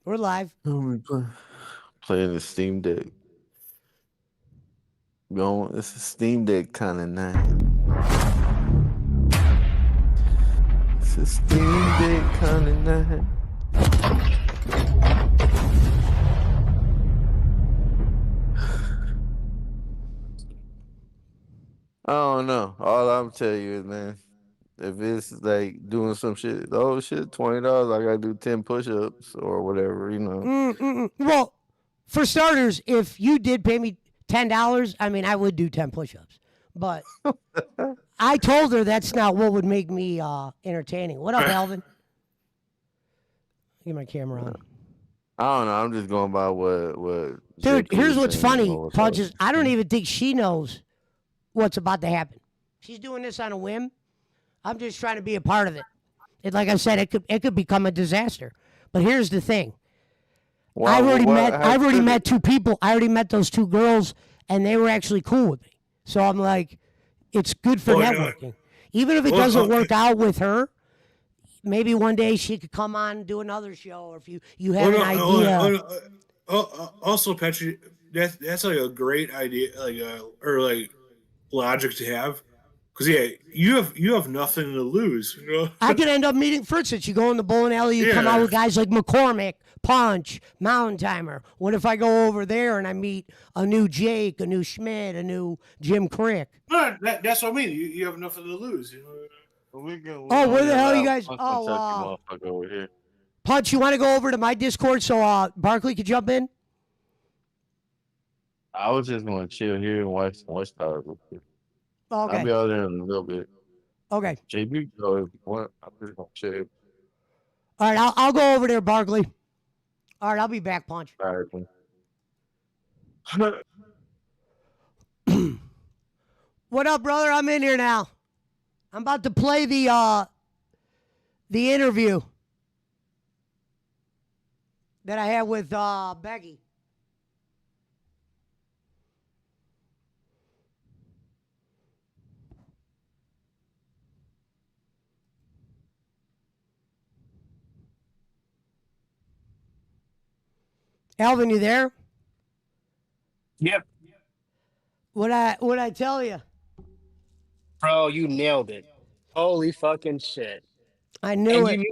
We're live. Playing the Steam Deck. Going, it's a Steam Deck kind of night. It's a Steam Deck kind of night. I don't know. All I'm telling you is, man, if it's like doing some shit, oh shit, $20, I gotta do 10 push-ups or whatever, you know. Well, for starters, if you did pay me $10, I mean, I would do 10 push-ups. But I told her that's not what would make me entertaining. What up, Alvin? Get my camera on. I don't know. I'm just going by what Dude, JP here's was what's saying funny, or what's up. Punches. I don't even think she knows what's about to happen. She's doing this on a whim. I'm just trying to be a part of it. Like I said, it could become a disaster. But here's the thing. Why? I've already Could met it? two people. I already met those two girls, and they were actually cool with me. So I'm like, it's good for Oh, no. networking. Even if it doesn't work out with her, maybe one day she could come on and do another show, or if you have an idea. Also, Petri, that's like a great idea, or like logic to have, because yeah, you have nothing to lose, you know. I could end up meeting, for instance, you go in the bowling alley, you come out Yeah, with guys like McCormick, Punch, Mountain Timer. What if I go over there and I meet a new Jake, a new Schmidt, a new Jim Crick? no, that's what I mean. You have nothing to lose, you know. We Oh, where only the hell are you allow guys? one Oh, Kentucky motherfucker over here. Punch, you want to go over to my Discord so Barkley could jump in? I was just gonna chill here and watch Tower real quick. I'll Okay. be out there in a little bit. Okay. JB, go if you want. I'm just gonna chill. All right, I'll go over there, Barkley. All right, I'll be back, Punch. All right, What up, brother? I'm in here now. I'm about to play the interview that I had with Becky. Alvin, you there? Yep, What I tell you? bro, you nailed it. Holy fucking shit! I knew And it.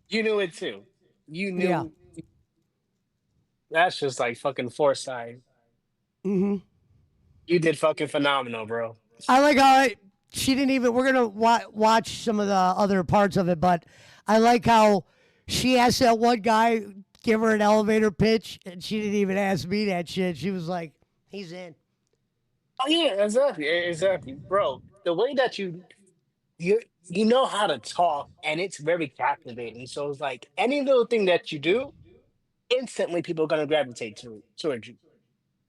you knew it too. You Yeah. knew that's just like fucking foresight. You did fucking phenomenal, bro. I like how she didn't even. We're gonna watch some of the other parts of it, but I like how she asked that one guy give her an elevator pitch, and she didn't even ask me that shit. She was like, "He's in." Oh yeah, exactly, exactly, bro. The way that you know how to talk, and it's very captivating. So it's like any little thing that you do, instantly people are gonna gravitate towards you.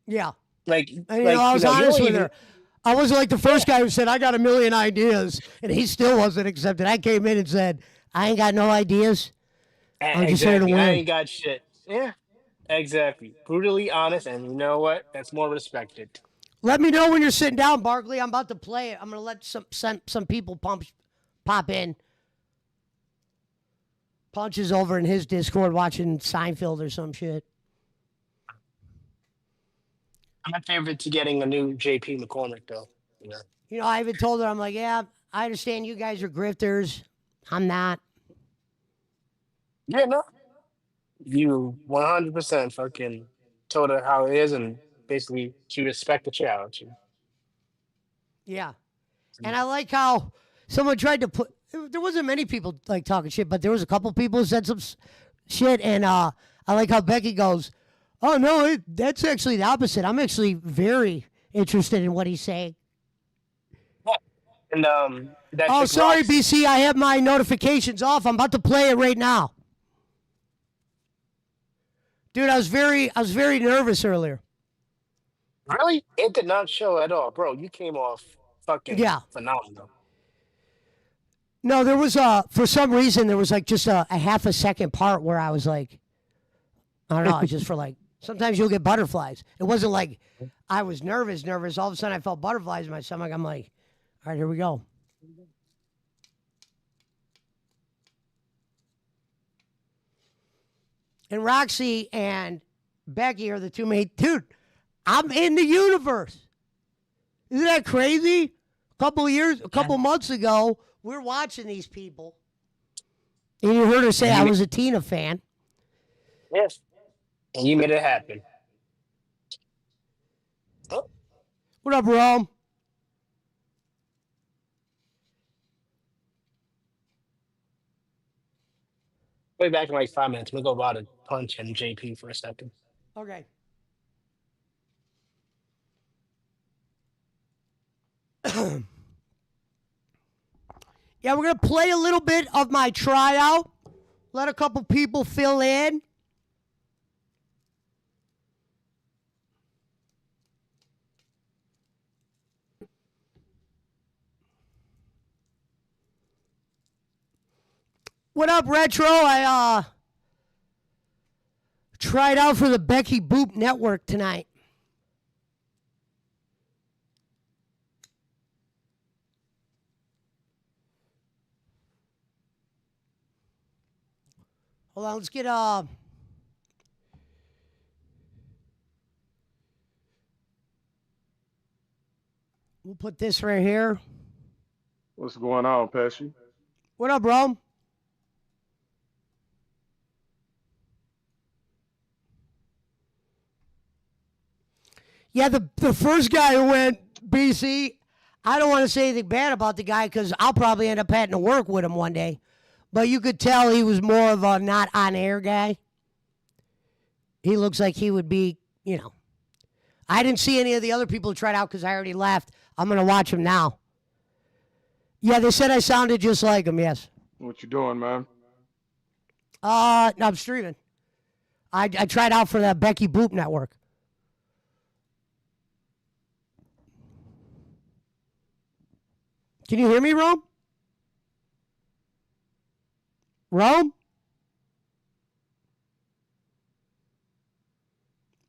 Yeah. Like And like I you was know you honest don't with her. even I wasn't like the first yeah. guy who said I got a million ideas, and he still wasn't accepted. I came in and said I ain't got no ideas. I'm just here to Exactly. I win. ain't got shit. Yeah, exactly. Brutally honest, and you know what? That's more respected. Let me know when you're sitting down, Barkley. I'm about to play it. I'm gonna let some people pop in. Punch is over in his Discord watching Seinfeld or some shit. My favorite to getting a new JP McCormick though. Yeah. I even told her, I'm like, yeah, I understand you guys are grifters. I'm not. Yeah, no. You 100% fucking told her how it is, and basically she respect the shit out you. Yeah. And I like how someone tried to put. There wasn't many people like talking shit, but there was a couple people who said some shit, and I like how Becky goes, "Oh no, that's actually the opposite. I'm actually very interested in what he's saying." Yeah. And that Oh, chick sorry, rocks. BC. I have my notifications off. I'm about to play it right now, dude. I was very nervous earlier. Really? It did not show at all, bro. You came off fucking Yeah. phenomenal. No, there was for some reason there was like just a half a second part where I was like, I don't know, it's just for like sometimes you'll get butterflies. It wasn't like I was nervous. All of a sudden I felt butterflies in my stomach. I'm like, all right, here we go. And Roxy and Becky are the two main. Dude, I'm in the universe. Isn't that crazy? A couple months ago, we're watching these people. And you heard her say I was a Tina fan. Yes. And you made it happen. Oh, What up, Rome? way back in like 5 minutes. We'll go about a punch and JP for a second. Okay. Yeah, we're going to play a little bit of my tryout. Let a couple people fill in. What up, Retro? I tried out for the Becky Boop Network tonight. Hold on, let's get we'll put this right here. What's going on, Pesci? What up, bro? Yeah, the first guy who went BC, I don't want to say anything bad about the guy because I'll probably end up having to work with him one day. But you could tell he was more of a not on air guy. He looks like he would be, you know. I didn't see any of the other people who tried out because I already left. I'm going to watch him now. Yeah, they said I sounded just like him, yes. What you doing, man? No, I'm streaming. I tried out for that Becky Boop Network. Can you hear me, Rome? Rome?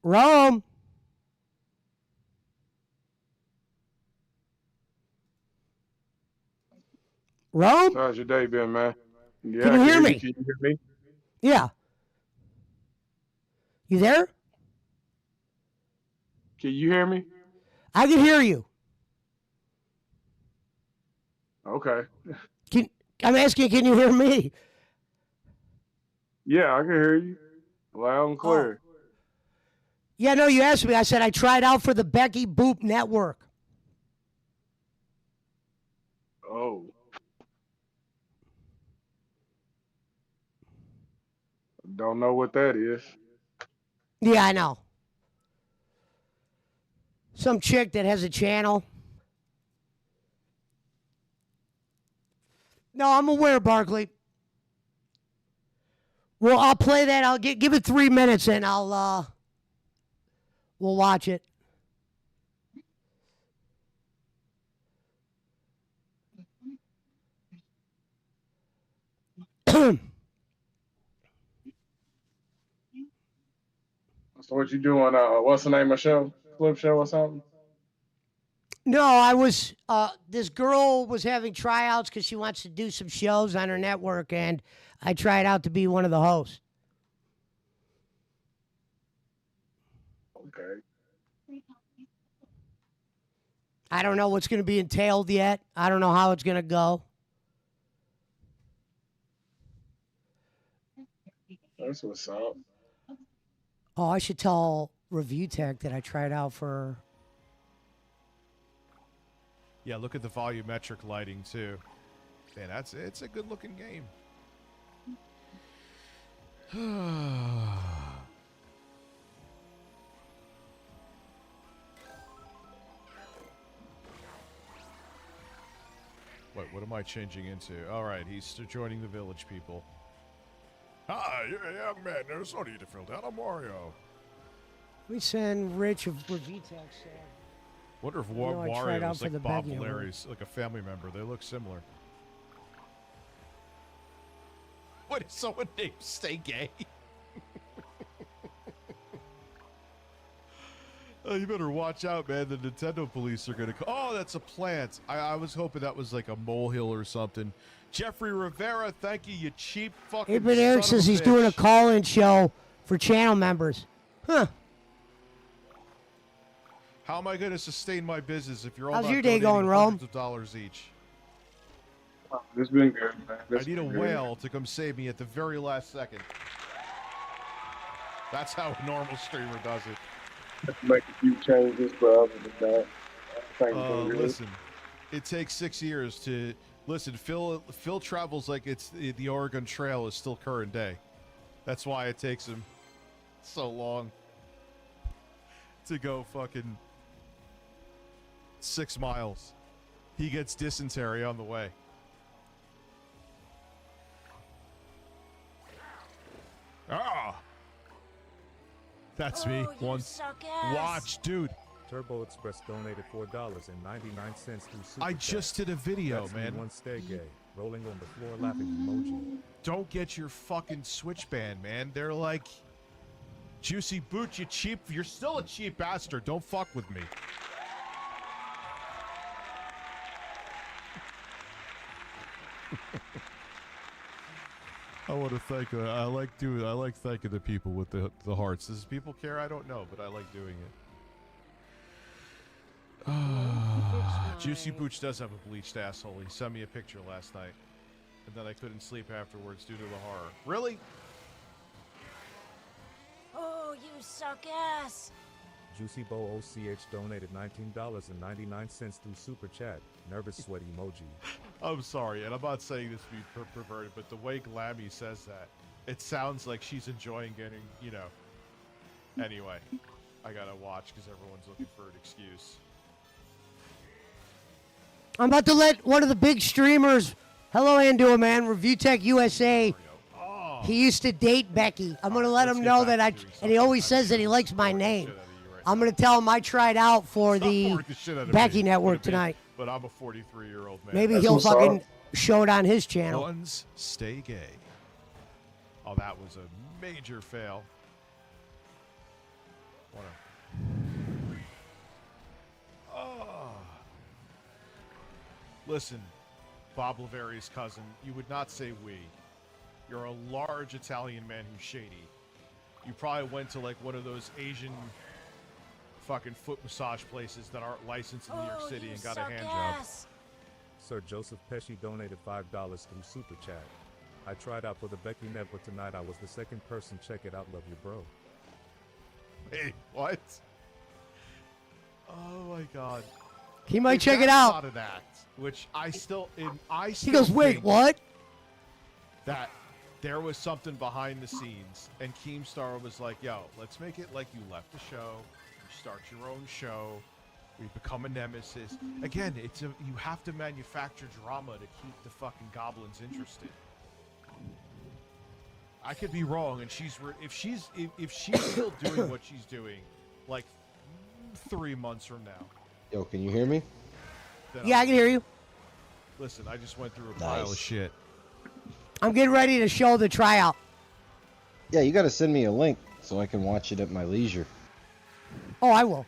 Rome? Rome? How's your day been, man? Yeah, Can you hear me? Can you hear me? Yeah. You there? Can you hear me? I can hear you. Okay. I'm asking, can you hear me? Yeah, I can hear you. Loud and clear. Yeah, no, you asked me. I said I tried out for the Becky Boop Network. Oh. Don't know what that is. Yeah, I know. Some chick that has a channel. No, I'm aware, Barkley. Well, I'll play that. I'll give it 3 minutes and we'll watch it. So what you doing? What's the name of the show? Flip show or something? No, I was. This girl was having tryouts because she wants to do some shows on her network, and I tried out to be one of the hosts. Okay. I don't know what's going to be entailed yet. I don't know how it's going to go. That's what's up. Oh, I should tell Review Tech that I tried out for. Yeah, look at the volumetric lighting too. Man, it's a good looking game. What am I changing into? All right, he's joining the village people. Hi, you're a young man. There's no need to fill down. I'm Mario. We send Rich of Review Tech said. Wonder if I tried Wario out is for like the Bob Becky one. Valeri's, like a family member. They look similar. What is someone named Stay Gay? Oh, you better watch out, man. The Nintendo police are gonna. Oh, that's a plant. I was hoping that was like a molehill or something. Jeffrey Rivera, thank you, you cheap fucking. Hey, but Eric son of says a he's doing a bitch. call-in show for channel members. Huh. How am I going to sustain my business if you're all How's not your day going, donating Rome? hundreds of dollars each? It's been good, man. I need a whale to come save me at the very last second. That's how a normal streamer does it. Have to make a few changes, but other than that, things been good. Listen, it takes 6 years to listen. Phil travels like it's the Oregon Trail is still current day. That's why it takes him so long to go fucking 6 miles. He gets dysentery on the way. Ah, that's me. Oh, Watch, dude. Turbo Express donated $4.99 through Super I Chat. just did a video, That's man. One stay gay, rolling on the floor laughing emoji. Don't get your fucking Switch banned, man. They're like, Juicy Boot, you cheap. You're still a cheap bastard. Don't fuck with me. I want to thank. I like thanking the people with the hearts. Does people care? I don't know, but I like doing it. Juicy Booch does have a bleached asshole. He sent me a picture last night, and then I couldn't sleep afterwards due to the horror. Really? Oh, you suck ass. Juicy Bo OCH donated $19.99 through Super Chat. Nervous sweat emoji. I'm sorry, and I'm not saying this to be perverted, but the way Glammy says that, it sounds like she's enjoying getting, you know. Anyway, I gotta watch because everyone's looking for an excuse. I'm about to let one of the big streamers, hello Andua man, Review Tech USA. Oh, He used to date Becky. I'm gonna let let's him get know back that to doing and he always something. says that he likes my name. Shit out of you right I'm gonna tell him I tried out for Stop the boring shit out of Becky me. Network But a bit- tonight. But I'm a 43-year-old man. Maybe That's he'll what's fucking up. show it on his channel. Ones stay gay. Oh, that was a major fail. Oh. Listen, Bob Laveria's cousin, you would not say we. You're a large Italian man who's shady. You probably went to like one of those Asian fucking foot massage places that aren't licensed in New York Oh, City you and got a suck hand job. ass. Sir Joseph Pesci donated $5 through Super Chat. I tried out for the Becky Network tonight. I was the second person. Check it out. Love you, bro. Wait, what? Oh my god. He might If check it that's out. Not an act, which I still He goes, wait, think what? that there was something behind the scenes, and Keemstar was like, "Yo, let's make it like you left the show, you start your own show, we become a nemesis." Again, you have to manufacture drama to keep the fucking goblins interested. I could be wrong, and if she's still doing what she's doing, like 3 months from now. Yo, can you hear me? then Yeah, I can hear you. Listen, I just went through a pile of Nice. shit. I'm getting ready to show the tryout. Yeah, you got to send me a link so I can watch it at my leisure. Oh, I will.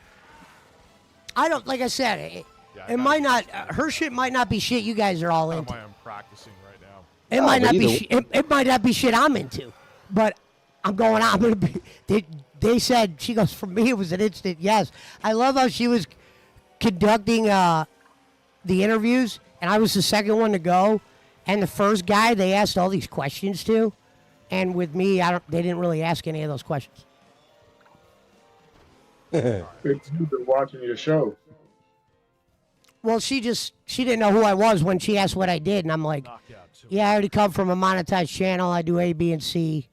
I don't, like I said, Yeah, I it got might it. not, her shit might not be shit you guys are all That's into. why I'm practicing right now. It No, might but not be either- it might not be shit I'm into, but I'm going out. I'm gonna be. They said, she goes, for me it was an instant yes. I love how she was conducting the interviews, and I was the second one to go, and the first guy they asked all these questions to, and with me, they didn't really ask any of those questions. You've been watching your show. Well, she didn't know who I was when she asked what I did, and I'm like, Knockout too. yeah, I already come from a monetized channel. I do A, B, and C.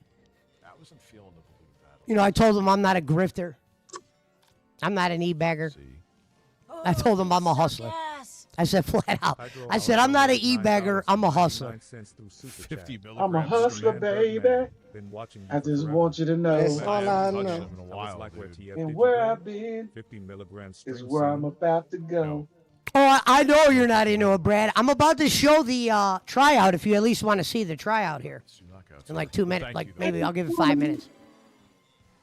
I wasn't feeling the blue battle. You know, I told them I'm not a grifter. I'm not an e-bagger. See, I told him I'm a Oh, you suck hustler. ass. I said flat out. Hydro I said I'm not an donated e-bagger. I'm a hustler. $9.99 through Super 50 Chat. milligrams. I'm a hustler, Man, baby. Birdman, been watching you I just forever. want you to know. That's Man, all I I haven't touched know. them in a That was while, like where dude. TF And did where you I've been 50 milligrams is string where I'm cement. about to go. No. Oh, I know you're not into it, Brad. I'm about to show the tryout if you at least want to see the tryout here. Two knockouts. In like 2 minutes. Thank Like you, though. maybe I'll give it 5 minutes.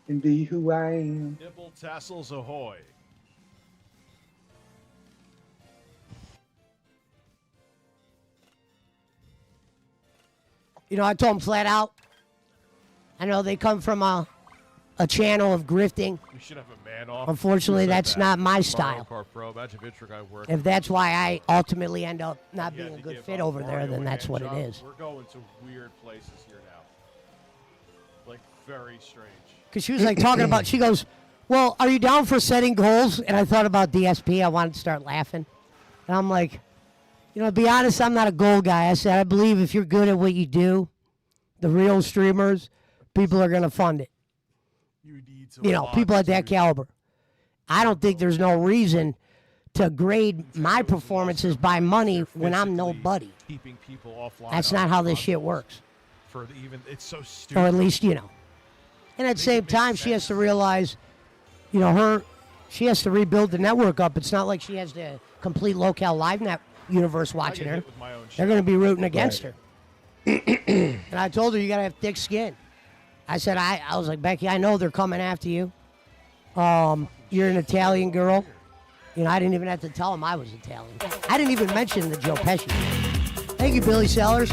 And be who I am. Nipple tassels ahoy. You know, I told them flat out. I know they come from a a channel of grifting. We should have a man off. Unfortunately, Who said that's that? not my Mario style. Kart Pro. Imagine if Intro guy worked. If that's why I ultimately end up not He had being a to good give, fit over there, Mario then a that's hand what it job. is. We're going to weird places here now. Like, very strange. Because she was like talking about, she goes, well, are you down for setting goals? And I thought about DSP. I wanted to start laughing. And I'm like, you know, to be honest, I'm not a goal guy. I said, I believe if you're good at what you do, the real streamers, people are going to fund it. You need to You know, people at that caliber. I don't think there's no reason to grade my performances by money when I'm nobody. Keeping people offline. That's not how this shit works. For the even, it's so stupid. Or at least, you know. And at the same time, she has to realize, you know, she has to rebuild the network up. It's not like she has the complete Locale Live Net universe watching her. They're going to be rooting against her. And I told her, you got to have thick skin. I said, I was like, Becky, I know they're coming after you. You're an Italian girl. You know, I didn't even have to tell them I was Italian. I didn't even mention the Joe Pesci. Thank you, Billy Sellers.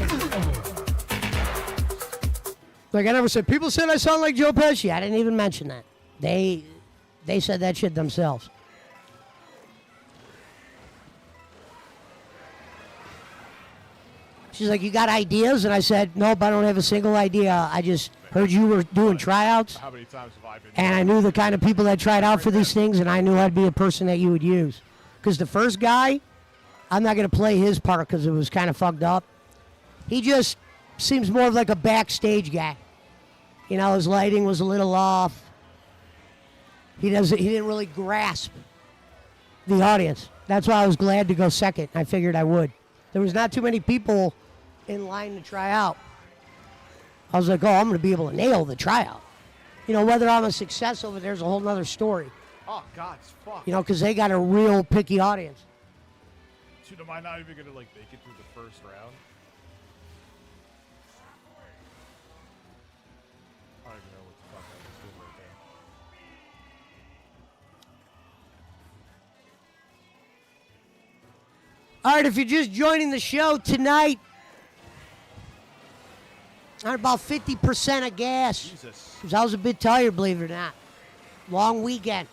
Like, I never said, people said I sound like Joe Pesci. I didn't even mention that. They said that shit themselves. She's like, you got ideas? And I said, nope, I don't have a single idea. I just heard you were doing tryouts. How many times have I been? And I knew the kind of people that tried out for these things, and I knew I'd be a person that you would use. Because the first guy, I'm not going to play his part because it was kind of fucked up. He just seems more of like a backstage guy. You know, his lighting was a little off. He didn't really grasp the audience. That's why I was glad to go second. I figured I would. There was not too many people in line to try out. I was like, oh, I'm going to be able to nail the tryout. You know, whether I'm a success over there's a whole nother story. Oh, God, it's fucked. You know, because they got a real picky audience. Dude, am I not even going to, like, make it through the first round? I don't even know what the fuck I just did right there. All right, if you're just joining the show tonight, I'm about 50% of gas. Jesus. Because I was a bit tired, believe it or not. Long weekend.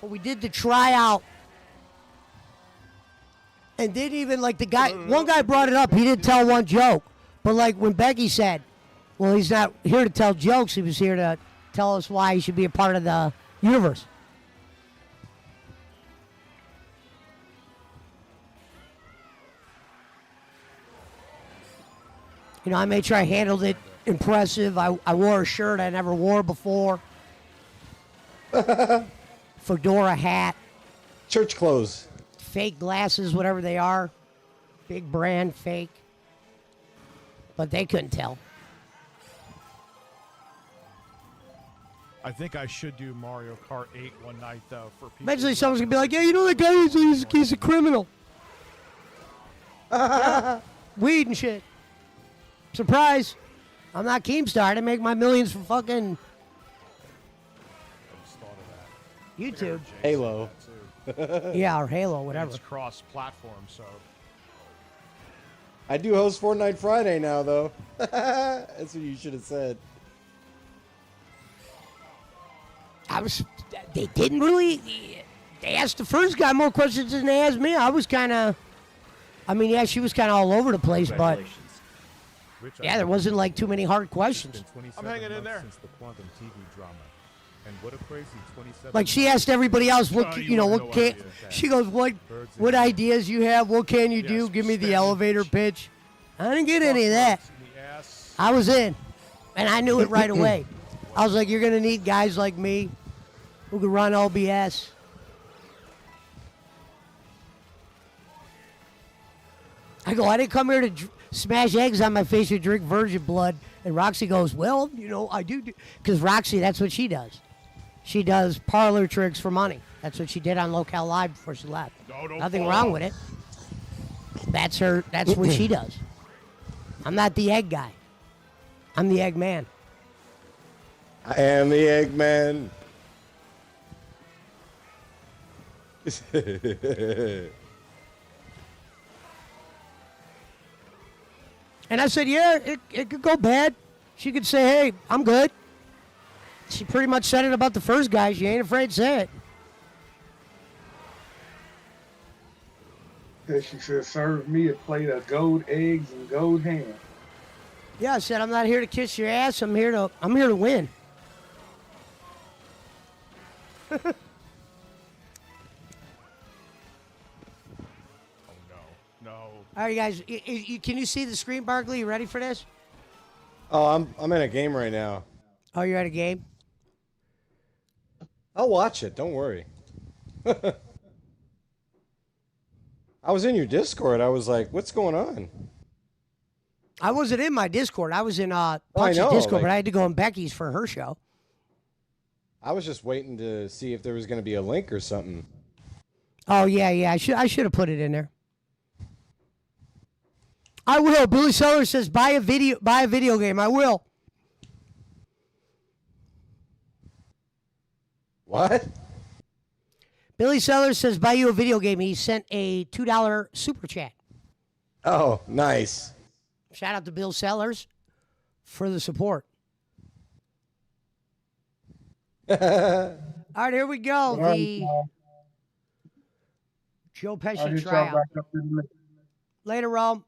But we did the tryout. And didn't even, like, the guy, one guy brought it up. He didn't tell one joke. But, like, when Becky said, well, he's not here to tell jokes. He was here to tell us why he should be a part of the universe. You know, I made sure I handled it impressive. I wore a shirt I never wore before. Fedora hat. Church clothes. Fake glasses, whatever they are. Big brand, fake. But they couldn't tell. I think I should do Mario Kart 8 one night, though, for people. Eventually someone's going to be like, yeah, you know that guy, he's a criminal. Weed and shit. Surprise. I'm not Keemstar. I didn't make my millions from fucking I just thought of that. YouTube. Halo. Yeah, or Halo, whatever. It's cross-platform, so. I do host Fortnite Friday now, though. That's what you should have said. They didn't really, they asked the first guy more questions than they asked me. I was kind of, yeah, she was kind of all over the place, but yeah, there wasn't like too many hard questions. I'm hanging in there. Since the Quantum TV drama. And what a crazy 27 Like she asked everybody else, what you what have no can? idea. She goes, what ideas you have? What can you do? Yes, Give me the spam elevator pitch. pitch. I didn't get any of that. In the ass. I was in, and I knew it right away. I was like, you're gonna need guys like me who can run OBS. I go, I didn't come here to smash eggs on my face or drink virgin blood. And Roxy goes, well, you know, I do. Because Roxy, that's what she does. She does parlor tricks for money. That's what she did on Locale Live before she left. No, don't Nothing fall wrong off. with it. That's her. That's what she does. I'm not the egg guy. I'm the egg man. I am the Eggman. And I said, yeah, it could go bad. She could say, hey, I'm good. She pretty much said it about the first guy. She ain't afraid to say it. That she should have served me a plate of gold eggs and gold ham. Yeah, I said I'm not here to kiss your ass. I'm here to win. No. All right, guys. Can you see the screen, Barkley? You ready for this? Oh, I'm in a game right now. Oh, you're at a game? I'll watch it. Don't worry. I was in your Discord. I was like, what's going on? I wasn't in my Discord. I was in Punch's know, Discord, like- but I had to go in Becky's for her show. I was just waiting to see if there was going to be a link or something. Oh yeah. I should have put it in there. I will. Billy Sellers says buy a video game. I will. What? Billy Sellers says buy you a video game. He sent a $2 super chat. Oh, nice. Shout out to Bill Sellers for the support. All right, here we go. The Joe I'll Pesci hit y'all tryout. back up in a minute. Later, Rome.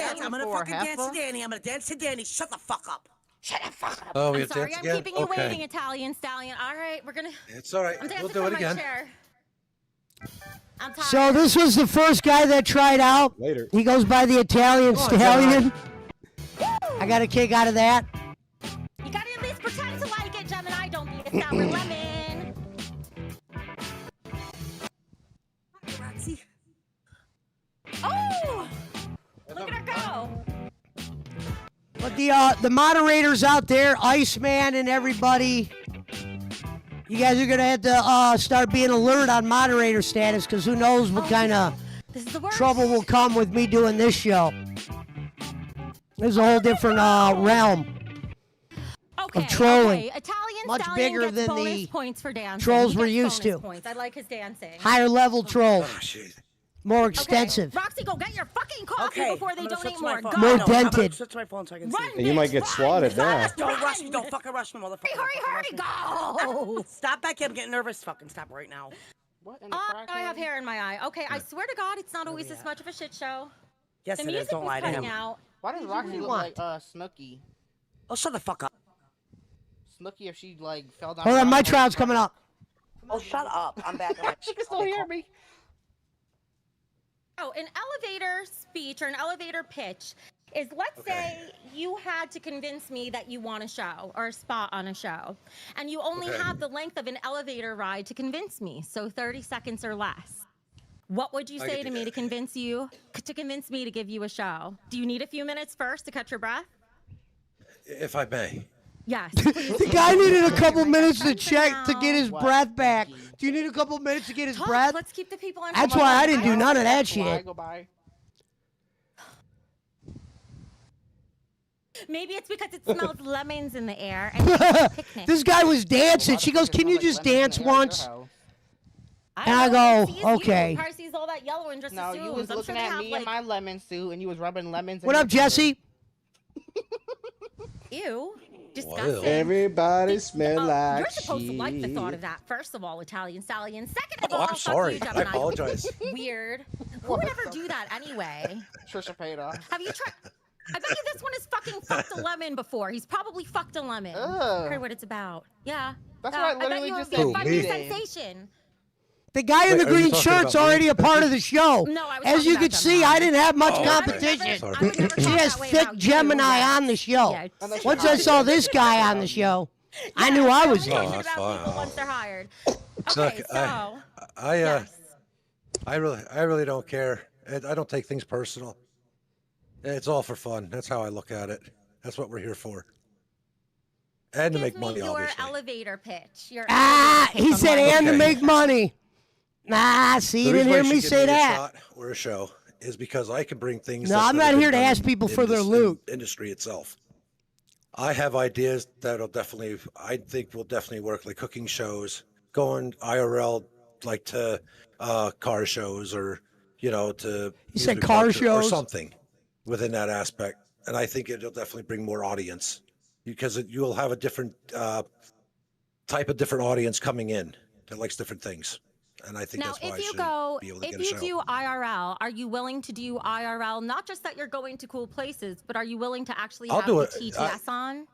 I'm gonna fucking dance to Danny. I'm gonna dance to Danny. Shut the fuck up. Shut the fuck up. Oh, we I'm have sorry, dance I'm again? keeping you Okay. waiting, Italian stallion. All right, we're gonna. It's all right. I'm dancing We'll do from it my again. chair. I'm tired. So this was the first guy that tried out. Later. He goes by the Italian Oh, Stallion. I got a kick out of that. You gotta at least pretend to like it, Gemini. Don't be a sour lemon. Roxy. Oh! Look at her go. But the moderators out there, Iceman and everybody, you guys are gonna have to start being alert on moderator status, because who knows what kind of This is the worst. trouble will come with me doing this show. There's a whole different realm. Okay, trolling. Okay. Italian Much stallion bigger gets than bonus the points for dancing. trolls He we're gets used bonus to. Points. I like his dancing. Higher level troll, Oh, shit. more extensive. Okay. Roxy, go get your fucking coffee Okay. before they I'm gonna donate switch my more. phone. Go. More I know, I'm gonna dented. switch my phone so I can Run, see. And you might get bitch, swatted run. now. Don't rush me. Don't fucking rush me, motherfucker. Hurry, go. Stop, Becky. I'm getting nervous. Fucking stop right now. What in the I have hair in my eye. Okay, I swear to God, it's not always this much of a shit show. Yes, The it is. music Don't was lie to cutting him. out. Why does Roxy look want? like Snooki? Oh, shut the fuck up. Snooki, if she like fell down. Hold on, the my ladder- trial's coming up. Oh, shut up. I'm back. She can still hear me. Oh, an elevator speech or an elevator pitch is, let's say you had to convince me that you want a show or a spot on a show, and you only have the length of an elevator ride to convince me, so 30 seconds or less. What would you I say could to do me that. to convince me to give you a show? Do you need a few minutes first to catch your breath? If I may. Yes. The guy needed a couple minutes to check to get his breath back. Do you need a couple minutes to get his breath? Let's keep the people on. That's why I didn't do none of that That's why I shit. go by. Maybe it's because it smells lemons in the air. And it's a picnic. This guy was dancing. She goes, "Can you just dance once?" And I go, "Okay." Probably sees all that yellow and just No, assumes. you was I'm looking sure they at have, me like, in my lemon suit, and you was rubbing lemons. in What your up, Jesse? Ew. Disgusting. Everybody smell Oh, like you're supposed to like the shit. thought of that. First of all, Italian stallion. Second of Oh, all, I'm fuck sorry. you, I Gemini. apologize. Weird. Who would ever do that anyway? Trisha Paytas. Have you tried? I bet you this one has fucking fucked a lemon before. He's probably fucked a lemon. Ugh. Heard what it's about. Yeah. That's what I bet literally you just it would said. be a Me? fucking sensation. The guy in Wait, the are you green talking shirt's about me? already a part of the show. No, I was As talking you about could see, Gemini. I didn't have much Oh, competition. sorry. I would never She talk has that way thick about you. Gemini on the show. Yeah. Once I saw this guy on the show, I knew I was Yeah, Oh, only that's talking about fine. people once they're hired. Look, Okay, so yes. I really don't care. I don't take things personal. It's all for fun. That's how I look at it. That's what we're here for. And to Give make me money, your obviously. elevator pitch. Your Ah, elevator he pitch said, on and to Okay. make money. Nah, see, you The didn't reason hear why me you should say give me a that. shot or a show is because I can bring things. No, that's I'm never not been here to done ask people in for their this loot. Industry itself. I have ideas that'll definitely, I think will definitely work, like cooking shows, going IRL, like to car shows or, to You said music car culture or shows? something within that aspect. and I think it'll definitely bring more audience because you'll have a different different audience coming in that likes different things. And I think Now, that's why if you I go, should be able to if get a you show. do IRL, are you willing to do IRL? Not just that you're going to cool places, but are you willing to actually I'll have do the it. TTS on?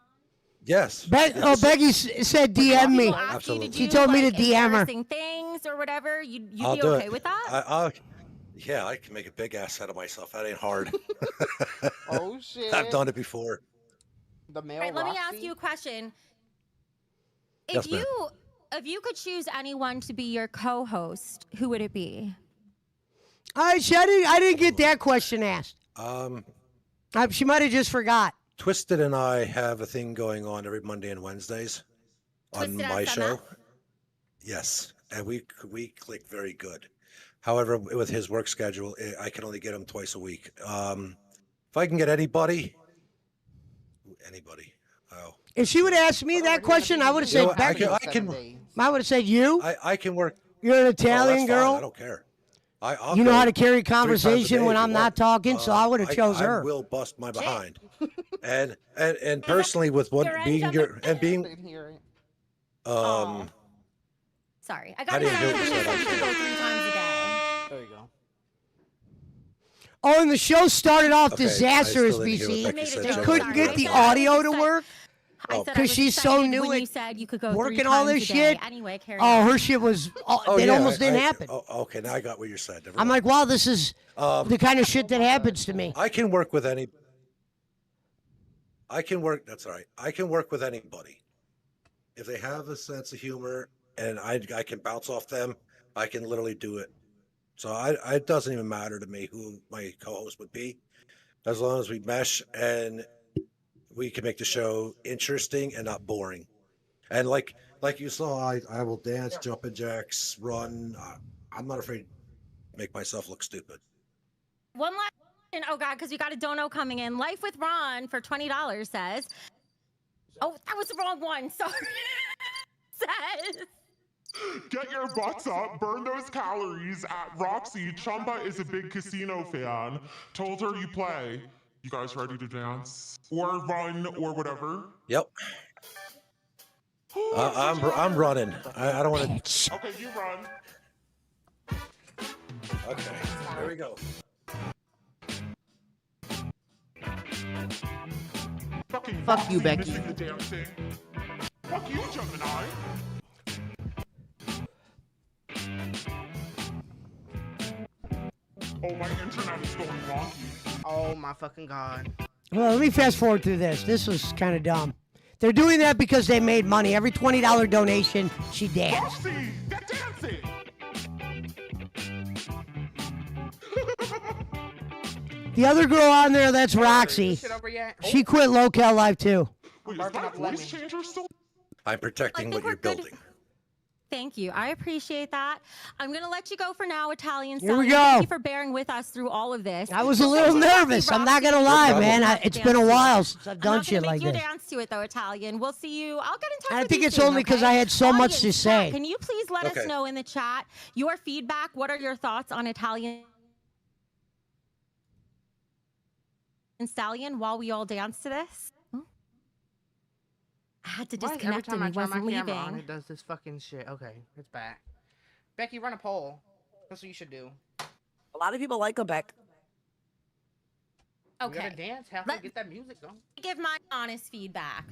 Yes. Oh, Becky said DM me. Absolutely. She told me to like, DM her. embarrassing things or whatever. You'd I'll be do okay it. with that? Yeah, I can make a big ass out of myself. That ain't hard. Oh shit! I've done it before. The male Right, let me Roxy? ask you a question. Yes, ma'am. If you could choose anyone to be your co-host, who would it be? I didn't get that question asked. She might have just forgot. Twisted and I have a thing going on every Monday and Wednesdays on Twisted my SMS? show. Yes, and we click very good. However, with his work schedule, I can only get him twice a week. If I can get anybody. Oh. If she would ask me that question, I would have said Becky. I would have said you. I can work. You're an Oh, Italian that's girl. fine. I don't care. I'll You know go how to carry 3 times a conversation day when if I'm you not want. talking, so I would have chose her. I will bust my behind. and personally, with what being your and being Sorry, I I got didn't it. hear You what you said. said you could go 3 times a day. There you go. Oh, and the show started off Okay, I disastrous, still didn't hear what BC. Becky said, They Jen. couldn't get the audio to work I said I because was she's so excited new when you at said you could go 3 working all times this a day. shit. Anyway, carry Oh, on. her shit was. Oh, it yeah, almost didn't happen. Okay, now I got what you said. Never I'm mind. like, wow, this is the kind of shit that happens to me. I can work with any. That's all right. I can work with anybody if they have a sense of humor, and I can bounce off them. I can literally do it. So it doesn't even matter to me who my co-host would be, as long as we mesh and we can make the show interesting and not boring. And like you saw, I will dance, jumping jacks, run. I'm not afraid to make myself look stupid. One last question. Oh, God, because we got a dono coming in. Life with Ron for $20 says, oh, that was the wrong one. Sorry. says, Get your butts up, burn those calories at Roxy. Chumba is a big casino fan. Told her you play. You guys ready to dance? Or run or whatever? Yep. I'm running. I don't want to. Okay, you run. Okay, there we go. Fuck you, Becky. Missing the dancing. Fuck you, Gemini. Oh, my internet is going wonky. Oh my fucking god. Well, let me fast forward through this. This was kind of dumb. They're doing that because they made money. Every $20 donation, she danced. Roxy, get dancing. The other girl on there, that's Roxy. Shit over yet? She quit Local Live too. Wait, is my voice changer still? I'm protecting what you're building. thank you. I appreciate that. I'm going to let you go for now, Italian Here we Stallion. go. Thank you for bearing with us through all of this. I was a little nervous. I'm not gonna lie, man. It's been a while since I've done shit like I'm not gonna make this. you dance to it, though, Italian. We'll see you. I'll get in touch I with think you it's soon, only because okay? I had so much to Audience, say. chat, can you please let us Okay. know in the chat your feedback? What are your thoughts on Italian Stallion while we all dance to this? I had to Why is every disconnect time and I he turn my wasn't camera on, leaving. it does this fucking shit. Okay, it's back. Becky, run a poll. That's what you should do. A lot of people like him, Beck. You Okay. gotta dance, have to get that music going. Give my honest feedback.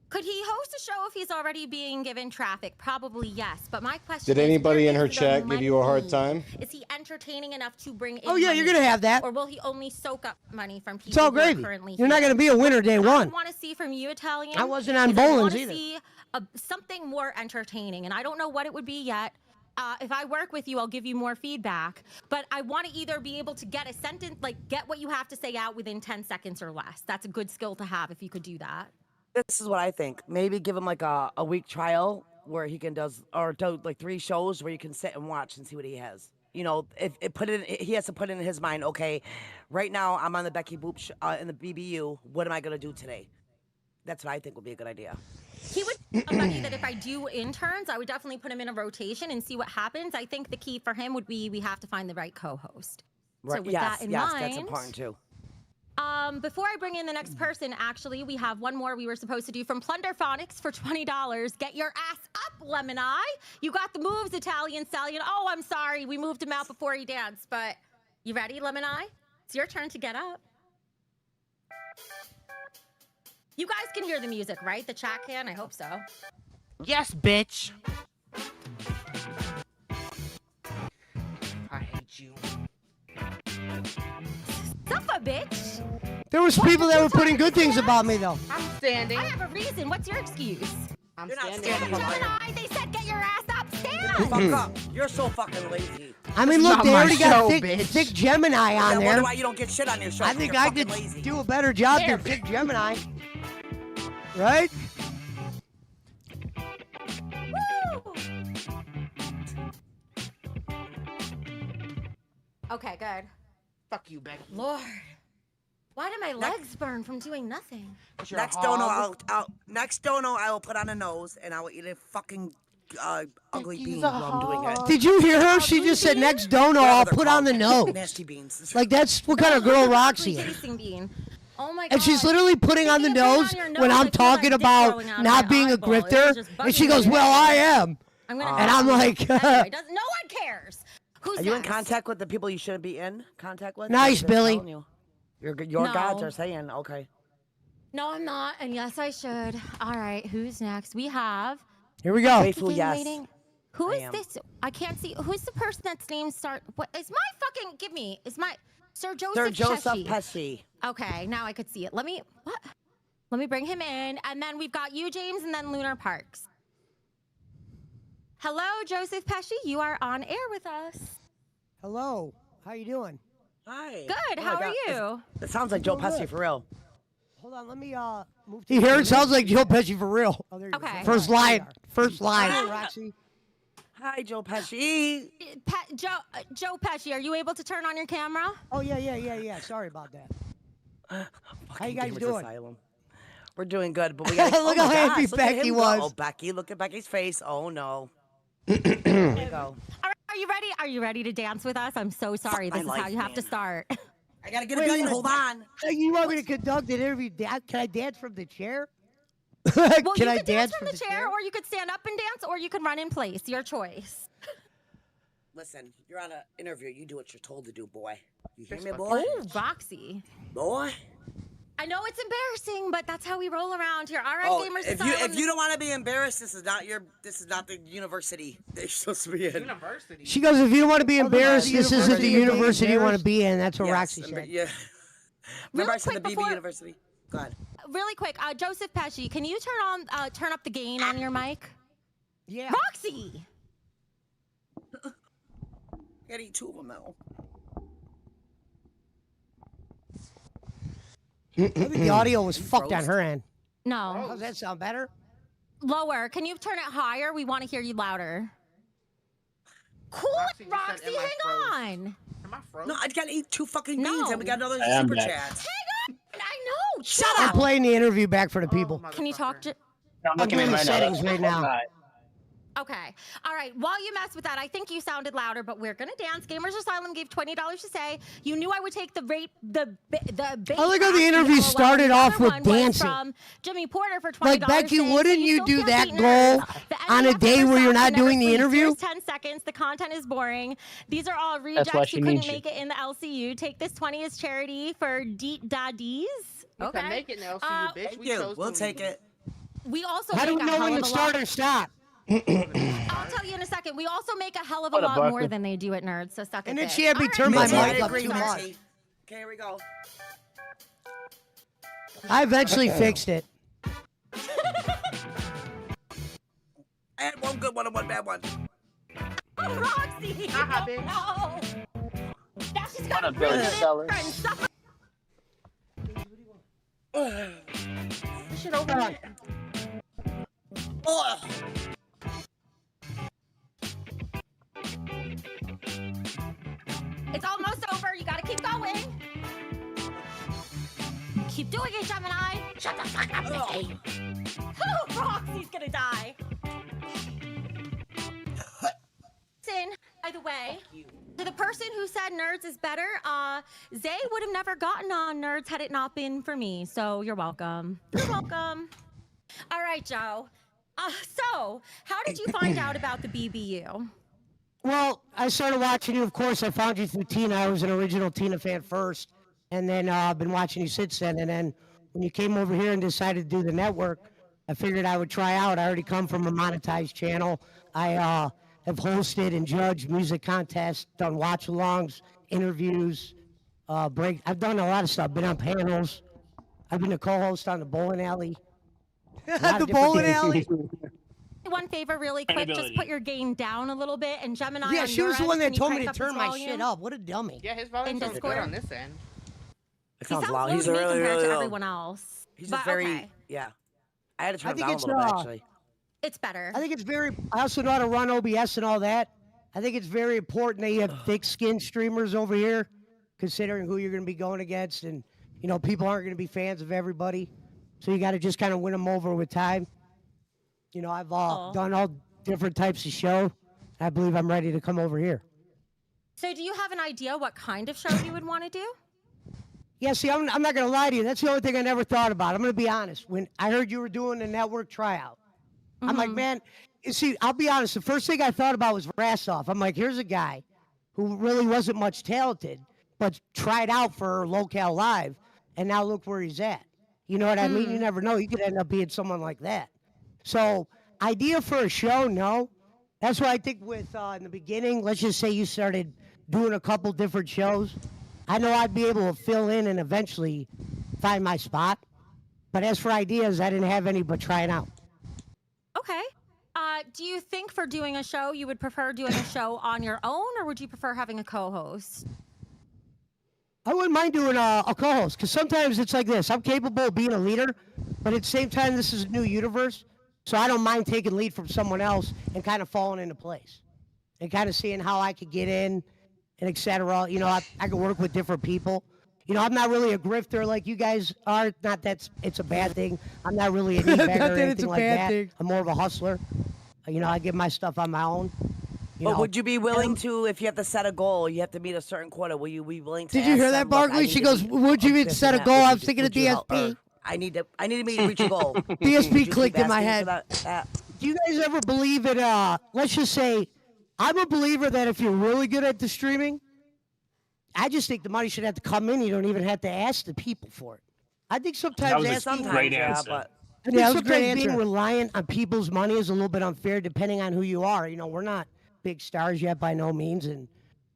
Could he host a show if he's already being given traffic? Probably yes. But my question Did is, anybody where in her is the chat give you a hard money? time? Is he entertaining enough to bring in Oh, yeah, you're money? gonna have that. Or will he only soak up money from people It's all who are gravy. currently You're not here? going to be a winner day I one. want to see from you, Italian. I wasn't on is I Boland's wanna either. see something more entertaining, and I don't know what it would be yet. If I work with you, I'll give you more feedback. But I want to either be able to get a sentence, like get what you have to say out within 10 seconds or less. That's a good skill to have if you could do that. This is what I think. Maybe give him like a week trial where he can do like 3 shows where you can sit and watch and see what he has. You know, if he has to put in his mind, okay, right now I'm on the Becky Boop in the BBU. What am I gonna do today? That's what I think would be a good idea. He would be somebody that if I do interns, I would definitely put him in a rotation and see what happens. I think the key for him would be we have to find the right co-host. So with that in mind, that's important too. Before I bring in the next person, actually, we have one more we were supposed to do from Plunderphonics for $20. Get your ass up, Lemon Eye. You got the moves, Italian Stallion. Oh, I'm sorry. We moved him out before he danced, but you ready, Lemon Eye? It's your turn to get up. You guys can hear the music, right? The chat can? I hope so. Yes, bitch. I hate you. Suffer, bitch. There was people that were putting good things about me, though. I'm standing. I have a reason. What's your excuse? I'm You're not standing. standing. Gemini, they said get your ass up. Stand. Fuck up. You're so fucking lazy. I mean, This is look, not they my already got show, thick, bitch. thick Gemini I on wonder there. why you don't get shit on your show. I think You're I fucking could lazy. do a better job There. than thick Gemini. Right? Woo! Okay, good. Fuck you, Becky. Lord, why do my legs burn from doing nothing? You're a Next dono, hog. next dono, I will put on a nose and I will eat a fucking ugly Becky's bean a while I'm doing it. hog. Did you hear her? She just said next dono, Whatever I'll they're put on the called. nose. Nasty beans. Like, that's what kind of girl Roxy Ugly is. tasting bean. Oh my god. And she's literally putting on the Speaking of nose putting on your when nose, I'm I feel like talking dick about growing out of not my being a eyeball. It was grifter. just And she bugging goes, me. well, I am. I'm gonna And I'm like, anyway, no one cares. Who's Are you in next? contact with the people you shouldn't be in contact with? Nice, They're Billy. telling You. Your No. gods are saying, okay. No, I'm not. And yes, I should. All right, who's next? We have. here we go. Faithful, yes. Waiting. Who I is am. this? I can't see. Who's the person that's name start? What is my fucking? Give me. Is my Sir Joseph? Sir Joseph Pesci. Pesci. Okay, now I could see it. Let me bring him in, and then we've got you, James, and then Lunar Parks. Hello, Joseph Pesci. You are on air with us. Hello. How you doing? Hi. Good. Oh my How are God. you? It sounds like Joe Pesci for real. Hold on, let me move to... You hear it sounds like Joe Pesci for real. Oh, there you Okay. go. First line. First line. Hi, Roxy. Hi, Joe Pesci. Joe Pesci, are you able to turn on your camera? Oh, yeah. Sorry about that. How you guys Gamers doing? Asylum. We're doing good, but we got Look how happy Becky was. Oh, Becky, look at Becky's face. Oh no. There we go. All right, are you ready? Are you ready to dance with us? I'm so sorry. Fuck This my is how life, you have to man. start. I gotta get a bean. Hold on. You want me to conduct an interview? Can I dance from the chair? Well, Can you I could dance from the chair, or you could stand up and dance, or you could run in place. Your choice. Listen, you're on an interview. You do what you're told to do, boy. You hear me, boy? Oh, Roxy. Boy. I know it's embarrassing, but that's how we roll around here. All right, Oh, Gamers if Asylum. you don't want to be embarrassed, this is not the university that you're supposed to be in. University. She goes, if you don't want to be embarrassed, this isn't the University. university you want to be in. That's what Yes, Roxy said. Yeah. Remember I said the quick BB before- University? Go ahead. Really quick, Joseph Pesci, can you turn up the gain on your mic? Yeah. Roxy. Gotta eat 2 of them now. I think the audio was fucked on her end. No. Does that sound better? Lower. Can you turn it higher? We want to hear you louder. Cool Roxy it, just said, Roxy. "Am I Hang froze?" on. Am I frozen? No, I gotta eat 2 fucking beans, No. and we got another I am super back. chat. Hang on. I know. Shut I'm up. playing the interview back for the people. Can you talk to... I'm I'm looking doing at the it right now. settings right now. Okay. All right. While you mess with that, I think you sounded louder, but we're gonna dance. Gamers Asylum gave $20 to say. You knew I would take the bait. I like how the interview LOL. started The off other with one was dancing. From Jimmy Porter for $20. Like, Becky, saying, wouldn't "So you still do can't that beat goal nerds. The on enemy a of day where you're yourself not never doing the sleeps. interview? Here's 10 seconds. The content is boring. These are all why rejects she who couldn't needs you. make it in the LCU. Take this 20 as charity for Deet Daddies. You Okay. can make it now, Uh, bitch. Thank We you. chose We'll to take leave. it. We also How do make we a know hell when of to a start lot. or stop? I'll tell you in a second. We also make a hell of a What a lot more bucket. than they do at Nerds, so suck And it then dick. she had me All right, turn my Mitzi, mic I up agree, too Mitzi. much. Okay, here we go. I eventually fixed it. I had 1 good one and 1 bad one. Oh, Roxy! Haha, bitch. No! Now she's What got a billion sellers. This shit over with. Oh. It's almost over. You gotta keep going. Keep doing it, Gemini. Shut the fuck up, Becky. Oh, Roxy's gonna die. Listen, By the way, to the person who said Nerds is better, Zay would have never gotten on Nerds had it not been for me. So you're welcome. You're welcome. All right, Joe. So how did you find out about the BBU? Well, I started watching you. Of course, I found you through Tina. I was an original Tina fan first, and then I've been watching you since then. And then when you came over here and decided to do the network, I figured I would try out. I already come from a monetized channel. I have hosted and judged music contests, done watch-alongs, interviews, break. I've done a lot of stuff. Been on panels. I've been a co-host on the bowling alley. The bowling alley. One favor, really quick, just put your gain down a little bit. And Gemini, Yeah, on she your was the end, one that can you told me crank to up turn his my volume? shit up. What a dummy. Yeah, his volume sounds good on this end. It He sounds sounds loud. low He's to me really, compared really to low. everyone else. He's But just very, okay, yeah. I had to turn I him think down a it's little bit, actually. it's better. I think it's very. I also know how to run OBS and all that. I think it's very important that you have thick-skinned streamers over here, considering who you're going to be going against, and people aren't going to be fans of everybody, so you got to just kind of win them over with time. I've done all different types of show. I believe I'm ready to come over here. So do you have an idea what kind of show you would want to do? Yeah, see, I'm not going to lie to you. That's the only thing I never thought about. I'm going to be honest. When I heard you were doing the network tryout, I'm like, man, you see, I'll be honest. The first thing I thought about was Rasoff. I'm like, here's a guy who really wasn't much talented, but tried out for Locale Live, and now look where he's at. You know what I mean? You never know. You could end up being someone like that. So, idea for a show, no. That's why I think with, in the beginning, let's just say you started doing a couple different shows. I know I'd be able to fill in and eventually find my spot. But as for ideas, I didn't have any but trying out. Okay. Do you think for doing a show, you would prefer doing a show on your own, or would you prefer having a co-host? I wouldn't mind doing a co-host, because sometimes it's like this. I'm capable of being a leader, but at the same time, this is a new universe. So I don't mind taking lead from someone else and kind of falling into place and kind of seeing how I could get in and et cetera. I could work with different people. I'm not really a grifter like you guys are. Not that it's a bad thing. I'm not really a need beggar or anything like that. I'm more of a hustler. I get my stuff on my own. But would you be willing to, if you have to set a goal, you have to meet a certain quota, will you be willing to Did you ask hear them, that, "Look, I Barkley? need She to goes, meet would you this set a and goal? that. I Would was you- thinking of would you help?" DSP. Or, I need to reach a goal. DSP clicked in my head. That? Do you guys ever believe in, let's just say, I'm a believer that if you're really good at the streaming, I just think the money should have to come in. You don't even have to ask the people for it. I think sometimes That was a asking, great answer. but I think sometimes being reliant on people's money is a little bit unfair depending on who you are. We're not big stars yet by no means, and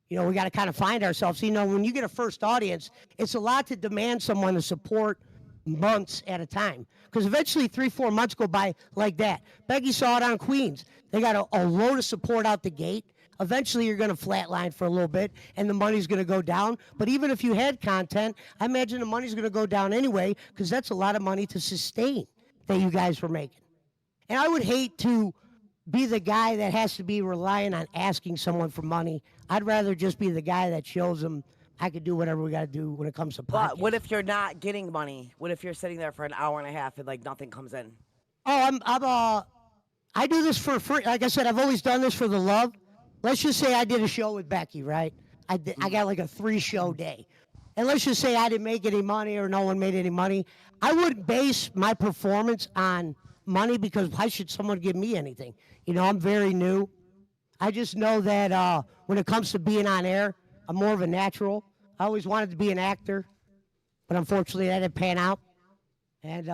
we got to kind of find ourselves. When you get a first audience, it's a lot to demand someone to support months at a time, because eventually 3-4 months go by like that. Becky saw it on Queens. They got a load of support out the gate. Eventually you're going to flatline for a little bit and the money's going to go down. But even if you had content, I imagine the money's going to go down anyway, because that's a lot of money to sustain that you guys were making. And I would hate to be the guy that has to be relying on asking someone for money. I'd rather just be the guy that shows them I could do whatever we got to do when it comes to podcasts. But what if you're not getting money? What if you're sitting there for an hour and a half and like nothing comes in? Oh, I do this for free. Like I said, I've always done this for the love. Let's just say I did a show with Becky, right? I got like a 3-show day. And let's just say I didn't make any money or no one made any money. I wouldn't base my performance on money, because why should someone give me anything? I'm very new. I just know that when it comes to being on air, I'm more of a natural. I always wanted to be an actor, but unfortunately that didn't pan out. And,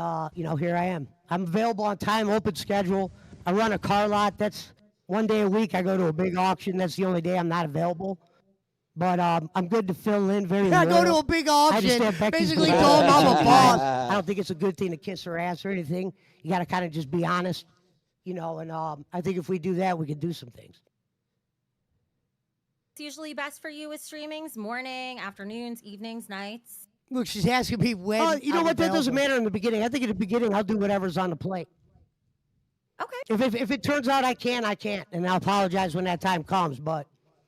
here I am. I'm available on time, open schedule. I run a car lot. That's one day a week. I go to a big auction. That's the only day I'm not available. But I'm good to fill in very Yeah, little. go to a big I just auction. have Becky's Basically back. told him I'm a boss. I don't think it's a good thing to kiss her ass or anything. You got to kind of just be honest, and I think if we do that, we can do some things. It's usually best for you with streamings, morning, afternoons, evenings, nights. Look, she's asking me when. You know I'm what? That doesn't available. matter in the beginning. I think in the beginning, I'll do whatever's on the plate. Okay. If it turns out I can't, and I'll apologize when that time comes. But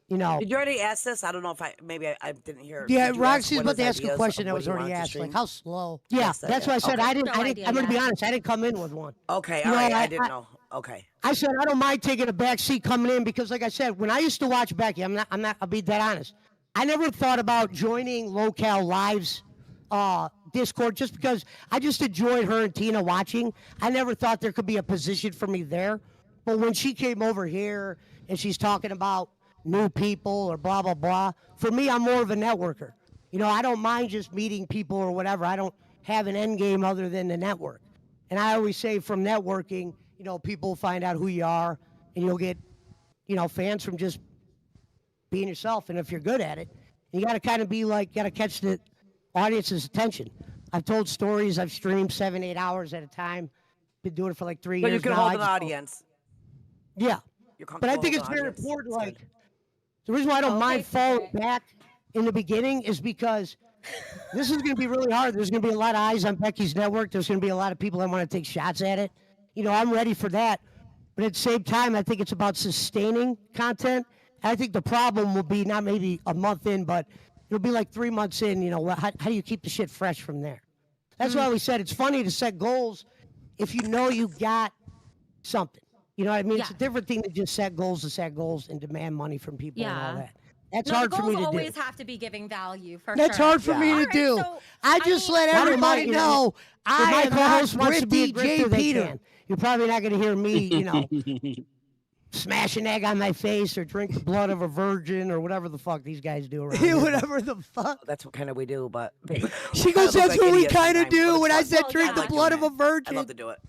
Did you already ask this? I don't know if I didn't hear. Yeah, Did you Roxy's ask about to what ask a ideas question of that what was you already wanted to asked. Like, stream? how slow? Yeah, Yeah, that's why I said okay. I'm going to be honest. I didn't come in with one. Okay, You all know, right. I didn't know. Okay. I said I don't mind taking a back seat coming in because, like I said, when I used to watch Becky, I'll be dead honest. I never thought about joining Locale Live's Discord just because I just enjoyed her and Tina watching. I never thought there could be a position for me there. But when she came over here and she's talking about new people or blah, blah, blah, for me, I'm more of a networker. You know, I don't mind just meeting people or whatever. I don't have an end game other than the network. And I always say from networking, you know, people find out who you are and you'll get, you know, fans from just being yourself. And if you're good at it, you got to kind of be like, got to catch the audience's attention. I've told stories. I've streamed 7-8 hours at a time. Been doing it for like 3 But years you can now. hold an audience. Yeah. You're But I think comfortable it's holding very an audience. important. That's Like, good. the reason why I don't Okay, mind falling Secret. back in the beginning is because this is going to be really hard. There's going to be a lot of eyes on Becky's network. There's going to be a lot of people that want to take shots at it. You know, I'm ready for that. But at the same time, I think it's about sustaining content. And I think the problem will be not maybe a month in, but it'll be like 3 months in. You know, how do you keep the shit fresh from there? That's why we said it's funny to set goals if you know you got something. You know what I mean? It's a different thing to just set goals and demand money from people and all Yeah. that. That's No, hard the for me goals to do. always have to be giving value for That's sure. hard for me to Alright, do. so, I just mean, let Not everybody everybody, know you I my am not co-host wants to be a Thrifty grifter, J. they Peter. can. You're probably not going to hear me, you know, smash an egg on my face or drink the blood of a virgin or whatever the fuck these guys do around here. Whatever the fuck. That's what kind of we do, but She goes, I look that's like what we idiots kind of sometimes, but do. it's When I fun. said drink the like blood doing of a it. virgin. I love to do it.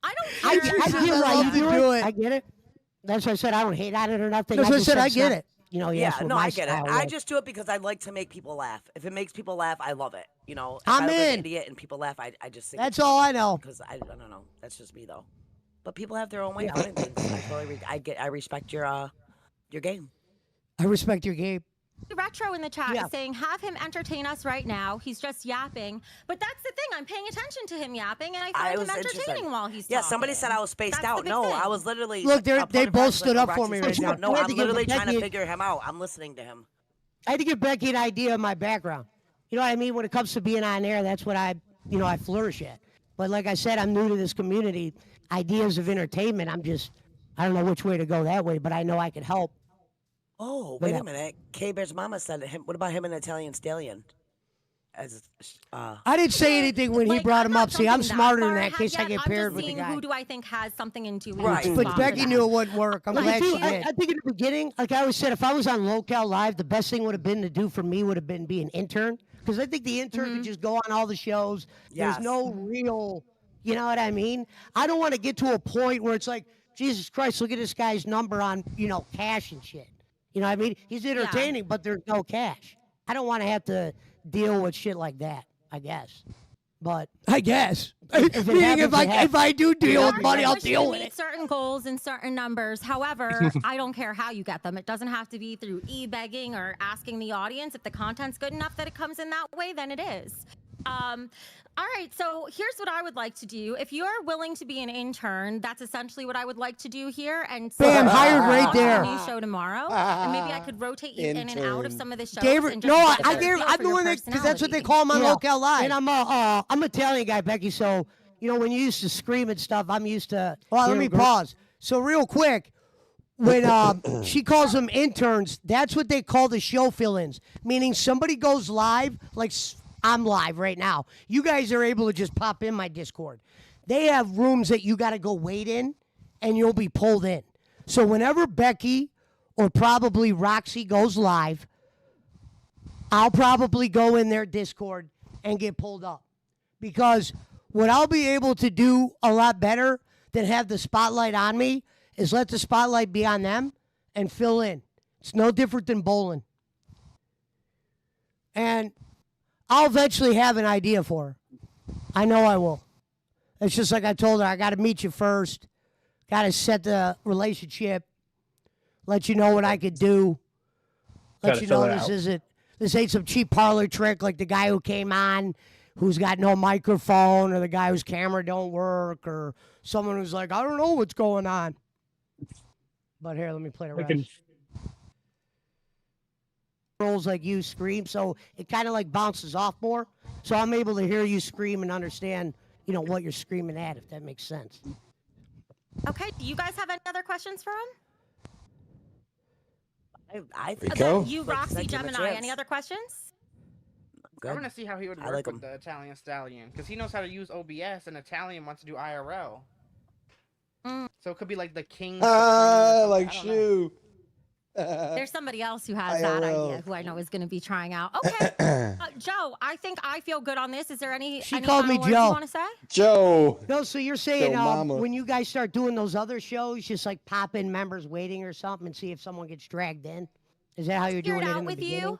I don't I care. get how it. love I to do it. I get it. That's why I said I don't hate on it or nothing. That's what I just said, I it's get not, it. You know, Yeah, yes, with no, my I get it. style, I like- just do it because I like to make people laugh. If it makes people laugh, I love it. You know, if I'm I look like in. an idiot and people laugh, I just think That's it's all funny I know. because I don't know. That's just me though. But people have their own way of doing things. I totally I respect your game. I respect your game. Retro in the chat Yeah. is saying, have him entertain us right now. He's just yapping. But that's the thing. I'm paying attention to him yapping, and I find him entertaining while he's Yeah, talking. somebody said I was spaced That's out. the big No, thing. I was literally. Look, they opponent both was stood like, up "Oh, for Roxy me spaced right out." now. No, I had I'm to give literally trying to Becky- figure him out. I'm listening to him. I had to give Becky an idea of my background. You know what I mean? When it comes to being on air, that's what I flourish at. But like I said, I'm new to this community. Ideas of entertainment, I don't know which way to go that way, but I know I could help. Oh, But wait yeah. a minute. K-Bear's mama said him. What about him and Italian Stallion? As I didn't say anything when he brought him up. See, I'm smarter than that in case I get paired with the guy. Who do I think has something into it? Right. But Becky knew it wouldn't work. I'm Like, glad she dude, did. I think in the beginning, like I always said, if I was on Locale Live, the best thing would have been to do for me would have been be an intern. Because I think the intern could just go on all the shows. Yes. There's no real, you know what I mean? I don't want to get to a point where it's like, Jesus Christ, look at this guy's number on, cash and shit. You know what I mean? He's entertaining, but there's no cash. I don't want to have to deal with shit like that, I guess. But I guess. Meaning if I do deal with money, I'll deal with meet it. certain goals and certain numbers. However, I don't care how you get them. It doesn't have to be through e-begging or asking the audience. If the content's good enough that it comes in that way, then it is. All right, so here's what I would like to do. If you're willing to be an intern, that's essentially what I would like to do here. And so Bam, hired right there. A new show tomorrow, and maybe I could rotate you in and out of some of the shows. and just No, get a I'm feel for your doing it because that's what they personality. call him on Locale Live. And I'm an Italian guy, Becky. So when you used to scream and stuff, I'm used to. Well, let me pause. So real quick, when she calls them interns, that's what they call the show fill-ins. Meaning somebody goes live, like I'm live right now. You guys are able to just pop in my Discord. They have rooms that you got to go wait in, and you'll be pulled in. So whenever Becky or probably Roxy goes live, I'll probably go in their Discord and get pulled up. Because what I'll be able to do a lot better than have the spotlight on me is let the spotlight be on them and fill in. It's no different than bowling. And I'll eventually have an idea for her. I know I will. It's just like I told her, I got to meet you first. Got to set the relationship. Let you know what I could do. Let Gotta you fill know it this ain't some cheap parlor trick like the guy who came on who's got no microphone or the guy whose camera don't work or someone who's like, I don't know what's going on. But here, let me play the rest. Rolls like you scream, so it kind of like bounces off more. So I'm able to hear you scream and understand, what you're screaming at, if that makes sense. Okay. Do you guys have any other questions for him? I think Rico? You, like, Roxy, give him a Gemini. chance. Any other questions? I want to see how he would I work like with him. the Italian stallion because he knows how to use OBS, and Italian wants to do IRL. So it could be like the king. Like shoe. There's somebody else who has that IRL. idea who I know is going to be trying out. Okay, Joe, I think I feel good on this. Is there any? She any called me final words Joe. You want to say? Joe. No, so you're saying Joe Mama. when you guys start doing those other shows, just like pop in members waiting or something and see if someone gets dragged in? Is that how you're Figure doing it it out in the with beginning? you.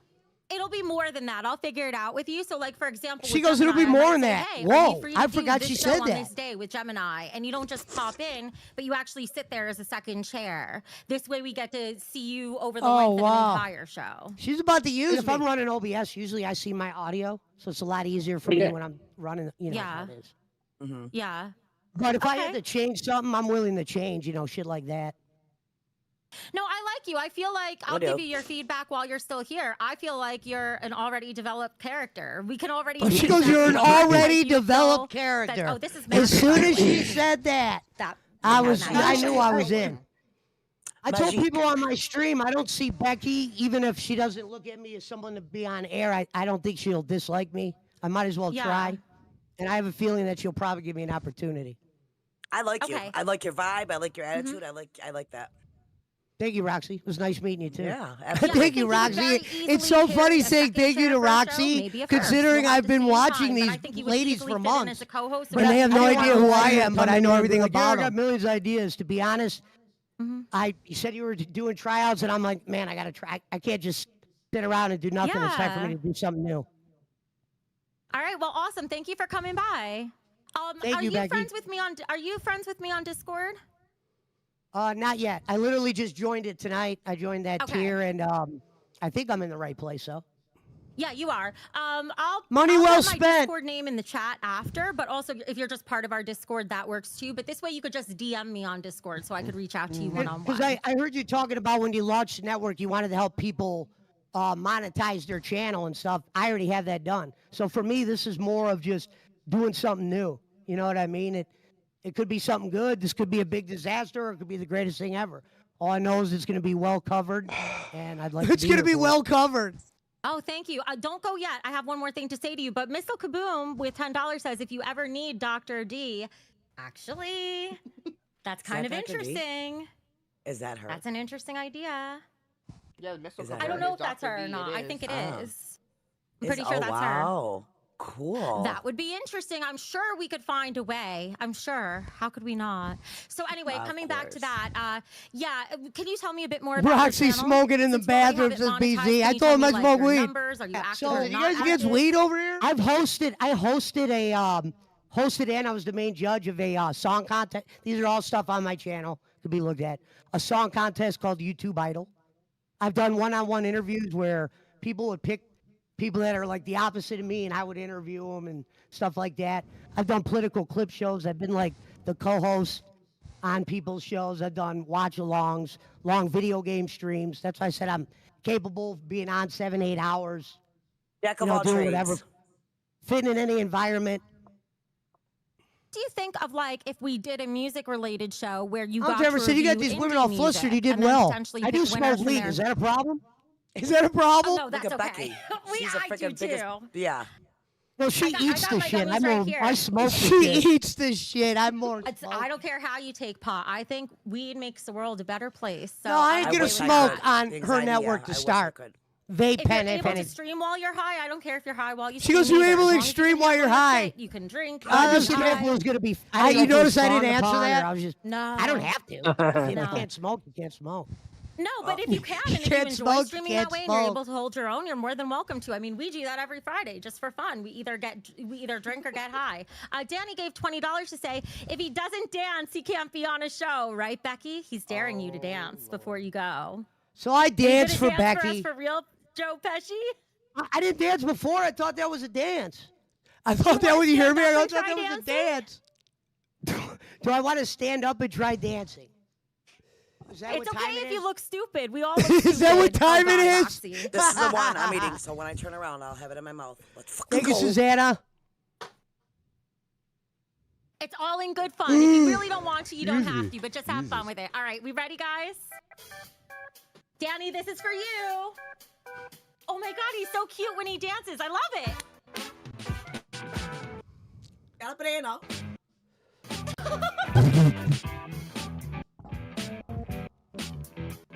It'll be more than that. I'll figure it out with you. So, like for example, She with goes, it'll be Gemini, I more might than say, that. Hey, are Whoa, you free I to do forgot this she show said on that. This day with Gemini, and you don't just pop in, but you actually sit there as a second chair. This way, we get to see you over the length of an entire show. She's about to use. If I'm running OBS, usually I see my audio, so it's a lot easier for me when I'm running. You know Yeah. how it is. Yeah. But if I had Okay. to change something, I'm willing to change. You know, shit like that. No, I like you. I feel like I'll What give up? you your feedback while you're still here. I feel like you're an already developed character. We can already. Oh, she see goes, that. you're an You know, I feel already like you developed feel character. That, oh, this is As soon as magic. she said that, I knew I was in. I told people on my stream, I don't see Becky, even if she doesn't look at me as someone to be on air. I don't think she'll dislike me. I might as well Yeah. try. And I have a feeling that she'll probably give me an opportunity. I like you. Okay. I like your vibe. I like your attitude. I like that. Thank you, Roxy. It was nice meeting you too. Yeah, Thank you, Roxy. It's so funny saying thank you to Roxy, considering I've been watching these ladies for months. co-host. And they have no idea who I am, but I know everything like, about "Yeah, I them. I got got millions of ideas. To be honest, you said you were doing tryouts, and I'm like, man, I got to try. I can't just sit around and do nothing. It's time for me Yeah. to do something new. All right. Well, awesome. Thank you for coming by. Thank are you, Becky. friends with me on? Are you friends with me on Discord? Not yet. I literally just joined it tonight. I joined that Okay. tier, and I think I'm in the right place, though. Yeah, you are. I'll Money I'll well put my spent. Discord name in the chat after, but also if you're just part of our Discord, that works too. But this way, you could just DM me on Discord, so I could reach out to you one on Because one. I heard you talking about when you launched the network, you wanted to help people monetize their channel and stuff. I already have that done. So for me, this is more of just doing something new. You know what I mean? It could be something good. This could be a big disaster, or it could be the greatest thing ever. All I know is it's going to be well covered, and I'd like. It's going to be well covered. Oh, thank you. Don't go yet. I have one more thing to say to you. But Missile Kaboom with $10 says, if you ever need Dr. D, actually, that's kind of that Dr. D? interesting. Is that her? That's an interesting idea. Yeah, the missile. Is that I don't her? know if that's her or not. I think it Oh. is. I'm pretty sure that's her. Wow. Cool. That would be interesting. I'm sure we could find a way. I'm sure. How could we not? So anyway, Of coming back to course. that, can you tell me a bit more about Roxy your channel? smoking in the Since we already have bathroom it says monetized, BZ. can I you told tell him me, I like, smoke your weed. numbers? Are you active So or you not guys get active? weed over here? I hosted and I was the main judge of a song contest. These are all stuff on my channel to be looked at. A song contest called YouTube Idol. I've done one-on-one interviews where people would pick people that are like the opposite of me, and I would interview them and stuff like that. I've done political clip shows. I've been like the co-host on people's shows. I've done watch-alongs, long video game streams. That's why I said I'm capable of being on 7-8 hours. Jack of all doing trades. whatever, fitting in any environment. Do you think of like if we did a music-related show where you I've got never to said you got review these women indie all flustered. You music did and then well. potentially I do pick winners smoke from weed. there? Is that a problem? Is that a problem? Oh, no, that's Look at okay. Becky. We She's a I do freaking biggest. too. Yeah. Well, she I got eats my this shit. gummies right here. I smoke. She eats this shit. I'm more. I don't care how you take pot. I think weed makes the world a better place. So No, I ain't gonna wish I smoke could. on The her anxiety, network yeah, to I wish I start. could. Vape If pen, you're if able to anything. stream while you're high, I don't care if you're high while you She stream. goes, "You either. able As to long as you stream can while you're handle your high?" shit, you can drink. I you was can gonna high. it was gonna be. I You notice I didn't answer upon, that? or I was just. No. I don't have to. If you No. can't smoke, you can't smoke. No, but if you can, and if you can't enjoy smoke, you streaming can't that way and you're smoke. able to hold your own, you're more than welcome to. I mean, we do that every Friday just for fun. We either drink or get high. Danny gave $20 to say if he doesn't dance, he can't be on a show, right, Becky? He's daring you to dance before you go. So I Are you danced gonna for dance Becky. For us for real, Joe Pesci? I didn't dance before. I thought that was a dance. I thought that when you hear me, I thought that was a dance. Do I want to stand up and try dancing? Is that It's what okay time it if you is? look stupid. We all look stupid. Is that what time Oh, it God, is? Roxy. This is the one I'm eating, so when I turn around, I'll have it in my mouth. Let's fucking Thank you, go. Susanna. It's all in good fun. If you really don't want to, you don't have to, but just have fun with it. All right, we ready, guys? Danny, this is for you. Oh my God, he's so cute when he dances. I love it. Calabreno.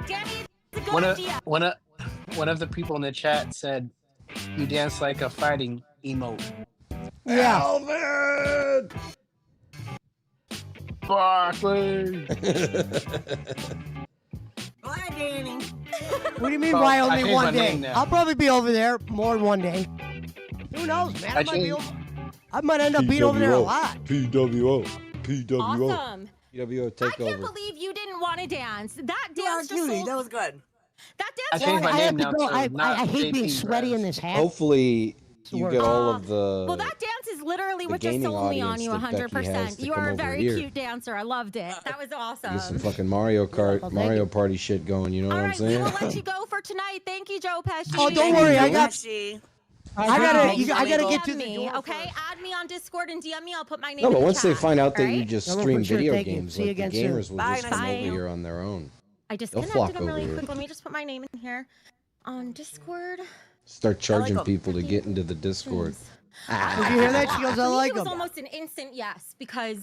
Danny, it's a good idea. One of the people in the chat said, "You dance like a fighting emote." Yeah. Alvin! Barkley. Bye, Danny. What do you mean, Well, why I only changed one my day? name now. I'll probably be over there more than one day. Who knows, man? I might end up being over there a lot. PWO. PWO. Awesome. PWO I takeover. can't believe you didn't want to dance. That Yeah, dance just cutie. sold. That was good. That I dance. changed my I have name to now go. to I not hate being JP sweaty in Rez. this hat. Hopefully you get all of the. Well, that dance is literally the what just gaming sold me on audience you that Becky has 100%. to You come are a over very here. cute dancer. I loved it. That was Get some awesome. fucking Mario Kart, thank Mario you. Party shit going. You know All what I'm right, we saying? will let you go for tonight. Thank you, Joe Pesci. Oh, don't worry. I got. Pesci. I gotta get DM to the me, door okay? first. Add me on Discord and DM me. I'll put my name No, in but the once they chat, find out that you right? just No, stream for sure. video Thank you. games, See you like the again soon. gamers will Bye, just nice come to over meet you. here on their own. I just They'll connected flock them really over quick. here. Let me just put my name in here on Discord. Start charging them. people to get into the Discord. Did you hear that? She goes, I For me, like it was them. almost an instant yes because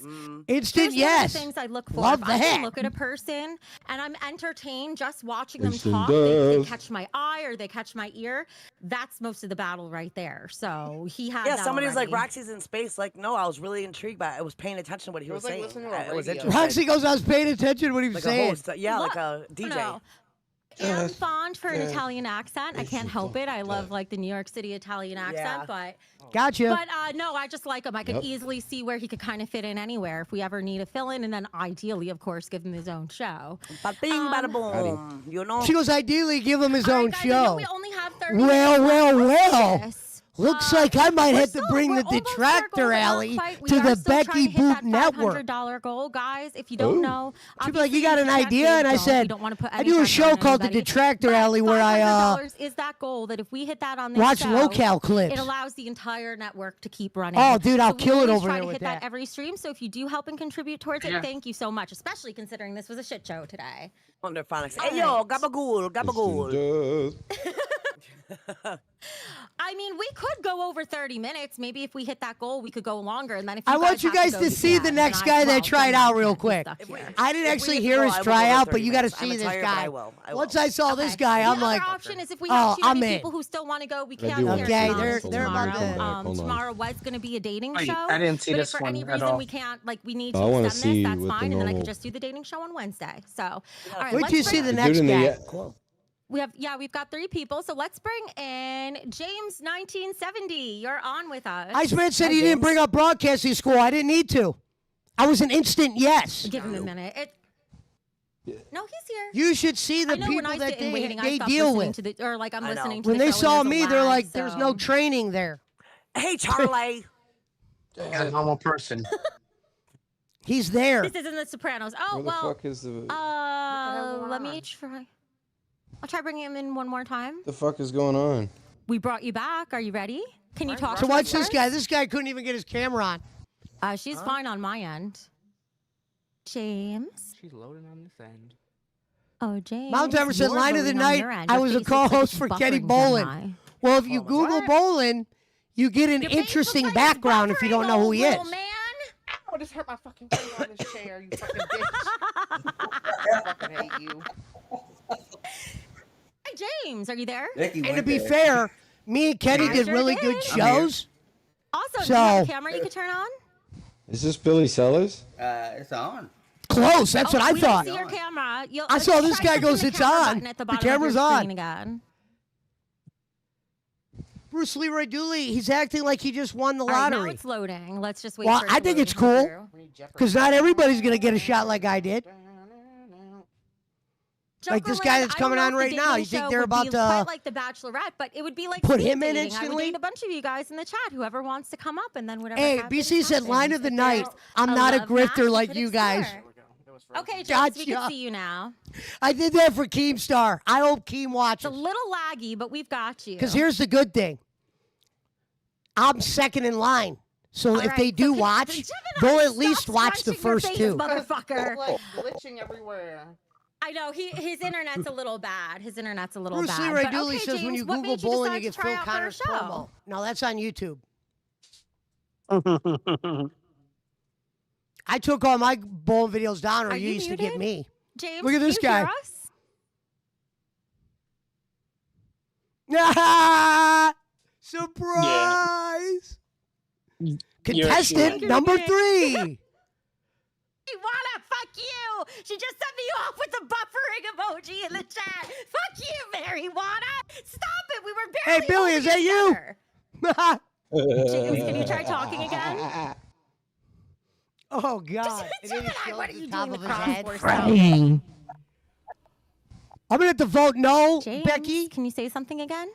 Instant here's one of yes. the things I look for. Love If the I can hat. look at a person and I'm entertained just watching them Instant talk, they death. catch my eye or they catch my ear. That's most of the battle right there. So he had Yeah, that somebody's like, already. Roxy's in space. Like, no, I was really intrigued by it. I was paying attention to what he It was was like saying. listening to a It was radio. interesting. Roxy goes, I was paying attention to what he was Like a saying. host. Yeah, Look, like a DJ. No. I'm fond for an Italian accent. I can't help it. I love like the New York City Italian accent, but Gotcha. no, I just like him. I could Yep. easily see where he could kind of fit in anywhere if we ever need a fill-in, and then ideally, of course, give him his own show. Bada bing, bada boom. You know. She goes, ideally give him his All right, own guys, I know show. we only have 30 Well, minutes well, left. Let's do well. this. Looks like I might We're have to bring we're the almost to our detractor goal, but not alley quite. We to are the still trying Becky to hit Boop that Network. $500 goal, guys. If you don't know, She'd be like, you obviously, got an check idea? big And I don't. said, We don't want to put I any do a pressure show on called the anybody. Detractor But Alley where I $500 is that goal that if we hit that on this watch show, locale clips. it allows the entire network to keep running. Oh, dude, I'll So we kill it always over try there to with hit that. every stream. So if you do help and contribute towards it, Yeah. thank you so much, especially considering this was a shit show today. Under phonics. All Hey, yo, right. gabagool, gabagool. I mean, we could go over 30 minutes. Maybe if we hit that goal, we could go longer. And then if I want you guys have to go, see yeah, the then next I- guy well, that tried then out I real can't be quick. stuck here. I didn't If actually we hear go, his I will go tryout, but 30 you got to minutes. see I'm this tired, but guy. I will. Once I saw this guy, the I'm other like, option is if we oh, have too I'm many in. people who still want to go, we I can't do hear wanna Okay, from they're tomorrow. about to- Hold on. Tomorrow was going to be a dating Wait, show. I didn't see but this if for any one at reason all. we can't, like, we need I to wanna extend see this, that's what the fine. And then I normal- could just do the dating show on Wednesday. So, all right, Wait let's till you see bring- the They're next doing guy. the- Cool. we've got 3 people. So let's bring in James 1970. You're on with us. Iceman said Hi, he didn't James. bring up broadcasting school. I didn't need to. I was an instant yes. Give him a minute. No, he's here. You should see the I know when people I that sit and waiting, I they stop deal listening with. to the, or like I'm I know. listening to When the they show saw and there's me, a they're lag, like, there's no so- training there. Hey, Charlie. A normal person. He's there. This isn't The Sopranos. Oh, Where the well, fuck is the let me try. I'll try bringing him in one more time. the fuck is going on? We brought you back. Are you ready? Can you talk So to watch us this first? guy. This guy couldn't even get his camera on. She's fine on my end. James. She's loading on this end. Oh, James. Mount Everest said, you're line of the loading on night, your end. I Your was a face looks like co-host it's for buffering Kenny Gemini. Bolin. Well, if you Google Bolin, you get an Your face interesting looks like it's background if you don't buffering, know who old he is. little man. Oh, just hurt my fucking face on this chair, you fucking bitch. I fucking hate you. Hey, James, are you there? And to be fair, me and Kenny I did sure really did. good shows. Also, do you have a So- camera you can turn on? Is this Billy Sellers? It's on. Close. That's what I we thought. don't see your camera. I saw let's this try guy clicking goes, the "It's camera on." button at The bottom of your camera's on. screen again. Bruce Leroy Dooley, he's acting like he just won the All right, now lottery. it's loading. Let's just wait Well, for it I to think load it's and come cool through. because not everybody's going to get a shot like I did. Like this guy Jokerland, that's I don't coming know on if the right now. dating You think show they're would about be to quite like The Bachelorette, but it would be like put speed him in dating. I would instantly? date a bunch of you guys in the chat. Whoever wants to come up, and then whatever. Hey, happens, BC said, line happens. of the If night. there's I'm not a love match, grifter we like could you guys. explore. Okay, James, we Gotcha. can see you now. I did that for Keemstar. I hope Keem watches. It's a little laggy, but we've got you. Because here's the good thing. I'm second in line. So All if right, they do Gemini, watch, they'll at least stop watch the scrunching your first face, two. motherfucker. Like glitching everywhere. I know his internet's a little bad. His internet's a little Bruce bad. Leroy but Dooley okay, says James, when you what Google made you bowling, you decide get to try Phil out for a Connor's show? promo. No, that's on YouTube. I took all my bowling videos down, or Are you you used to get muted? me. James, Look at can this you hear guy. us? Surprise! You're Contestant human. number 3. Marijuana, fuck you! She just sent me off with the buffering emoji in the chat. Fuck you, Marijuana! Stop it! We were barely Hey, Billy, is that holding you? together. James, can you try talking again? Oh, God. And then he Gemini, shows what are the you top doing of the his head. crossword Praying. I'm going to have to vote no, James, Becky. Can you say something again?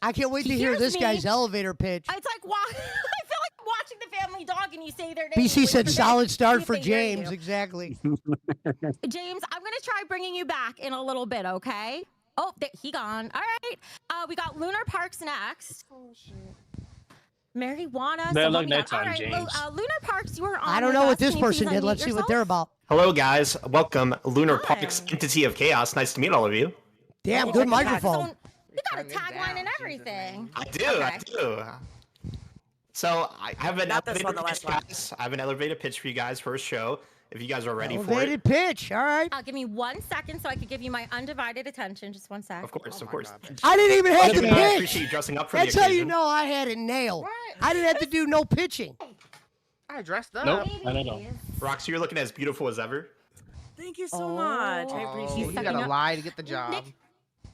I can't wait He to hear hears this me. guy's elevator pitch. It's like I feel like watching the Family Dog and you say their name. BC wait said for them solid to start see if for they hear James. you. Exactly. James, I'm gonna try bringing you back in a little bit, okay? Oh, he gone. All right. We got Lunar Parks next. Oh shit. Marijuana. Better So luck what we got? next time, All right, James. Lunar Parks, you were on. I don't with know what us. this Can you person please did. unmute Let's see what yourself? they're about. Hello, guys. Welcome, Lunar Park's Entity of Chaos. Nice to meet all of you. Damn, Oh, good you got microphone. You got a tagline and everything. I do. So I have an Not this elevator one, the pitch, last one. guys. I have an elevator pitch for you guys for a show. If you guys are ready for Elevated it. pitch. All right. Give me 1 second so I could give you my undivided attention. Just 1 sec. Of course, of course. I didn't even have to Gemini, I pitch. appreciate you dressing up for That's the how occasion. you know I had it nailed. I didn't have to do no pitching. I dressed up. Nope, I don't know. Roxy, you're looking as beautiful as ever. Thank you so much. I appreciate You it. gotta lie to get the job.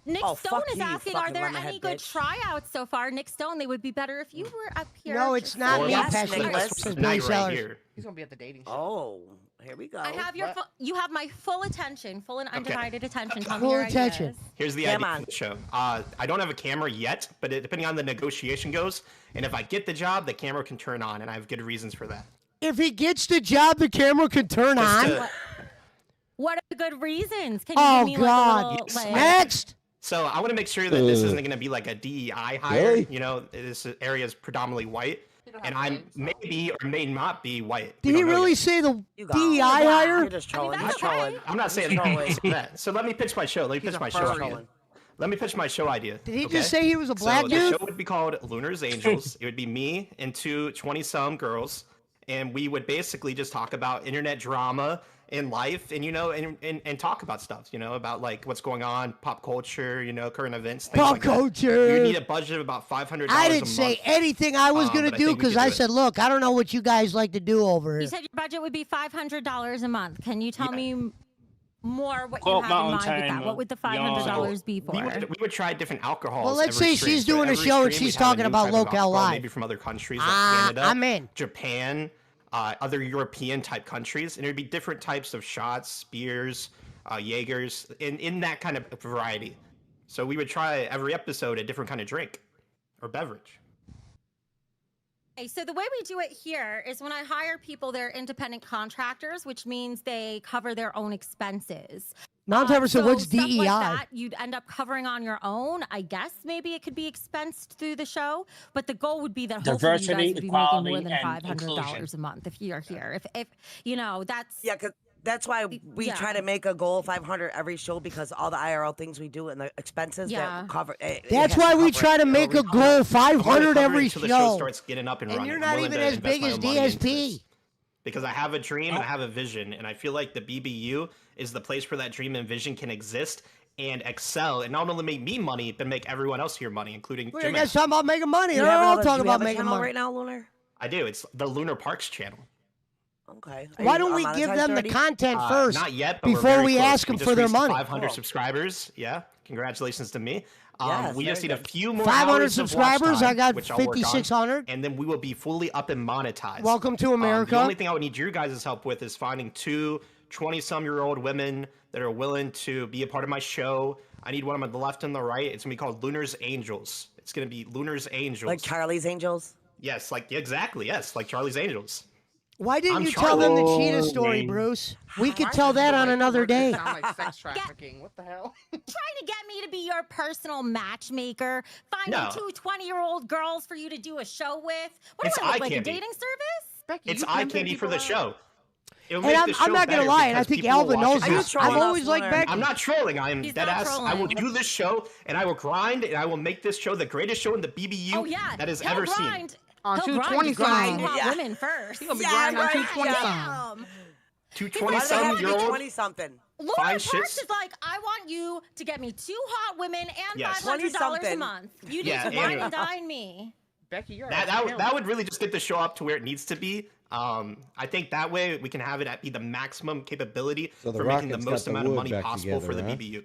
Nick Oh, Stone fuck is you, you asking, are fucking there lemonhead any good bitch. tryouts so far? Nick Stone, they would be better if you were up here. No, it's not me, Yes, Passion. Nicholas. It's Billy Night right Sellers. here. He's gonna be at the dating show. Oh, here we go. I have your you have my full attention, full and undivided attention. Tell me Full your attention. ideas. Here's the Come idea on. for the show. I don't have a camera yet, but depending on the negotiation goes, and if I get the job, the camera can turn on, and I have good reasons for that. If he gets the job, the camera can turn Just on. to- What are the good reasons? Can you Oh, give me God. like a little, like, Next. So I want to make sure that this isn't going to be like a DEI hire. Really? You know, this area is predominantly white, and I may be or may not be white. Did We he don't know really yet. say the You go. DEI You're hire? just trolling. that's You're okay. trolling. I'm not saying He's trolling. that. So let me pitch my show. Let me pitch a my show furry. idea. Let me pitch my show idea. Did he okay? just say he was a black so dude? the show would be called Lunar's Angels. It would be me and two 20-some girls, and we would basically just talk about internet drama in life, and and talk about stuff, about like what's going on, pop culture, current events, things Pop like culture. That. We would need a budget of about $500. I didn't say anything I was going but to I do think we because could I do it. said, look, I don't know what you guys like to do over You here. said your budget would be $500 a month. Can you tell me more what Quote you have in Mountain mind with Time, that? What would the $500 be for? We would try different alcohols. Well, let's every say stream. she's So doing a every show and stream she's we'd have a talking new about type of Locale alcohol, Live. maybe from other countries like Canada, I'm in. Japan, other European type countries, and it'd be different types of shots, beers, Jaegers, in that kind of variety. So we would try every episode a different kind of drink or beverage. Okay, so the way we do it here is when I hire people, they're independent contractors, which means they cover their own expenses. Mount Everest said, what's stuff DEI? Like that, you'd end up covering on your own. I guess maybe it could be expensed through the show, but the goal would be that hopefully you Diversity, guys would be making more equality, than and $500 inclusion. a month if you're here. If that's Yeah, because that's why we Yeah. try to make a goal of 500 every show because all the IRL things we do and the expenses Yeah. that cover. That's why we try to make a goal 500 every until the show show. starts getting up and And running. you're I'm not willing even to as invest big my as own money into DSP. this. Because I have a dream and I have a vision, and I feel like the BBU is the place where that dream and vision can exist and excel, and not only make me money, but make everyone else here money, including We're Jimmy. guys talking about making money. You They're have all another- talking do you have about a making channel money. right now, Lunar? I do. It's the Lunar Parks channel. Okay. Why don't we give them the content first Not yet, but we're before very we close. ask them just for their reached money? 500 Cool. subscribers. Yeah, congratulations to me. Yes, we just very need a good. few more 500 hours of watch subscribers, time, I got which I'll work on, 5,600. and then we will be fully up and monetized. Welcome to America. The only thing I would need your guys' help with is finding two 20-some-year-old women that are willing to be a part of my show. I need one on the left and the right. It's gonna be called Lunar's Angels. It's gonna be Lunar's Angels. Like Charlie's Angels? Yes, exactly. Yes, like Charlie's Angels. Why didn't I'm you tell them the Charlie. cheetah story, Bruce? We could tell that on another day. Sound like sex trafficking. What the hell? Trying to get me to be your personal matchmaker, finding No. two 20-year-old girls for you to do a show with. What It's do I look eye like, a candy. dating service? Becky, It's you eye pimping candy for people the out? show. It'll And make I'm the show not gonna better lie, and I because think people will Alvin watch knows it. Are you this. trolling I've us, always liked Lunar? Becky. I'm not trolling. I am He's dead not ass. I will trolling. do this show, and I will grind, and I will make this show the greatest show in the BBU Oh yeah, that is he'll ever seen. grind. On He'll 220 grind some. hot Yeah. women first. He gonna be Yeah, grinding on right, 220 yeah. some. Damn. Two Why do they have to be 20-some-year-old 20-something? Lauren fine Parks shits. is like, I want you to get me 2 hot women and Yes. $500 a 20-something. month. You need Yeah, to wine and- and dine me. Becky, you're That would really just get the show up to where it needs to be. I think that way we can have it at be the maximum capability So the for making the Rockets got most the amount of wood money back possible together, for the huh? BBU.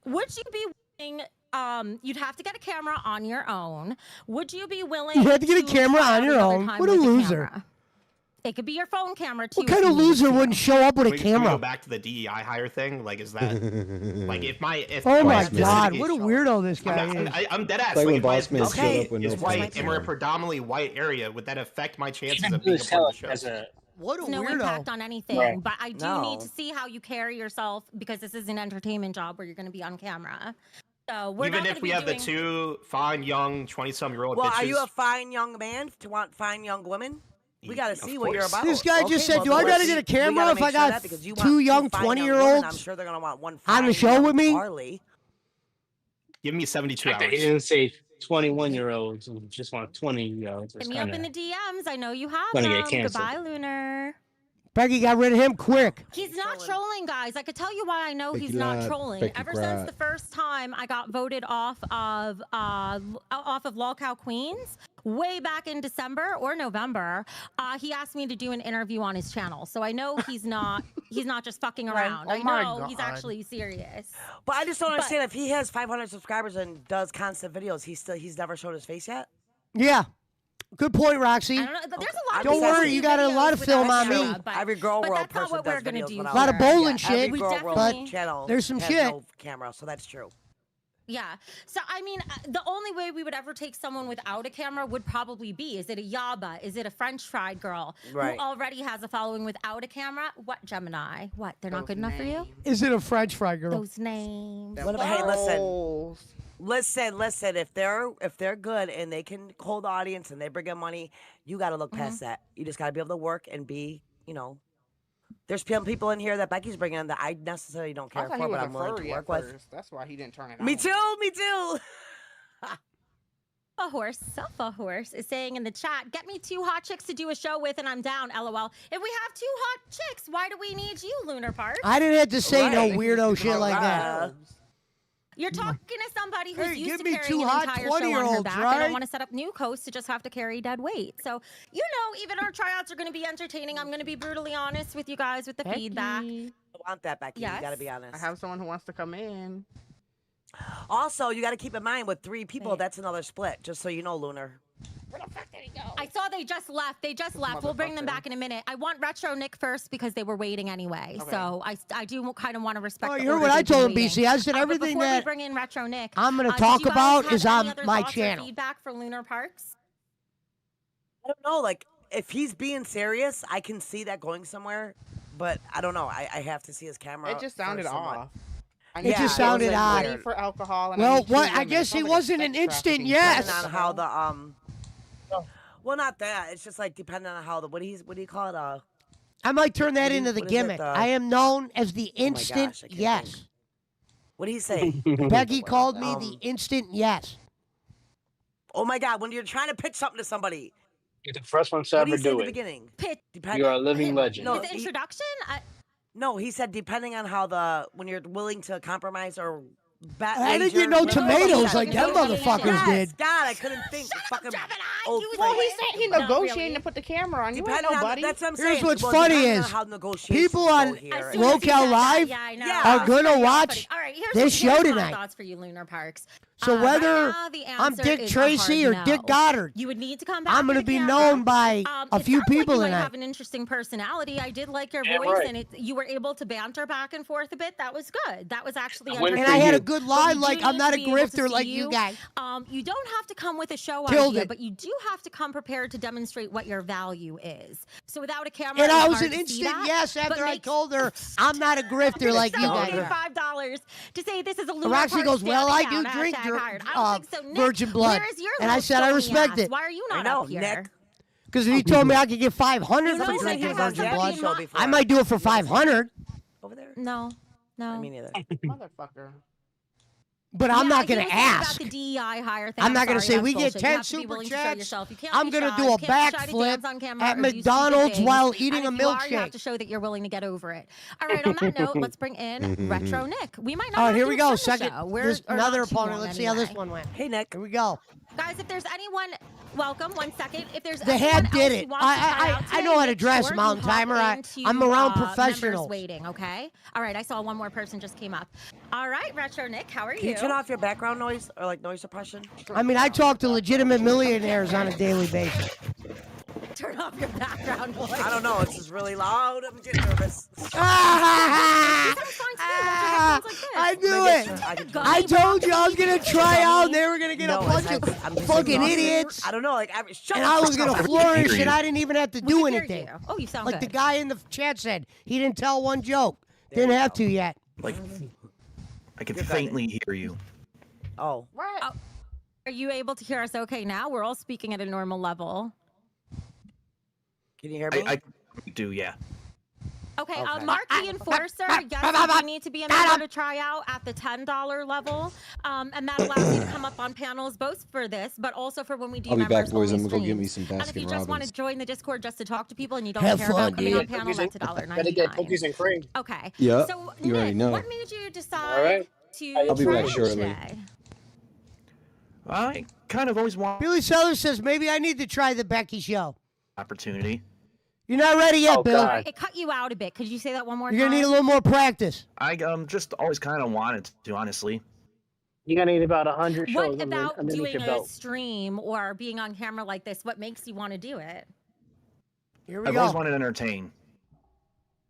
Would you be willing? You'd have to get a camera on your own. Would you be willing? You had to get a camera try on your another own? time What a with loser. camera? It could be your phone camera too. What kind of loser wouldn't show up with a Can we go camera? back to the DEI hire thing? Like, is that like if Oh my specific- God, what a weirdo this guy I'm, is. I'm dead ass. Like when if my Boss Man showed ethnicity up with is no white pants and we're a on. predominantly white area, would that affect my chances Even of being a Bruce part of the Hell show? has a What a no weirdo. impact on anything, Right. but I do No. need to see how you carry yourself because this is an entertainment job where you're going to be on camera. So we're Even not if gonna we be have doing... the two fine young 20-some-year-old Well, bitches. are you a fine young man to want fine young women? We got to Of see what you're course. about. This guy just said, well, do I then gotta let's- get a we camera gotta if make I sure got that because you two want young fine women, 20-year-olds I'm sure they're gonna want one on the fine show young with me? Harley. Give me 72 He hours. didn't say 21-year-olds who just want 20-year-olds. Hit me up in the DMs. I know you have Gonna them. get canceled. Goodbye, Lunar. Becky got rid of him quick. He's not trolling, guys. I could tell you why I know Becky he's not Lott, trolling. Becky Ever Pratt. since the first time I got voted off of Lolcow Queens, way back in December or November, he asked me to do an interview on his channel. So I know he's not just fucking around. Oh I my know he's God. actually serious. But I just don't understand if he has 500 subscribers and does constant videos. He's never showed his face yet. Yeah. Good point, Roxy. I don't know. There's a lot. Don't of worry, people you who got a do lot of videos film without on me. camera, but- Every girl but world that's not person what we're does gonna videos do without A lot of camera. bowling Every shit, girl definitely- world channel There's some has shit. no camera, so that's true. Yeah. So, I mean, the only way we would ever take someone without a camera would probably be, is it a Yaba? Is it a French fried girl Right. who already has a following without a camera? What, Gemini? What, they're not good enough for you? Is it a French fry girl? Those names. What about, hey, listen. If they're good and they can hold the audience and they bring in money, you got to look past that. You just got to be able to work and be, There's some people in here that Becky's bringing in that I necessarily don't I care thought for, he was but a I'm willing to furry work at with. first. That's why he didn't turn it Me on. too. Self a horse is saying in the chat, get me 2 hot chicks to do a show with and I'm down, LOL. If we have 2 hot chicks, why do we need you, Lunar Park? I didn't have to say Right. no weirdo shit like that. You're talking to somebody who's Hey, used give to me carrying 2 an hot entire show on her 20-year-olds, back. I right? don't want to set up new coasts to just have to carry dead weight. So, even our tryouts are going to be entertaining. I'm going to be brutally honest with you guys with the feedback. I want that, Becky. Yes. You got to be honest. I have someone who wants to come in. Also, you got to keep in mind with 3 people, that's another split. Just so you know, Lunar. I saw they just left. We'll bring them back in a minute. I want Retro Nick first because they were waiting anyway. Okay. So I do kind of want to respect. Oh, the you heard order what I they've been told him, waiting. BC. I said But everything before we that bring in Retro Nick, I'm gonna did talk you guys about have is any on other my thoughts or channel. Feedback for Lunar Parks. I don't know. Like, if he's being serious, I can see that going somewhere. But I don't know. I have to see his camera. It just sounded first somewhat. off. It just sounded odd. Ready for alcohol. And Well, I need 2 what? I women. guess It sounds it like a wasn't sex an instant trafficking yes. Depending on how the Well, not that. It's just like depending on how the what do you call it? I might turn that What is- into the what is it, gimmick. the- I am known as the Oh my instant gosh, I can't yes. think. What do you say? Becky called me the instant yes. Oh my God! When you're trying to pitch something to somebody, You're the first one to what do ever you say at do the it. beginning? Pitch. You're a living legend. No, His introduction? No, he said depending on how when you're willing to compromise or bet. I didn't wager, get no whatever. tomatoes like them Negotiation. motherfuckers Yes, did. God, I couldn't think. Fucking old Well, he place. said he Not negotiating really. to put the camera on. You ain't Depending on nobody. that's what I'm Here's saying. what's Well, funny depending on is how negotiations people go on here. As soon as he Local said that, Live yeah, I know. Yeah. are gonna Very watch off-putting. All right, this show here's my tonight. thoughts for you, Lunar Parks. So whether now the I'm answer Dick is a Tracy hard or no. Dick Goddard, You would need to come back. I'm going to be known by a few people You might tonight. have an interesting personality. I did like your Yeah, voice, right. and you were able to banter back and forth a bit. That was good. That was actually And entertaining. I had a good But line, we do like, I'm need not to a be able to grifter see like you guys. You don't have to come with a show Killed idea, it. but you do have to come prepared to demonstrate what your value is. So without a camera, And it's I was hard an to see instant that, yes but after I make told her I'm not a grifter like you so guys. paid $5 to say this is a Luna Roxy Park goes, well, I standing do down, drink hired. I don't think so. Nick, virgin blood. Where is your And I little said, I stony respect ass? it. Why are you not I know, up here? Nick. Because if he told me I could get 500 You for know, drinking like, I have virgin blood, somebody in I might do it for 500. Over there? No, no. Me neither. Motherfucker. But I'm not going to he was saying ask. About the DEI hire thing. I'm not going to sorry, say we that's get bullshit. You 10 have to be super willing to show chats. yourself. You can't I'm be going to shy. do You a can't be shy to backflip dance on camera at or do stupid McDonald's things. while eating a And if you are, you have milkshake. to show that you're willing to get over it. All right. On that note, let's bring in Retro Nick. We might not. All right, have here to we go. extend the Second, show. We're there's or another not too opponent. long Let's see how this anyway. one went. Hey, Nick. Here we go. Guys, if there's anyone, welcome. 1 second. If there's The anyone head else did who it. wants to try out I today, know how to make dress, sure you Mountain hop Timer. into, I'm around members professionals. waiting. Okay. All right. I saw one more person just came up. All right, Retro Nick, how are Can you you? turn off your background noise or like noise suppression? I mean, I talk to legitimate millionaires on a daily basis. Turn off your background noise. I don't know. It's just really loud. I'm getting nervous. I knew it. I told you I was gonna try out. And they were gonna get a bunch of fucking idiots. I don't know. Like, And I was gonna flourish, and I didn't even have to do hear anything. you. Oh, you sound like good. the guy in the chat said. He didn't tell one joke. Didn't have to yet. Like, I can faintly hear you. Oh. Oh, are you able to hear us okay now? We're all speaking at a normal level. Can you hear me? I do, yeah. Okay, Okay. Mark the Enforcer, yes, you need to be a member to try out at the $10 level. And that allows you to come up on panels both for this, but also for when we do I'll be back, members boys. only I'm gonna go get streams. me some And if you Baskin just want Robbins. to join the Discord just to talk to people and you don't Have care fun, about coming dude. on panel, that's $1.99. Gotta get cookies and cream. Okay. Yeah, So, you already Nick, know. what made you decide All right. to I'll be try back out shortly. today? I kind of always want Billy Sellers says maybe I need to try the Becky show. opportunity. You're not ready yet, Bill. It cut you out a bit. Could you say that one more You're time? gonna need a little more practice. I just always kind of wanted to, honestly. You're gonna need about 100 shows What underneath about doing your a belt. stream or being on camera like this? What makes you want to do it? Here we I've go. always wanted to entertain.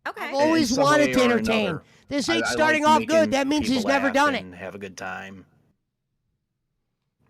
Okay. I've always In some wanted way to or entertain. another. This I ain't like starting off making good. That means people he's never laugh done it. and have a good time.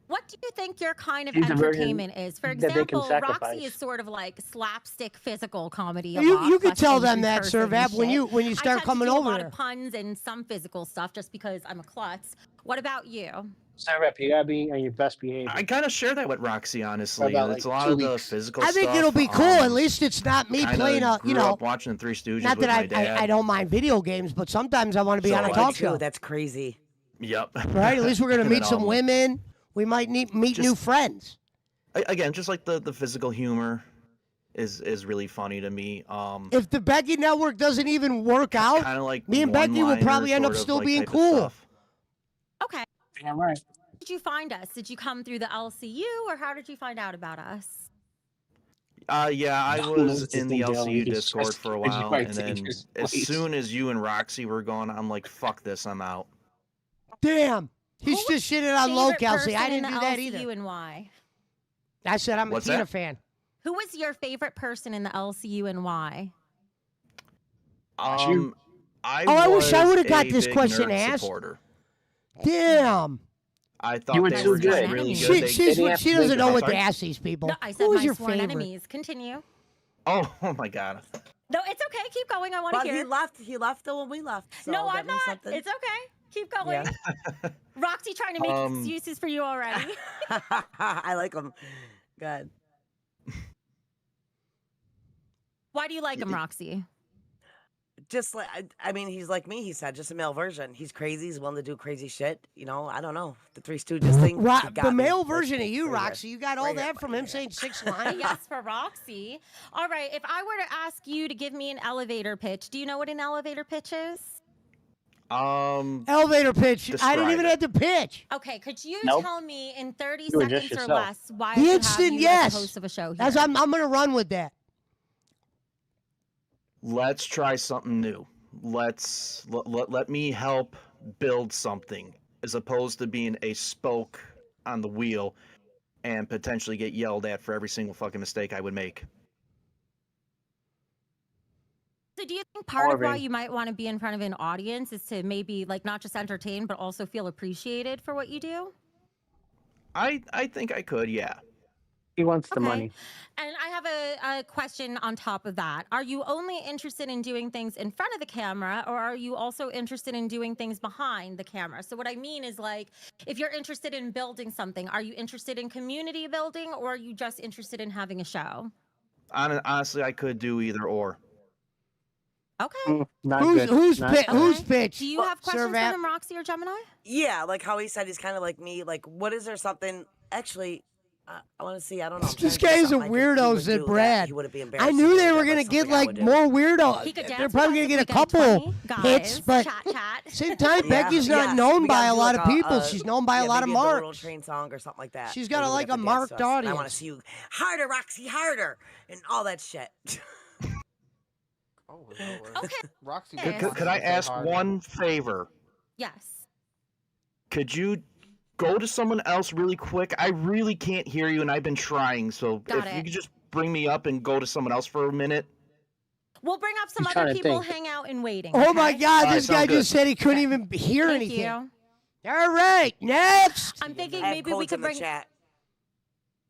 What do you think your kind of He's the version entertainment is? For that they can example, Roxy sacrifice. is sort of like slapstick physical comedy. a You lot, could plus tell things them you that, curse Sir and Vap, when shit. you I start tend coming to do over a lot there. of puns and some physical stuff just because I'm a klutz. What about you? So, Rep, you gotta be on your best behavior. I kind of share that with Roxy, honestly. about, It's like, a lot 2 of the weeks. physical I stuff. think it'll be cool. At least it's not me kinda playing a, you grew know. up watching the Three Stooges Not with that my dad. I don't mind video games, but sometimes I want to be So, on a like- talk Dude, show. that's crazy. Yep. Right? At least we're gonna And meet then, some women. We might meet new just- friends. Again, just like the physical humor is really funny to me. If the Becky Network doesn't even work out, kind of like me and Becky will probably end up one-liner still sort of, being like, type of cool. stuff. Okay. Yeah, right. How did you find us? Did you come through the LCU or how did you find out about us? Yeah, I No, was it's in the just LCU just Discord trust for a you while, might and take then his as place. soon as you and Roxy were going, I'm like, fuck this, I'm out. Damn. He's just shitting on Favorite low-cal. See, person I in didn't the do that LCU either. and why? I said I'm a What's Tina that? fan. Who was your favorite person in the LCU and why? I I wish I was would've got a this big question nerd asked. supporter. Damn. I thought You were they too were just good. really She, good. she doesn't know what to Sorry? ask these people. No, I said Who was my your sworn favorite? enemies. Continue. Oh my god. No, it's okay. Keep going. I want to But hear. he left. He left though when we left. So No, that I'm means not. something. It's okay. Keep going. Yeah. Roxy trying to make excuses for you already. I like him. Good. Why do you like him, Roxy? Just like I mean, he's like me. He said just a male version. He's crazy. He's willing to do crazy shit. You know, I don't know. The Three Stooges thing. he got The me. male Like, version of you, right here. Roxy. You got all Right here, that from him saying 6 lines. Yes, for Roxy. All right. If I were to ask you to give me an elevator pitch, do you know what an elevator pitch is? Elevator pitch. I didn't Describe even it. have to pitch. Okay. Could you Nope. tell me in 30 You were just seconds or yourself. less why I The should have instant you yes. as the host of a show here? That's I'm gonna run with that. Let's try something new. Let me help build something. as opposed to being a spoke on the wheel and potentially get yelled at for every single fucking mistake I would make. So do you think part of why you might want to be in front of an audience is to maybe like not just entertain, but also feel appreciated for what you do? I think I could, yeah. He wants the Okay. money. And I have a question on top of that. Are you only interested in doing things in front of the camera, or are you also interested in doing things behind the camera? So what I mean is, like, if you're interested in building something, are you interested in community building, or are you just interested in having a show? Honestly, I could do either or. Okay. Who's pitch? Do you have questions for Servat? him, Roxy or Gemini? Yeah, like how he said he's kind of like me. Like, what is there something? Actually, I want to see. I don't know. I'm This trying to guy's a think of something I could- he weird would as do that Brad. he wouldn't be I embarrassed knew to they do, were that, gonna like, get something I like would do. more weirdo. He could dance They're with probably us gonna if get a we get couple 20 hits, guys. but Chat. same time, Yeah, Becky's not yes, known we by gotta a do, lot like, of people. She's known by a lot of maybe a little marks. train song or something like that. She's Maybe got we like have a to dance marked to us. And I want to audience. see you harder, Roxy, harder, and all that shit. Oh, Lord. Okay. Roxy. Could I ask one favor? Yes. Could you go to someone else really quick? I really can't hear you, and I've been trying. So Got if it. you could just bring me up and go to someone else for a minute. We'll bring up some He's other trying to people think. hang out and waiting. Oh my okay? God! All This right, guy sounds just good. said he couldn't even hear Thank anything. you. All right, next. I'm thinking I have maybe we codes could in the bring. chat.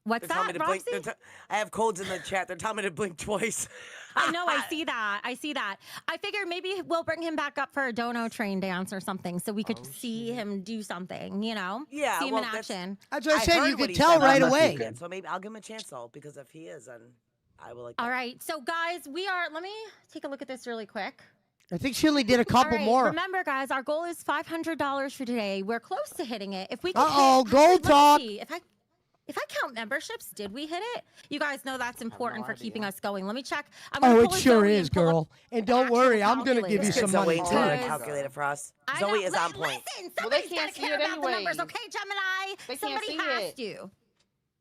What's They're telling me that, to blink. Roxy? I have codes in the chat. They're telling me to blink twice. I know. I see that. I see that. I figure maybe we'll bring him back up for a dono train dance or something, so we could see him do something. You know? Yeah, See him well, in action. That's what I said. heard You what could he tell said. right I'm not away. seeing it, so maybe I'll give him a chance though, because if he is, then I will like. All right. So guys, we are. Let me take a look at this really quick. I think she only did a All couple right, more. Remember, guys, our goal is $500 for today. We're close to hitting it. If we can Uh-oh, hit, gold let me talk. see. If I count memberships, did we hit it? You guys know that's important for keeping us going. Let me check. I'm gonna Oh, pull it a sure Zoe is, and pull up girl. And don't worry, I'm gonna give you Let's some get money Zoe too. to run a calculator for us. I Zoe know. is on point. Listen, Well, they somebody's can't gotta see care it about the numbers, anyways. okay, Gemini? They can't Somebody see has it. to.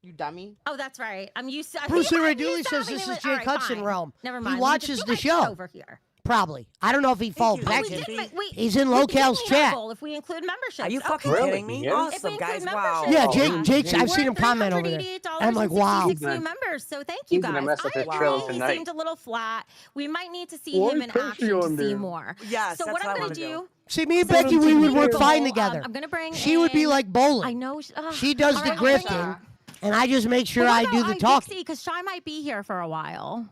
You dummy. Oh, that's right. I'm used to. Bruce See, Ray I'm used Dooley to says having this it is with- all Jake right, Hudson fine. realm. Never He mind. Let me watches just the do my shit show. over here. Probably. I don't know if he followed you, Becky. Jake. He's in we did Local's meet our chat. goal if we include memberships. Are you fucking Okay. kidding me? Yeah. If we Awesome, include guys! Wow. Yeah, memberships, Jake's. I've We're seen him comment over there. $388 I'm like, wow. 66 new members, so thank you He's gonna guys. mess up I his agree. trail He tonight. seemed a little flat. We might need to see Why him in push action you to on see there? more. Yes, So that's what I'm I gonna wanna do? See, me and Becky, we would work fine together. I'm gonna bring. She would be in- like bowling. I know. She does all the right, I'll bring grifting, her. and I just make sure Well, I what do about the talking. because Shy might be here for a while.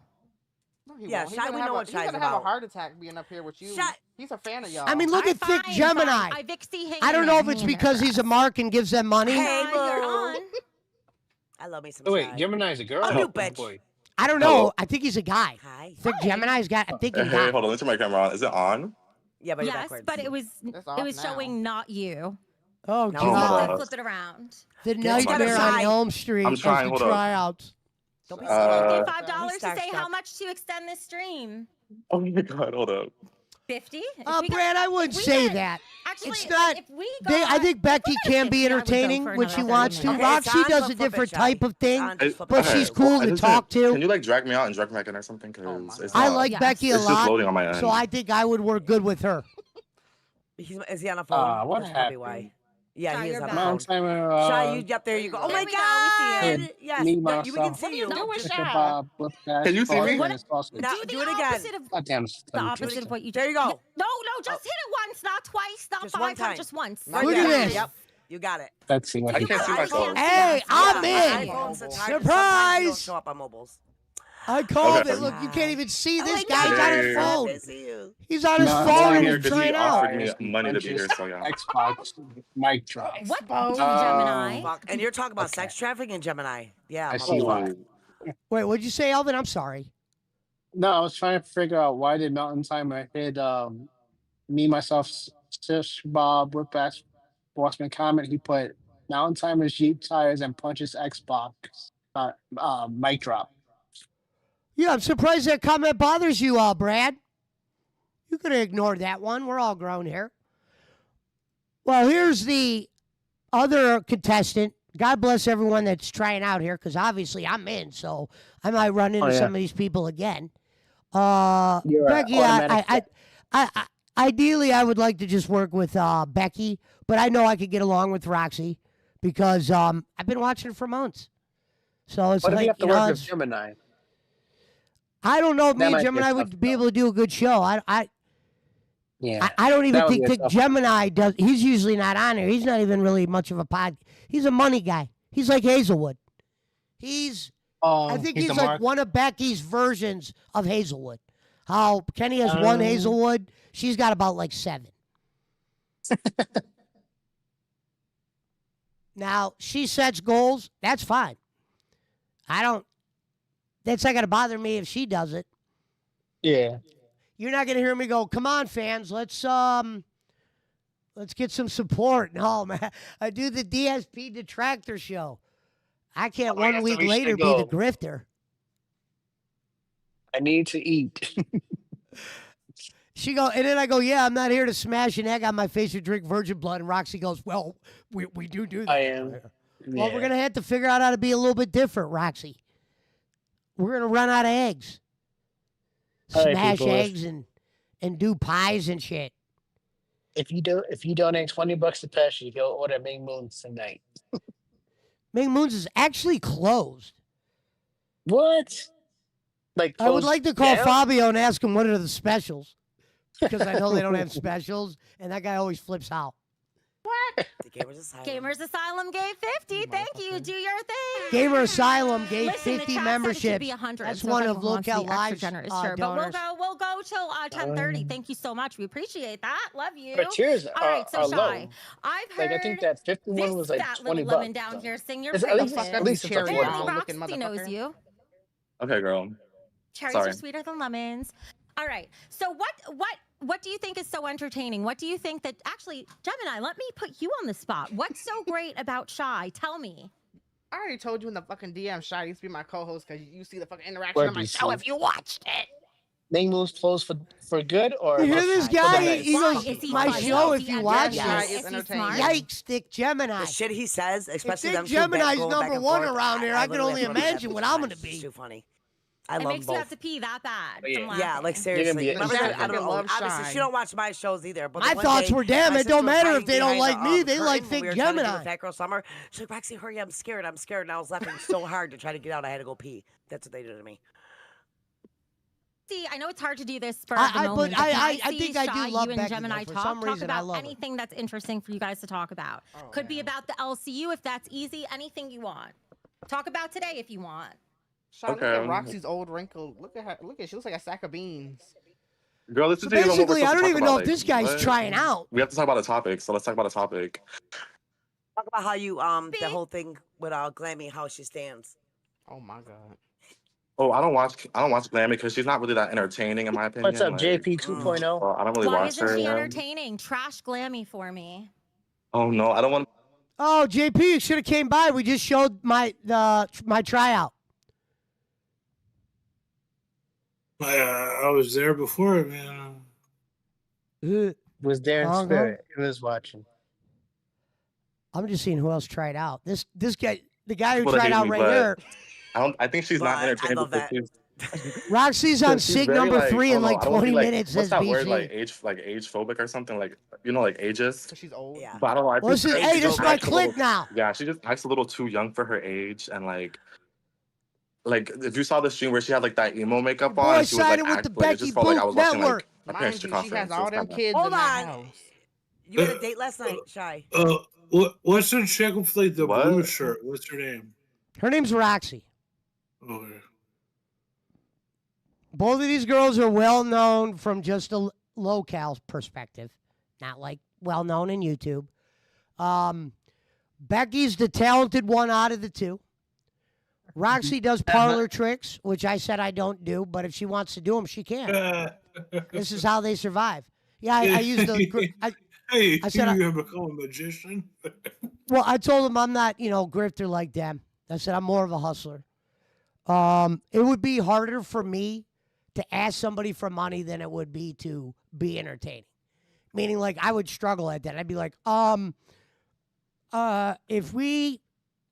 No, he Yeah, won't. He's Shy, gonna we have know a- what he's Shy's gonna have a about. heart attack being up here with you. Shy- He's a fan of y'all. I mean, look at Thick Fine, Gemini. fine. I Vixie hanging I don't know there, if it's hanging because there. he's a mark and gives them money. Hey, Shy, you're boo. on. I love me some Oh, wait, Shy. Gemini's a girl. Oh, you Oh, bitch. boy. I don't know. Hello? I think he's a guy. Hi. Thick Gemini's got. I'm thinking Hey, guy. hold on. Let's turn my camera on. Is it on? Yeah, but you're Yes, backwards. but it was off it was now. showing not you. Oh, No, Oh my God. God. Flip it around. The Get together, Nightmare on Shy. Elm Street I'm as trying, the hold up. tryouts. Don't be Uh, $5 to Star say how stuff. much to extend this stream. Oh my God, hold up. 50? Brad, I wouldn't say that. Actually, It's like, not. if we I think Becky can be 50, I would go entertaining for when she another wants to. 30 minutes. Okay, Roxy it's on, does so a flip it, different Shy. type of It's thing, on, just flip but it. she's Well, cool I to just talk didn't- to. Can you like drag me out and drag me back in or something? Because it's I not- like Yes. Becky a It's just lot, loading on my end. so I think I would work good with her. Is he on a phone? What That's probably happened? why. Yeah, Shy, he is you're on a back. phone. Timer, Shy, you yep, there you go. Oh There my we go, we see God! you. Yes, me, we can myself. see you. doing, Just- Shy? Kebab, whiplash, Can you see me? sausage, and sausage. Now, Do do the it again. opposite of God damn, the opposite of what you There you just- go. No, just hit it once, not twice, not Just one 5 times, time. just once. Right Look at there. this. Yep, you got it. Let's see what I he can't does. see myself. Hey, I'm Yeah, in. my iPhone's so tired, sometimes you don't Surprise! show up on mobiles. I called Okay. it. Look, you can't even see Oh this my guy. He's God, on his Hey. phone. I see you. He's on his No, phone I'm and here he's because he trying out. offered me money to be here, so yeah. Xbox, mic drop. What? Uh, Gemini? Fuck. And you're talking about sex trafficking, Gemini. Yeah. I see why. Wait, what'd you say, Alvin? I'm sorry. No, I was trying to figure out why did Mountain Timer hit me, myself, Shish, Bob, Whiplash, Bossman comment. He put Mountain Timer's Jeep tires and punches Xbox mic drop. Yeah, I'm surprised that comment bothers you, Brad. You could have ignored that one. We're all grown here. Well, here's the other contestant. God bless everyone that's trying out here, because obviously I'm in, so I might run into yeah. some of these people again. You're Becky, automatic ideally, I would like to just work with Becky, but I know I could get along with Roxy because I've been watching it for months. So it's What if you like, have to work with Gemini? I don't know if me That and might be a Gemini tough would be able to do a good show. Yeah. I don't even That would think be a that tough Gemini does. He's usually not on there. He's not even really much of a pod. He's a money guy. He's like Hazelwood. I think he's like one of Becky's versions of Hazelwood. How Kenny has one Hazelwood, she's got about like 7. Now, she sets goals. That's fine. That's not going to bother me if she does it. Yeah. You're not going to hear me go, come on, fans, let's get some support. No, man. I do the DSP detractor show. I can't 1 week later be the grifter. I need to eat. And then I go, yeah, I'm not here to smash an egg on my face or drink virgin blood. And Roxy goes, well, we do that. I am. Well, we're going to have to figure out how to be a little bit different, Roxy. We're going to run out of eggs. All right, Smash people, eggs and do pies and shit. If you donate $20 to Pesci, he'll order Ming Moons tonight. Ming Moons is actually closed. What? Like I would like to call down? Fabio and ask him what are the specials. Because I know they don't have specials, and that guy always flips out. What? The Gamers Asylum. Gamers Asylum gave 50. Thank you. Do your thing. Gamer Asylum gave Listen, the 50 chat said it should memberships. be 100, That's so if one of anyone wants to Local be extra Live's generous, sure. But donors. we'll go till 10:30. Thank you so much. We appreciate that. Love you. But cheers. All right, so are Shy, low. I've heard Like I think that 51 was like that 20 little lemon bucks. down here sing your It's praises. at least it's cherry affordable. bomb looking Roxy knows motherfucker. you. Okay, girl. Cherries Sorry. are sweeter than lemons. All right. So what do you think is so entertaining? What do you think that actually, Gemini, let me put you on the spot. What's so great about Shy? Tell me. I already told you in the fucking DM, Shy used to be my co-host because you see the fucking interaction on my show if you watched it. Ming Moons closed for good or You hear this for the guy? night? He goes, my show, if you watch Shy it. is entertaining. Yikes, Dick Gemini. The shit he says, especially If them Dick two Gemini's going back number and one forth, around here, I can literally only have to look at imagine that what bitch I'm line. going to It's be. too funny. I It love makes both. you have to pee that bad. Yeah. from Yeah, laughing. like seriously. be- Remember Jack that? I don't know. love Obviously, Shy. she don't watch my shows either. But My the one thoughts day, were, damn, my it don't sister was matter hiding if they don't behind like the, me. They curtain like when Thick we were trying to do Gemini. the Fat Girl Summer. She's like, Roxy, hurry, I'm scared. And I was laughing so hard to try to get out. I had to go pee. That's what they did to me. See, I know it's hard to do this spur of the But moment. But I can think see I Shy, do love you and Becky, Gemini though. For talk some reason, I about love her. anything that's interesting for you guys to talk about. Could be about the LCU if that's easy. Anything you want. Talk about today if you want. Shy, look Okay. at Roxy's old wrinkle. Look at her. Look at she looks like a sack of beans. Girl, this So is even what we're basically, supposed I to don't talk even about, know if this guy's what? trying out. We have to talk about a topic, so let's talk about a topic. Talk about how you the whole thing with Glammy, how she stands. Oh my god. Oh, I don't watch Glammy because she's not really that entertaining in my opinion. What's up, like, JP 2.0? well, I don't really Why watch isn't her. she yeah. entertaining? Trash Glammy for me. Oh no, I don't want. Oh, JP, you should have came by. We just showed my tryout. I was there before, man. Was there in Uh-huh. spirit. He was watching. I'm just seeing who else tried out. This guy, the guy who People that tried hate out me, right but here. I think she's not Well, I entertaining love because that. she's. Roxy's on she's sig very, number like, 3 I in don't know, like I don't wanna 20 be, like, minutes. What's Says that word? BC. Like age phobic or something? Like like ageist. Cause she's old. Yeah. But I don't know. I Well, think this is, she hey, this just is my acts a clip little- now. Yeah, she just acts a little too young for her age, and like if you saw the stream where she had like that emo makeup Boy, on, and she was like, sided with the act, like it Becky just felt like I Boot was watching Network. like a Mind parents' you, she conference. has all them kids Hold in the on. house. You had a date last night, Shy. What's the chick with like the What? blue shirt? What's her name? Her name's Roxy. Okay. Both of these girls are well known from just a locale perspective, not like well known in YouTube. Becky's the talented one out of the two. Roxy does parlor tricks, which I said I don't do, but if she wants to do them, she can. This is how they survive. Yeah, I used the. Hey, I said, you become a magician? Well, I told them I'm not, grifter like them. I said I'm more of a hustler. It would be harder for me to ask somebody for money than it would be to be entertaining. Meaning, like, I would struggle at that. I'd be like, if we,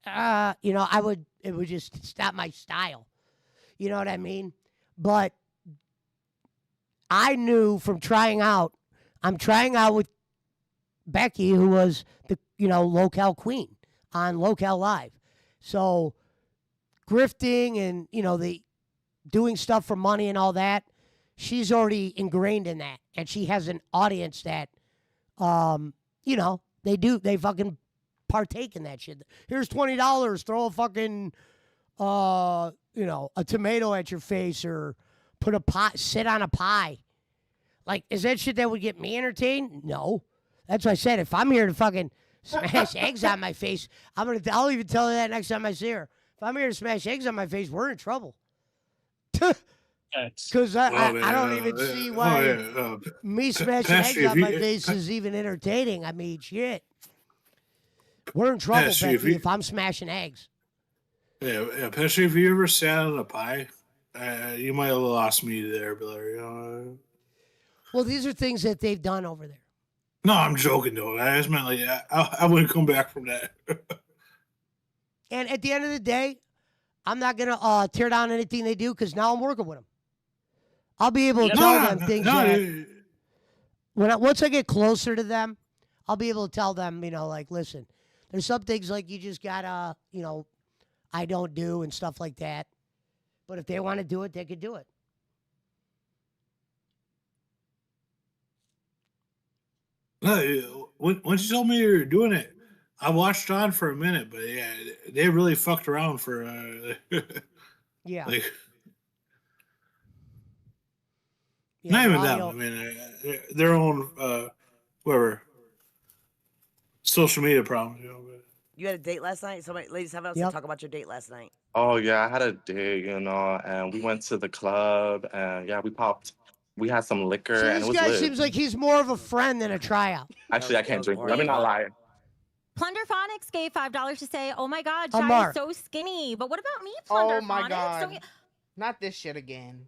it would just stop my style. You know what I mean? But I knew from trying out, I'm trying out with Becky, who was the locale queen on Locale Live. So grifting and the doing stuff for money and all that, she's already ingrained in that, and she has an audience that, they fucking partake in that shit. Here's $20, throw a fucking, a tomato at your face or put a pot, sit on a pie. Like, is that shit that would get me entertained? No. That's what I said. If I'm here to fucking smash eggs on my face, I'll even tell her that next time I see her. If I'm here to smash eggs on my face, we're in trouble. Because I don't even see why me smashing eggs on my face is even entertaining. I mean, shit. We're in trouble, Becky, if I'm smashing eggs. Yeah, Pesci, if you ever sat on a pie, you might have lost me there, but Well, these are things that they've done over there. No, I'm joking though. I just meant I wouldn't come back from that. And at the end of the day, I'm not gonna tear down anything they do because now I'm working with them. I'll be able to tell them things that once I get closer to them, I'll be able to tell them, like, listen, there's some things like you just gotta, I don't do and stuff like that. But if they want to do it, they could do it. No, once you told me you were doing it, I watched on for a minute, but yeah, they really fucked around for yeah. Not even them. I mean, their own whatever social media problems. You had a date last night? Somebody, ladies, have us talk about your date last night. Oh yeah, I had a date, and we went to the club, and yeah, we had some liquor, So and this it was guy lit. seems like he's more of a friend than a tryout. Actually, I can't drink. Let me not lie. Plunderphonics gave $5 to say, "Oh my God, Shy Amar. is so skinny." But what about me, Oh Plunderphonics? my God. So- Not this shit again.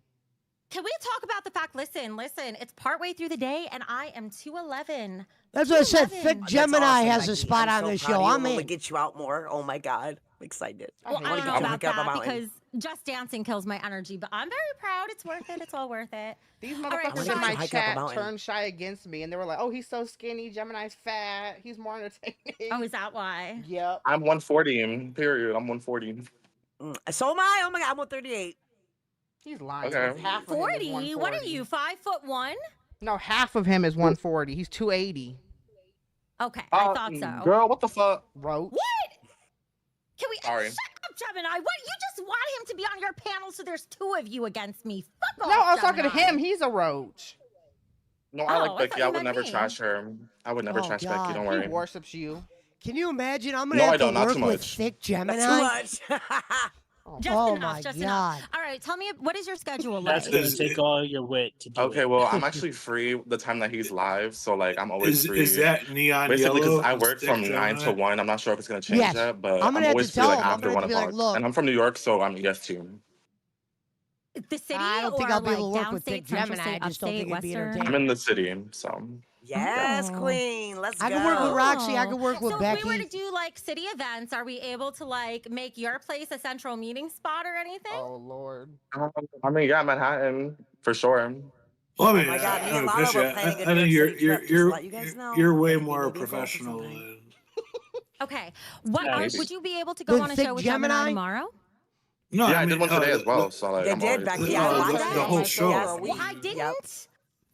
Can we talk about the fact? Listen. It's partway through the day, and I am 211. That's what I said. 211. Thick Gemini has a spot on this show. I'm going to in. get you out more. Oh my God. I'm excited. Well, I don't know I'm about gonna that because just dancing kills my energy. But I'm very proud. It's worth it. It's all worth it. These All right, motherfuckers Shy. in my hike up a chat mountain. turned Shy against me, and they were like, "Oh, he's so skinny. Gemini's fat. He's more entertaining." Oh, is that why? Yep. I'm 140. Period. I'm 140. So am I. Oh my God. I'm 138. He's lying. Okay. Half of him is 40? What are 140. you? 5'1"? No, half of him is 140. He's 280. Okay, I thought so. Girl, what the fuck? Roach. What? Can we? Sorry. Shut up, Gemini. What? You just want him to be on your panel, so there's two of you against me. Fuck off. No, I was talking to Gemini. him. He's a roach. No, I Oh, I like Becky. thought I you would meant never me. trash her. I would never Oh, trash God. Becky. Don't He worry. worships you. Can you imagine? I'm gonna No, I have don't. to Not work too with much. Thick Gemini. That's too much. Just Oh enough. my Just God. enough. All right, tell me, what is your schedule like? That's gonna take all your wit to do Okay, it. well, I'm actually free the time that he's live, so like I'm always free. Is that neon Basically, yellow? because I work Thick from 9 to Gemini? 1. I'm not sure if it's gonna change Yes. yet, but I'm I'm, gonna have always to free tell like him. I'm after gonna 1 have to be like, o'clock. look. And I'm from New York, so I'm EST. The city I don't think or I'll be like able to work with downstate, Thick central Gemini. I state, just don't think upstate, it'd be western? entertaining. I'm in the city, so Yes, Oh. queen. Let's I go. can work with Roxy. I can work with So Becky. if we were to do like city events, are we able to like make your place a central meeting spot or anything? Oh Lord. I mean, yeah, Manhattan for sure. Well, I mean, my God, me and I, Lala were I, planning a I New think York City trip, just to let you guys know. you're way Like, we more may be involved in professional something. than. Okay. What Yeah, maybe. would you be able to go The on a Thick show with Gemini? Gemini tomorrow? No, Yeah, I did one today as well. So like, They I'm did, always Becky. No, I the- watched the it. whole show. Yes, Well, I didn't. Yep.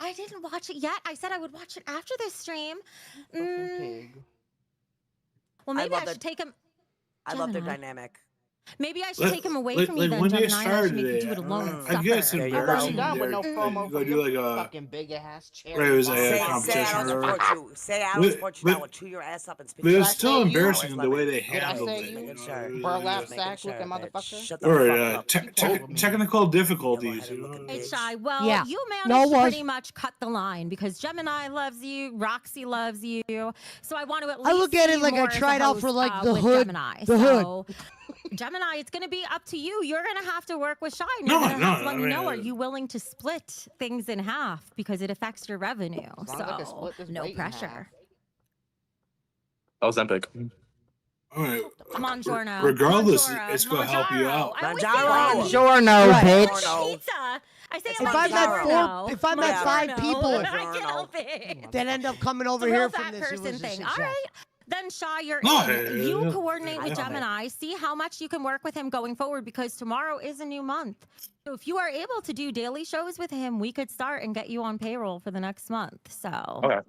I didn't watch it yet. I said I would watch it after this stream. Fucking pig. Well, maybe I love should that- take him. I love their Gemini. dynamic. Maybe I should Like- take him away like- from you like then, when they Gemini. I started should make you it, do it alone and I guess suffer. in There you I go. already got with no There- promo you from go do your like a- fucking big ass chair. Right, it was a Say, competition say I or don't whatever. support you. Say I don't But- support you. I but- will chew your ass up and speak But it to was you. still say you? embarrassing the way they Did I handled say it. you? you know, Sure. it was Burlap just- sack Sure, looking bitch. motherfucker. Shut the Or fuck up. Keep over me. technical Yellow difficulties. headed You know? looking Hey, bitch. Shy, well, Yeah. you No, managed it to was. pretty much cut the line because Gemini loves you, Roxy loves you. So I want to at least I look at see it you like I more as a tried out for, host, like, the with hood- Gemini. the hood. So, Gemini, it's going to be up to you. You're going to have to work with Shy. And No, you're going to have to no, let I me know, mean, are you willing to split things in half because it affects your revenue? As long as I can So, split this no weight in half. pressure. Ozempic. All right. Buongiorno. Regardless, Buongiorno. it's gonna help you out. I always Buongiorno. say Buongiorno, Right. bitch. Buongiorno. pizza. I say It's it If like I met DiGiorno. if I met Yeah. 5 DiGiorno. people I can't help it. that end up coming over It's a real here from fat this, it person was a thing. success. All right. Then Shaw, you're No, in. You yeah, coordinate with yeah. Gemini. See how much you can work with him going forward because tomorrow is a new month. So if you are able to do daily shows with him, we could start and get you on payroll for the next month. So Okay.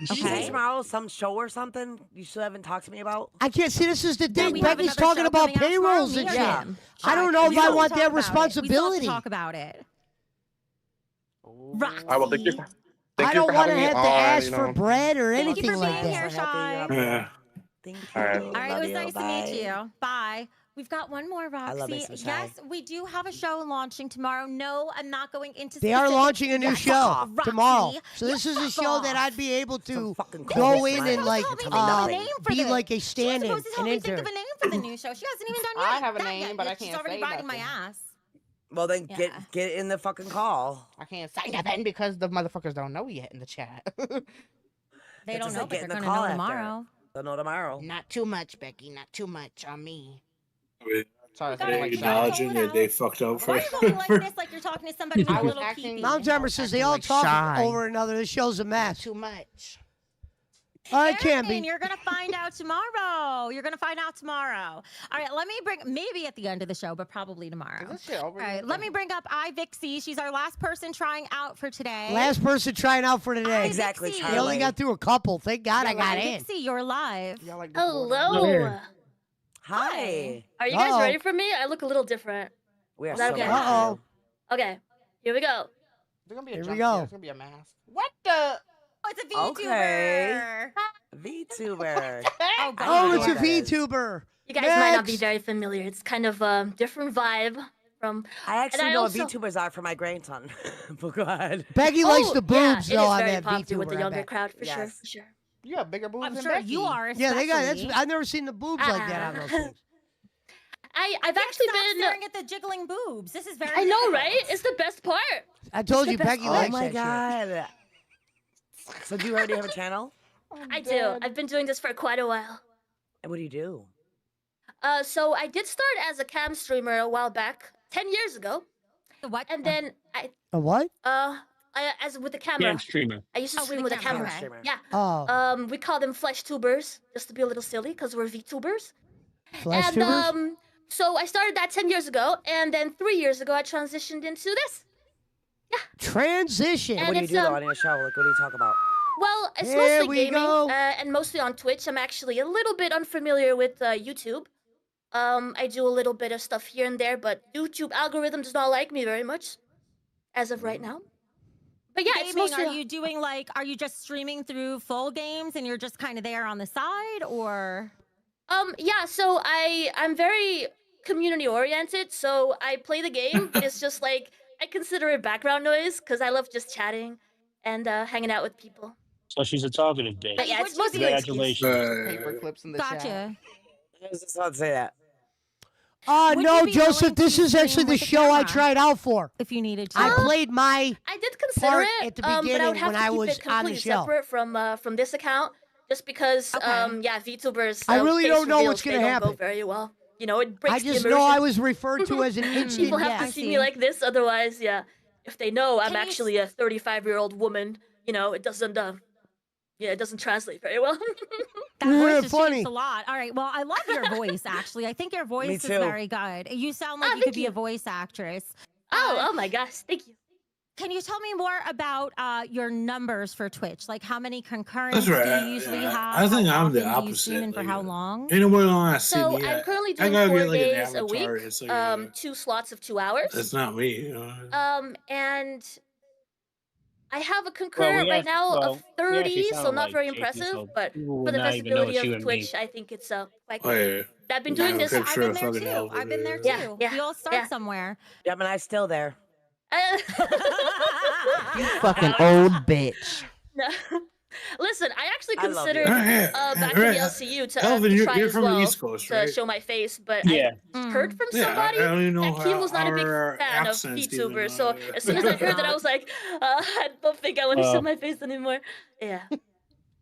Did you say tomorrow some show or something you still haven't talked to me about? I can't see. This is the Yeah, thing. we have Becky's another talking show about coming out tomorrow, payrolls me and or shit. him. I don't know if We I still want talk that about it. We still have to responsibility. talk about it. All right, well, thank you. Roxy. Thank I you don't for want to having me have to on. ask You for know. bread or Thank you anything for like being that. here, Shy. Yeah. Thank you. All right. All right, it was nice to meet you. Bye. We've got one more, I love me Roxy. some Shy. Yes, we do have a show launching tomorrow. No, I'm not going into They are specifics. launching a new Yeah, show fuck off, tomorrow. Roxy. So this Yeah, is a fuck show that off. I'd be able to cool go shit. in You're and like supposed to help me think of a name for be this. like a She was stand-in, supposed to help an me think intern. of a name for the new show. She hasn't even done I yet. have a that name, yet, but I yet she's can't already say biting my nothing. ass. Well, then Yeah. get in the fucking call. I can't say nothing because the motherfuckers don't know yet in the chat. They It's don't just know, like but they're getting the going to call know after. tomorrow. They'll know tomorrow. Not too much, Becky. Not too much on me. Wait, Sorry, gotta something like make shy. acknowledging that they fucked up Why are for. you going like this like you're talking to somebody with I a was little acting- peepee? Mount Timer says they all like talk shy. over another. This show's a mess. Too much. It can Aaron, be. you're gonna find out tomorrow. You're gonna find out tomorrow. All right, let me bring maybe at the end of the show, but probably tomorrow. Is this shit over All right, yet? let me bring up iVixie. She's our last person trying out for today. Last person trying out for today. Exactly, Vixie. They only Charlie. got through a couple. Thank God I got in. Vixie, you're live. Y'all like this Hello. Hi. Are you guys Uh-oh. ready for me? I look a little different. We are Is that so okay? ready for Uh-oh. you. Okay, here we go. There's gonna be a Here we jump go. scare. It's gonna be a mask. What the? Oh, it's a VTuber. Okay. VTuber. Oh, God. Oh, it's a That is. VTuber. You guys might not be Next. very familiar. It's kind of a different vibe from. I actually I know also- what VTubers are for my grandson. But go ahead. Becky likes the yeah, boobs it though is on very that popular with VTuber. the I younger bet. crowd for sure. Yes. For sure. You have bigger boobs I'm than sure Becky. you are. Yeah, they got. especially. I've never seen the boobs like that on those things. I've actually Stop been. staring at the jiggling boobs. This is very. I know, difficult. right? It's the best part. I told the you, best Becky part. Oh likes my that shit. god. So do you already have a channel? I do. I've been doing this for quite a while. And what do you do? So I did start as a cam streamer a while back, 10 years ago. What? And then A what? as with the camera. Cam streamer. I used to Oh, stream with with a a camera. camera. Streamer. Yeah. Oh, We call them flesh tubers, just to be a little silly, because we're VTubers. flesh And tubers. so I started that 10 years ago, and then 3 years ago I transitioned into this. Transition. And What do you it's, do though on your show? Like, what do you talk about? Well, it's Here mostly we gaming, go. and mostly on Twitch. I'm actually a little bit unfamiliar with YouTube. I do a little bit of stuff here and there, but YouTube algorithm does not like me very much, as of right now. But yeah, it's Gaming, mostly. are you doing like? Are you just streaming through full games and you're just kind of there on the side, or? Yeah, so I'm very community oriented, so I play the game, but it's just like I consider it background noise because I love just chatting and hanging out with people. So she's a talkative bitch. But yeah, Would it's you mostly be- an excuse. Congratulations. Paper clips in the chat. Gotcha. I was just about to say that. Would No, you be Joseph, willing this to is actually stream the with a show I camera? tried out for. If you needed to. I played my I did consider part it at the but I beginning would have when to I keep was it on the completely show. separate from this account, just because yeah, VTubers. I really face don't know reveals, what's gonna they don't happen. Go very well. You know, it breaks I just the know I immersion. was referred to as an instant People have to yes. see me like this, otherwise, yeah. If they know I'm Can you actually a 35-year-old woman, you know, it doesn't. Yeah, it doesn't translate very well. That Yeah, voice has funny. changed a lot. All right. Well, I love your voice. Actually, I think your voice is too. very good. You sound like you thank could be you. a voice actress. Oh my gosh, thank you. Can you tell me more about your numbers for Twitch? Like how many concurrents That's do right. you usually Yeah. have? I think How I'm the often do you stream opposite, and for like, how long? Ain't nobody gonna see So me. I'm currently I doing gotta 4 get like an days a week. avatar. It's like, 2 slots of 2 hours. that's not me. You know? And I have a concurrent we right act- now well, of we actually 30, so sound not like very Jason, impressive, so but people will for the not even know visibility it's you of and Twitch, me. I think it's quite Oh, good. yeah. I've been Yeah, doing this. picture I've been of there fucking too. Elvis, I've been there yeah. too. Yeah, We all start yeah. somewhere. Gemini's still there. You fucking old bitch. No. Listen, I actually I love considered you. back Right. in the LCU to Elvin, try you're as from the well East Coast, to right? show my face, but Yeah. I heard from Yeah, somebody I don't even know that he was not a big our fan of accents even, VTubers. So as soon as I heard that, I was like, I don't think I want to show my face anymore. Yeah.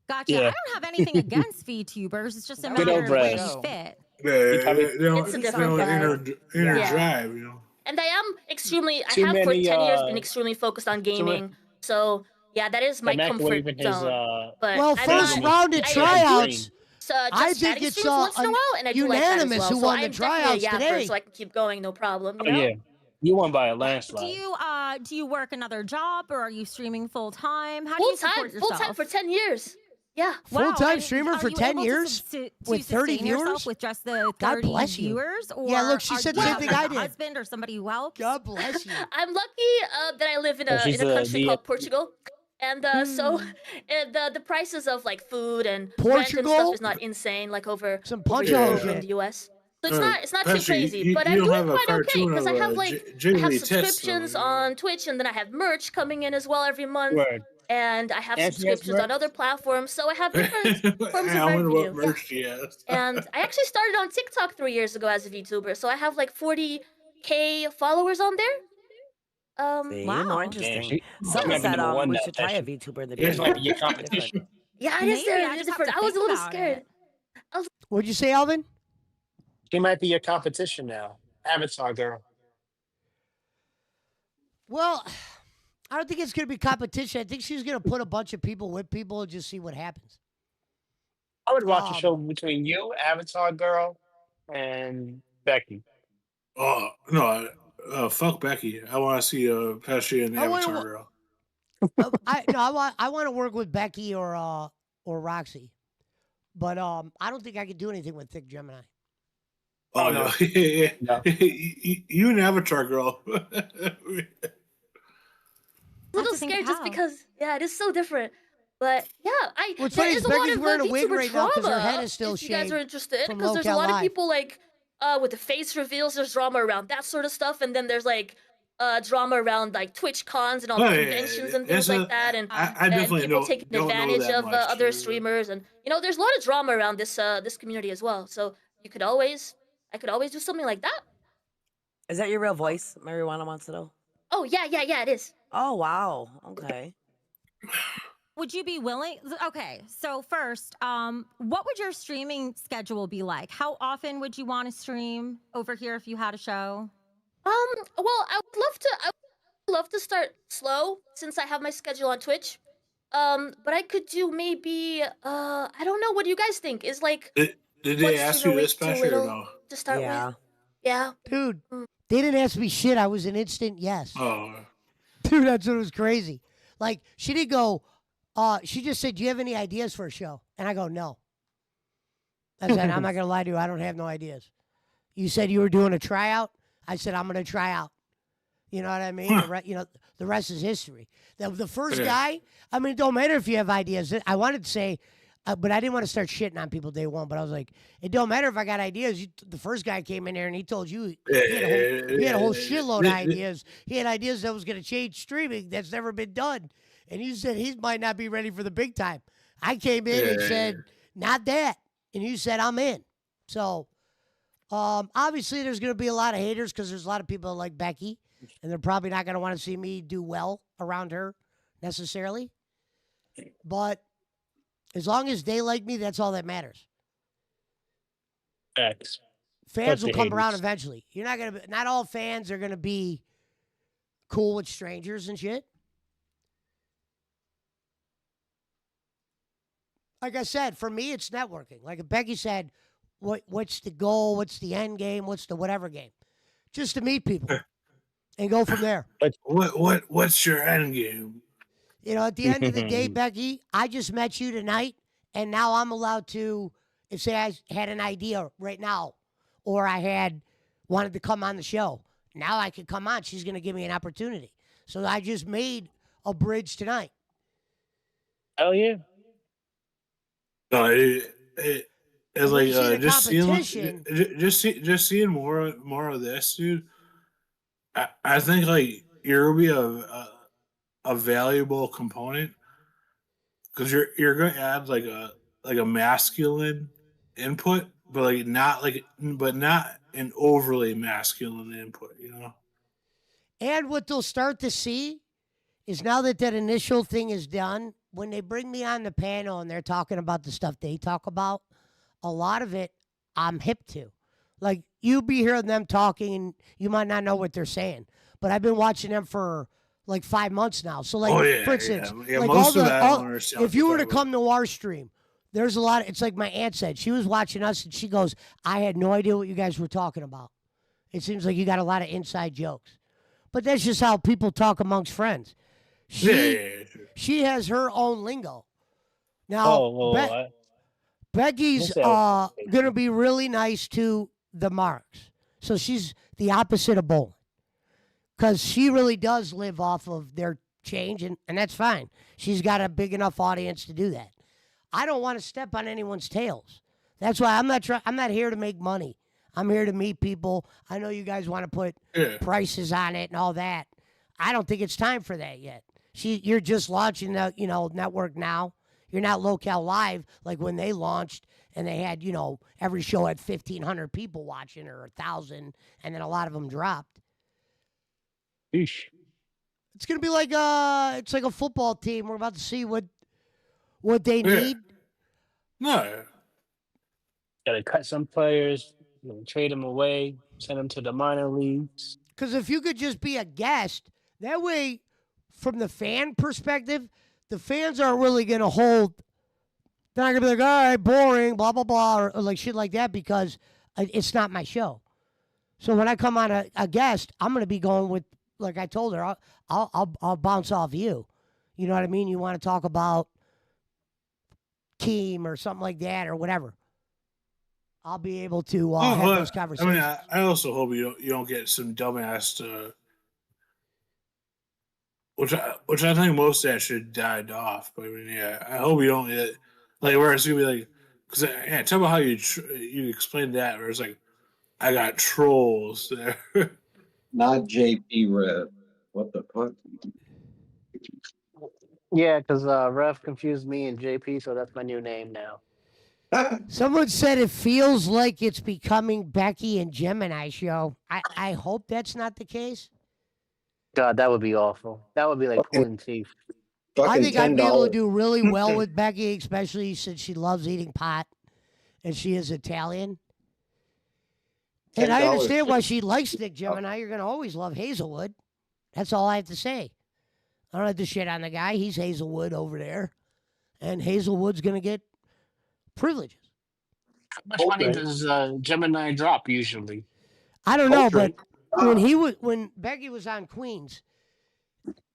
Gotcha. Yeah. I don't have anything against VTubers. It's just a Good matter old of where Brad. you fit. Yeah, probably- they don't, It's a they different don't vibe. inner Yeah. drive, you know. And I am extremely. I Too have for many 10 years been extremely focused on too many, gaming. So yeah, that is the my comfort microwaving his zone. But Well, I'm first not. basement round of and I do tryouts, dream. I just think chatting it's streams once in a while, and I do like that as unanimous well. who So won I the am definitely a tryouts yapper, today. so I can keep going, no problem. You Oh know. yeah, you won by a Do landslide. you work another job or are you streaming full time? How do Full you support time, full time yourself? for 10 years. Yeah. Full Wow, time and streamer are for you 10 able years to with 30 sustain yourself viewers? with just the God 30 bless you. viewers? Or Yeah, look, she said do the you same have thing like I a did. husband or somebody who helps? God bless you. I'm lucky that I live in Oh, a she's in a country the called Portugal, and so the prices of like food and rent and stuff Portugal? is not insane like over Some over punch a here hole in shit. the U.S. So it's not too Pastor, crazy, you, but you I'm don't doing have a quite okay cartoon because of I have like I have jiggly tits, though. subscriptions on Twitch, and then I have merch coming in as well every month, word. and I have And she has subscriptions on merch. other platforms, so I have different forms of I wonder what revenue. Yeah. merch she has. And I actually started on TikTok 3 years ago as a VTuber, so I have like 40K followers on there. See, more Wow. Damn, interesting. she Someone might be said number one we now. should try a Pesci. VTuber in the This might Discord. be your Something different. competition. Yeah, it is Maybe there. I It is just have different. to I was think a little about scared. it. What'd you say, Alvin? She might be your competition now. Avatar girl. Well, I don't think it's going to be competition. I think she's going to put a bunch of people with people and just see what happens. I would watch a Um, show between you, Avatar girl, and Becky. Oh no, fuck Becky. I want to see Pesci and the I wanna Avatar wa- girl. I want to work with Becky or Roxy, but I don't think I could do anything with Thick Gemini. Oh no. no, yeah. No. You and Avatar girl. A little to think scared just how. because it is so different. But yeah, What's there funny is is a lot Becky's of wearing a wig VTuber right now because her head drama is still if you guys are shaved interested. from Because there's a Local lot of Live. people like with the face reveals. There's drama around that sort of stuff, and then there's like drama around like Twitch cons and all the Oh, yeah, conventions and that's things like that, and I and definitely people don't taking know advantage that of much. other streamers, and there's a lot of drama around this community as well. So I could always do something like that. Is that your real voice? Marijuana wants to know. Oh yeah, it is. Oh wow. Okay. Would you be willing? Okay, so first, what would your streaming schedule be like? How often would you want to stream over here if you had a show? Well, I would love to start slow since I have my schedule on Twitch. But I could do maybe I don't know. What do you guys think? Is like Did one they ask stream you a this, week too Pesci, or little no? to start Yeah. with? Yeah. Dude, they didn't ask me shit. I was an instant yes. Oh, Dude, that's what was crazy. Like, she didn't go, she just said, do you have any ideas for a show? And I go, no. I said, I'm not going to lie to you. I don't have no ideas. You said you were doing a tryout. I said, I'm going to try out. You know what I mean? The rest is history. The first Yeah. guy, I mean, it don't matter if you have ideas. I wanted to say, but I didn't want to start shitting on people day one. But I was like, it don't matter if I got ideas. The first guy came in there and he told you he had a whole shitload of ideas. He had ideas that was going to change streaming that's never been done. And you said he might not be ready for the big time. I came in and said, not that. And you said, I'm in. So obviously there's going to be a lot of haters because there's a lot of people like Becky. And they're probably not going to want to see me do well around her necessarily. But as long as they like me, that's all that matters. Facts. Fans Fuck will the come around haters. eventually. You're not going to, not all fans are going to be cool with strangers and shit. Like I said, for me, it's networking. Like Becky said, what's the goal? What's the end game? What's the whatever game? Just to meet people and go from there. What's your end game? At the end of the day, Becky, I just met you tonight, and now I'm allowed to, if say I had an idea right now, or I wanted to come on the show, now I could come on. She's going to give me an opportunity. So I just made a bridge tonight. Hell yeah. No, it's And when like you say the just competition, just seeing more of this, dude. I think like you're gonna be a valuable component because you're going to add like a masculine input, but not an overly masculine input, you know. and what they'll start to see is now that initial thing is done, when they bring me on the panel and they're talking about the stuff they talk about, a lot of it I'm hip to. Like, you be hearing them talking, and you might not know what they're saying. But I've been watching them for like 5 months now. So like, Oh yeah, for instance, yeah. like Most of that I don't understand if what you you're were to talking come to our stream, there's a lot. It's like my aunt said. She was watching us, and she goes, "I had no idea what you guys were talking about. It seems like you got a lot of inside jokes." But that's just how people talk amongst friends. She has her own lingo. Now, Becky's Yes, I- gonna be really nice to the Marks. So she's the opposite of Bolin. Because she really does live off of their change, and that's fine. She's got a big enough audience to do that. I don't want to step on anyone's tails. That's why I'm not here to make money. I'm here to meet people. I know you guys want to put prices on it and all that. I don't think it's time for that yet. You're just launching the network now. You're not Local Live like when they launched and they had every show had 1,500 people watching or 1,000, and then a lot of them dropped. Eesh. It's gonna be like it's like a football team. We're about to see what they need. No. Gotta cut some players, trade them away, send them to the minor leagues. Because if you could just be a guest, that way, from the fan perspective, the fans aren't really gonna hold. They're not gonna be like, all right, boring, blah blah blah, or like shit like that because it's not my show. So when I come on a guest, I'm gonna be going with, like I told her, I'll bounce off you. You know what I mean? You want to talk about team or something like that or whatever. I'll be able to have those conversations. I mean, I also hope you don't get some dumbass which I think most of that shit died off. But I mean, yeah, I hope you don't get like where it's gonna be like, because yeah, tell me how you explained that where it's like, I got trolls there. Not JP Rev. What the fuck? Yeah, because Rev confused me and JP, so that's my new name now. Someone said it feels like it's becoming Becky and Gemini show. I hope that's not the case. God, that would be awful. That would be like pulling teeth. I think I'd be able to do really well with Becky, especially since she loves eating pot and she is Italian. And I understand why she likes Nick Gemini. You're going to always love Hazelwood. That's all I have to say. I don't have to shit on the guy. He's Hazelwood over there. And Hazelwood's going to get privileges. How much money does Gemini drop usually? I don't know, but when Becky was on Queens,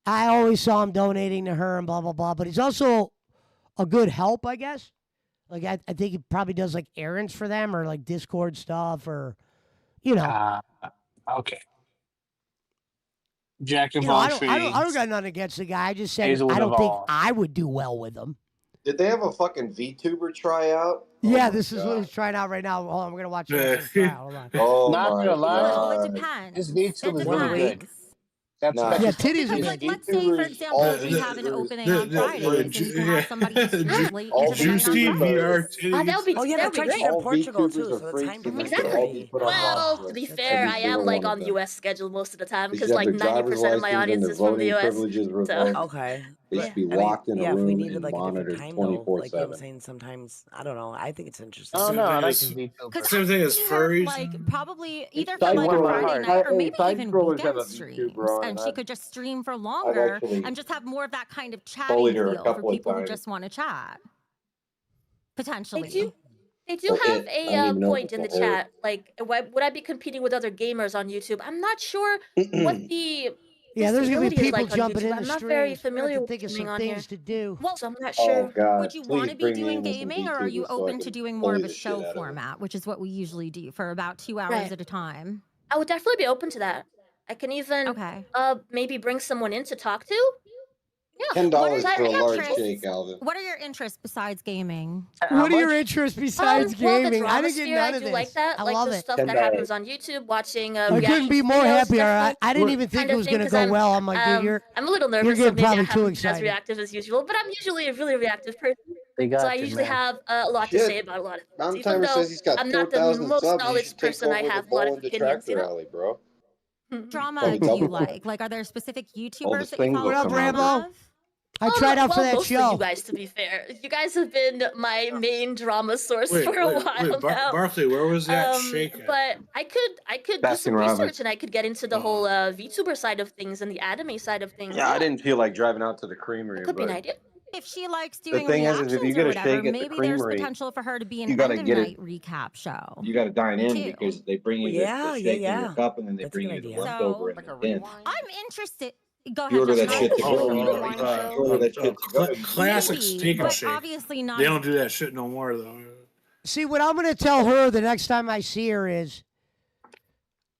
I always saw him donating to her and blah blah blah. But he's also a good help, I guess. Like I think he probably does like errands for them or like Discord stuff or, Okay. Jack of all trades. I don't got nothing against the guy. I just said Hazelwood I don't of think all. I would do well with him. Did they have a fucking VTuber tryout? Yeah, this is what he's trying out right now. Hold on, we're gonna watch this tryout. Hold on. Oh Not my gonna lie. Well, it god. depends. This VTuber is really good. That's Nah. Yeah, titties Because, are like, good. let's say, for example, if we have an opening on Fridays and you can have somebody who streams late into the night Juicy on Fridays. VR That would be Oh yeah, that'd that's be right. She's great. in Portugal VTubers too, are so it's freaks time and they should Exactly. all be put on Well, roster. to be That's fair, Every I single am like one on of the them. US schedule most of the time They because should have like their driver's 90% of my license and audience their is from the voting US. privileges So revoked. Okay. They But, should be I mean, locked in a yeah, if we room needed and like a different monitored time though, like you know what I'm 24/7. saying, sometimes I don't know. I think it's interesting. Oh no, I like this Same VTuber. thing as See her, furries. like, probably either Side from like a Warm my scrollers, Friday heart. night or maybe side even scrollers have weekend a streams, VTuber on, and she could just stream for I've longer actually and just have more of that kind of bullied chatting her a feel for couple of people who times. just want to chat. they Potentially. do Well, have I don't even know if point in the it's a her. chat. Like, would I be competing with other gamers on YouTube? I'm not sure what the Yeah, there's gonna be visibility is people like on jumping YouTube. in I'm the not very streams. We're gonna familiar have to with think of streaming some on here, things to do. Well, so I'm not Oh sure. god, would you want please to be bring me doing in with some gaming, or are you VTubers so I open to can doing more bully of a the shit show out of them. format, which is what we usually do for about 2 hours Right. at a time? I would definitely be open to that. I can even Okay. maybe bring someone in to talk to. Yeah. $10 What are for a your large interests? shake, Alvin. What are your interests besides gaming? How What are your much? interests besides Well, the gaming? I drama didn't get sphere, none I of do like this. that. I Like love the it. stuff that happens on YouTube, watching I couldn't reaction be more videos, happier. definitely. I didn't even think Kind it of was thing, gonna 'cause go well. I'm like, dude, I'm a little you're nervous, so getting maybe I probably too haven't been as excited. reactive as usual. But I'm usually a really reactive person, They so got I you, usually man. have a lot to say Shit. about a lot of things. Mountain Even Timer though says he's got I'm not the 4,000 most subs. You knowledge should take person, I over the have a lot bow of and opinions. detractor alley, bro. Drama Probably do you double. like? Like, are there specific All the YouTubers that you things follow will What up, come that you out. Rambo? love? I tried out for that most of show. you guys, to be fair. You guys have been my main drama source for a while now. Barkley, where was that shake at? But I could do some Baskin Robbins. research and I could get into the whole VTuber side of things and the anime side of things. Yeah, I didn't feel like driving out to the creamery. Could be an but idea. If she likes The doing thing is reactions if you or get a whatever, shake at the maybe there's creamery, potential for her to be you an gotta end of get night it- recap show. you got to dine in too. because they bring you Yeah, the yeah, shake in yeah. your cup and then they That's a bring good you the idea. leftover So- in the tin. I'm interested. Go You ahead, order that Justin. shit to go. You order that shit to go. Classic Maybe, steak and but shake. obviously not. They don't do that shit no more though. See, what I'm going to tell her the next time I see her is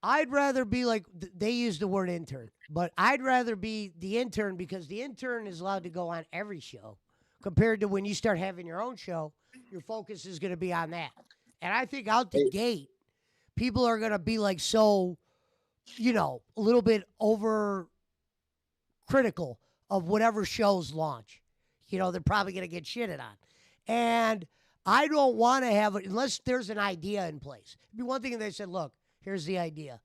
I'd rather be like, they use the word intern, but I'd rather be the intern because the intern is allowed to go on every show compared to when you start having your own show, your focus is going to be on that. And I think out the gate, people are going to be like so, a little bit over critical of whatever shows launch. They're probably going to get shitted on. And I don't want to have it unless there's an idea in place. It'd be one thing if they said, look, here's the idea.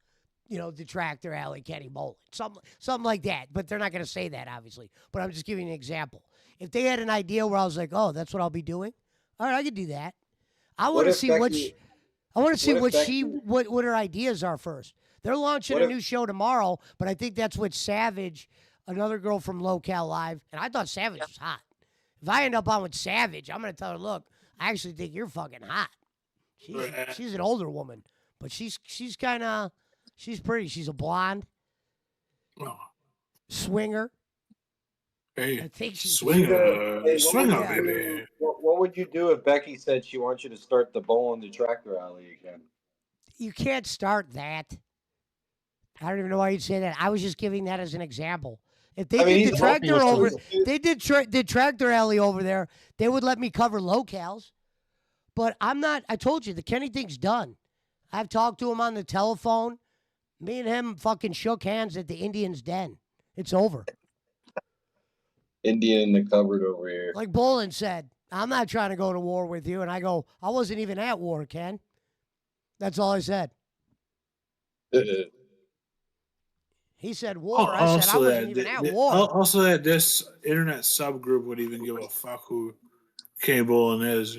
Detractor Alley, Kenny Bolin. Something like that. But they're not going to say that, obviously. But I'm just giving you an example. If they had an idea where I was like, oh, that's what I'll be doing, all right, I could do that. I want to see what her ideas are first. They're launching a new show tomorrow, but I think that's with Savage, another girl from Locale Live, and I thought Savage was hot. If I end up on with Savage, I'm going to tell her, look, I actually think you're fucking hot. She's an older woman, but she's pretty. She's a blonde. Swinger. Hey, I think she's swinger, Hey, baby. What would you do if Becky said she wants you to start the Bolin Detractor Alley again? You can't start that. I don't even know why you'd say that. I was just giving that as an example. If they did Detractor Alley over there, they would let me cover locales. But I'm not. I told you, the Kenny thing's done. I've talked to him on the telephone. Me and him fucking shook hands at the Indian's Den. It's over. Indian in the cupboard over here. Like Bolin said, I'm not trying to go to war with you. And I go, I wasn't even at war, Ken. That's all I said. He said war. I said I wasn't even at war. Also, that this internet subgroup would even give a fuck who Kenny Bolin is.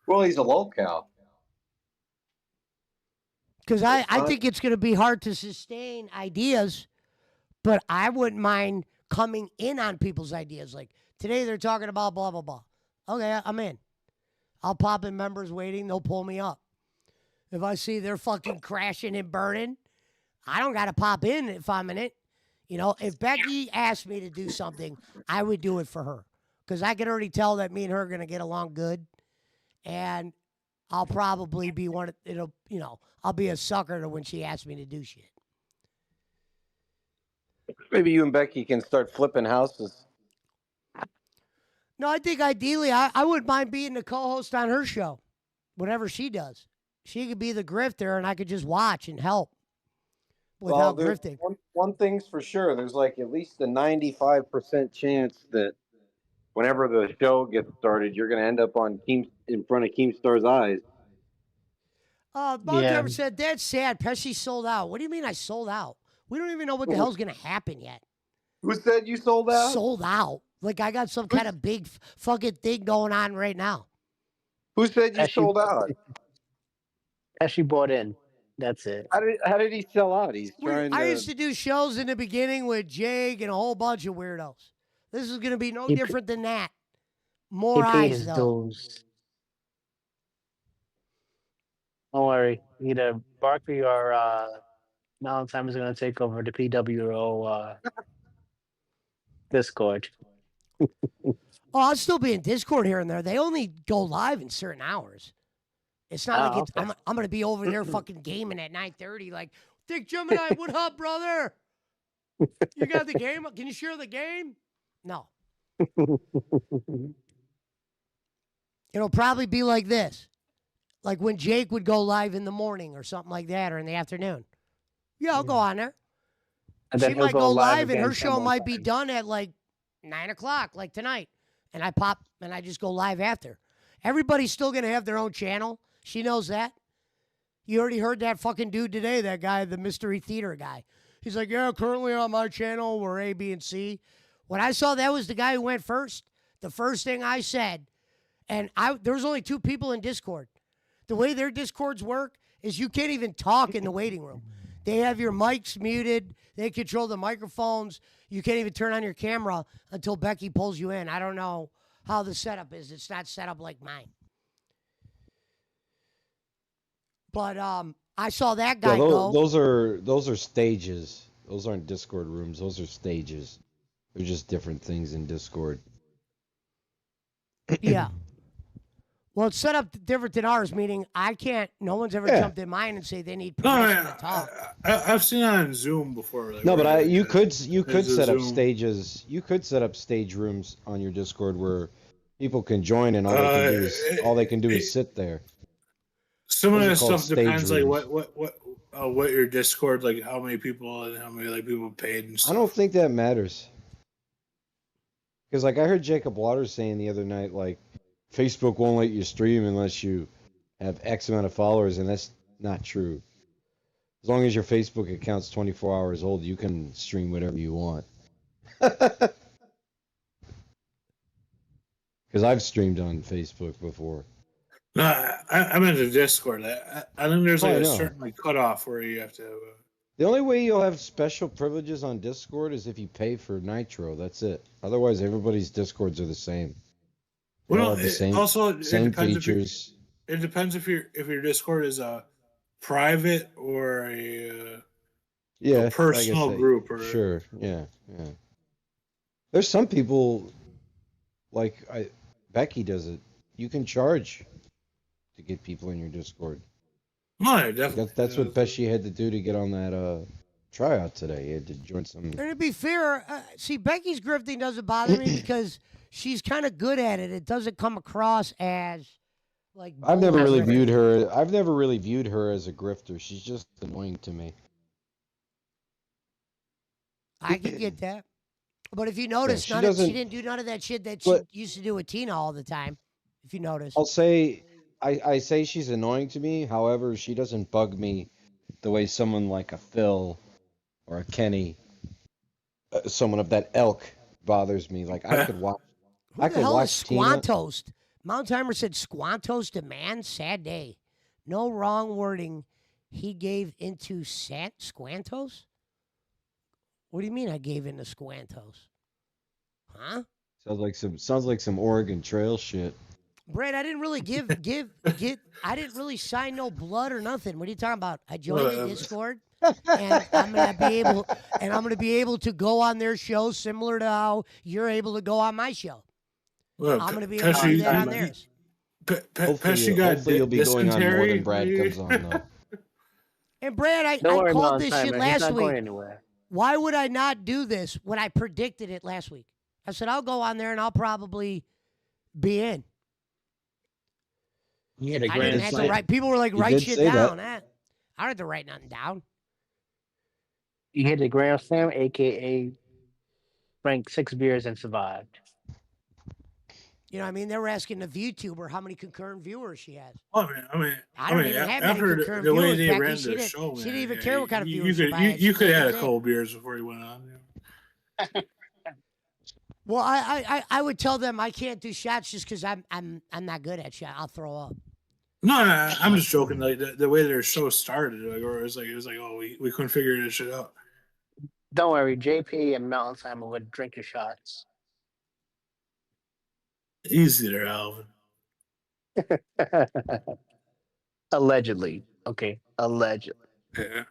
Well, he's a locale. Because I think it's going to be hard to sustain ideas, but I wouldn't mind coming in on people's ideas. Like today they're talking about blah, blah, blah. Okay, I'm in. I'll pop in members waiting. They'll pull me up. If I see they're fucking crashing and burning, I don't got to pop in if I'm in it. If Becky asked me to do something, I would do it for her. Because I can already tell that me and her are going to get along good. And I'll probably be I'll be a sucker to when she asks me to do shit. Maybe you and Becky can start flipping houses. No, I think ideally I wouldn't mind being the co-host on her show, whatever she does. She could be the grifter and I could just watch and help without grifting. One thing's for sure. There's like at least a 95% chance that whenever the show gets started, you're going to end up in front of Keemstar's eyes. Bob said, that's sad. Pesci sold out. What do you mean I sold out? We don't even know what the hell's going to happen yet. Who said you sold out? Sold out. Like I got some kind of big fucking thing going on right now. Who said you sold out? Pesci bought in. That's it. How did he sell out? I used to do shows in the beginning with Jake and a whole bunch of weirdos. This is going to be no different than that. More he paid eyes, his though. dues. Don't worry. Either Barkley or Valentine is going to take over the PWO Discord. I'll still be in Discord here and there. They only go live in certain hours. It's not like I'm going to be over there fucking gaming at 9:30 like, Dick Gemini, what up, brother? You got the game? Can you share the game? No. It'll probably be like this. Like when Jake would go live in the morning or something like that, or in the afternoon. Yeah, I'll go on there. And She might go live and her show might be done at like 9 o'clock, like tonight. And I pop and I just go live after. Everybody's still going to have their own channel. She knows that. You already heard that fucking dude today, that guy, the mystery theater guy. He's like, yeah, currently on my channel, we're A, B, and C. When I saw that was the guy who went first, the first thing I said, and there was only 2 people in Discord. The way their Discords work is you can't even talk in the waiting room. They have your mics muted. They control the microphones. You can't even turn on your camera until Becky pulls you in. I don't know how the setup is. It's not set up like mine. But I saw that guy go. Those are stages. Those aren't Discord rooms. Those are stages. They're just different things in Discord. Yeah. Well, it's set up different than ours, meaning no one's ever jumped in mine and say they need permission to talk. I've seen that on Zoom before. Like, No, but you could there's a set up Zoom. stages. You could set up stage rooms on your Discord where people can join and all they can do is sit there. Some of Those are that called stuff depends, stage like rooms. what your Discord, like how many people and how many like people paid and stuff. I don't think that matters. Because like I heard Jacob Waters saying the other night, like Facebook won't let you stream unless you have X amount of followers, and that's not true. As long as your Facebook account's 24 hours old, you can stream whatever you want. Because I've streamed on Facebook before. No, I'm into Discord. I think there's like I a know. certain like cutoff where you have to have The only way you'll have special privileges on Discord is if you pay for Nitro. That's it. Otherwise, everybody's Discords are the same. They all Well, have the same, it same depends features. It depends if your Discord is a private or a personal like I say, group. Or sure, yeah. There's some people like Becky does it. You can charge to get people in your Discord. No, yeah, definitely. That's what Pesci had to do to get on that tryout today. He had to join some. And to be fair, see, Becky's grifting doesn't bother me because she's kind of good at it. It doesn't come across as like. I've never bull really grifting. viewed her. I've never really viewed her as a grifter. She's just annoying to me. I can get that. But if you notice, she she doesn't- didn't do none of that shit that she But- used to do with Tina all the time. If you notice. I'll say I say she's annoying to me. However, she doesn't bug me the way someone like a Phil or a Kenny, someone of that ilk, bothers me. Like I could watch. Who I the could hell is watch Tina. Squantos? Mount Timer said Squantos demand sad day. No wrong wording. He gave into Squantos? What do you mean I gave into Squantos? Huh? Sounds like some Oregon Trail shit. Brad, I didn't really I didn't really sign no blood or nothing. What are you talking about? I joined the Discord and I'm gonna be able to go on their show similar to how you're able to go on my show. Well, I'm gonna be able to do that on theirs. Hopefully you'll be going on more than Brad comes on though. And Brad, I Don't worry, called Mount this Timer. shit He's last not week. going anywhere. Why would I not do this when I predicted it last week? I said I'll go on there and I'll probably be in. You had a I didn't grand have to slam. write. People were like, You write did shit say that. down. I don't have to write nothing down. You hit the grand slam, aka drank 6 beers and survived. You know what I mean? They were asking the VTuber how many concurrent viewers she has. I don't mean, even have many after concurrent the way viewers, they Becky. ran She their didn't- show, she man, didn't even yeah, care what kind of you viewership could I had. you She could have had did a it. couple beers before you went on. Well, I would tell them I can't do shots just because I'm not good at shot. I'll throw up. No, I'm just joking. Like the way their show started, like, or it was like, oh, we couldn't figure this shit out. Don't worry, JP and Mountain Timer would drink your shots. Easy there, Alvin. Allegedly. Okay, allegedly. Yeah.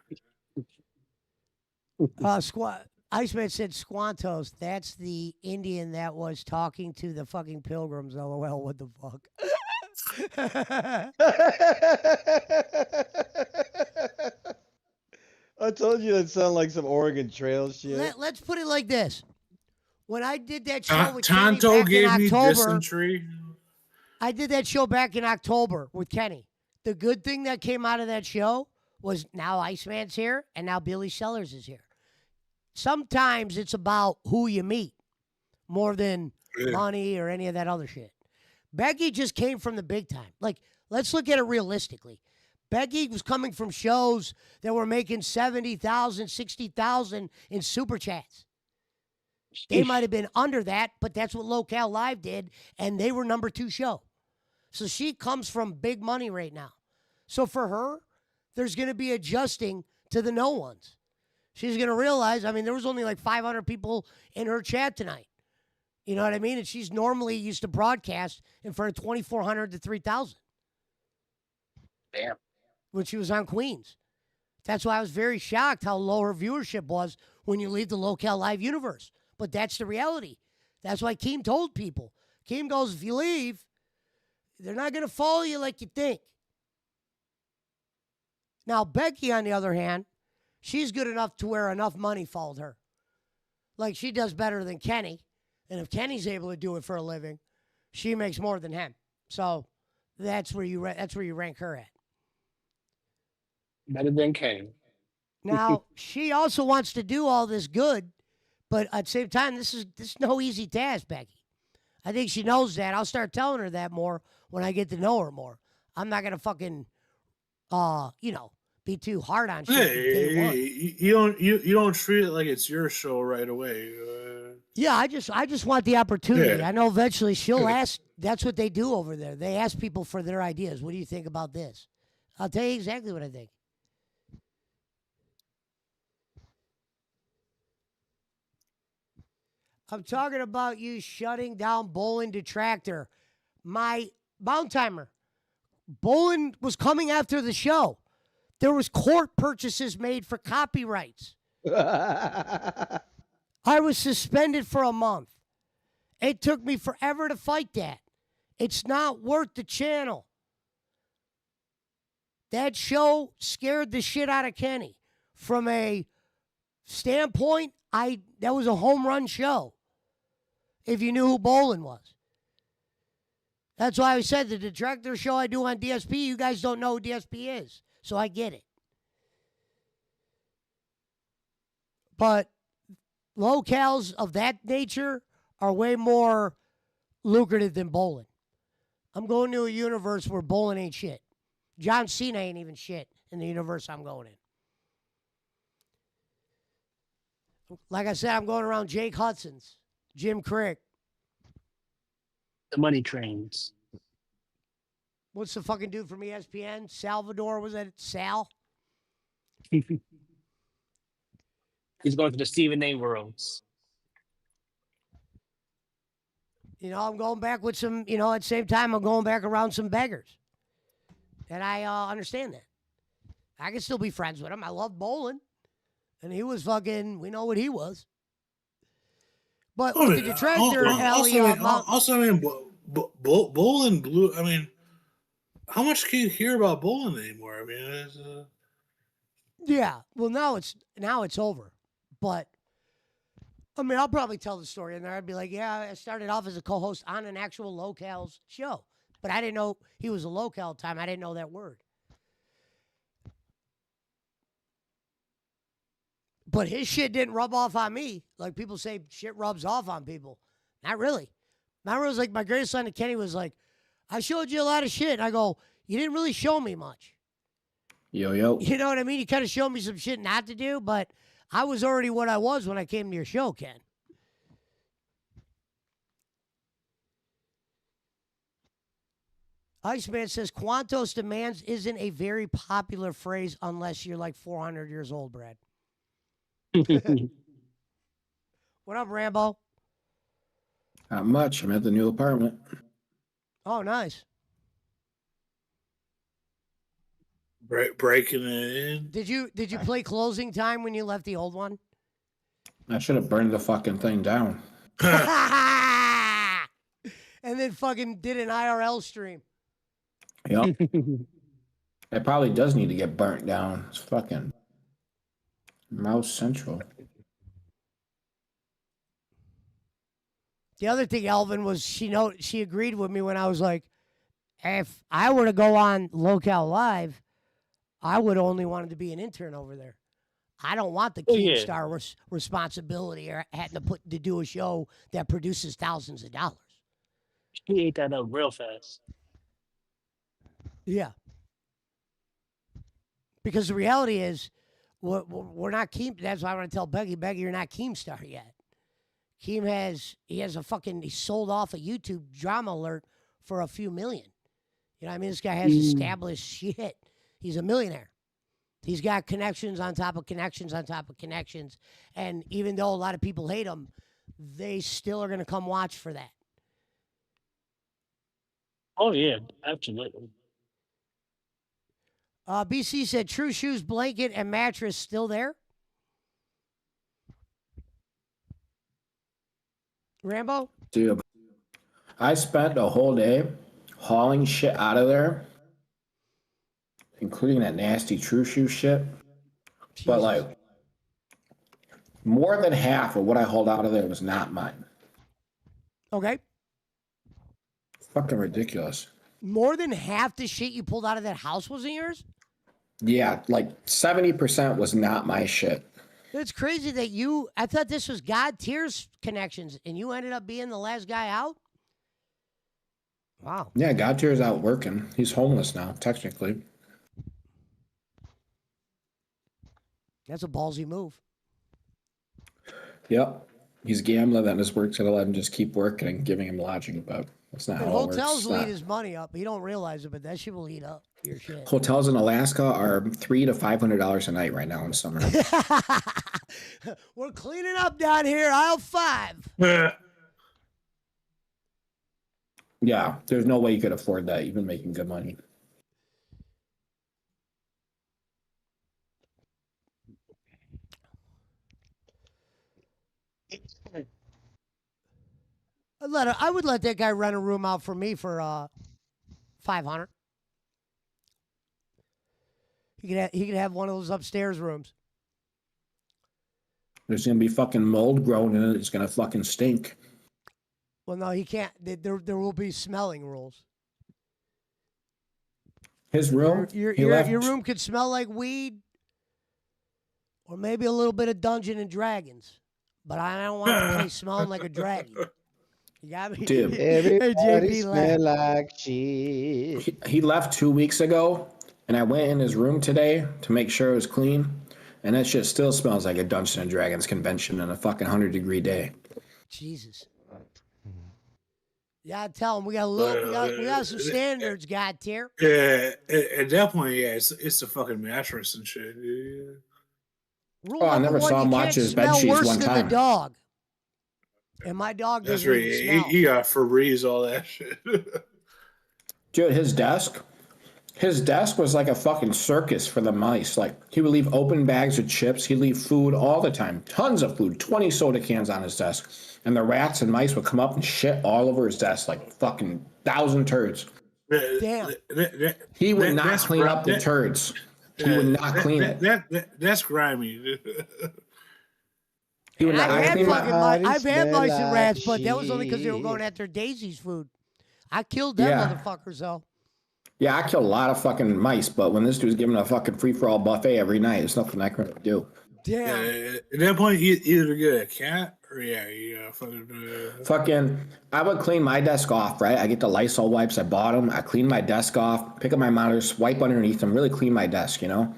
Iceman said Squantos. That's the Indian that was talking to the fucking pilgrims. LOL. What the fuck? I told you that sounded like some Oregon Trail shit. Let's put it like this. When I did that show with Kenny Tonto back gave in me October, dysentery. I did that show back in October with Kenny. The good thing that came out of that show was now Iceman's here and now Billy Sellers is here. Sometimes it's about who you meet more than money or any of that other shit. Becky just came from the big time. Like, let's look at it realistically. Becky was coming from shows that were making 70,000, 60,000 in super chats. They might have been under that, but that's what Locale Live did, and they were number 2 show. So she comes from big money right now. So for her, there's going to be adjusting to the no ones. She's going to realize, I mean, there was only like 500 people in her chat tonight. You know what I mean? And she's normally used to broadcast in front of 2,400 to 3,000. Damn. When she was on Queens. That's why I was very shocked how low her viewership was when you leave the Locale Live universe. But that's the reality. That's why Keem told people. Keem goes, if you leave, they're not going to follow you like you think. Now, Becky, on the other hand, she's good enough to where enough money followed her. Like, she does better than Kenny. And if Kenny's able to do it for a living, she makes more than him. So that's where you rank her at. Better than Kenny. Now, she also wants to do all this good, but at the same time, this is no easy task, Becky. I think she knows that. I'll start telling her that more when I get to know her more. I'm not gonna fucking, be too hard on shit. Hey, you don't treat it like it's your show right away. Yeah, I just want the opportunity. Yeah. I know eventually she'll ask. That's what they do over there. They ask people for their ideas. What do you think about this? I'll tell you exactly what I think. I'm talking about you shutting down Bolin Detractor. My Mount Timer. Bolin was coming after the show. There was court purchases made for copyrights. I was suspended for a month. It took me forever to fight that. It's not worth the channel. That show scared the shit out of Kenny. From a standpoint, that was a home run show. If you knew who Bolin was. That's why I said the Detractor show I do on DSP, you guys don't know who DSP is. So I get it. But locales of that nature are way more lucrative than Bolin. I'm going to a universe where Bolin ain't shit. John Cena ain't even shit in the universe I'm going in. Like I said, I'm going around Jake Hudson's, Jim Crick. The money trains. What's the fucking dude from ESPN? Salvador, was that Sal? He's going to the Stephen A. worlds. I'm going back with some, at the same time, I'm going back around some beggars. And I understand that. I can still be friends with him. I love Bolin. And he was fucking, we know what he was. But with the Detractor, Bolin blew. I mean, how much can you hear about Bolin anymore? I mean, it's, yeah. Well, now it's over. But I mean, I'll probably tell the story in there. I'd be like, yeah, I started off as a co-host on an actual locales show, but I didn't know he was a locale time. I didn't know that word. But his shit didn't rub off on me. Like people say shit rubs off on people. Not really. Remember, it was like my greatest son to Kenny was like, I showed you a lot of shit. And I go, you didn't really show me much. Yo. You know what I mean? You kind of showed me some shit not to do, but I was already what I was when I came to your show, Ken. Iceman says, Quantos demands isn't a very popular phrase unless you're like 400 years old, Brad. What up, Rambo? Not much. I'm at the new apartment. Oh, nice. breaking it in. Did you play closing time when you left the old one? I should have burned the fucking thing down. And then fucking did an IRL stream. Yep. It probably does need to get burnt down. It's fucking Mouse Central. The other thing, Elvin, was she agreed with me when I was like, if I were to go on Locale Live, I would only want to be an intern over there. I don't want the Keemstar responsibility or having to do a show that produces thousands of dollars. She ate that up real fast. Yeah. Because the reality is, we're not Keem. That's why I want to tell Becky, you're not Keemstar yet. Keem he sold off a YouTube drama alert for a few million. You know what I mean? This guy has established shit. He's a millionaire. He's got connections on top of connections on top of connections. And even though a lot of people hate him, they still are going to come watch for that. Oh, yeah, absolutely. BC said, True Shoes, blanket, and mattress still there? Rambo? Dude, I spent a whole day hauling shit out of there, including that nasty True Shoe shit. Jesus. But like, more than half of what I hauled out of there was not mine. Okay. Fucking ridiculous. More than half the shit you pulled out of that house wasn't yours? Yeah, like 70% was not my shit. It's crazy that I thought this was God Tears connections, and you ended up being the last guy out? Wow. Yeah, God Tier's out working. He's homeless now, technically. That's a ballsy move. Yep. He's gambling that his work's gonna let him just keep working and giving him lodging, but that's not how it works. Hotels will eat his money up. You don't realize it, but that shit will eat up your shit. Hotels in Alaska are $300 to $500 a night right now in summer. We're cleaning up down here, aisle 5. Yeah, there's no way you could afford that, even making good money. I would let that guy rent a room out for me for $500. He could have one of those upstairs rooms. There's gonna be fucking mold growing in it. It's gonna fucking stink. Well, no, he can't. There will be smelling rules. His room. Your room could smell like weed, or maybe a little bit of Dungeons and Dragons. But I don't want the place smelling like a dragon. You got me? Dude, JP smell like shit. He left 2 weeks ago, and I went in his room today to make sure it was clean, and that shit still smells like a Dungeons and Dragons convention on a fucking 100-degree day. Jesus. Yeah, tell him we got some standards, God tier. Yeah, at that point, yeah, it's the fucking mattress and shit. Yeah. Rule I never number saw one, him you watch can't his bed smell sheets worse one than time. the dog. And my dog That's doesn't right. even smell. He got Febreze, all that shit. Dude, his desk was like a fucking circus for the mice. Like, he would leave open bags of chips. He'd leave food all the time. Tons of food. 20 soda cans on his desk. And the rats and mice would come up and shit all over his desk like fucking 1,000 turds. Damn. He would not clean up the turds. He would not clean it. That's grimy. He would not I've clean it. I've had mice and rats, but that was only because they were going after Daisy's food. I killed them motherfuckers, though. Yeah, I killed a lot of fucking mice, but when this dude's giving a fucking free-for-all buffet every night, there's nothing I can do. Damn. At that point, you either get a cat or Fucking, I would clean my desk off, right? I get the Lysol wipes, I bought them, I clean my desk off, pick up my monitors, wipe underneath them, really clean my desk, you know?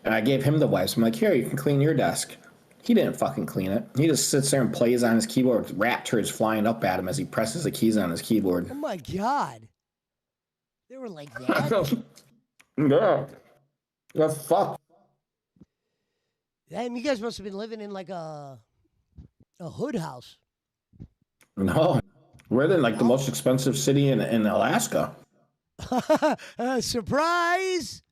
And I gave him the wipes. I'm like, here, you can clean your desk. He didn't fucking clean it. He just sits there and plays on his keyboard with rat turds flying up at him as he presses the keys on his keyboard. Oh my God. They were like that? Yeah. The fuck? Damn, you guys must have been living in like a hood house. No. We're in like the most expensive city in Alaska. Surprise!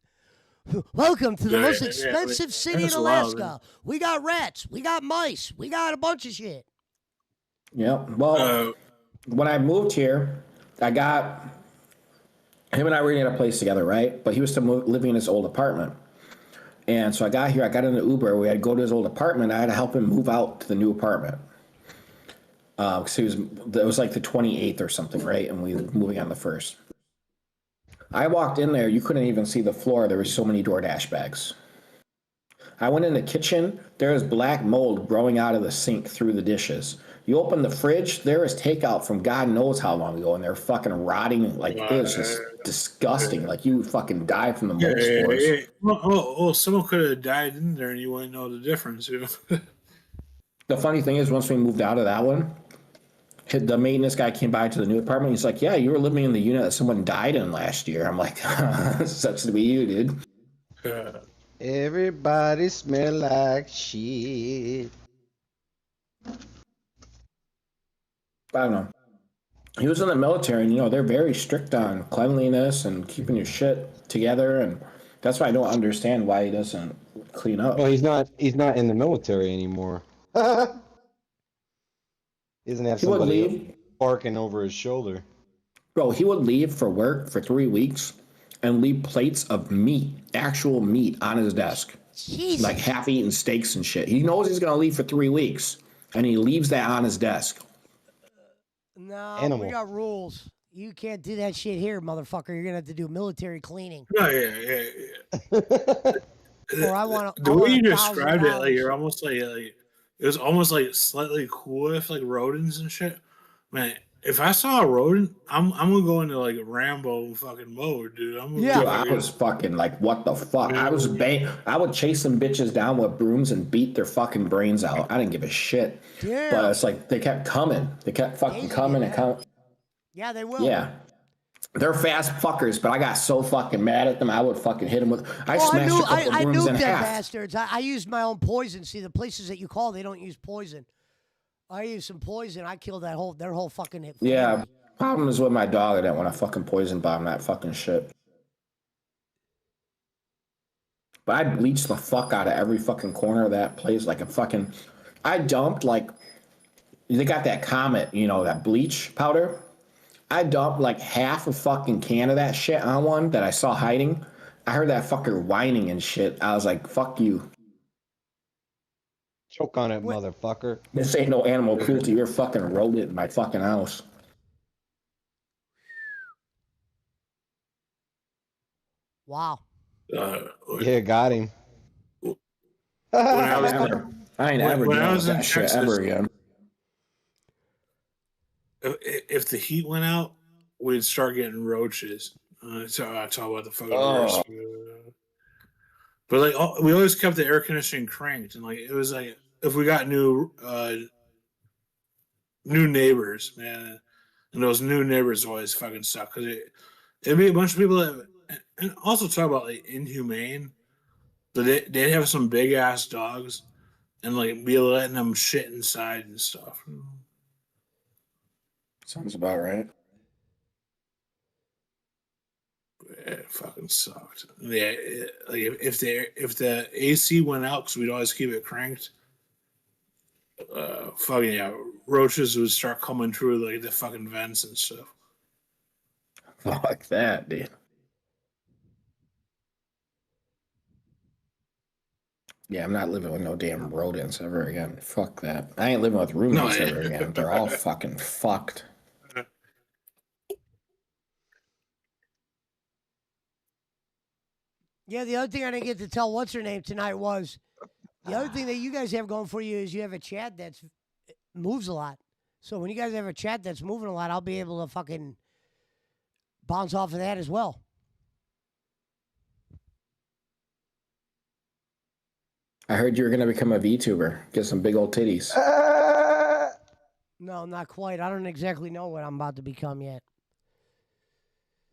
Welcome to the most expensive city in Alaska. We got rats. We got mice. We got a bunch of shit. Yeah. Well, when I moved here, I got him and I were in a place together, right? But he was still living in his old apartment. And so I got here, I got in an Uber. We had to go to his old apartment. I had to help him move out to the new apartment. Because it was like the 28th or something, right? And we were moving on the 1st. I walked in there, you couldn't even see the floor. There were so many DoorDash bags. I went in the kitchen, there was black mold growing out of the sink through the dishes. You open the fridge, there is takeout from God knows how long ago, and they're fucking rotting. Like, it was just disgusting. Like, you fucking die from the mold spores. Well, someone could have died in there and you wouldn't know the difference. The funny thing is, once we moved out of that one, the maintenance guy came by to the new apartment. He's like, "Yeah, you were living in the unit that someone died in last year." I'm like, "Sucks to be you, dude." Everybody smell like shit. I don't know. He was in the military, and they're very strict on cleanliness and keeping your shit together, and that's why I don't understand why he doesn't clean up. Well, he's not in the military anymore. He doesn't have He would somebody leave. barking over his shoulder. Bro, he would leave for work for 3 weeks and leave plates of meat, actual meat, on his desk. Jesus. Like half-eaten steaks and shit. He knows he's gonna leave for 3 weeks, and he leaves that on his desk. No, Animal. we got rules. You can't do that shit here, motherfucker. You're gonna have to do military cleaning. No, yeah. Or I want The way you described it, like you're almost like it was almost like slightly cool with like rodents and shit. Man, if I saw a rodent, I'm gonna go into like Rambo fucking mode, dude. I'm gonna Dude, I was fucking like, what the fuck? I would chase some bitches down with brooms and beat their fucking brains out. I didn't give a shit. Damn. But it's like they kept coming. They kept fucking coming and coming. Yeah, they will. Yeah. They're fast fuckers, but I got so fucking mad at them, I would fucking hit them with. I smashed a couple I brooms nuked in them half. bastards. I used my own poison. See, the places that you call, they don't use poison. I used some poison. I killed their whole fucking hit. Yeah. Problem is with my dog. I didn't want to fucking poison bomb that fucking shit. But I bleached the fuck out of every fucking corner of that place. Like a fucking. I dumped like. They got that Comet, that bleach powder. I dumped like half a fucking can of that shit on one that I saw hiding. I heard that fucker whining and shit. I was like, fuck you. Choke on it, motherfucker. This ain't no animal cruelty. You're a fucking rodent in my fucking house. Wow. Yeah, got him. I ain't ever when I dealing was with in that shit Texas, ever again. if the heat went out, we'd start getting roaches. So I talk about the fucking Oh. worst. But like we always kept the air conditioning cranked, and like it was like if we got new neighbors, man, and those new neighbors always fucking suck because it'd be a bunch of people that, and also talk about like inhumane, but they'd have some big ass dogs, and like be letting them shit inside and stuff. Sounds about right. It fucking sucked. Yeah, like if the AC went out because we'd always keep it cranked, fucking yeah, roaches would start coming through like the fucking vents and stuff. Fuck that, dude. Yeah, I'm not living with no damn rodents ever again. Fuck that. I ain't living with roommates ever again. They're all fucking fucked. Yeah, the other thing I didn't get to tell what's her name tonight was the other thing that you guys have going for you is you have a chat that moves a lot. So when you guys have a chat that's moving a lot, I'll be able to fucking bounce off of that as well. I heard you were gonna become a VTuber. Get some big old titties. No, not quite. I don't exactly know what I'm about to become yet.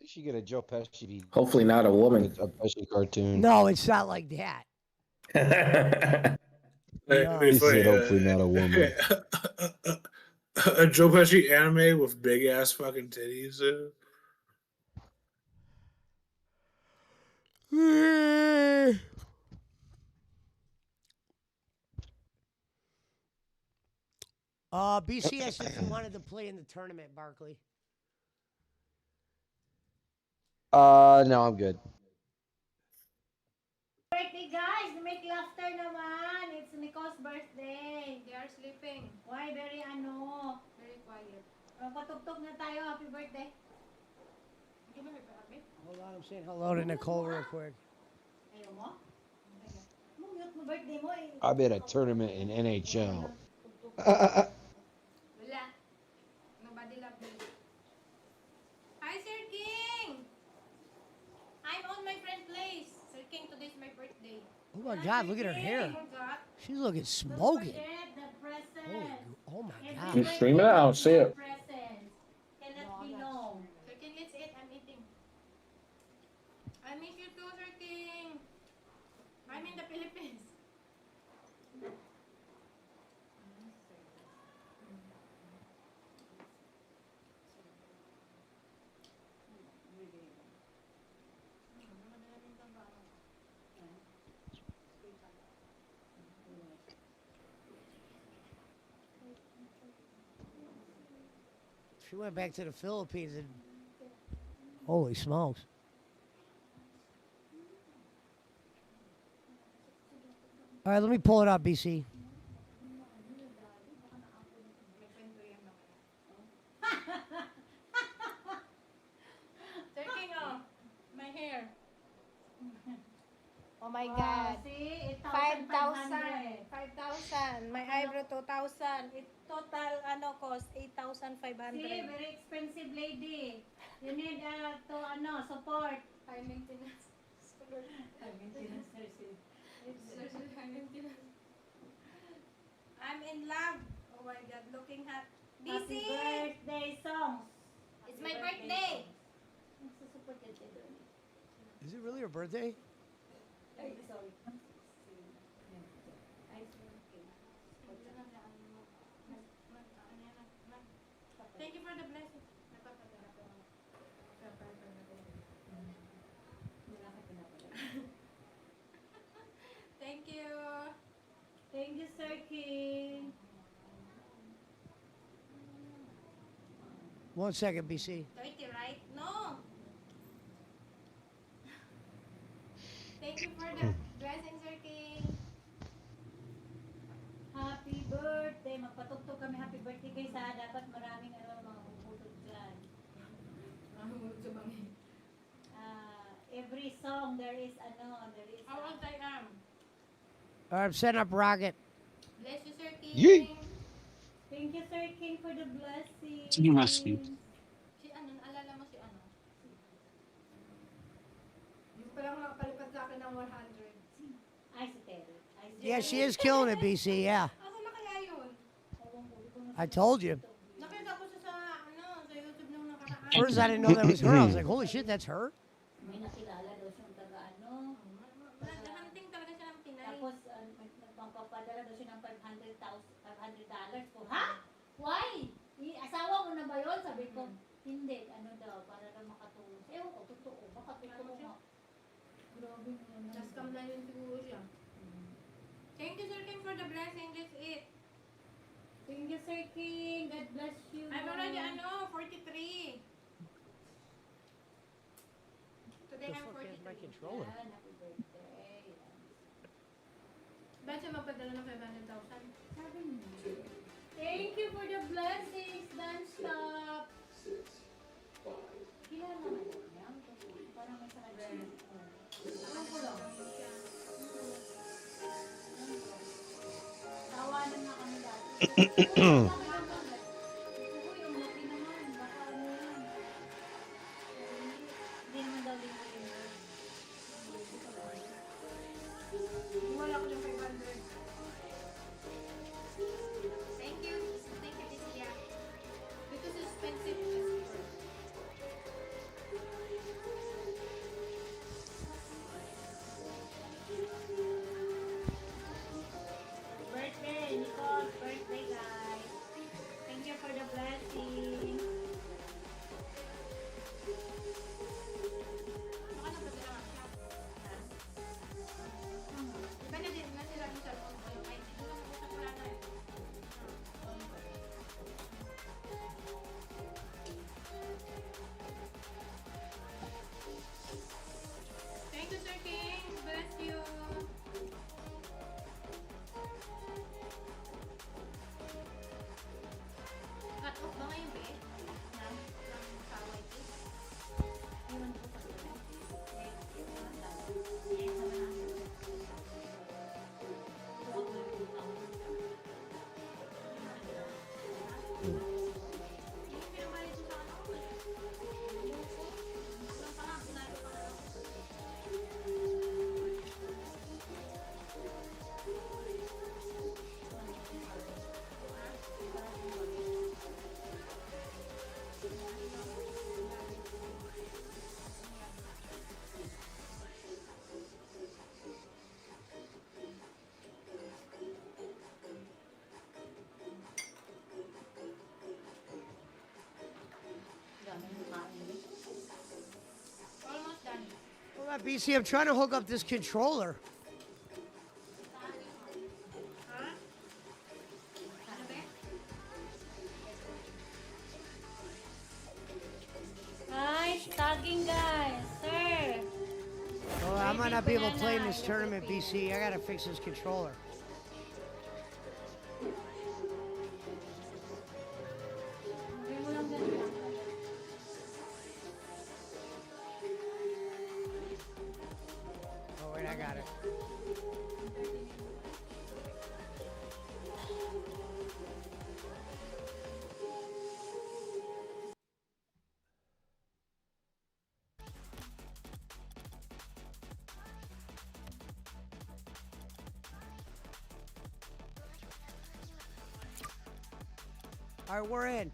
You should get a Joe Pesci. Hopefully not a woman. A Pesci cartoon. No, it's not like that. He said hopefully not a woman. A Joe Pesci anime with big ass fucking titties. BCS if you wanted to play in the tournament, Barkley. No, I'm good. Birthday guys, make laughter naman. It's Nico's birthday. They are sleeping. Why? Very very quiet. Patugtog na tayo. Happy birthday. Hold on, I'm saying hello to Nicole real quick. Ayaw mo? Mute mo birthday mo eh. I'm in a tournament in NHL. Wala. Nobody love me. Hi, Sir King! I'm on my friend's place. Sir King, today's my birthday. Oh my God, look at her hair. Forgot. She's looking smoking. Don't forget the present You streaming it? I don't see it. Presents. Cannot be known. Sir King, let's eat. I'm eating. I miss you too, Sir King. I'm in the Philippines. She went back to the Philippines and holy smokes. All right, let me pull it up, BC. Sir King, oh, my hair. Oh my Wow, God. see? 5,000. 5,000. My eyebrow 2,000. It total cost 8,500. See, very expensive lady. You need to support. High maintenance. High maintenance nursing. High maintenance. I'm in love. Oh my God, looking hot. Happy BC! birthday songs. It's my birthday. Is it really her birthday? Ay, sorry. Thank you for the blessing. Thank you. Thank you, Sir King. 1 second, BC. 30, right? No. Thank you for the blessing, Sir King. Happy birthday. Magpatugtog kami happy birthday kay Sa. Dapat maraming mga bubutog dyan. Every song there is How old I am? All right, I'm setting up rocket. Bless you, Sir King. Yee. Thank you, Sir King, for the blessing. Sige, Masti. Si naalala mo si Yung palang nakapalipad sa akin ng 100. Ay, si Terry. Yeah, she is killing it, BC. Yeah, Ako na kaya yun? I told you. Nakita ko siya sa YouTube nung nakaraan. First, I didn't know that was her. I was like, holy shit, that's her. May nakilala daw siyang Nag-hunting talaga siya ng Pinay. Tapos, magpapadala daw siya ng $500 ko. Ha? Why? Asawa mo na ba yun? Sabi ko, hindi. Para daw makatulong. Ewan ko, totoo. Makatulong mo. Grabe mo naman. Nascam lang yun siguro siya. Thank you, Sir King, for the blessing. That's it. Thank you, Sir King. God bless you. I'm already 43. Today I'm 43. My controller. Happy birthday. Ba't siya magpadala ng 500,000? Sabi niyo. Thank you for the blessings. Don't stop. Kilala naman niya. Parang may sa kanya. Alam ko lang. Tawanan na kami dati. Uy, ang laki naman. Baka yan. Hindi naman daw libre. Wala ko ng 500. Thank you. Thank you, Tisia. Because it's expensive. Birthday, Nicole's birthday, guys. Thank you for the blessing. Baka napadala ka siya. Diba na din na sila yung cellphone ko? Ay, dito lang ako sa kulana eh. Thank you, Sir King. Bless you. Cut off ba ngayon, be? Ng kaway, be? Ewan ko pa sila. on, BC. I'm trying to hook up this controller. Nice talking, guys. Sir. Oh, I might not be able to play in this tournament, BC. I gotta fix this controller. Oh, wait, I got it. All right, we're in.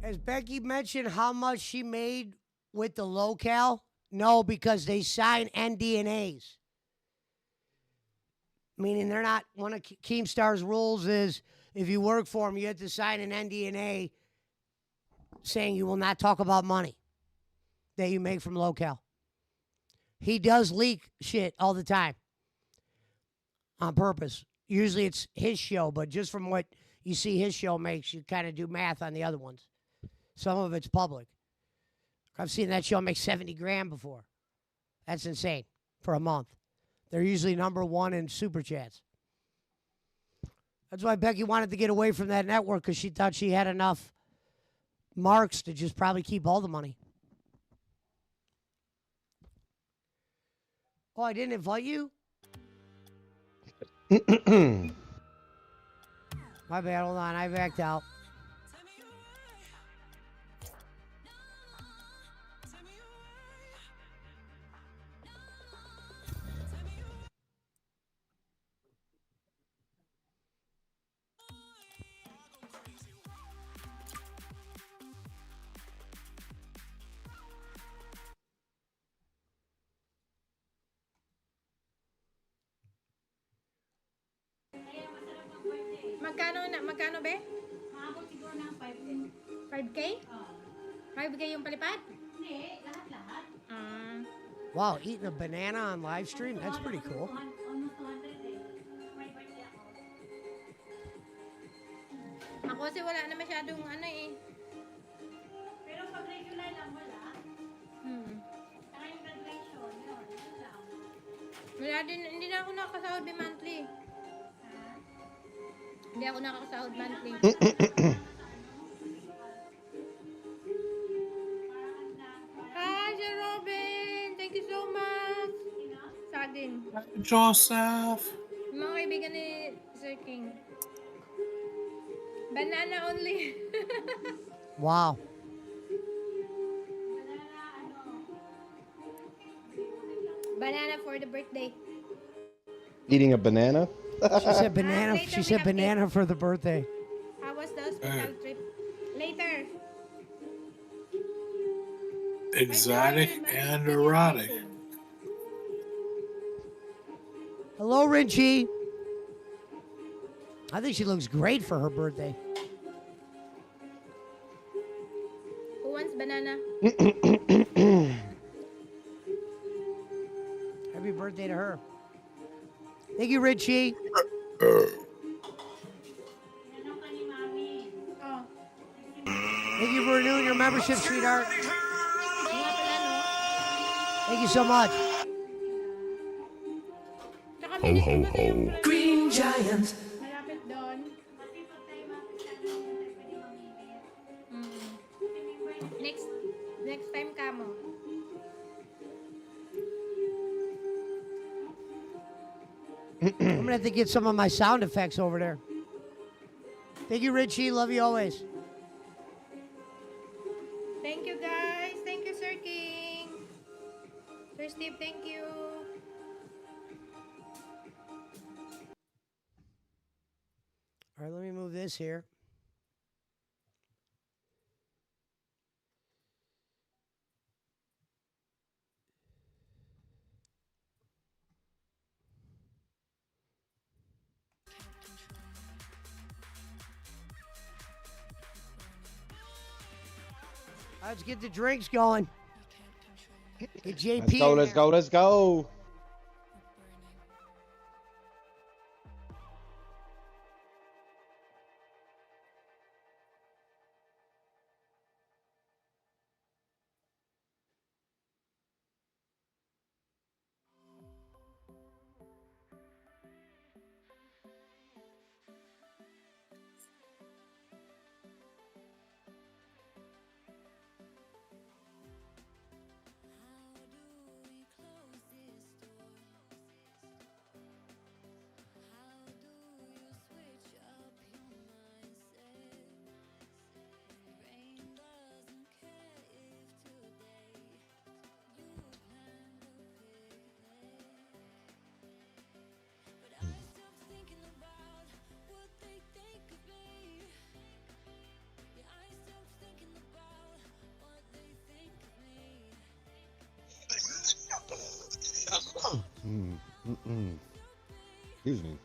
Has Becky mentioned how much she made with the locale? No, because they sign NDNAs. Meaning they're not, one of Keemstar's rules is if you work for them, you have to sign an NDNA saying you will not talk about money that you make from locale. He does leak shit all the time on purpose. Usually it's his show, but just from what you see his show makes, you kind of do math on the other ones. Some of it's public. I've seen that show make 70 grand before. That's insane for a month. They're usually number one in super chats. That's why Becky wanted to get away from that network, because she thought she had enough marks to just probably keep all the money. Oh, I didn't invite you? My bad, hold on, I backed out. Magkano be? Maabot siguro ng 5K. 5K? 5K yung palipad? Hindi, lahat-lahat. Wow, eating a banana on live stream? That's pretty cool. Almost 200 eh. May birthday ako. Ako kasi wala na masyadong ano eh. Pero pag regular lang wala. Saka yung graduation, yun lang. Wala din, hindi na ako nakakasahod bi-monthly. Hindi ako nakakasahod monthly. Hi, Sir Robin! Thank you so much! Saging. Joseph. Mga kaibigan ni Sir King. Banana only. Wow. Banana for the birthday. Eating a banana? She said banana. She said banana for the birthday. How was the hospital trip? Later. Exotic and erotic. Hello, Richie. I think she looks great for her birthday. Who wants banana? Happy birthday to her. Thank you, Richie. Thank you for renewing your membership, sweetheart. Thank you so much. Ho, ho, ho. Green Giant. Malapit doon. Next time ka mo. I'm gonna have to get some of my sound effects over there. Thank you, Richie. Love you always. Thank you, guys. Thank you, Sir King. Sir Steve, thank you. All right, let me move this here. Let's get the drinks going. Get JP Let's go, in let's there. go, let's go. Excuse me.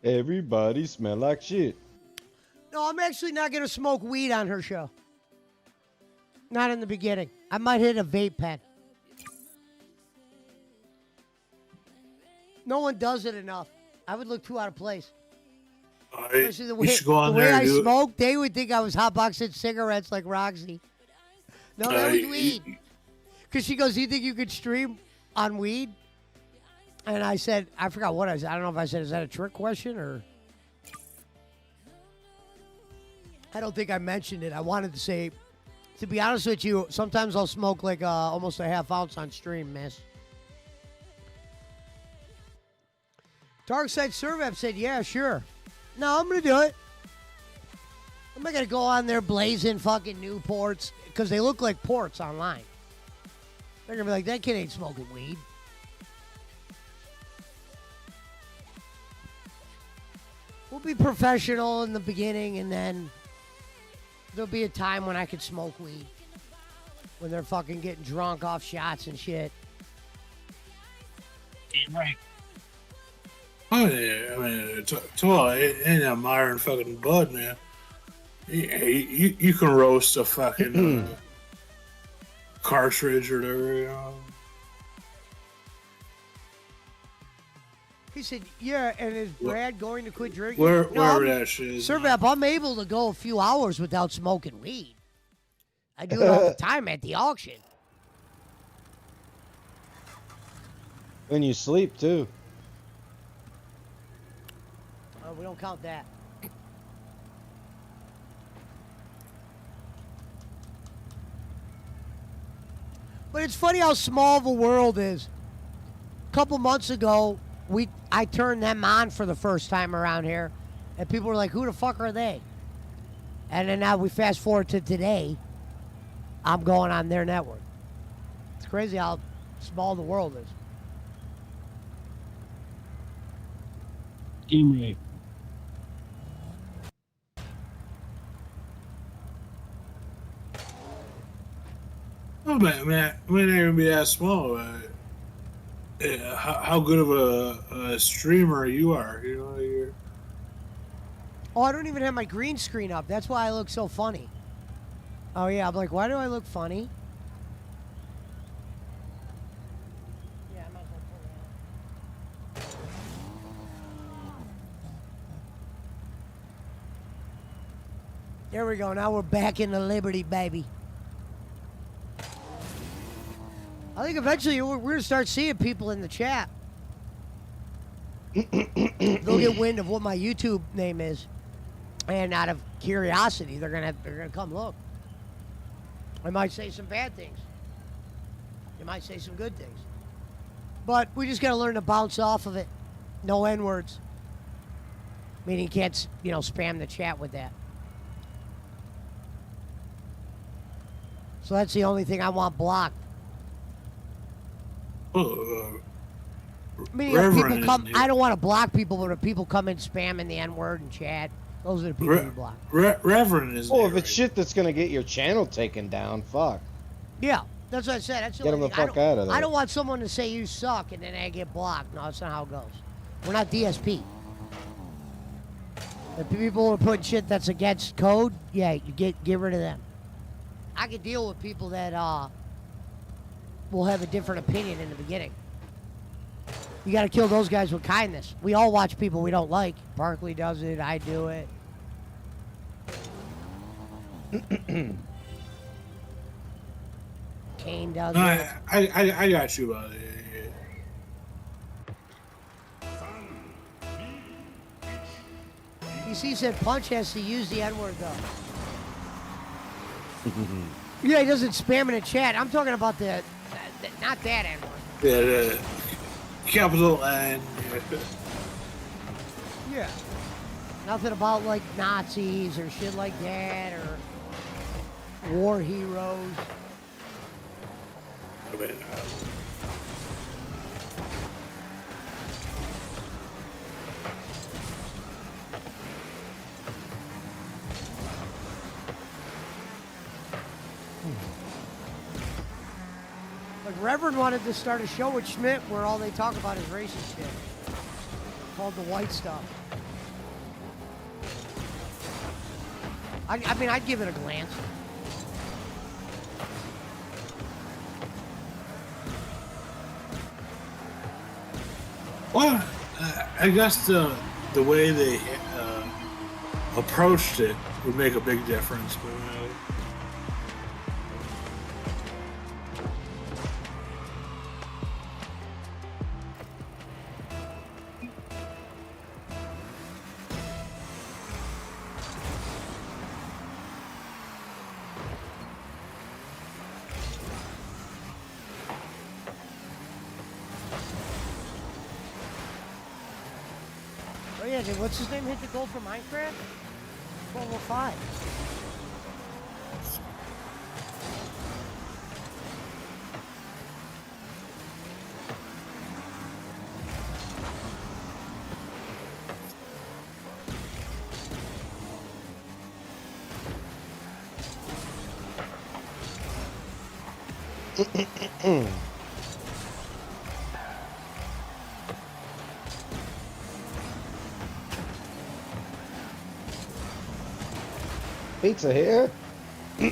Everybody smell like shit. No, I'm actually not going to smoke weed on her show. Not in the beginning. I might hit a vape pen. No one does it enough. I would look too out of place. Especially the way, you should go on the way there and I do it. smoke, they would think I was hotboxing cigarettes like Roxy. No, that was weed. Because she goes, do you think you could stream on weed? And I said, I forgot what I said. I don't know if I said, is that a trick question or... I don't think I mentioned it. I wanted to say, to be honest with you, sometimes I'll smoke like almost a half ounce on stream, miss. Darkside Servav said, yeah, sure. No, I'm going to do it. I'm not going to go on there blazing fucking new ports because they look like ports online. They're going to be like, that kid ain't smoking weed. We'll be professional in the beginning, and then there'll be a time when I could smoke weed. When they're fucking getting drunk off shots and shit. Right. Oh yeah, I mean, it ain't a modern fucking bud, man. You can roast a fucking cartridge or whatever, you know. He said, yeah, and is Brad going to quit drinking? Wherever that shit is. Servap, I'm able to go a few hours without smoking weed. I do it all the time at the auction. When you sleep, too. Oh, we don't count that. But it's funny how small the world is. A couple months ago, I turned them on for the first time around here, and people were like, who the fuck are they? And then now we fast forward to today, I'm going on their network. It's crazy how small the world is. Teammate. Oh man, it may not even be that small. How good of a streamer you are, you know? You're... Oh, I don't even have my green screen up. That's why I look so funny. Oh yeah, I'm like, why do I look funny? Yeah, I might as well pull it out. There we go. Now we're back in the Liberty, baby. I think eventually we're going to start seeing people in the chat. They'll get wind of what my YouTube name is. And out of curiosity, they're gonna come look. I might say some bad things. They might say some good things. But we just got to learn to bounce off of it. No N-words. Meaning you can't, spam the chat with that. So that's the only thing I want blocked. Meaning if people come, I don't want to block people, but if people come in spamming the N-word and chat, those are the people you block. Reverend is. Well, if it's shit that's gonna get your channel taken down, fuck. Yeah, that's what I said. That's Get them the fuck out of there. I don't want someone to say you suck and then I get blocked. No, that's not how it goes. We're not DSP. If people are putting shit that's against code, yeah, you get rid of them. I can deal with people that will have a different opinion in the beginning. You got to kill those guys with kindness. We all watch people we don't like. Barkley does it. I do it. Kane does it. I got you about it. DC said Punch has to use the N-word though. Yeah, he doesn't spam in the chat. I'm talking about the not that N-word. Yeah, the capital N. Yeah. Nothing about like Nazis or shit like that or war heroes. Like Reverend wanted to start a show with Schmidt where all they talk about is racist shit. Called The White Stuff. I mean, I'd give it a glance. Well, I guess the way they approached it would make a big difference. But, Oh yeah, did what's his name hit the goal for Minecraft? 1205. Pizza here. We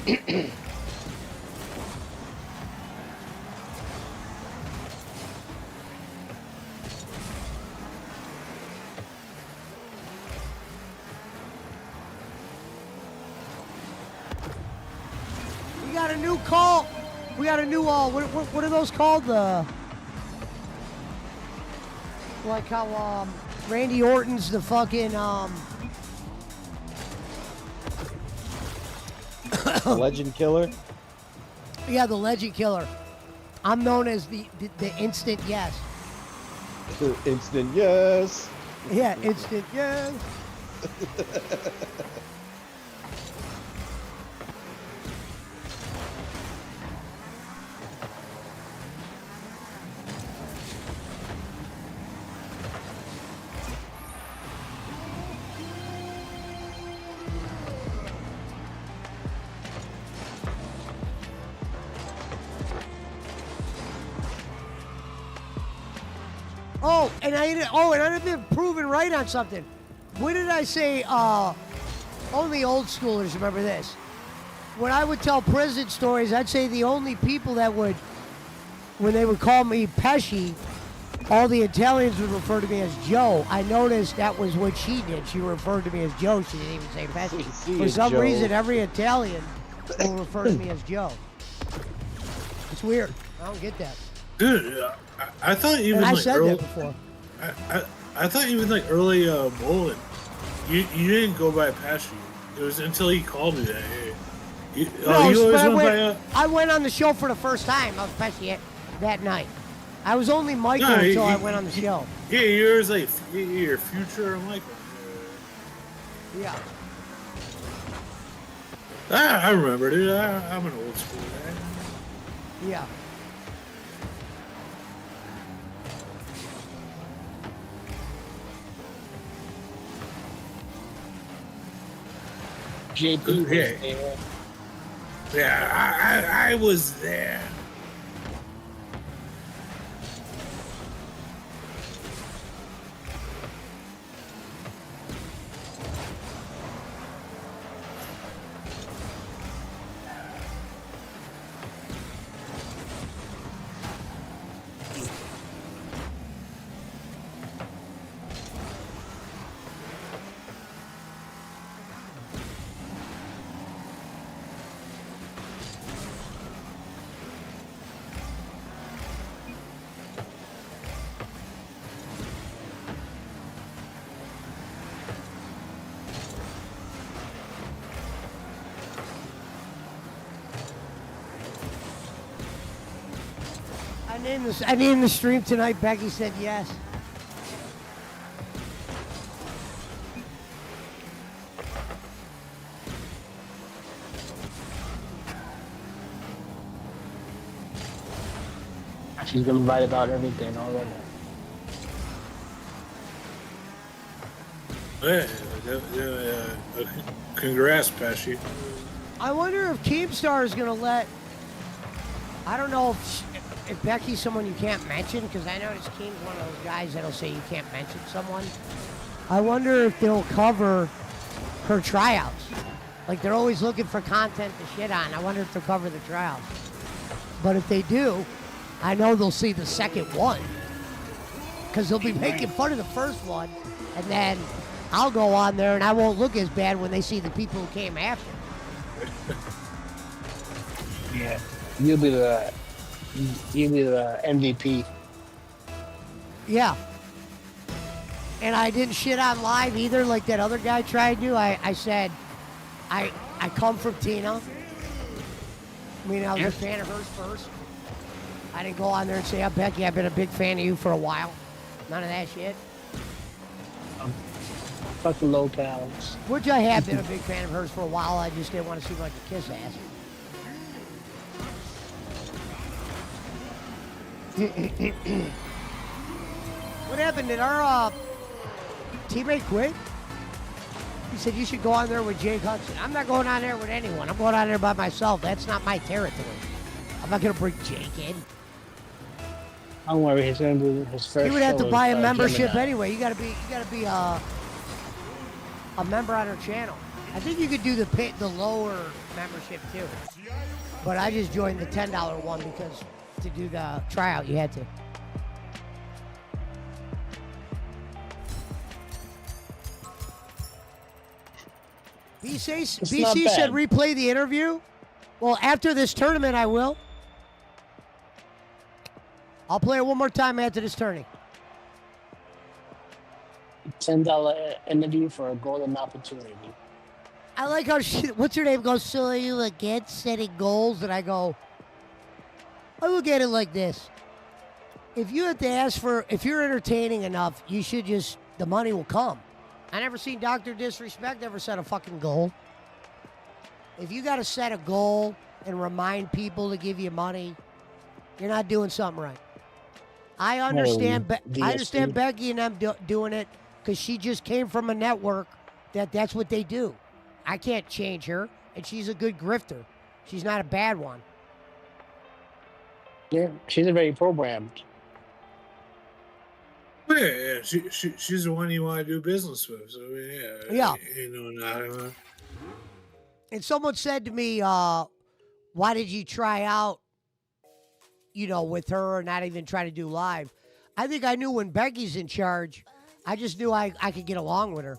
got a new call. We got a new what are those called? Like how Randy Orton's the fucking Legend killer. Yeah, the legend killer. I'm known as the instant yes. Instant yes. Yeah, instant yes. And I've been proven right on something. What did I say? Only old schoolers remember this. When I would tell prison stories, I'd say the only people that would, when they would call me Pesci, all the Italians would refer to me as Joe. I noticed that was what she did. She referred to me as Joe. She didn't even say Pesci. See For you, some Joe. reason, every Italian will refer to me as Joe. It's weird. I don't get that. Dude, I thought even And I like said early, that before. I thought even like early bowling, you didn't go by Pesci. It was until he called me that. Hey, you always but went by. I went on the show for the first time of Pesci that night. I was only Michael No, until I went on the show. Yeah, yours like your future Michael. Yeah. I remember, dude. I'm an old school guy. Yeah. JP was Yeah. there. Yeah, I was there. I named the stream tonight. Becky said yes. She's gonna write about everything already. Congrats, Pesci. I wonder if Keemstar is going to let. I don't know if Becky's someone you can't mention, because I noticed Keem's one of those guys that'll say you can't mention someone. I wonder if they'll cover her tryouts. Like, they're always looking for content to shit on. I wonder if they'll cover the tryouts. But if they do, I know they'll see the second one. Because they'll be making fun of the first one, and then I'll go on there and I won't look as bad when they see the people who came after. Yeah, you'll be the MVP. Yeah. And I didn't shit on live either, like that other guy tried to. I said, I come from Tina. I mean, I was a fan of hers first. I didn't go on there and say, Becky, I've been a big fan of you for a while. None of that shit. Fucking locals. Which I have been a big fan of hers for a while. I just didn't want to seem like a kiss ass. What happened? Did our teammate quit? He said you should go on there with Jake Hudson. I'm not going on there with anyone. I'm going on there by myself. That's not my territory. I'm not going to bring Jake in. Don't worry, he's gonna do his first. He would have to show buy with, a membership Gemini. anyway. You gotta be a member on her channel. I think you could do the lower membership too. But I just joined the $10 one because to do the tryout you had to. BC said replay the interview. Well, after this tournament, I will. I'll play it one more time after this tourney. $10 interview for a golden opportunity. I like how what's her name goes, so are you against setting goals? And I go, I look at it like this. If you have to ask for, if you're entertaining enough, you should just, the money will come. I never seen Dr. Disrespect ever set a fucking goal. If you got to set a goal and remind people to give you money, you're not doing something right. I understand. I understand Becky and them doing it because she just came from a network that's what they do. I can't change her, and she's a good grifter. She's not a bad one. Yeah, she's a very programmed. Yeah, she's the one you want to do business with. So Yeah. Not. And someone said to me, why did you try out, with her or not even try to do live? I think I knew when Becky's in charge. I just knew I could get along with her.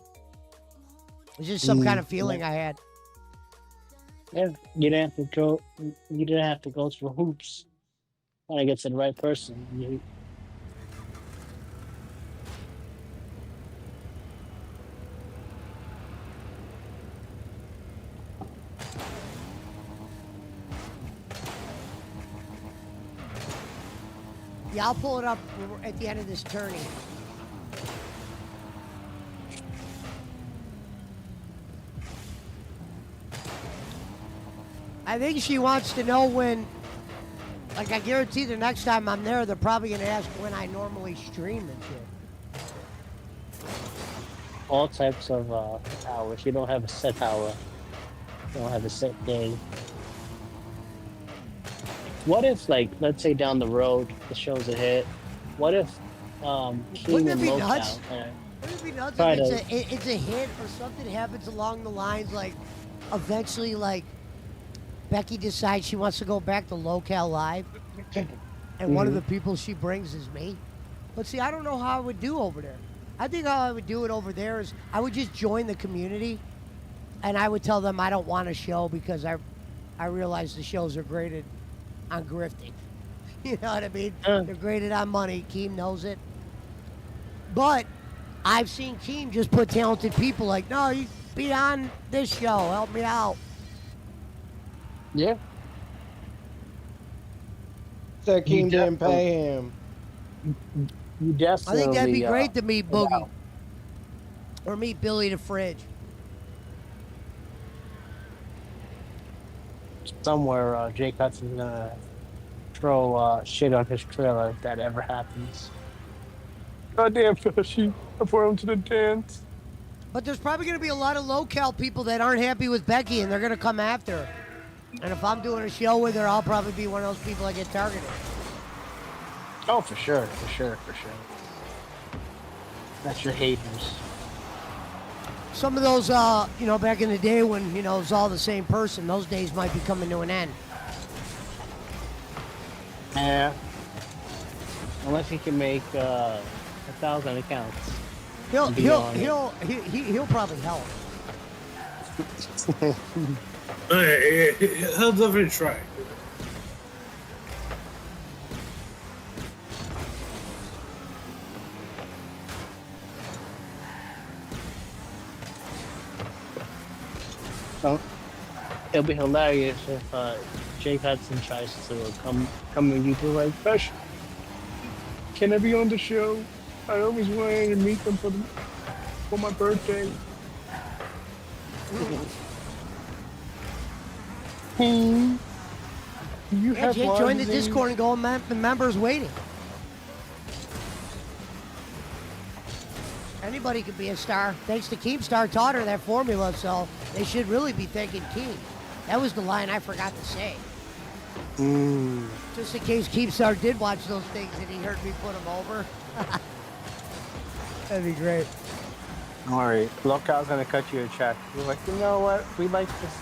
It's just some kind of feeling I had. Yeah, you didn't have to go. You didn't have to go through hoops when I get to the right person. Yeah, I'll pull it up at the end of this tourney. I think she wants to know when, like I guarantee the next time I'm there, they're probably going to ask when I normally stream and shit. All types of hours. You don't have a set hour. You don't have a set day. What if, like, let's say down the road, the show's a hit. What if King Wouldn't it and be Locale nuts? Wouldn't it be nuts try if to... it's a hit or something happens along the lines like eventually like Becky decides she wants to go back to Locale Live and one of the people she brings is me. But see, I don't know how I would do over there. I think how I would do it over there is I would just join the community and I would tell them I don't want a show because I realize the shows are graded on grifting. You know what I mean? They're graded on money. Keem knows it. But I've seen Keem just put talented people like, no, you be on this show. Help me out. Yeah. That Keem didn't pay him. You definitely... I think that'd be great to meet Boogie. Or meet Billy the Fridge. Somewhere, Jake Hudson's gonna throw shit on his trailer if that ever happens. Goddamn, Fishy. I brought him to the dance. But there's probably going to be a lot of Locale people that aren't happy with Becky, and they're going to come after her. And if I'm doing a show with her, I'll probably be one of those people that get targeted. Oh, for sure. That's your haters. Some of those, back in the day when, it was all the same person, those days might be coming to an end. Yeah. Unless he can make 1,000 accounts. He'll probably help. He'll definitely try. So, it'll be hilarious if Jake Hudson tries to come and you do like, Fresh, can I be on the show? I always wanted to meet them for my birthday. You have Jake, join the Discord and go on the members waiting. Anybody could be a star. Thanks to Keemstar taught her that formula, so they should really be thanking Keem. That was the line I forgot to say. Just in case Keemstar did watch those things and he heard me put them over. That'd be great. Don't worry, Locale's gonna cut you a check. You're like, you know what? We like this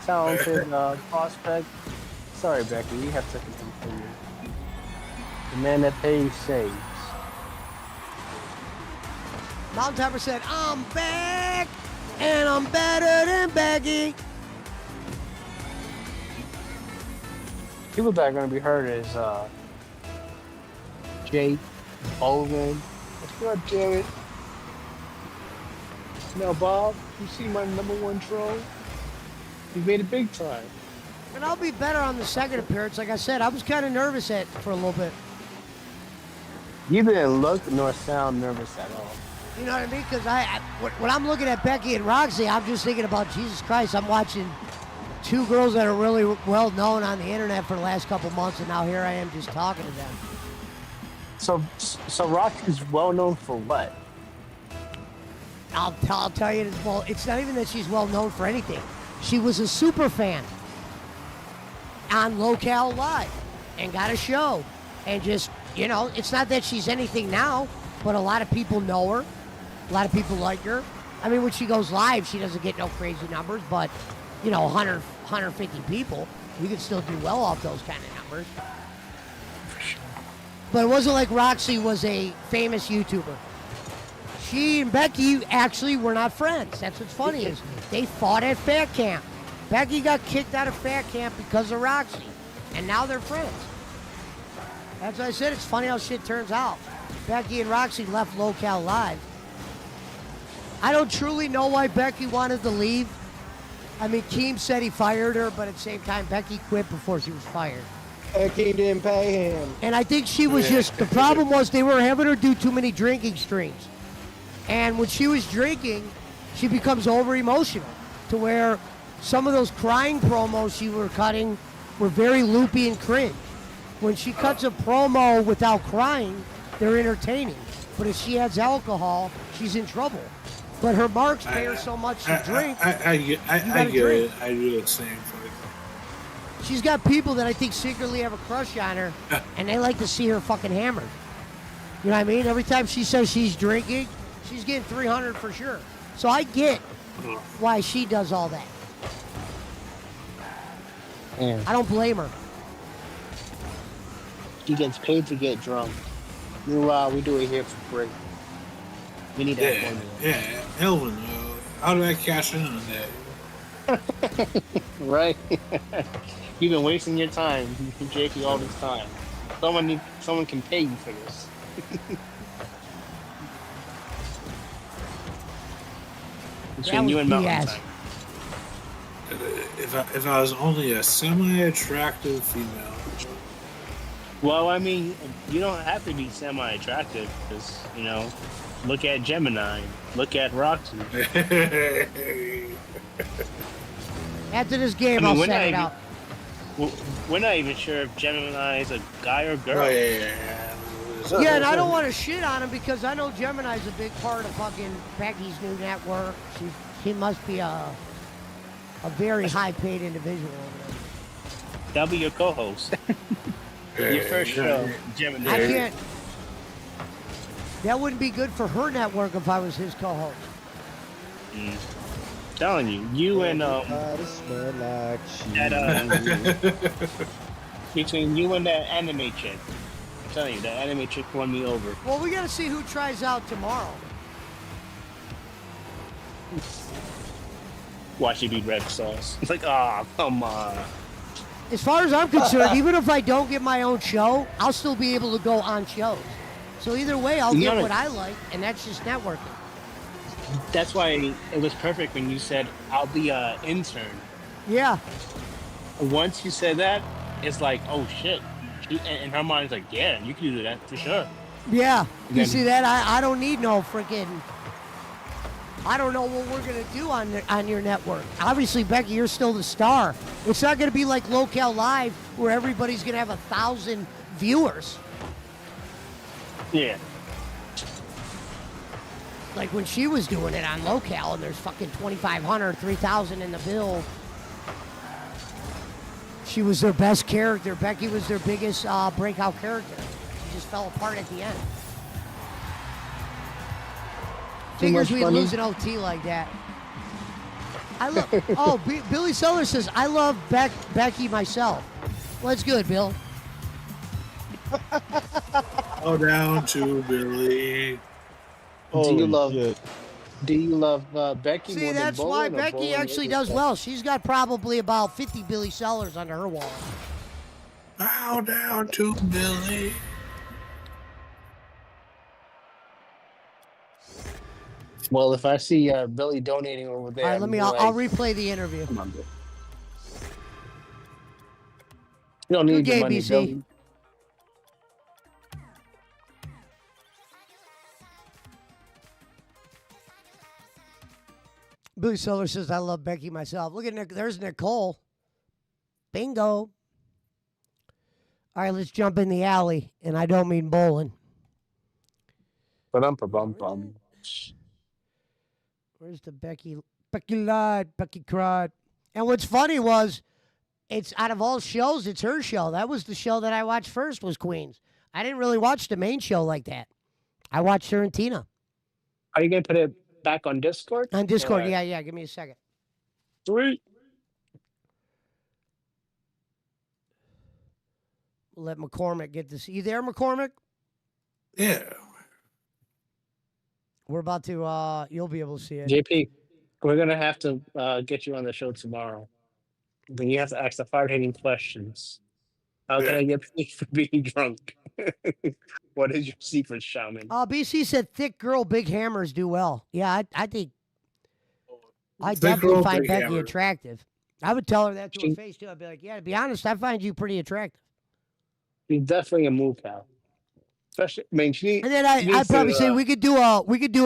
talented prospect. Sorry, Becky, we have to continue. The man that pays saves. Mountain Tapper said, I'm back, and I'm better than Becky. People that are gonna be hurt is Jake, Owen. God damn it. Now, Bob, you see my #1 troll? You made it big time. And I'll be better on the second appearance. Like I said, I was kind of nervous for a little bit. You didn't look nor sound nervous at all. You know what I mean? Because when I'm looking at Becky and Roxy, I'm just thinking about Jesus Christ. I'm watching two girls that are really well known on the internet for the last couple months, and now here I am just talking to them. So Roxy's well known for what? I'll tell you this. Well, it's not even that she's well known for anything. She was a super fan on Locale Live and got a show. And just, it's not that she's anything now, but a lot of people know her. A lot of people like her. I mean, when she goes live, she doesn't get no crazy numbers, but, 100, 150 people, you can still do well off those kind of numbers. For sure. But it wasn't like Roxy was a famous YouTuber. She and Becky actually were not friends. That's what's funny is they fought at Fat Camp. Becky got kicked out of Fat Camp because of Roxy, and now they're friends. That's what I said. It's funny how shit turns out. Becky and Roxy left Locale Live. I don't truly know why Becky wanted to leave. I mean, Keem said he fired her, but at the same time, Becky quit before she was fired. Keem didn't pay him. And I think she was just, the problem was they were having her do too many drinking streams. And when she was drinking, she becomes over emotional to where some of those crying promos she were cutting were very loopy and cringe. When she cuts a promo without crying, they're entertaining. But if she adds alcohol, she's in trouble. But her marks pay her so much to drink. I get it. I do the same for it. She's got people that I think secretly have a crush on her, and they like to see her fucking hammered. You know what I mean? Every time she says she's drinking, she's getting 300 for sure. So I get why she does all that. Yeah. I don't blame her. She gets paid to get drunk. We do it here for free. We need that formula. Yeah, Elvin, how do I cash in on that? Right? You've been wasting your time, Jakey, all this time. Someone can pay you for this. Between you and Mountain Time. If I was only a semi-attractive female. Well, I mean, you don't have to be semi-attractive, because, look at Gemini, look at Roxy. After this game, I'll set it out. We're not even sure if Gemini is a guy or girl. Oh, Yeah, and I don't want to shit on him because I know Gemini's a big part of fucking Becky's new network. She must be a very high-paid individual over there. That'll be your co-host. Your first show, Gemini. I can't. That wouldn't be good for her network if I was his co-host. Telling you, you and between you and that anime chick. I'm telling you, that anime chick won me over. Well, we got to see who tries out tomorrow. Watch it be red sauce. It's like, come on. As far as I'm concerned, even if I don't get my own show, I'll still be able to go on shows. So either way, I'll get what I like, and that's just networking. That's why it was perfect when you said, I'll be an intern. Yeah. Once you said that, it's like, oh shit. And her mind's like, yeah, you can do that for sure. Yeah. You see that? I don't need no freaking... I don't know what we're going to do on your network. Obviously, Becky, you're still the star. It's not going to be like Locale Live where everybody's going to have 1,000 viewers. Yeah. Like when she was doing it on Locale and there's fucking 2,500, 3,000 in the bill. She was their best character. Becky was their biggest breakout character. She just fell apart at the end. Figures we'd lose an OT like that. I love. Billy Sellers says I love Becky myself. Well, that's good, Bill. Go down to Billy. Do you love Becky? See, more than that's Bowen, why or Becky Bowen actually is does Becky? well. She's got probably about 50 Billy Sellers under her wall. Bow down to Billy. Well, if I see Billy donating over there, All right, I'll replay the interview. Come on, Bill. You don't need Good the game, money, BC. Billy. Billy Sellers says I love Becky myself. Look at Nick. There's Nicole. Bingo. All right, let's jump in the alley, and I don't mean bowling. Ba-dum-ba-bum-bum. Where's the Becky lied, Becky cried. And what's funny was, it's out of all shows, it's her show. That was the show that I watched first was Queens. I didn't really watch the main show like that. I watched her and Tina. Are you going to put it back on Discord? On Discord, Or- yeah. Give me a second. Sweet. let McCormick get this. You there, McCormick? Yeah. We're about to. You'll be able to see it. JP, we're gonna have to get you on the show tomorrow. Then you have to ask the hard-hitting questions. How can I get paid for being drunk? What is your secret, shaman? BC said thick girl, big hammers do well. Yeah, I think. I Thick definitely girl, find big Becky hammer. attractive. I would tell her that to her She- face too. I'd be like, yeah, to be honest, I find you pretty attractive. She's definitely a moo cow. Especially, I mean, she. And then she I'd needs probably to, say we could do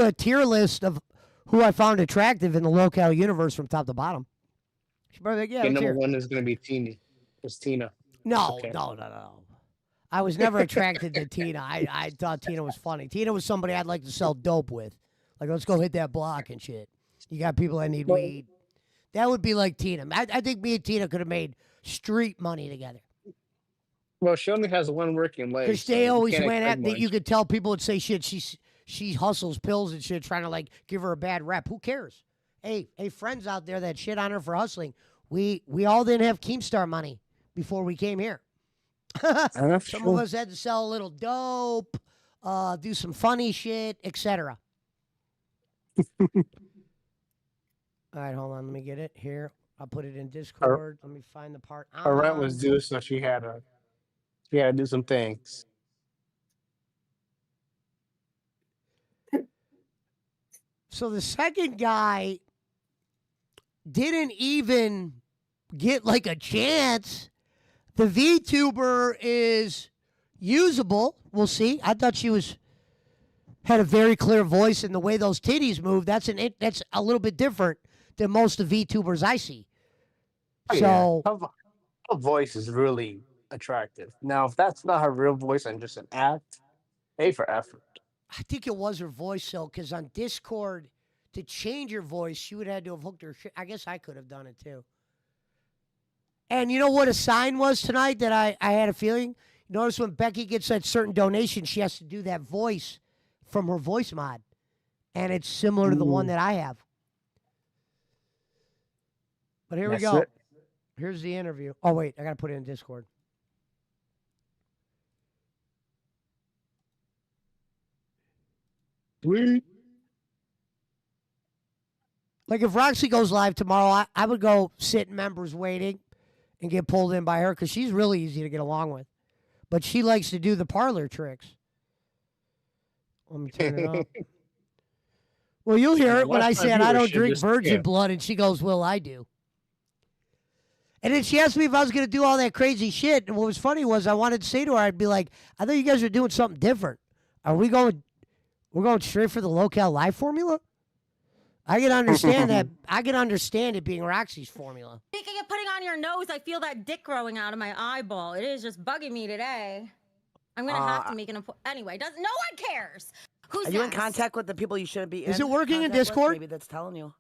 a tier list of who I found attractive in the locale universe from top to bottom. She'd probably be like, yeah, your let's number hear it. one is gonna be Tina. It's Tina. No, Okay. no. I was never attracted to Tina. I thought Tina was funny. Tina was somebody I'd like to sell dope with. Like, let's go hit that block and shit. You got people that need weed. That would be like Tina. I think me and Tina could have made street money together. Well, she only has one working leg. Because so they you always can't went expect at that. much. You could tell people would say shit. She hustles pills and shit, trying to like give her a bad rep. Who cares? Hey, friends out there that shit on her for hustling. We all didn't have Keemstar money before we came here. Some of us had to sell a little dope, do some funny shit, etc. All right, hold on. Let me get it here. I'll put it in Discord. Let me find the part. Her rent was due, so she had to do some things. So the second guy didn't even get like a chance. The VTuber is usable. We'll see. I thought she had a very clear voice, and the way those titties move, that's a little bit different than most of the VTubers I see. Oh, So yeah. Her voice is really attractive. Now, if that's not her real voice and just an act, A for effort. I think it was her voice, though, because on Discord, to change her voice, she would have had to have hooked her shit. I guess I could have done it, too. And you know what a sign was tonight that I had a feeling? Notice when Becky gets that certain donation, she has to do that voice from her voice mod. And it's similar to the one that I have. But here we That's go. it. Here's the interview. Oh, wait. I got to put it in Discord. Sweet. Like if Roxy goes live tomorrow, I would go sit in members waiting and get pulled in by her because she's really easy to get along with. But she likes to do the parlor tricks. Let me turn it up. Well, you'll hear it when I said I don't drink virgin blood, and she goes, well, I do. And then she asked me if I was going to do all that crazy shit. And what was funny was I wanted to say to her, I'd be like, I thought you guys were doing something different. We're going straight for the locale live formula? I can understand that. I can understand it being Roxy's formula. Speaking of putting on your nose, I feel that dick growing out of my eyeball. It is just bugging me today. I'm gonna have to make an appointment. Anyway, no one cares. Who's Are you in next? contact with the people you shouldn't be in? Is it working in contact with? Discord? Maybe that's telling you.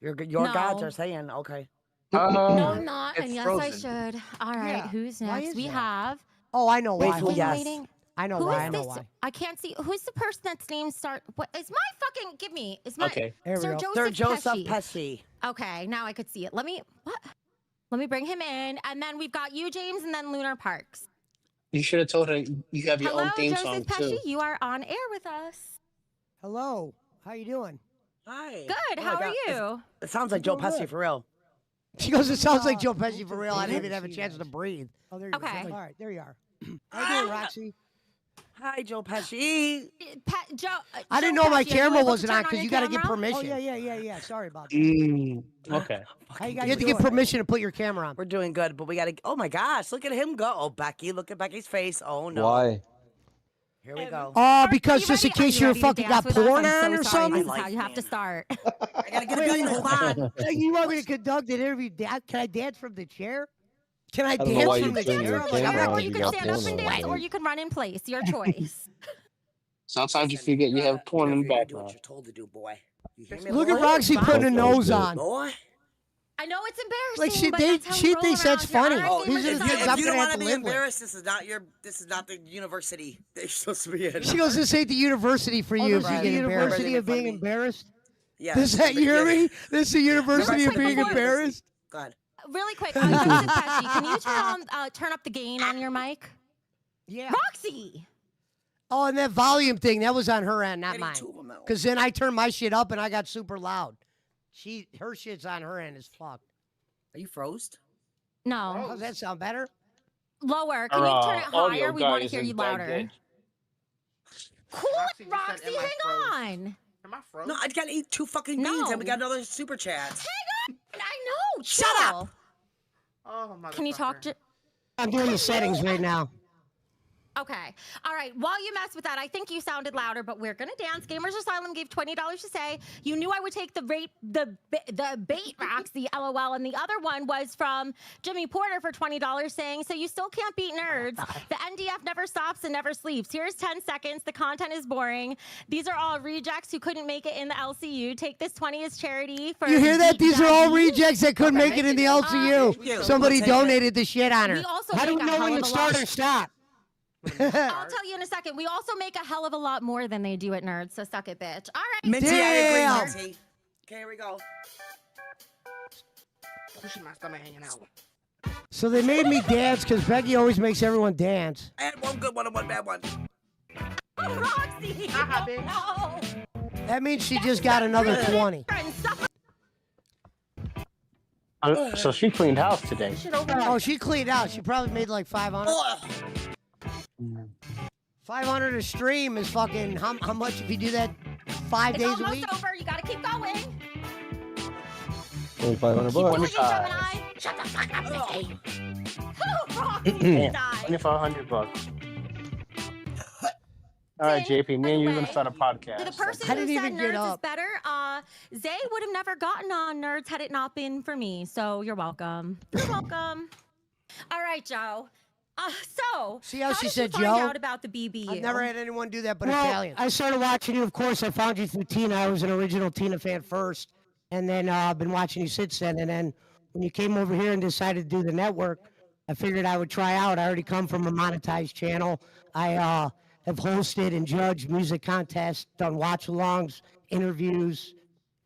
Your No. gods are saying, okay. No, I'm not. it's And yes, frozen. I should. All right, Yeah. who's Why next? is We that? have. Oh, I know why. Wait, Hold on. Waiting. I know Who why. is I know this? why. I can't see. Who's the person that's name start? What is my fucking? Give me. Is my Okay. There we Sir go. Joseph, Sir Joseph Pesci. Pesci. Okay, now I could see it. Let me bring him in, and then we've got you, James, and then Lunar Parks. You should have told her you have your Hello, own theme Joseph song Pesci. too. You are on air with us. Hello. How you doing? Hi. Good. Oh my How are God. you? It sounds like Joe Pesci for real. She goes, it sounds like Joe Pesci for real. I didn't even have a chance to breathe. Oh, there you Okay. go. All right, there you are. How you doing, Roxy? Hi, Joe Pesci. Joe, I didn't Joe know my Pesci, are you camera able to wasn't turn on because your you got to get camera? permission. Oh, yeah. Sorry about that. Okay. How You have to get permission to put your camera on. We're doing good, but we got to. Oh my gosh, look at him go. Oh, Becky, look at Becky's face. Oh no. Why? Here we go. Oh, because just in Are you case you ready to fucking dance got with us? porn I'm on so or sorry. something. This is how you have to start. I gotta get a good. Hold on. You want me to conduct an interview? Can I dance from the chair? Can I don't know dance why from you the turn chair? your I'm camera like, Or on you if can got stand up porn and on, dance, or dude. you can run in place. Your choice. Sometimes you forget you have porn in the Do what background. you're told to do, boy. You hear me, Look boy? at Roxy putting a nose on. Boy. I know it's embarrassing, Like she but think that's how she we roll thinks that's around funny. here. Oh, These are if the you, things if I'm you gonna don't have want to to be live with. embarrassed, this is not the university that you're supposed to be in. She goes, "This ain't the university for you if you right. get embarrassed." University of being embarrassed. Yeah. This that you hear me? This is the university of Remember- being Wait, embarrassed. Go ahead. Really quick, Joseph Pesci, can you turn up the gain on your mic? Yeah. Roxy. Oh, and that volume thing, that was on her end, not mine. Because then I turned my shit up and I got super loud. Her shit's on her end as fuck. Are you froze? No. Does that sound better? Lower. Can you turn it higher? We want to hear you louder. Cool it, Roxy. Hang on. Am I frozen? No, I gotta eat 2 fucking beans, and we got another super chat. Hang on. I know. Shut up. Oh, Can you talk to? I'm doing the settings right now. Okay. All right. While you mess with that, I think you sounded louder, but we're gonna dance. Gamers Asylum gave $20 to say. You knew I would take the bait, Roxy, LOL, and the other one was from Jimmy Porter for $20 saying, so you still can't beat nerds. The NDF never stops and never sleeps. Here's 10 seconds. The content is boring. These are all rejects who couldn't make it in the LCU. Take this 20 as charity for. You hear that? These are all Daddy. rejects that couldn't make it in the LCU. Somebody donated the shit on her. We also How do make we a know when hell to of a start lot- or stop? I'll tell you in a second. We also make a hell of a lot more than they do at Nerds, so suck it, bitch. All right. Minty, I agree, Minty. Okay, here we go. Pushing my stomach hanging out. So they made me dance because Becky always makes everyone dance. I had one good one and one bad one. Oh, Roxy! No. That means she just got another 20. So she cleaned house today. Oh, she cleaned out. She probably made like 500. 500 a stream is fucking how much if you do that 5 It's days a almost week? over. You gotta keep going. Only $500. Shut the fuck up, Becky. Damn, $2,500. All right, JP, me and you are gonna start a podcast. To the person I who didn't said even get Nerds is up. better, Zay would have never gotten on Nerds had it not been for me. So you're welcome. You're welcome. All right, Joe. So See how she did said you find Joe? out about the BBU? I've never had anyone do that but Well, Italians. I started watching you, of course. I found you through Tina. I was an original Tina fan first. And then I've been watching you since then. And then when you came over here and decided to do the network, I figured I would try out. I already come from a monetized channel. I have hosted and judged music contests, done watch-alongs, interviews,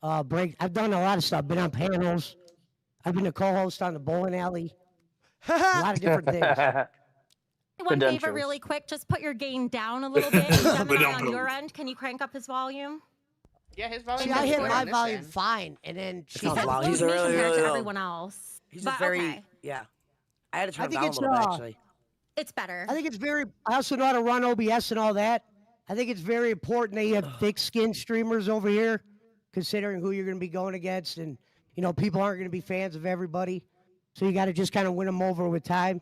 I've done a lot of stuff. Been on panels. I've been a co-host on the bowling alley. A lot of different things. One favor, Credentials. really quick. Just put your gain down a little bit. Gemini, on your end, can you crank up his volume? Yeah, his volume. See, I hit my volume fine, and then she sounds had loud. Low He's to me really, compared really to low. everyone else. He's But just very, okay. yeah. I had to turn I him think down a it's, little bit, actually. It's better. I think it's very. I also know how to run OBS and all that. I think it's very important that you have thick-skinned streamers over here, considering who you're going to be going against, and people aren't going to be fans of everybody, so you got to just kind of win them over with time.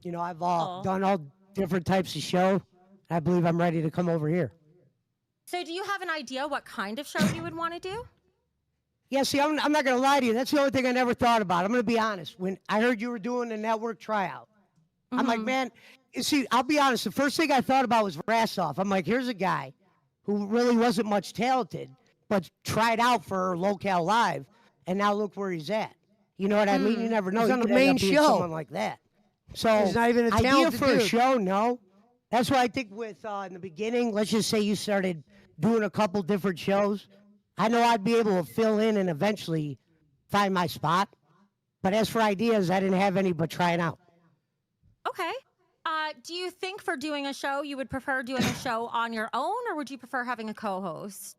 I've done all different types of show. I believe I'm ready to come over here. So do you have an idea what kind of show you would want to do? Yeah, see, I'm not going to lie to you. That's the only thing I never thought about. I'm going to be honest. When I heard you were doing the network tryout, I'm like, man, you see, I'll be honest. The first thing I thought about was Rassoff. I'm like, here's a guy who really wasn't much talented, but tried out for Locale Live, and now look where he's at. You know what I mean? You never know. He's He on the could end main up being show. someone like that. So He's not even a idea talented for a dude. show, no. That's why I think with in the beginning, let's just say you started doing a couple different shows. I know I'd be able to fill in and eventually find my spot. But as for ideas, I didn't have any but trying out. Okay. Do you think for doing a show, you would prefer doing a show on your own, or would you prefer having a co-host?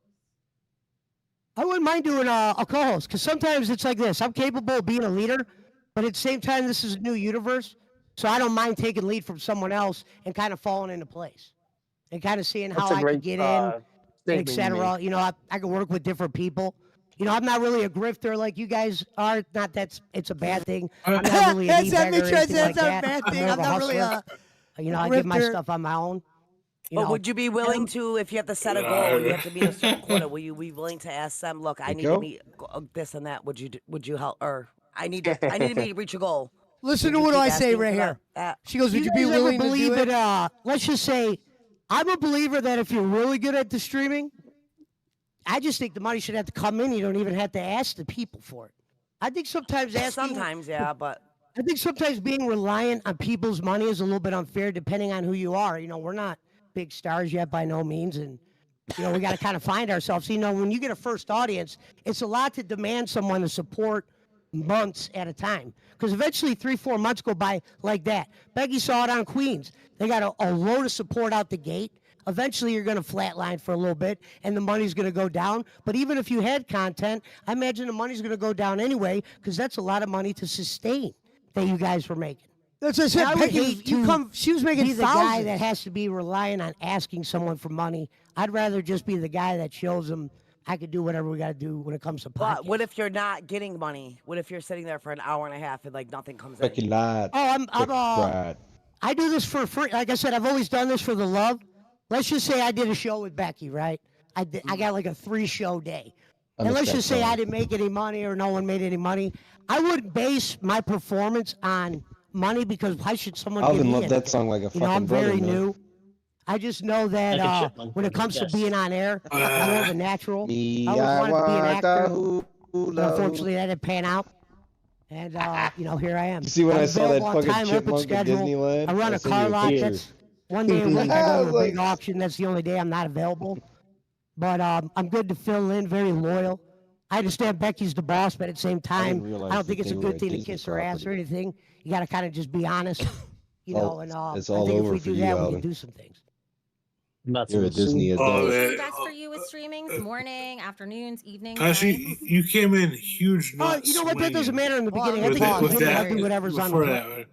I wouldn't mind doing a co-host, because sometimes it's like this. I'm capable of being a leader, but at the same time, this is a new universe. So I don't mind taking lead from someone else and kind of falling into place and kind of seeing how That's a I great, can get in, et statement you cetera. made. I can work with different people. I'm not really a grifter like you guys are. Not that it's a bad thing. I'm not really an That's e-bagger or anything like not a that. bad I'm thing. more of I'm a not really hustler. a I give my grifter. stuff on my own. But would you be willing to, if you have to set a goal, you have to meet a certain quota, will you be willing to ask them, look, I need to Nico? meet this and that, would you help, or I need to reach a goal. Listen Would to you what keep I say asking right for here. that? She goes, would you be guys ever willing to believe do it? it? Let's just say, I'm a believer that if you're really good at the streaming, I just think the money should have to come in. You don't even have to ask the people for it. I think sometimes asking. Sometimes, yeah, but I think sometimes being reliant on people's money is a little bit unfair depending on who you are. We're not big stars yet by no means. And, we got to kind of find ourselves. When you get a first audience, it's a lot to demand someone to support months at a time. Because eventually 3-4 months go by like that. Becky saw it on Queens. They got a load of support out the gate. Eventually you're going to flatline for a little bit and the money's going to go down. But even if you had content, I imagine the money's going to go down anyway because that's a lot of money to sustain that you guys were making. That's what I said. And I would Becky, hate you to come. She was making be the guy thousands. that has to be relying on asking someone for money. I'd rather just be the guy that shows them I could do whatever we got to do when it comes to podcasts. But what if you're not getting money? What if you're sitting there for an hour and a half and like nothing comes Becky in? lied. Oh, Becky cried. I do this for free. Like I said, I've always done this for the love. Let's just say I did a show with Becky, right? I got like a 3-show day. And let's just say I didn't make any money or no one made any money. I wouldn't base my performance on money because why should someone give Alvin me loved anything? that song like a You know, I'm fucking brother, very man. new. I just know that Like a chipmunk, when it comes to yes. being on air, I'm more of a natural. Me, I always wanted to be an want actor. the But unfortunately, that didn't pan out. And, here I am. You see when I'm I saw that available on fucking time, open chipmunk at schedule. Disneyland? I run I a sent car you a lot. picture. That's one day a week. I I go was to a big like- auction. That's the only day I'm not available. But I'm good to fill in, very loyal. I understand Becky's the boss, but at the same time, realize I don't think that it's a they were good a thing to Disney kiss her ass or property. anything. You got to kind of just be honest, Oh, and it's I all think if over we for do you, that, we Alvin. can do some things. You're a Disney What adult. is best for you with streamings? Morning, afternoons, evenings, Pasha, nights? you came in huge nuts. You know what? That doesn't swinging. matter in the beginning. With I think that- with beginning, that- I'll do whatever's on before the that,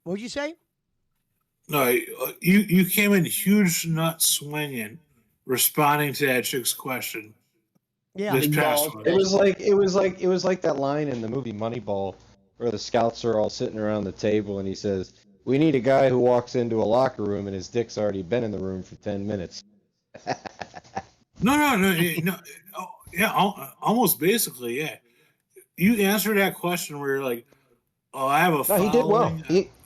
What'd you say? No, you came in huge nut swinging, responding to that chick's question. Yeah. This past one. It was like that line in the movie Moneyball where the scouts are all sitting around the table and he says, "We need a guy who walks into a locker room and his dick's already been in the room for 10 minutes." No. Oh, yeah, almost basically, yeah. You answered that question where you're like, "Oh, I have a No, following." he did well.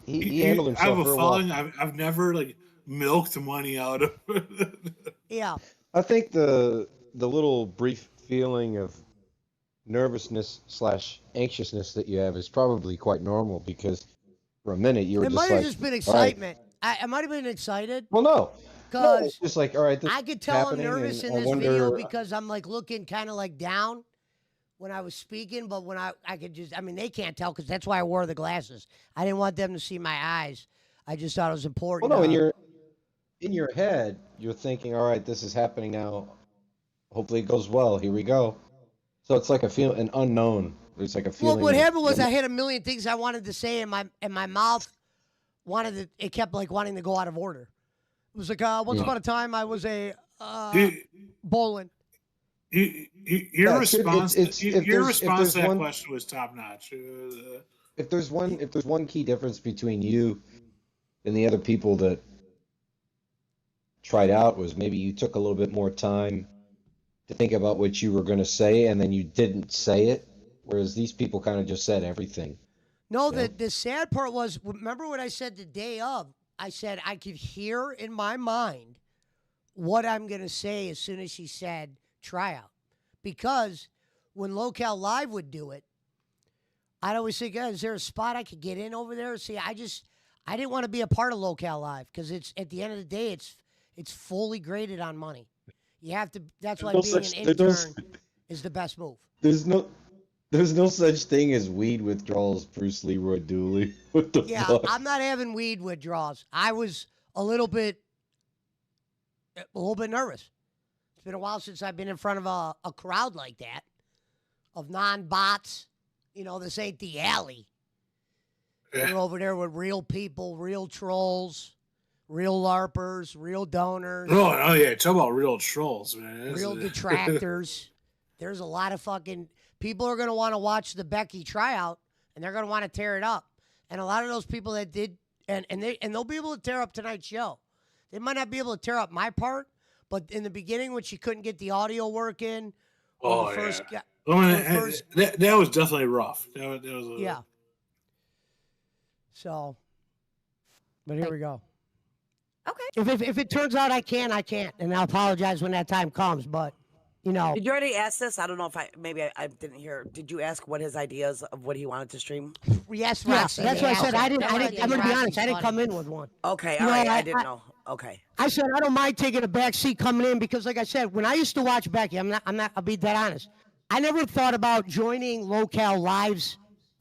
He handled I have himself a real following. well. I've never like milked money out of. Yeah. I think the little brief feeling of nervousness / anxiousness that you have is probably quite normal because for a minute you were It just might like, have just been "All right." excitement. I might have been excited. Well, no. Because it's just like, all right, this I could is tell I'm happening, nervous and in I this wonder- video because I'm like looking kind of like down when I was speaking, but when I could just, they can't tell because that's why I wore the glasses. I didn't want them to see my eyes. I just thought it was important. Well, no, in your head, you're thinking, all right, this is happening now. Hopefully it goes well. Here we go. So it's like an unknown. It's like a feeling. Well, what happened was of- I had a million things I wanted to say, and my mouth it kept like wanting to go out of order. It was like once upon a time I was a bowling. Your response. Your if there's response to that one- question was top notch. If there's one key difference between you and the other people that tried out was maybe you took a little bit more time to think about what you were going to say and then you didn't say it, whereas these people kind of just said everything. No, the sad part was, remember what I said the day of? I said I could hear in my mind what I'm going to say as soon as she said tryout. Because when Locale Live would do it, I'd always think, is there a spot I could get in over there? See, I didn't want to be a part of Locale Live because it's at the end of the day, it's fully graded on money. You have to. That's why being an intern is the best move. There's no such thing as weed withdrawals, Bruce Leroy Dooley. What the Yeah, fuck? I'm not having weed withdrawals. I was a little bit nervous. It's been a while since I've been in front of a crowd like that, of non-bots. This ain't the alley. We're over there with real people, real trolls, real LARPers, real donors. Oh yeah, talk about real trolls, man. Real detractors. There's a lot of fucking people are going to want to watch the Becky tryout, and they're going to want to tear it up. And a lot of those people that did, and they'll be able to tear up tonight's show. They might not be able to tear up my part, but in the beginning when she couldn't get the audio working, Oh the first yeah. guy, That was definitely rough. That was yeah. So, but here we go. Okay. If it turns out I can't, and I'll apologize when that time comes. But Did you already ask this? I don't know if I didn't hear. Did you ask what his ideas of what he wanted to stream? Yes, Roxy, that's why I said I didn't. I'm gonna be honest. I didn't Roxy's come in with one. Okay, You all know, right. I didn't know. Okay. I said I don't mind taking a back seat coming in because, like I said, when I used to watch Becky, I'm not. I'll be dead honest. I never thought about joining Locale Live's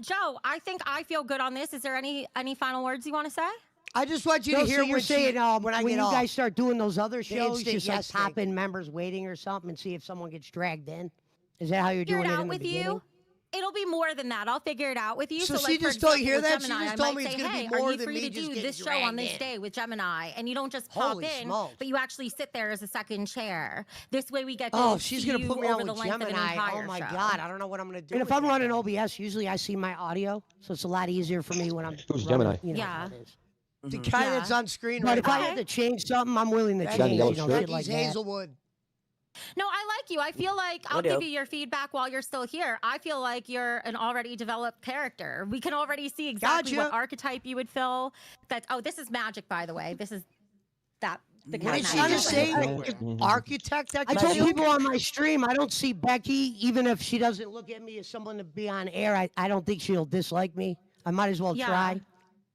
Joe, I think I feel good on this. Is there any final words you want to say? I just want you to No, hear so you're when saying when when you you guys guys start doing those other shows, shows, just like yes pop thing. in members waiting or something and see if someone gets dragged in. Is that how you're Figure doing it it out in the with beginning? you. It'll be more than that. I'll figure it out with you. So like, she for just told- example, hear with that? She Gemini, just I told might me it's say, gonna be hey, more are you than free me to just do getting this show on dragged this in. day with Gemini? And you don't just Holy pop in, smokes. but you actually sit there as a second chair. This way we get to Oh, she's see gonna you put me over on the with length of an Gemini. entire Oh my show. god, I don't know what I'm gonna do. And with if I'm that running guy. OBS, usually I see my audio, so it's a lot easier for me when I'm Who's running, Gemini? You know, Yeah. how it is. The guy that's on screen But right if I now. had to change something, I'm willing to Becky's- Got a change, yellow you know, shirt? shit like Becky's that. Hazelwood. No, I like you. I feel like I'll do. give you your feedback while you're still here. I feel like you're an already developed character. We can already see exactly Gotcha. what archetype you would fill. That this is magic, by the way. This is that The What cat he's and trying to I say, do. architect. I told people on my stream, I don't see Becky, even if she doesn't look at me as someone to be on air. I don't think she'll dislike me. I might as well Yeah. try,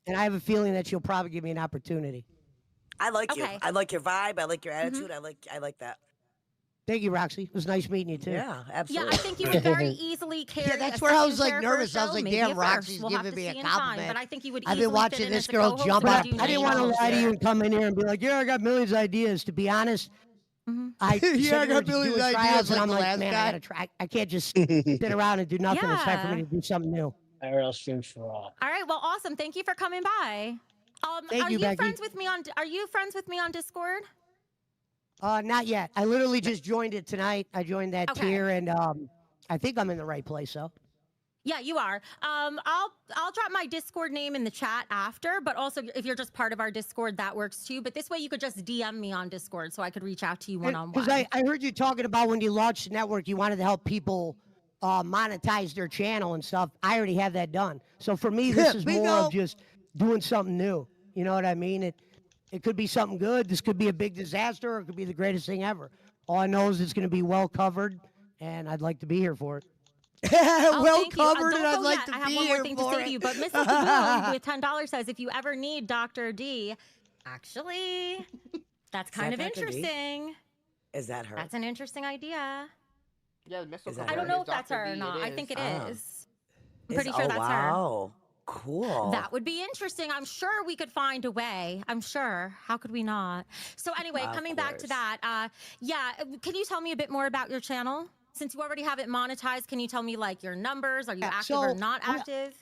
and I have a feeling that she'll probably give me an opportunity. I like you. Okay. I like your vibe. I like your attitude. I like that. Thank you, Roxy. It was nice meeting you too. Yeah, Yeah, absolutely. I think you would very easily carry. Yeah, that's a where I second was like chair for a nervous. I was show, like, maybe damn, a first. Roxy's We'll have giving to me a see in time, compliment. but I think you would I've easily been watching fit in this as a girl co-host jump, without but doing I didn't any want to shows. lie to you and come in here and be like, yeah, I got millions of ideas. To be honest, I Yeah, said I we got were millions doing of tryouts, ideas and like I'm the like, last man, guy. I gotta try. I can't just sit around and do nothing. It's time for me Yeah. to do something new. IRL stream for all. All right, well, awesome. Thank you for coming by. Thank Are you, you Becky. friends with me on? Are you friends with me on Discord? Not yet. I literally just joined it tonight. I joined that Okay. tier, and I think I'm in the right place. So Yeah, you are. I'll drop my Discord name in the chat after, but also if you're just part of our Discord, that works too. But this way you could just DM me on Discord so I could reach out to you one-on-one. because I heard you talking about when you launched the network, you wanted to help people monetize their channel and stuff. I already have that done. So for me, this is more Bingo. of just doing something new. You know what I mean? It could be something good. This could be a big disaster, or it could be the greatest thing ever. All I know is it's going to be well covered, and I'd like to be here for it. well thank you. covered, Don't and I'd go like yet. to I have be one more here thing to for say it. to you, but Mrs. Kaboom with $10 says, if you ever need Dr. D, actually, that's kind of that Dr. D? interesting. Is that her? That's an interesting idea. Yeah, Mr. Is that I don't her? know if that's her or not. I think it is. I'm pretty sure oh, that's wow. Cool. That would be interesting. I'm sure we could find a way. I'm sure. How could we not? So anyway, Of coming back to course. that, can you tell me a bit more about your channel? Since you already have it monetized, can you tell me like your numbers? Are you active or not active?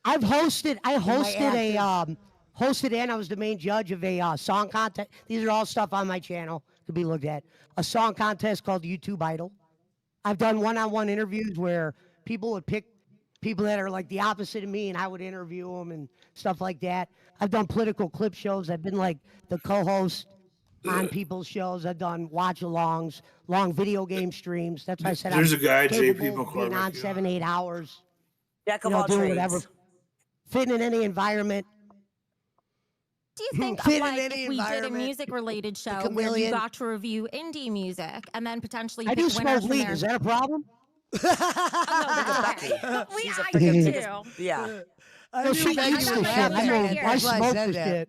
I hosted active? hosted and I was the main judge of a song contest. These are all stuff on my channel, could be looked at. A song contest called YouTube Idol. I've done one-on-one interviews where people would pick people that are like the opposite of me, and I would interview them and stuff like that. I've done political clip shows. I've been like the co-host on people's shows. I've done watch-alongs, long video game streams. That's why I said There's I'm a guy, capable JP of being on McCormick. 7-8 hours. Jack of You know, all doing trades. whatever, fitting in any environment. Do you think Fit in like any if we did a environment. music-related show where you chameleon. got to review indie music and then potentially I pick do winners smoke from weed. there? Is that a problem? Becky. She's a I freaking do biggest- too. Yeah. No, she Becky eats was the shit. laughing I know. at it. I That's why I smoke said the that.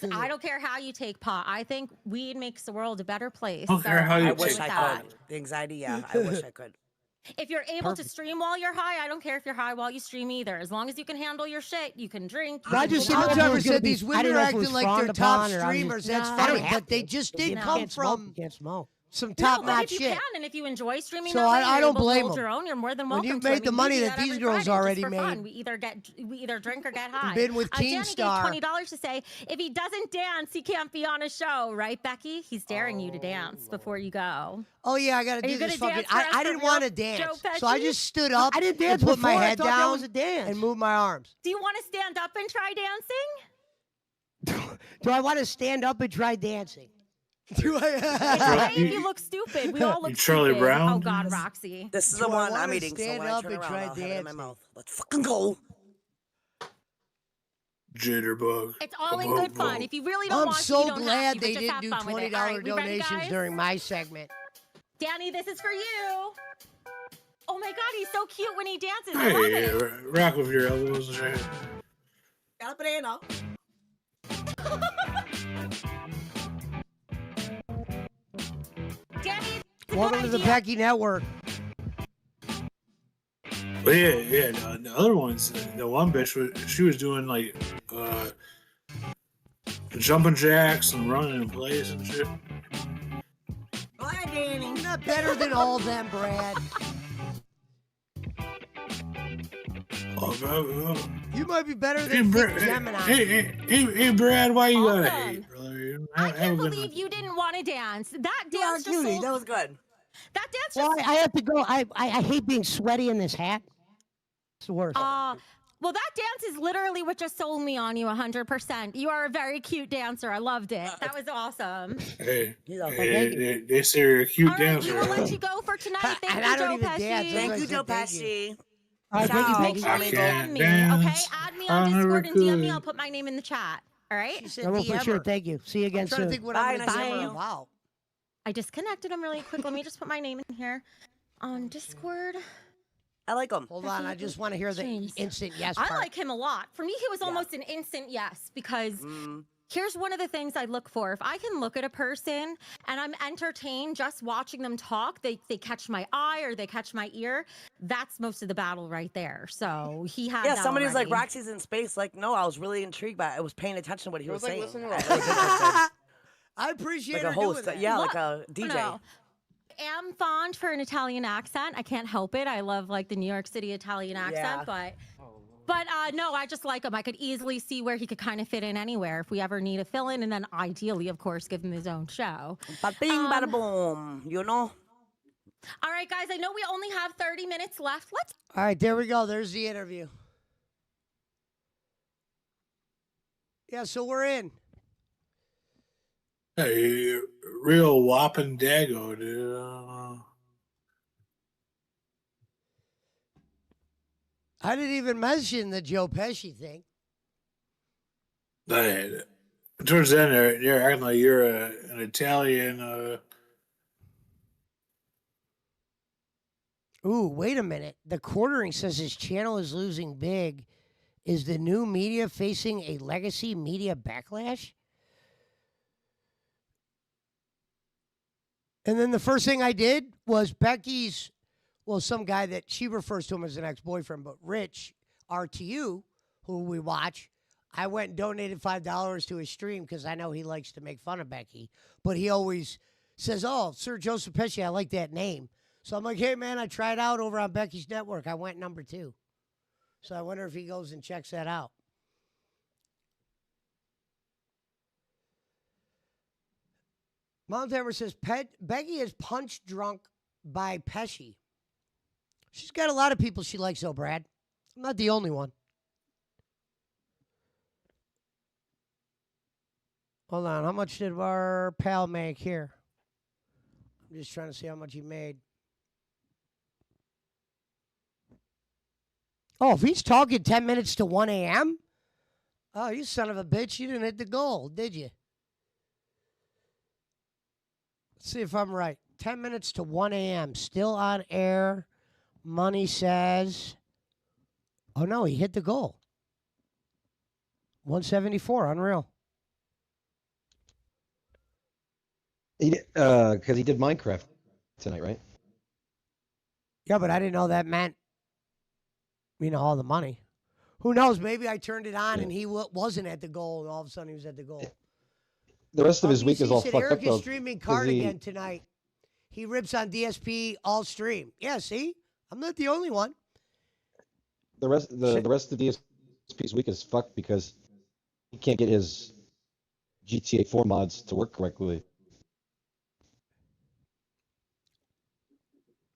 shit. I don't care how you take pot. I think weed makes the world a better place. I don't care how you I take wish I that. could. The anxiety, yeah. I wish I could. If you're able to stream while you're high, I don't care if you're high while you stream either. As long as you can handle your shit, you can drink. I you just can said go that out. was gonna said be- these I women didn't are know if it acting was like they're frowned top upon or I was streamers. just- That's No. funny, I don't but they just did You come can't smoke, from you can't smoke. some No, top but notch if you shit. can, and if you enjoy streaming, So that way, I you're don't able to blame hold them. your own. You're more than When welcome. you've to made it. the We money do that these every girls Friday already just for fun. made. We either drink or get high. Been with Danny gave Keemstar. $20 to say if he doesn't dance, he can't be on a show, right, Becky? He's daring you to dance before you go. Oh yeah, I gotta Are you do this gonna fucking. dance for us I for didn't real, want to Joe dance, so I Pesci? just stood up. I didn't dance and put my before. I head thought that down was a dance. and moved my arms. Do you want to stand up and try dancing? Do I want to stand up and try dancing? Do It's I? okay if you look stupid. We all look You Charlie stupid. Brown? Oh God, Roxy. This is Do the I one wanna I'm eating, so stand when I up turn and around, try I'll have it in my dancing? mouth. Let's fucking go. Jitterbug. It's all in good fun. If you really don't I'm want to, so you don't have glad to, they but just didn't have do fun with it. $20 All right, we ready, donations guys? during my segment. Danny, this is for you. Oh my God, he's so cute when he dances. I love Hey, it. rock with your elbows and shit. Got a banana. Danny, Welcome to the Becky Network. But yeah. The other ones, the one bitch, she was doing like jumping jacks and running in place and shit. Go ahead, Danny. You're not better than all them, Brad. Oh, bro. You might be better Hey, than Brad, Gemini. hey, Brad, why you gotta Awesome. hate, brother? I Have a can't good believe night. you didn't want to dance. That You are dance just cutie. sold. That was good. That dance Well, just. I have to go. I hate being sweaty in this hat. It's the worst. Well, that dance is literally what just sold me on you 100%. You are a very cute dancer. I loved it. That was awesome. Hey, thank they say you're a cute All right, we dancer. will let you go for tonight. Thank And you, I don't Joe even Pesci. dance. Thank That's you, what Joe I said, thank you. Pesci. All right, thank you, Ciao. Make Becky. sure you I DM can't me, dance. okay? Add me on I'm Discord and DM me. recruiting. I'll put my name in the chat. All right. She said I will for DM sure. her. Thank you. See you again I'm trying soon. to think what Bye, I'm going to nice DM meeting her you. about. I disconnected him really quick. Let me just put my name in here on Discord. I like him. Hold on, I just want to hear the James. instant yes I part. like him a lot. For me, he was almost an instant yes because here's one of the things I look for. If I can look at a person and I'm entertained just watching them talk, they catch my eye or they catch my ear, that's most of the battle right there. So he had Yeah, that somebody was like, already. Roxy's in space. Like, no, I was really intrigued by it. I was paying attention to what he was like saying. listening to I a was interested. I appreciate Like her a host. doing that. Yeah, Look, like a DJ. No. Am fond for an Italian accent. I can't help it. I love like the New York City Italian accent, but no, I just like him. I could easily see where he could kind of fit in anywhere if we ever need a fill-in, and then ideally, of course, give him his own show. Bing, bada boom. You know? All right, guys, I know we only have 30 minutes left. Let's. All right, there we go. There's the interview. Yeah, so we're in. Hey, real whopping dago, dude. I didn't even mention the Joe Pesci thing. Towards the end, you're acting like you're an Italian. Ooh, wait a minute. The quartering says his channel is losing big. Is the new media facing a legacy media backlash? And then the first thing I did was Becky's, well, some guy that she refers to him as an ex-boyfriend, but Rich, RTU, who we watch, I went and donated $5 to his stream because I know he likes to make fun of Becky. But he always says, oh, Sir Joseph Pesci, I like that name. So I'm like, hey, man, I tried out over on Becky's network. I went number 2. So I wonder if he goes and checks that out. Mount Hammer says, Becky is punch drunk by Pesci. She's got a lot of people she likes, though, Brad. I'm not the only one. Hold on. How much did our pal make here? I'm just trying to see how much he made. Oh, if he's talking 10 minutes to 1 a.m.? Oh, you son of a bitch. You didn't hit the goal, did you? Let's see if I'm right. 10 minutes to 1 a.m. Still on air. Money says. Oh, no, he hit the goal. 174. Unreal. Because he did Minecraft tonight, right? Yeah, but I didn't know that meant, all the money. Who knows? Maybe I turned it on and he wasn't at the goal, and all of a sudden he was at the goal. The rest of his week is all said fucked Eric up, is though. streaming 'cause card again tonight. He rips on DSP all stream. Yeah, see? I'm not the only one. The rest of DSP's week is fucked because he can't get his GTA 4 mods to work correctly.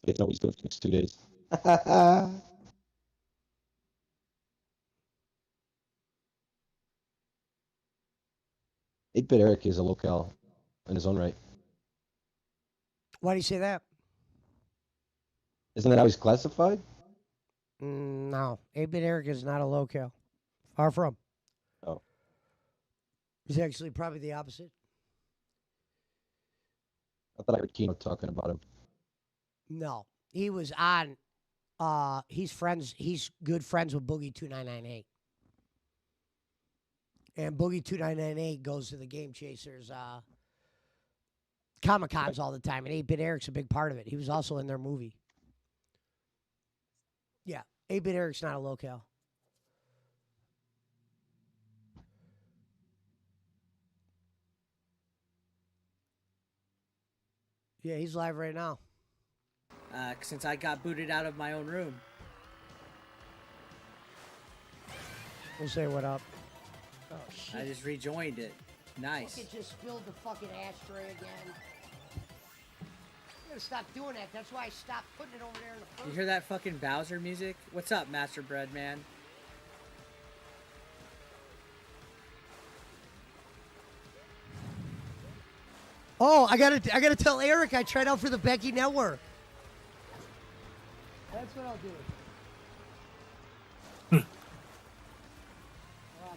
They know what he's doing for the next 2 days. 8-Bit Eric is a locale in his own right. Why do you say that? Isn't that how he's classified? No. 8-Bit Eric is not a locale. Far from. Oh. He's actually probably the opposite. I thought I heard Kino talking about him. No. He was on, he's good friends with Boogie 2998. And Boogie 2998 goes to the Game Chasers Comic Cons all the time, and 8-Bit Eric's a big part of it. He was also in their movie. Yeah, 8-Bit Eric's not a locale. Yeah, he's live right now. Since I got booted out of my own room. We'll say what up. Oh, shit. I just rejoined it. Nice. Fucking just spilled the fucking ashtray again. I'm gonna stop doing that. That's why I stopped putting it over there in the first. You hear that fucking Bowser music? What's up, Master Bread Man? Oh, I gotta tell Eric I tried out for the Becky Network. That's what I'll do.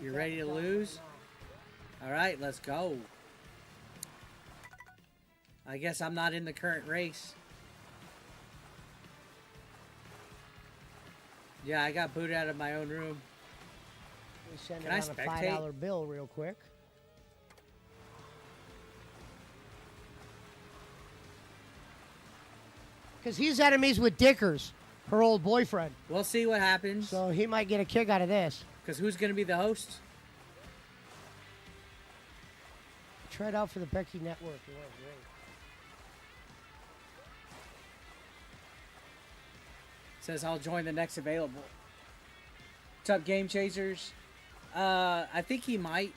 You ready to lose? All right, let's go. I guess I'm not in the current race. Yeah, I got booted out of my own room. We send Can it I on a spectate? $5 bill real quick. Because he's enemies with Dickers, her old boyfriend. We'll see what happens. So he might get a kick out of this. Because who's going to be the host? Try it out for the Becky Network. It went great. Says I'll join the next available. What's up, Game Chasers? I think he might.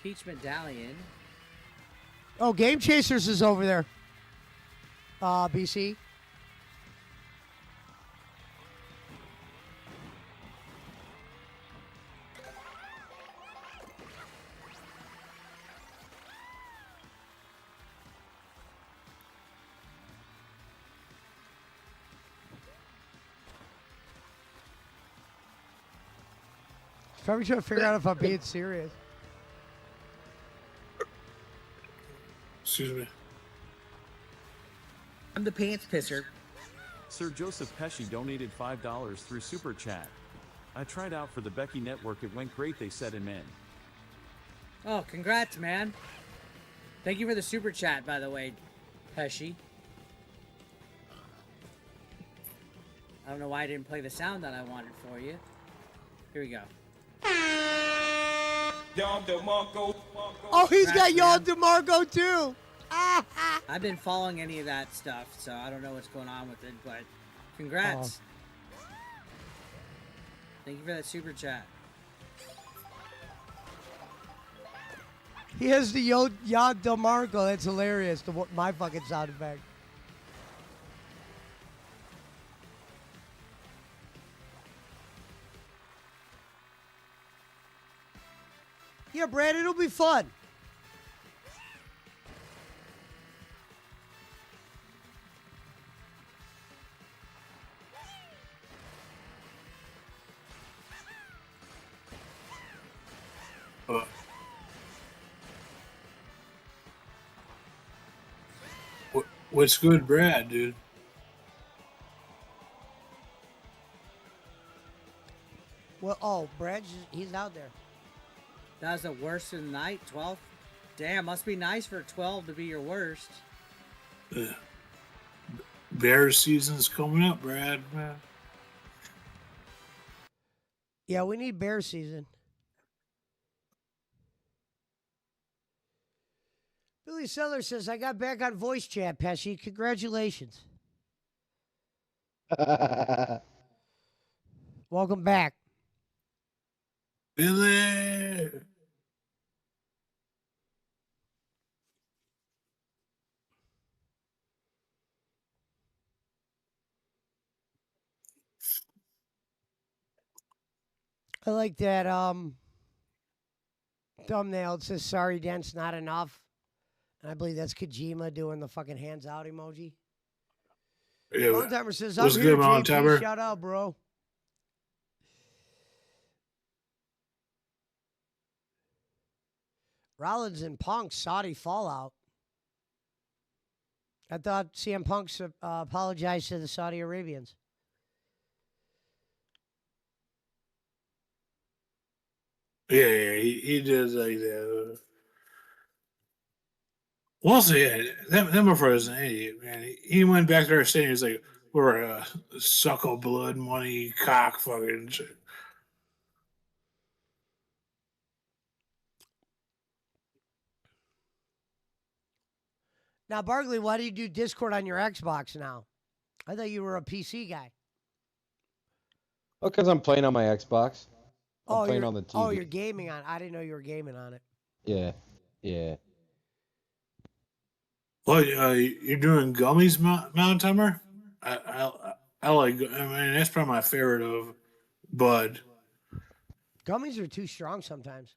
Peach Medallion. Oh, Game Chasers is over there. BC. Probably trying to figure out if I'm being serious. Excuse me. I'm the pants pisser. Sir Joseph Pesci donated $5 through Super Chat. I tried out for the Becky Network. It went great. They said him in. Oh, congrats, man. Thank you for the super chat, by the way, Pesci. I don't know why I didn't play the sound that I wanted for you. Here we go. Oh, he's got Yon DeMarco too. I've been following any of that stuff, so I don't know what's going on with it, but congrats. Thank you for that super chat. He has the Yon DeMarco. That's hilarious. My fucking sound effect. Yeah, Brad, it'll be fun. What's good, Brad, dude? Well, oh, he's out there. That was the worst of the night, 12? Damn, must be nice for 12 to be your worst. Bears season's coming up, Brad. Man. Yeah, we need bear season. Billy Seller says, I got back on voice chat, Pesci. Congratulations. Welcome back. Billy! I like that thumbnail. It says, sorry, Dent's not enough. And I believe that's Kojima doing the fucking hands out emoji. Yeah, Mountain Timer says, I'm what's here, good, Mountain JP. Timer? Shout out, bro. Rollins and Punk, Saudi fallout. I thought CM Punk apologized to the Saudi Arabians. Yeah, he did like that. We'll see. That motherfucker's an idiot, man. He went back there saying he's like, we're a suckle blood money cock fucking shit. Now, Barkley, why do you do Discord on your Xbox now? I thought you were a PC guy. Oh, because I'm playing on my Xbox. I'm playing you're, on the TV. Oh, you're gaming on. I didn't know you were gaming on it. Yeah, yeah. Well, you're doing gummies, Mountain Timer? I like. I mean, that's probably my favorite of Bud. Gummies are too strong sometimes.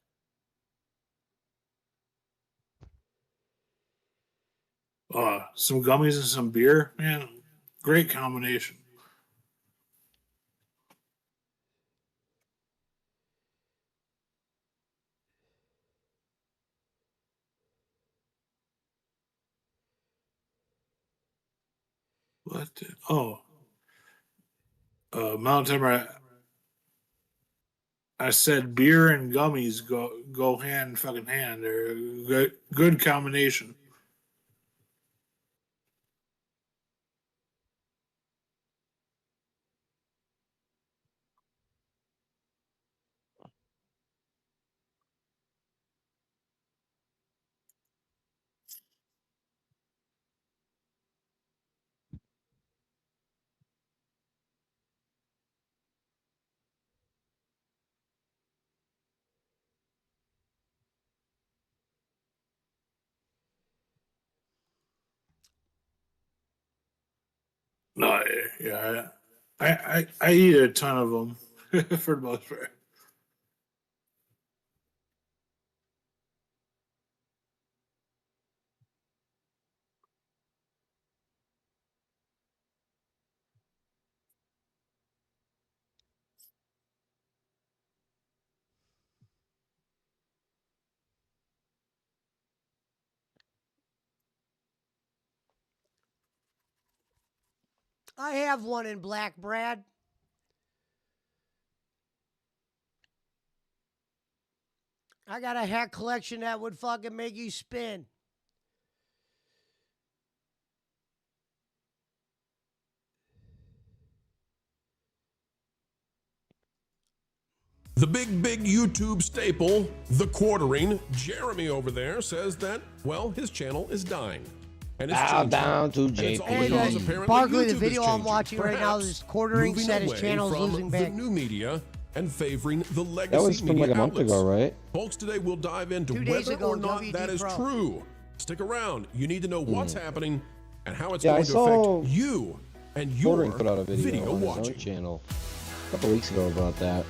Some gummies and some beer, man. Great combination. What? Oh, Mountain Timer. I said beer and gummies go hand fucking hand. They're a good combination. No, yeah, I eat a ton of them for the most part. I have one in black, Brad. I got a hat collection that would fucking make you spin. The big YouTube staple, the quartering. Jeremy over there says that, well, his channel is dying. And it's Bow changing. down to And it's all JP. because apparently Barkley, YouTube the is video I'm changing. watching right now, Perhaps this quartering moving said his away channel is from losing the back. new media and favoring the legacy That was from media like a month outlets. ago, right? Folks, today we'll dive into 2 days whether ago, or not WD that is Pro. true. Stick around. You need to know what's happening and how it's Yeah, I going to saw affect you and your Quartering put out a video on his watching. own channel a couple weeks ago about that.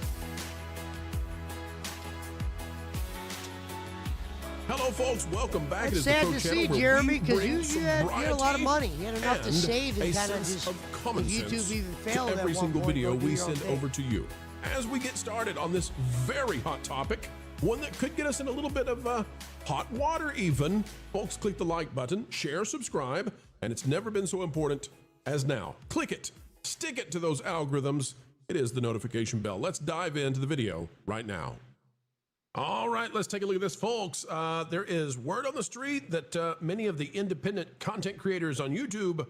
Hello, folks. Welcome back. It It's is the sad Pro to Channel see, where Jeremy, we because bring you had a lot of money. You had enough to and save a and kind of sense just of common if sense YouTube even to failed at every one single point, video go do we your own send thing. over to you. As we get started on this very hot topic, one that could get us in a little bit of hot water even, folks, click the like button, share, subscribe, and it's never been so important as now. Click it, stick it to those algorithms. It is the notification bell. Let's dive into the video right now. All right, let's take a look at this, folks. There is word on the street that many of the independent content creators on YouTube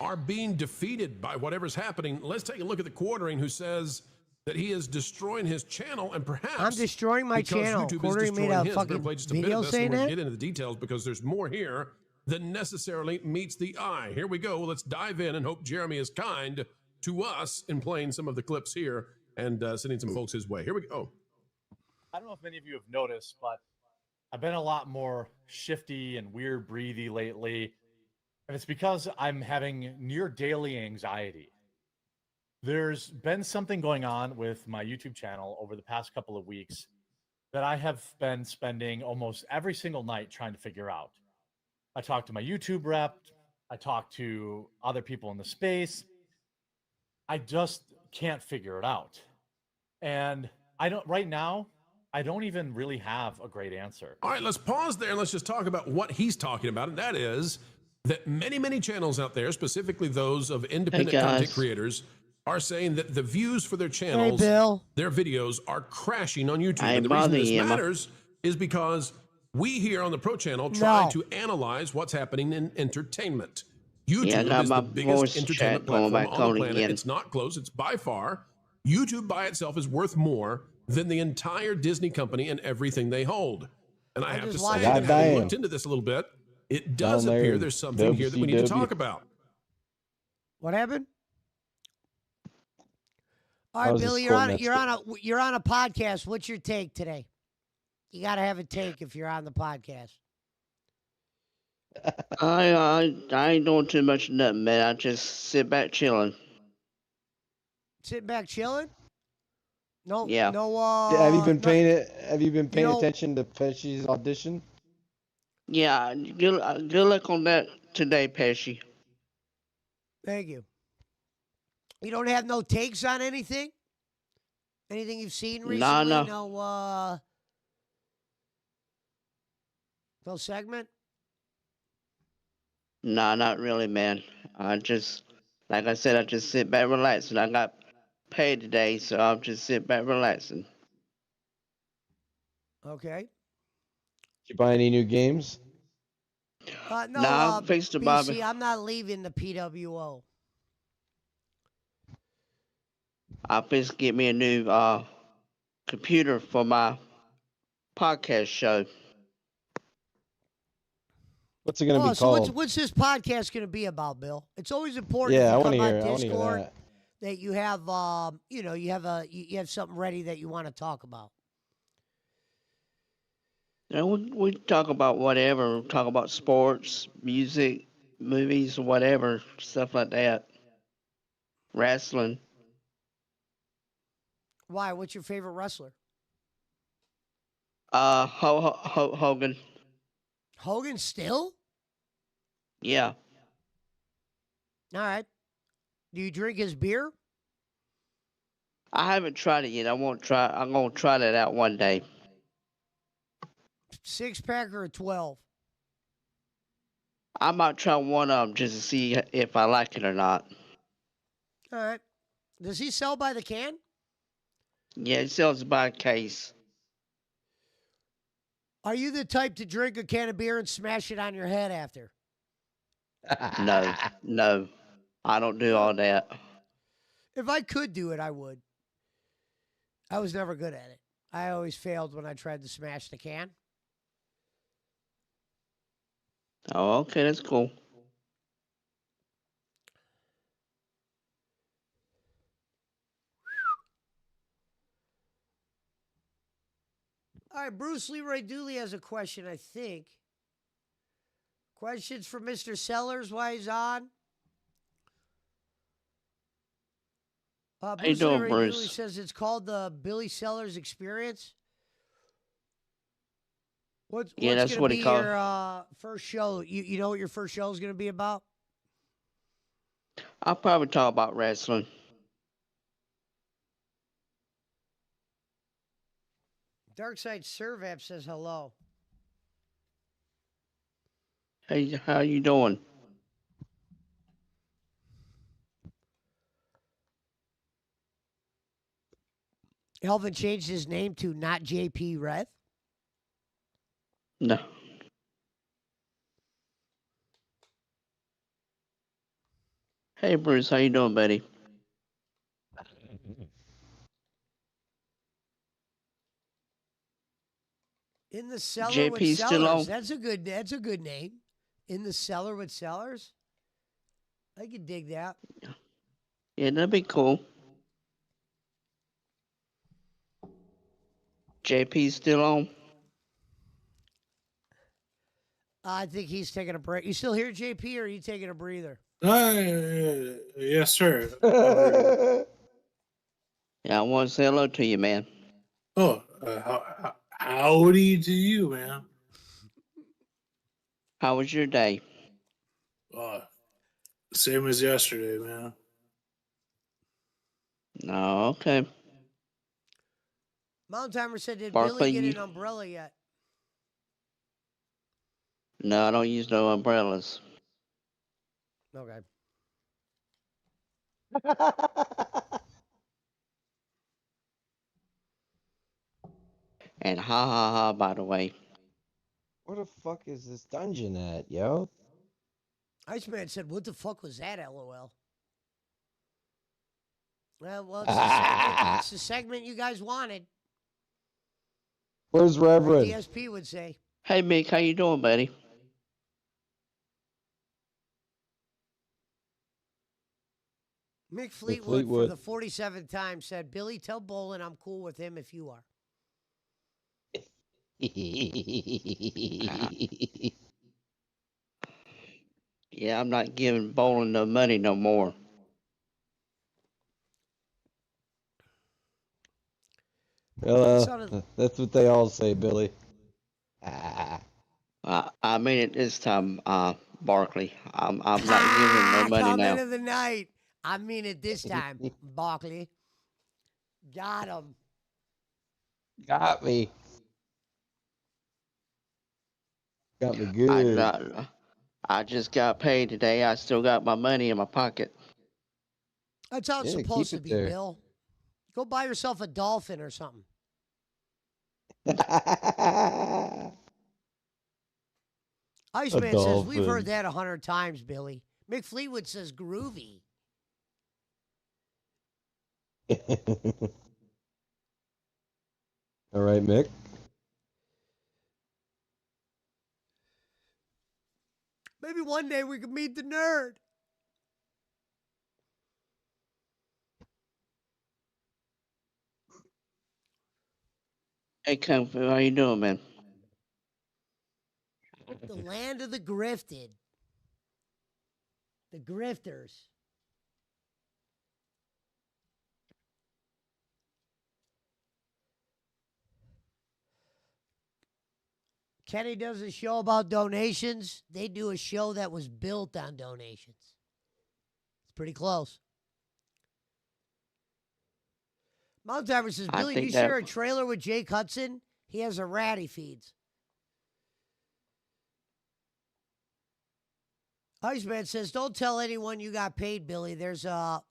are being defeated by whatever's happening. Let's take a look at the quartering, who says that he is destroying his channel, and perhaps I'm destroying my because channel. YouTube Quartering is made destroying a his. We're gonna fucking play just a bit video of this, saying and we're that. gonna get into the details because there's more here than necessarily meets the eye. Here we go. Let's dive in and hope Jeremy is kind to us in playing some of the clips here and sending some folks his way. Here we go. I don't know if many of you have noticed, but I've been a lot more shifty and weird breathy lately. And it's because I'm having near daily anxiety. There's been something going on with my YouTube channel over the past couple of weeks that I have been spending almost every single night trying to figure out. I talked to my YouTube rep, I talked to other people in the space. I just can't figure it out. And right now, I don't even really have a great answer. All right, let's pause there and let's just talk about what he's talking about. And that is that many channels out there, specifically those of independent content creators, are saying that the views for their channels, their videos are crashing on YouTube. And the reason this matters is because we here on the Pro Channel try to analyze what's happening in entertainment. YouTube is the biggest entertainment platform on the planet. It's not close. It's by far. YouTube by itself is worth more than the entire Disney company and everything they hold. And I have to say that having looked into this a little bit, it does appear there's something here that we need to talk about. What happened? All right, Billy, you're on a podcast. What's your take today? You got to have a take if you're on the podcast. I ain't doing too much of nothing, man. I just sit back chilling. Sitting back chilling? No, Yeah. no. Have you been paying know- attention to Pesci's audition? Yeah, good luck on that today, Pesci. Thank you. You don't have no takes on anything? Anything you've seen recently? No. No segment? Nah, not really, man. I just Like I said, I just sit back, relaxing. I got paid today, so I'm just sit back, relaxing. Okay. Did you buy any new games? No, Nah, I'm fixing to buy me. BC, I'm not leaving the PWO. I'll just get me a new computer for my podcast show. What's it going to be So called? what's this podcast going to be about, Bill? It's always important Yeah, if I you want to come hear. on I want to hear Discord that. that you have you have something ready that you want to talk about. You know, we talk about whatever. We talk about sports, music, movies, whatever stuff like that. Wrestling. Why? What's your favorite wrestler? Hogan. Hogan still? Yeah. All right. Do you drink his beer? I haven't tried it yet. I'm gonna try that out one day. 6-pack or a 12? I might try one of them just to see if I like it or not. All right. Does he sell by the can? Yeah, it sells by case. Are you the type to drink a can of beer and smash it on your head after? No. I don't do all that. If I could do it, I would. I was never good at it. I always failed when I tried to smash the can. Oh, okay, that's cool. All right, Bruce Leroy Dooley has a question, I think. Questions for Mr. Sellers while he's on? How you Bruce doing, Leroy Bruce? Dooley says it's called the Billy Sellers Experience. What's that's going what to he be called. your first show? You know what your first show is going to be about? I'll probably talk about wrestling. Darkside Servap says hello. Hey, how you doing? Elvin changed his name to not JP Red. No. Hey, Bruce, how you doing, buddy? In the cellar JP with still Sellers. on? That's a good name. In the cellar with Sellers. I could dig that. Yeah, that'd be cool. JP still on? I think he's taking a break. You still here, JP, or are you taking a breather? Yes, sir. Yeah, I want to say hello to you, man. Oh, howdy to you, man. How was your day? Same as yesterday, man. No, okay. Mountain Timer said, did Barkley, Billy get an umbrella yet? No, I don't use no umbrellas. Okay. And ha ha ha, by the way. Where the fuck is this dungeon at, yo? Iceman said, what the fuck was that, LOL? Well, it's the segment. It's the segment you guys wanted. Where's Reverend? DSP would say. Hey, Mick, how you doing, buddy? Mick Fleetwood, for the 47th time, said, Billy, tell Bolin I'm cool with him if you are. Yeah, I'm not giving Bolin no money no more. Well, that's what they all say, Billy. I mean it this time, Barkley. I'm not giving him no money Comment now. of the night. I mean it this time, Barkley. Got him. Got me. Got me good. I just got paid today. I still got my money in my pocket. That's how it's Yeah, supposed keep to it be, there. Bill. Go buy yourself a dolphin or something. A Iceman says, we've heard dolphin. that 100 times, Billy. Mick Fleetwood says, groovy. All right, Mick. Maybe one day we could meet the nerd. Hey, Kung Fu, how you doing, man? The land of the grifted. The grifters. Kenny does a show about donations. They do a show that was built on donations. It's pretty close. Mount Timer says, I Billy, do you think that share a trailer with Jake Hudson? He has a rat he feeds. Iceman says, don't tell anyone you got paid, Billy. There's a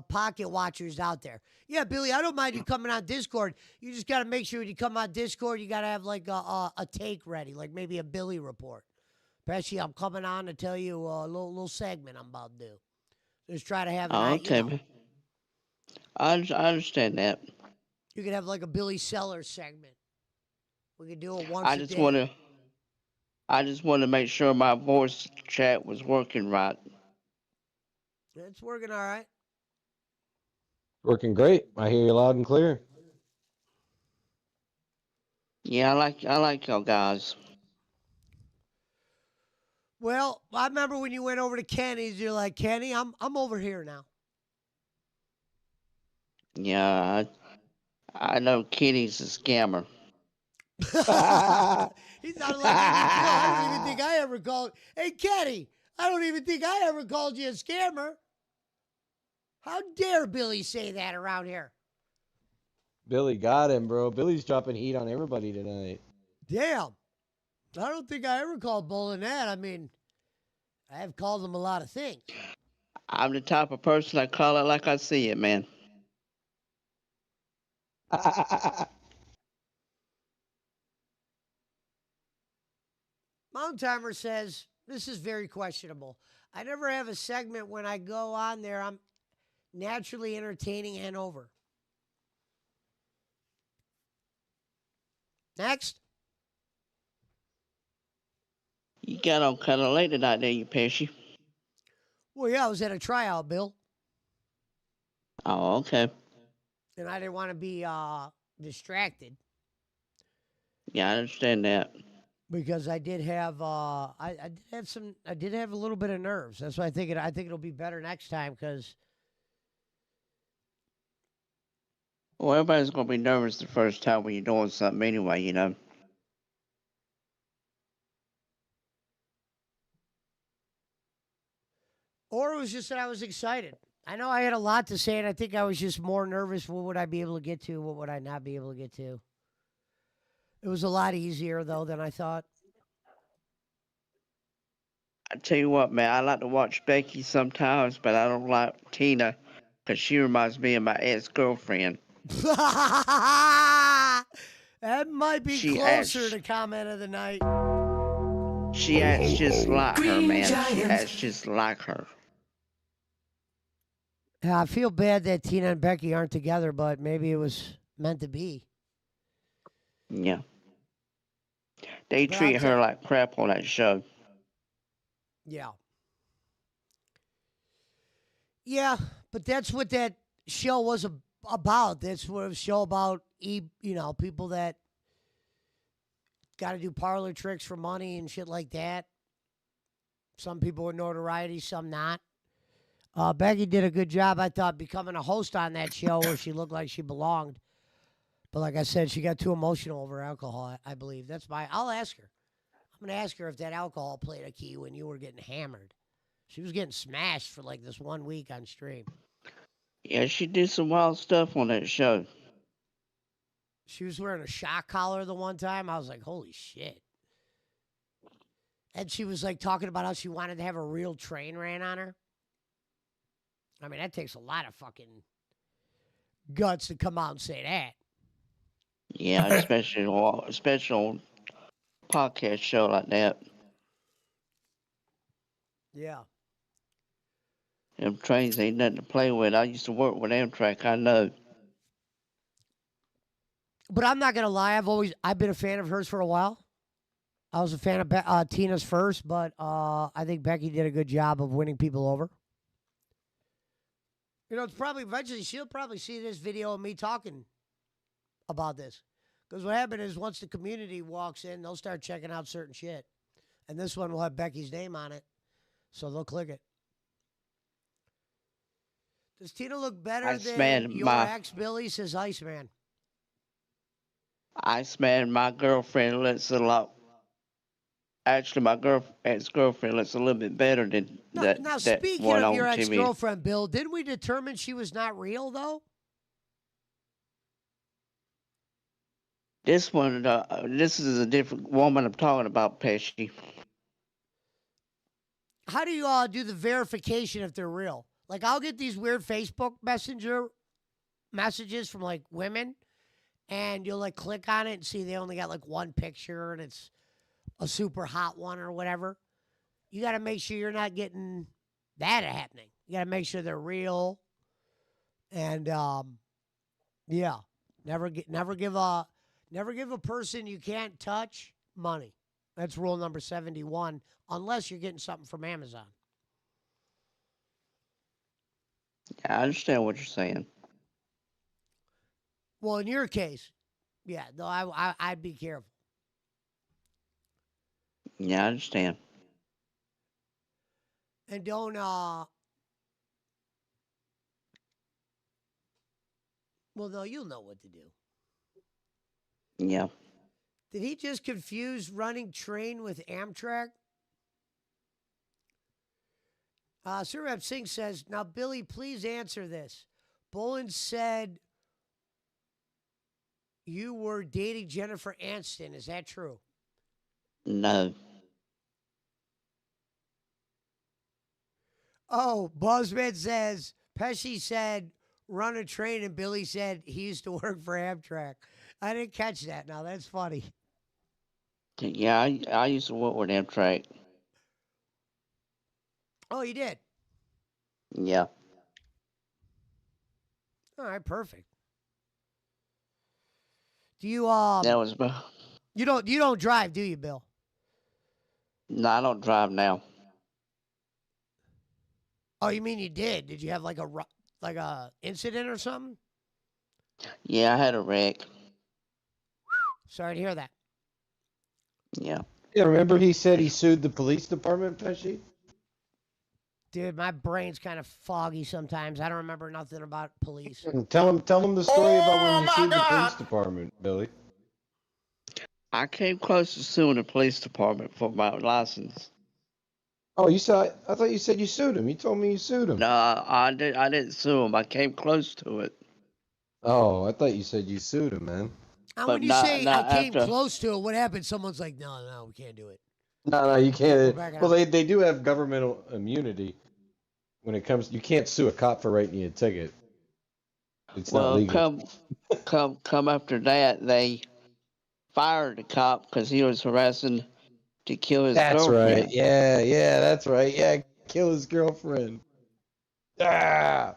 pocket watchers out there. Yeah, Billy, I don't mind you coming on Discord. You just got to make sure when you come on Discord, you got to have like a take ready, like maybe a Billy report. Pesci, I'm coming on to tell you a little segment I'm about to do. Just try to have a Oh, night, okay, man. I understand that. You could have like a Billy Sellers segment. We could do it once I a just day. want to. I just want to make sure my voice chat was working right. It's working all right. Working great. I hear you loud and clear. Yeah, I like y'all guys. Well, I remember when you went over to Kenny's, you're like, Kenny, I'm over here now. Yeah, I know Kenny's a scammer. He sounded like he did too. I don't even think I ever called. Hey, Kenny, I don't even think I ever called you a scammer. How dare Billy say that around here? Billy got him, bro. Billy's dropping heat on everybody tonight. Damn. I don't think I ever called Bolin that. I mean, I have called him a lot of things. I'm the type of person I call it like I see it, man. Mountain Timer says, this is very questionable. I never have a segment when I go on there. I'm naturally entertaining and over. Next. You got on kind of late tonight, there, you Pesci. Well, yeah, I was at a tryout, Bill. Oh, okay. And I didn't want to be distracted. Yeah, I understand that. Because I did have I did have a little bit of nerves. That's why I think it'll be better next time because Well, everybody's gonna be nervous the first time when you're doing something anyway, you know. or it was just that I was excited. I know I had a lot to say, and I think I was just more nervous. What would I be able to get to? What would I not be able to get to? It was a lot easier though than I thought. I tell you what, man, I like to watch Becky sometimes, but I don't like Tina because she reminds me of my ex-girlfriend. That might be She closer acts- to comment of the night. She acts just like her, Green man. She Giant. acts just like her. Yeah, I feel bad that Tina and Becky aren't together, but maybe it was meant to be. Yeah. They But treat I'll her tell- like crap on that show. Yeah. Yeah, but that's what that show was about. That's what it was a show about, people that got to do parlor tricks for money and shit like that. Some people with notoriety, some not. Becky did a good job, I thought, becoming a host on that show where she looked like she belonged. But like I said, she got too emotional over alcohol, I believe. I'll ask her. I'm going to ask her if that alcohol played a key when you were getting hammered. She was getting smashed for like this 1 week on stream. Yeah, she did some wild stuff on that show. She was wearing a shock collar the one time. I was like, holy shit. And she was like talking about how she wanted to have a real train ran on her. I mean, that takes a lot of fucking guts to come out and say that. Yeah, especially on podcast show like that. Yeah. Them trains ain't nothing to play with. I used to work with Amtrak. I know. But I'm not gonna lie. I've been a fan of hers for a while. I was a fan of Tina's first, but I think Becky did a good job of winning people over. You know, it's probably eventually she'll probably see this video of me talking about this. Because what happened is once the community walks in, they'll start checking out certain shit. And this one will have Becky's name on it. So they'll click it. Does Tina look better than your ex, Billy? Says Iceman. Iceman, my girlfriend looks a lot. Actually, my ex-girlfriend looks a little bit better than that Speaking one of on your TV. ex-girlfriend, Bill, didn't we determine she was not real, though? This one, this is a different woman I'm talking about, Pesci. How do you do the verification if they're real? Like, I'll get these weird Facebook Messenger messages from, like, women, and you'll, like, click on it and see they only got, like, one picture, and it's a super hot one or whatever. You got to make sure you're not getting that happening. You got to make sure they're real. And, yeah, never give a person you can't touch money. That's rule number 71, unless you're getting something from Amazon. Yeah, I understand what you're saying. Well, in your case, yeah, no, I'd be careful. Yeah, I understand. And don't, well, no, you'll know what to do. Yeah. Did he just confuse running train with Amtrak? Surab Singh says, now, Billy, please answer this. Bolin said you were dating Jennifer Aniston. Is that true? No. Oh, Buzzman says, Pesci said, run a train, and Billy said he used to work for Amtrak. I didn't catch that. Now, that's funny. Yeah, I used to work with Amtrak. Oh, you did? Yeah. All right, perfect. Do you That was. You don't drive, do you, Bill? No, I don't drive now. Oh, you mean you did? Did you have like a incident or something? Yeah, I had a wreck. Sorry to hear that. Yeah. Yeah, remember he said he sued the police department, Pesci? Dude, my brain's kind of foggy sometimes. I don't remember nothing about police. Tell him the story about when you sued the police department, Billy. I came close to suing the police department for my license. Oh, I thought you said you sued him. You told me you sued him. No, I didn't sue him. I came close to it. Oh, I thought you said you sued him, man. And when you say I came close to it, what happened? Someone's like, no, we can't do it. No, you can't. Well, out. they do have governmental immunity when it comes. You can't sue a cop for writing you a ticket. It's not legal. come after that, they fired the cop because he was harassing to kill his girlfriend. Right. Yeah, that's right. Yeah, kill his girlfriend. Ah.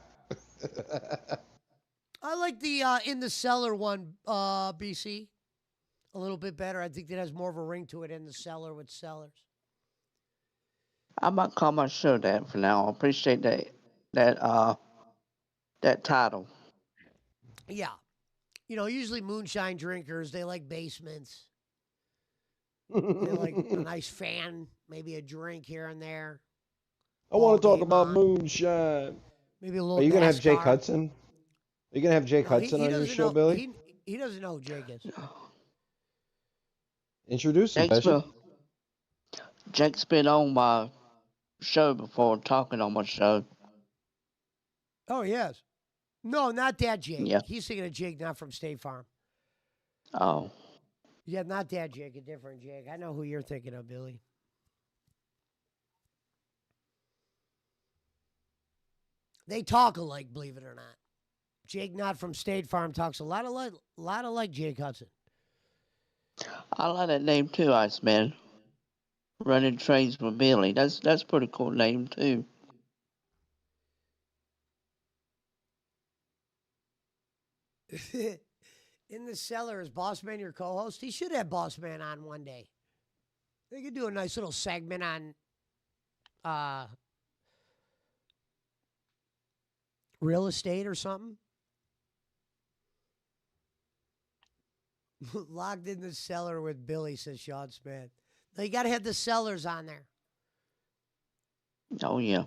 I like the In the Cellar one, BC. A little bit better. I think that has more of a ring to it, In the Cellar with Sellers. I might call my show that for now. I appreciate that title. Yeah. You know, usually moonshine drinkers, they like basements. They like a nice fan, maybe a drink here and there. I want to talk about moonshine. Maybe a little. Are you gonna have NASCAR. Jake Hudson? Are you gonna have Jake Hudson on your show, Billy? He doesn't know who Jake is. Introduce him, Pesci. Jake's been on my show before, talking on my show. Oh, yes. No, not that Jake. Yeah. He's thinking of Jake, not from State Farm. Oh. Yeah, not that Jake, a different Jake. I know who you're thinking of, Billy. They talk alike, believe it or not. Jake Knott from State Farm talks a lot like Jake Hudson. I like that name too, Iceman. Running trains with Billy. That's pretty cool name too. In the cellar, is Boss Man your co-host? He should have Boss Man on one day. They could do a nice little segment on real estate or something. Locked in the cellar with Billy, says Sean Smith. Now you got to have the sellers on there. Oh yeah.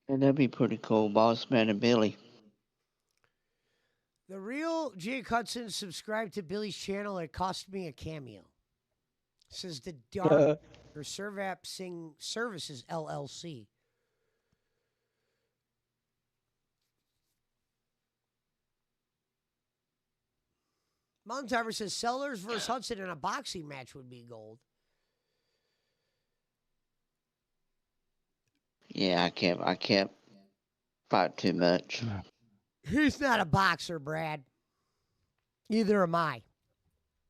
And that'd be pretty cool, Boss Man and Billy. The real Jake Hudson subscribed to Billy's channel. It cost me a cameo. Says the Dark or Servap Sing Services LLC. Mountain Timer says Sellers versus Hudson in a boxing match would be gold. Yeah, I can't fight too much. He's not a boxer, Brad. Neither am I.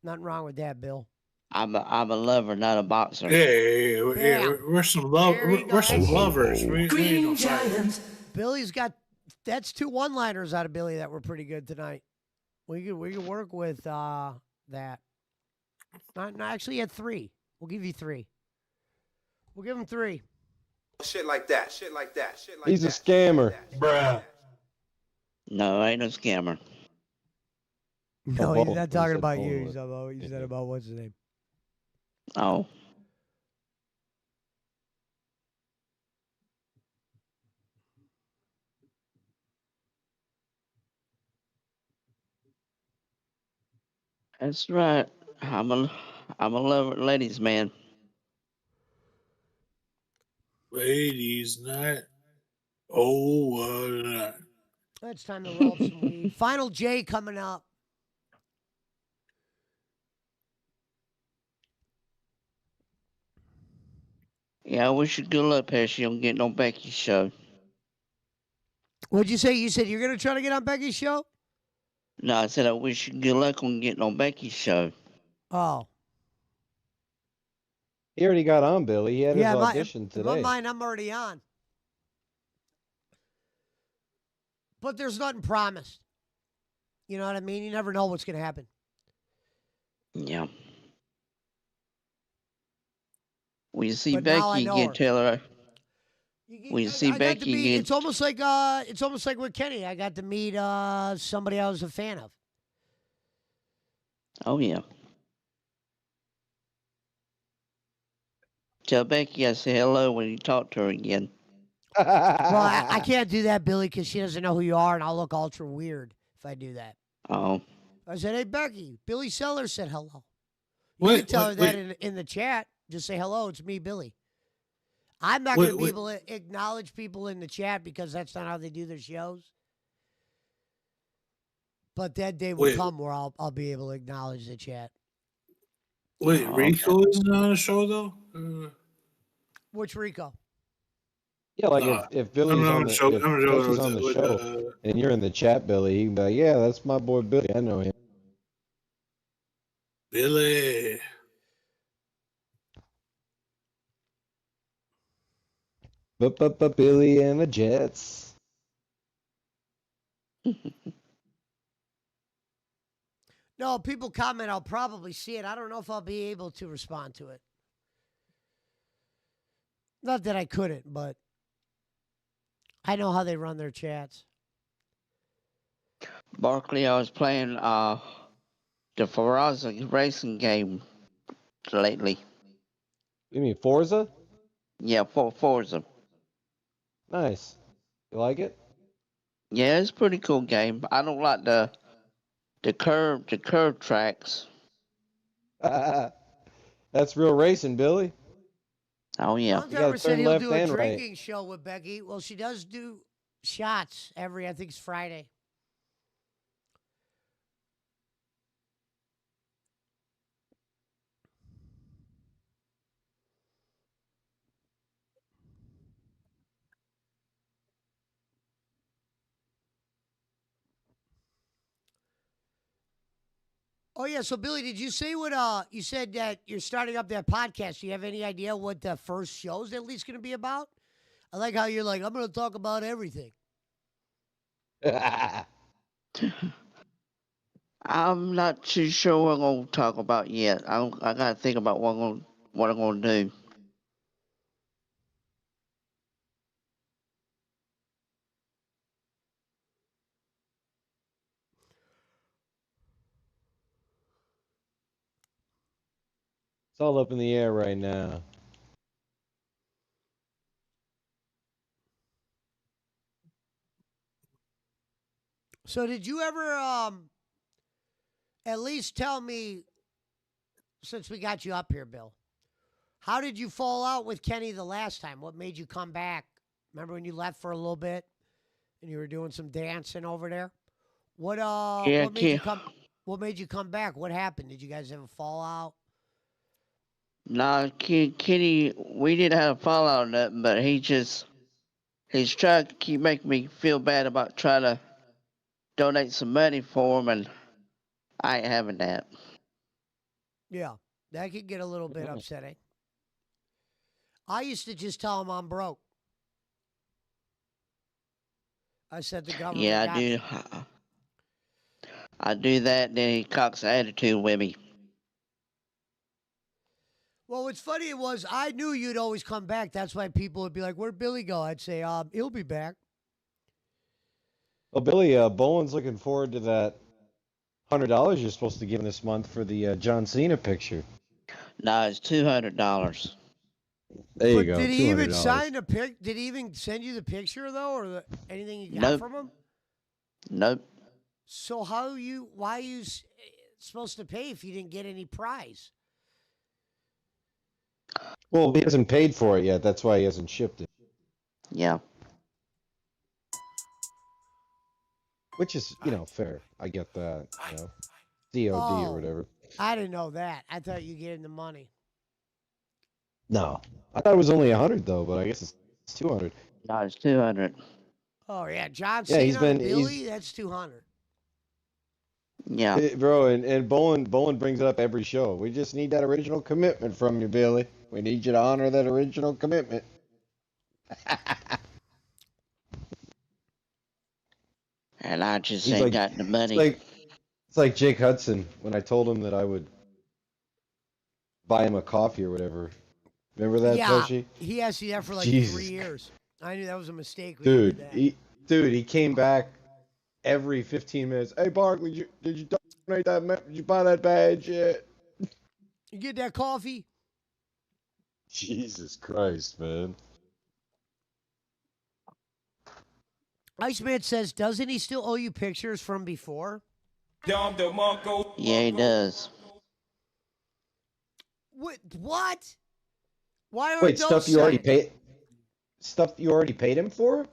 Nothing wrong with that, Bill. I'm a lover, not a boxer. Hey, we're some lovers. Green Giant. Billy's got that's 2 one-liners out of Billy that were pretty good tonight. We could work with that. No, actually, he had 3. We'll give you 3. We'll give him 3. Shit like that. He's a scammer. Bruh. No, I ain't no scammer. No, he's not talking about you. He's talking about what's his name. Oh. That's right. I'm a lover, ladies man. Ladies night. Oh, what a night. It's time to roll up some weed. Final J coming up. Yeah, I wish you good luck, Pesci. You don't get no Becky show. What'd you say? You said you're gonna try to get on Becky's show? No, I said I wish you good luck on getting on Becky's show. Oh. He already got on, Billy. He had his audition today. In my mind, I'm already on. But there's nothing promised. You know what I mean? You never know what's going to happen. Yeah. We see Becky get Taylor. We see Becky get. It's almost like with Kenny. I got to meet somebody I was a fan of. Oh yeah. Tell Becky I say hello when you talk to her again. Well, I can't do that, Billy, because she doesn't know who you are, and I'll look ultra weird if I do that. Oh. I said, hey, Becky, Billy Sellers said hello. You can tell her that in the chat. Just say hello, it's me, Billy. I'm not going to be able to acknowledge people in the chat because that's not how they do their shows. But that day will come where I'll be able to acknowledge the chat. Wait, Rico isn't on the show though? Which Rico? Yeah, like if Billy's on the show and you're in the chat, Billy, he can be like, yeah, that's my boy Billy. I know him. Billy. But Billy and the Jets. No, people comment, I'll probably see it. I don't know if I'll be able to respond to it. Not that I couldn't, but I know how they run their chats. Barkley, I was playing the Forza racing game lately. You mean Forza? Yeah, Forza. Nice. You like it? Yeah, it's a pretty cool game. I don't like the curve tracks. That's real racing, Billy. Oh yeah. You gotta Longtimer said turn he'll left do a and right. drinking show with Becky. Well, she does do shots every, I think it's Friday. Oh yeah, so Billy, did you say what you said that you're starting up that podcast? Do you have any idea what the first show's at least gonna be about? I like how you're like, I'm gonna talk about everything. I'm not too sure what I'm gonna talk about yet. I gotta think about what I'm gonna do. It's all up in the air right now. So did you ever at least tell me, since we got you up here, Bill, how did you fall out with Kenny the last time? What made you come back? Remember when you left for a little bit and you were doing some dancing over there? Yeah, What made you come what made you come back? What happened? Did you guys have a fallout? Nah, Kenny, we didn't have a fallout on that, but he's trying to keep making me feel bad about trying to donate some money for him, and I ain't having that. Yeah. That could get a little bit upsetting. I used to just tell him I'm broke. I said the government Yeah, got me. I do that, and then he cocks an attitude with me. Well, what's funny was I knew you'd always come back. That's why people would be like, "Where'd Billy go?" I'd say, he'll be back." Well, Billy, Bowen's looking forward to that $100 you're supposed to give him this month for the John Cena picture. No, it's $200. There you But go. did he even $200. sign the pic? Did he even send you the picture though, or anything you got Nope. from him? Nope. So why are you supposed to pay if you didn't get any prize? Well, he hasn't paid for it yet. That's why he hasn't shipped it. Yeah. Which is, fair. I get that. COD or whatever. I didn't know that. I thought you get him the money. No, I thought it was only 100 though, but I guess it's 200. No, it's 200. Oh yeah, John Yeah, Cena, he's been- Billy. he's- That's 200. Yeah. Bro, and Bowen brings it up every show. We just need that original commitment from you, Billy. We need you to honor that original commitment. And I just He's ain't like- got the money. It's like Jake Hudson when I told him that I would buy him a coffee or whatever. Remember that, Yeah, Pesci? he asked you that for like Jesus 3 years. I knew that was a mistake. When you did Dude, that. he came back every 15 minutes. Hey, Barkley, did you donate that? Did you buy that badge yet? You get that coffee? Jesus Christ, man. Iceman says, doesn't he still owe you pictures from before? Yeah, he does. What? Why aren't Wait, those stuff you already signed? paid? Stuff you already paid him for?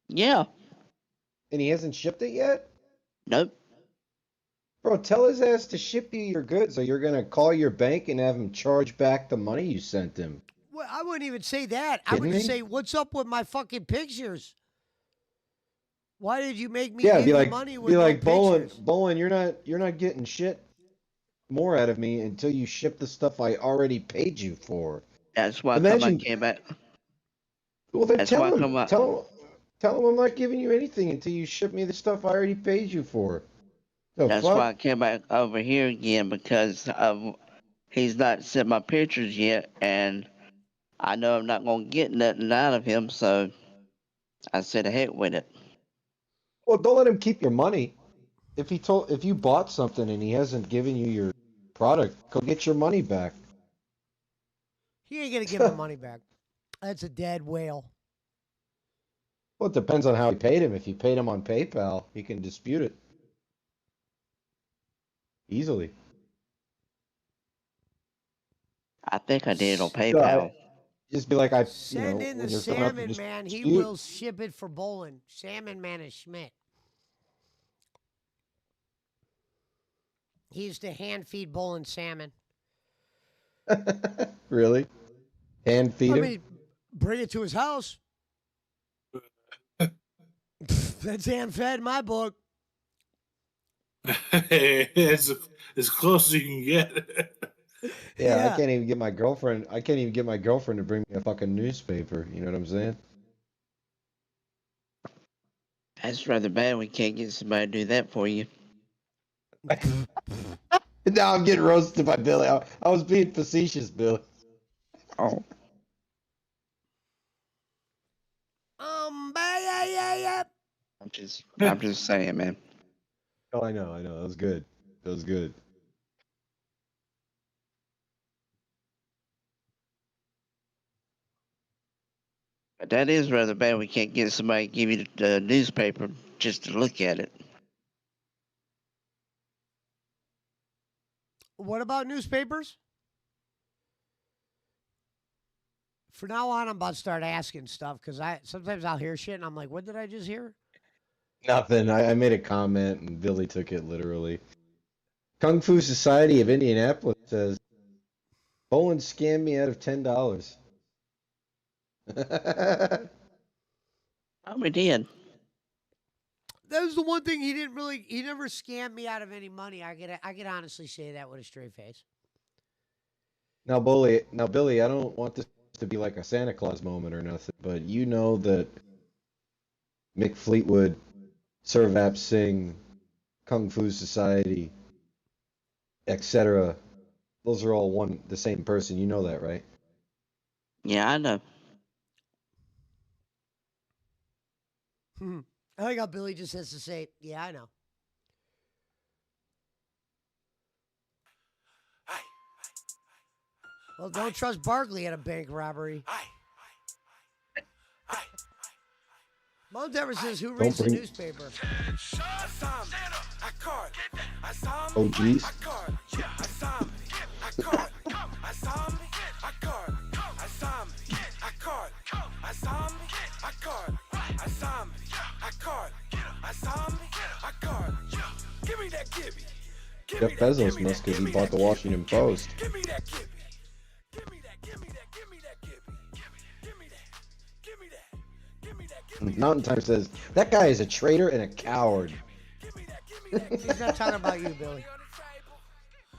Yeah. And he hasn't shipped it yet? Nope. Bro, tell his ass to ship you your goods, or you're gonna call your bank and have him charge back the money you sent him. Well, I wouldn't even say that. I Kidding would just me? say, what's up with my fucking pictures? Why did you make me Yeah, give be you like, money with be no like, pictures? Bolin, you're not getting shit more out of me until you ship the stuff I already paid you for. That's why Imagine- I came back. Well, then That's why I tell come him, up. tell him I'm not giving you anything until you ship me the stuff I already paid you for. The That's fuck? why I came back over here again, because he's not sent my pictures yet, and I know I'm not gonna get nothing out of him, so I said heck with it. Well, don't let him keep your money. If you bought something and he hasn't given you your product, go get your money back. He ain't gonna give the money back. That's a dead whale. Well, it depends on how he paid him. If he paid him on PayPal, he can dispute it easily. I think I did on So PayPal. just be like, Send in the when you're coming up to salmon man. He dispute. will ship it for bowling. Salmon man is Schmidt. He used to hand feed bowling salmon. Really? Hand feed I him? mean, bring it to his house. That's hand fed in my book. It's as close as you can get. Yeah, I can't even get my girlfriend. I can't even get my girlfriend to bring me a fucking newspaper. You know what I'm saying? That's rather bad. We can't get somebody to do that for you. Now I'm getting roasted by Billy. I was being facetious, Billy. Oh. Yeah. I'm just saying, man. Oh, I know. That was good. That was good. But that is rather bad. We can't get somebody to give you the newspaper just to look at it. What about newspapers? For now on, I'm about to start asking stuff because sometimes I'll hear shit and I'm like, what did I just hear? Nothing. I made a comment and Billy took it literally. Kung Fu Society of Indianapolis says, Poland scammed me out of $10. Oh, we did. That was the one thing he never scammed me out of any money. I could honestly say that with a straight face. Now, Billy, I don't want this to be like a Santa Claus moment or nothing, but you know that Mick Fleetwood, Survap Singh, Kung Fu Society, etc. Those are all the same person. You know that, right? Yeah, I know. I like how Billy just has to say, yeah, I know. Well, don't trust Barkley at a bank robbery. Mount Everest says, who reads the newspaper? Oh, geez. Jeff Bezos must because he bought the Washington Post. Mountain Time says, that guy is a traitor and a coward. He's not talking about you, Billy.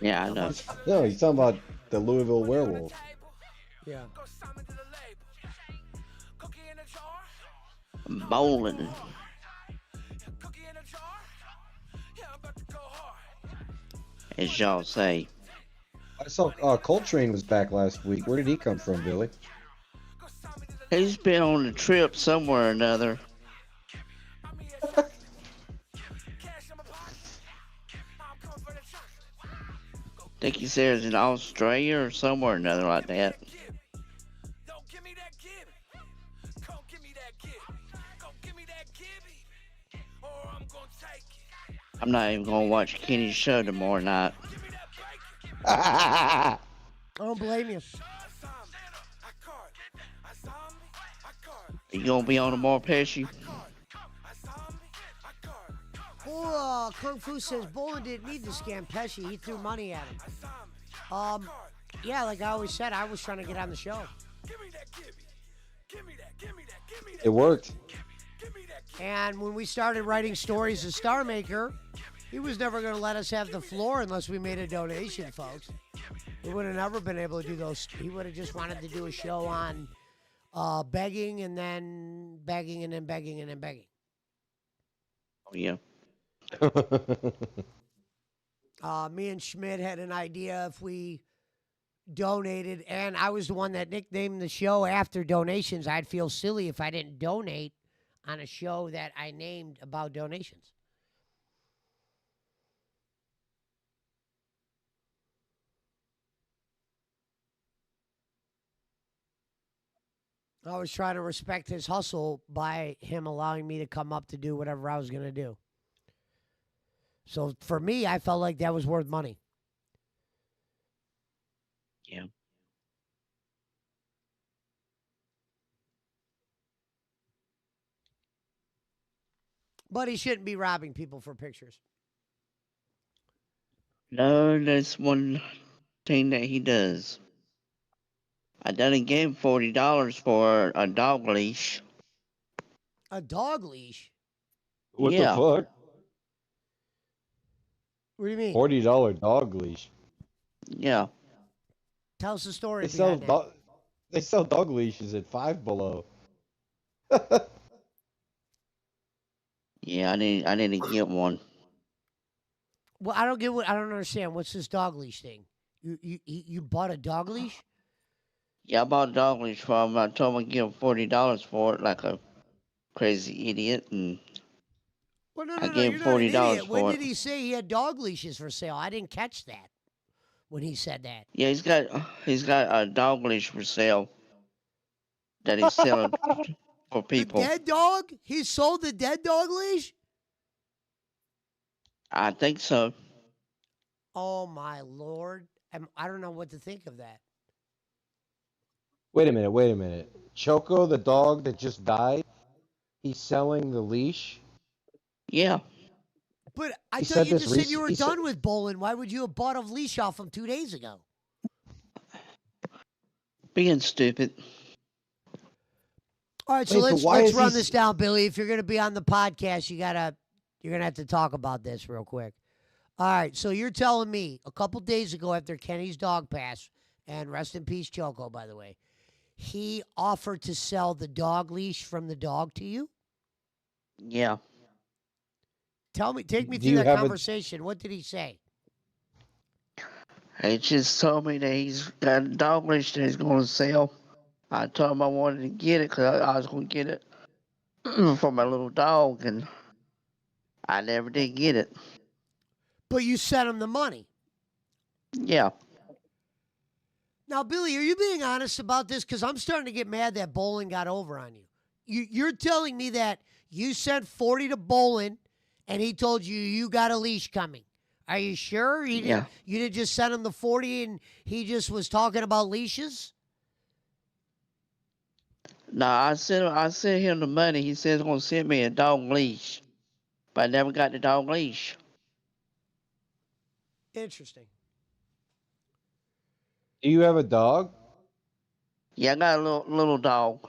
Yeah, I know. No, he's talking about the Louisville werewolf. Yeah. Bowling. As y'all say. I saw Coltrane was back last week. Where did he come from, Billy? He's been on a trip somewhere or another. I think he said it's in Australia or somewhere or another like that. I'm not even gonna watch Kenny's show tomorrow night. I don't blame you. You gonna be on tomorrow, Pesci? Kung Fu says Bolin didn't need to scam Pesci. He threw money at him. Yeah, like I always said, I was trying to get on the show. It worked. And when we started writing stories as Star Maker, he was never going to let us have the floor unless we made a donation, folks. We would have never been able to do those. He would have just wanted to do a show on begging and then begging and then begging and then begging. Oh, yeah. Me and Schmidt had an idea if we donated, and I was the one that nicknamed the show after donations. I'd feel silly if I didn't donate on a show that I named about donations. I was trying to respect his hustle by him allowing me to come up to do whatever I was going to do. So for me, I felt like that was worth money. Yeah. But he shouldn't be robbing people for pictures. No, that's one thing that he does. I done gave him $40 for a dog leash. A dog leash? What the Yeah. fuck? What do you mean? $40 dog leash. Yeah. Tell us the story They sell behind that. they sell dog leashes at Five Below. Yeah, I need to get one. Well, I don't understand. What's this dog leash thing? You bought a dog leash? Yeah, I bought a dog leash for him. I told him I'd give him $40 for it, like a crazy idiot, and Well, no, I no, no. gave You're him not an $40 idiot. When for did it. he say he had dog leashes for sale? I didn't catch that when he said that. Yeah, he's got a dog leash for sale that he's selling for The people. dead dog? He sold the dead dog leash? I think so. Oh my lord! I don't know what to think of that. Wait a minute. Choco, the dog that just died, he's selling the leash? Yeah. But I He thought said you this just said you were he said- done with bowling. Why would you have bought a leash off him 2 days ago? Being stupid. All right, so Wait, but let's why is run he this down, Billy. If you're gonna be on the podcast, you're gonna have to talk about this real quick. All right, so you're telling me a couple days ago after Kenny's dog passed, and rest in peace, Choco, by the way, he offered to sell the dog leash from the dog to you? Yeah. Take me Do through you that have a conversation. What did he say? He just told me that he's got a dog leash that he's going to sell. I told him I wanted to get it because I was going to get it for my little dog, and I never did get it. But you sent him the money. Yeah. Now, Billy, are you being honest about this? Because I'm starting to get mad that Bolin got over on you. You're telling me that you sent 40 to Bolin, and he told you you got a leash coming. Are you sure? Yeah. You didn't just send him the 40 and he just was talking about leashes? No, I sent him the money. He said he's going to send me a dog leash, but I never got the dog leash. Interesting. Do you have a dog? Yeah, I got a little dog.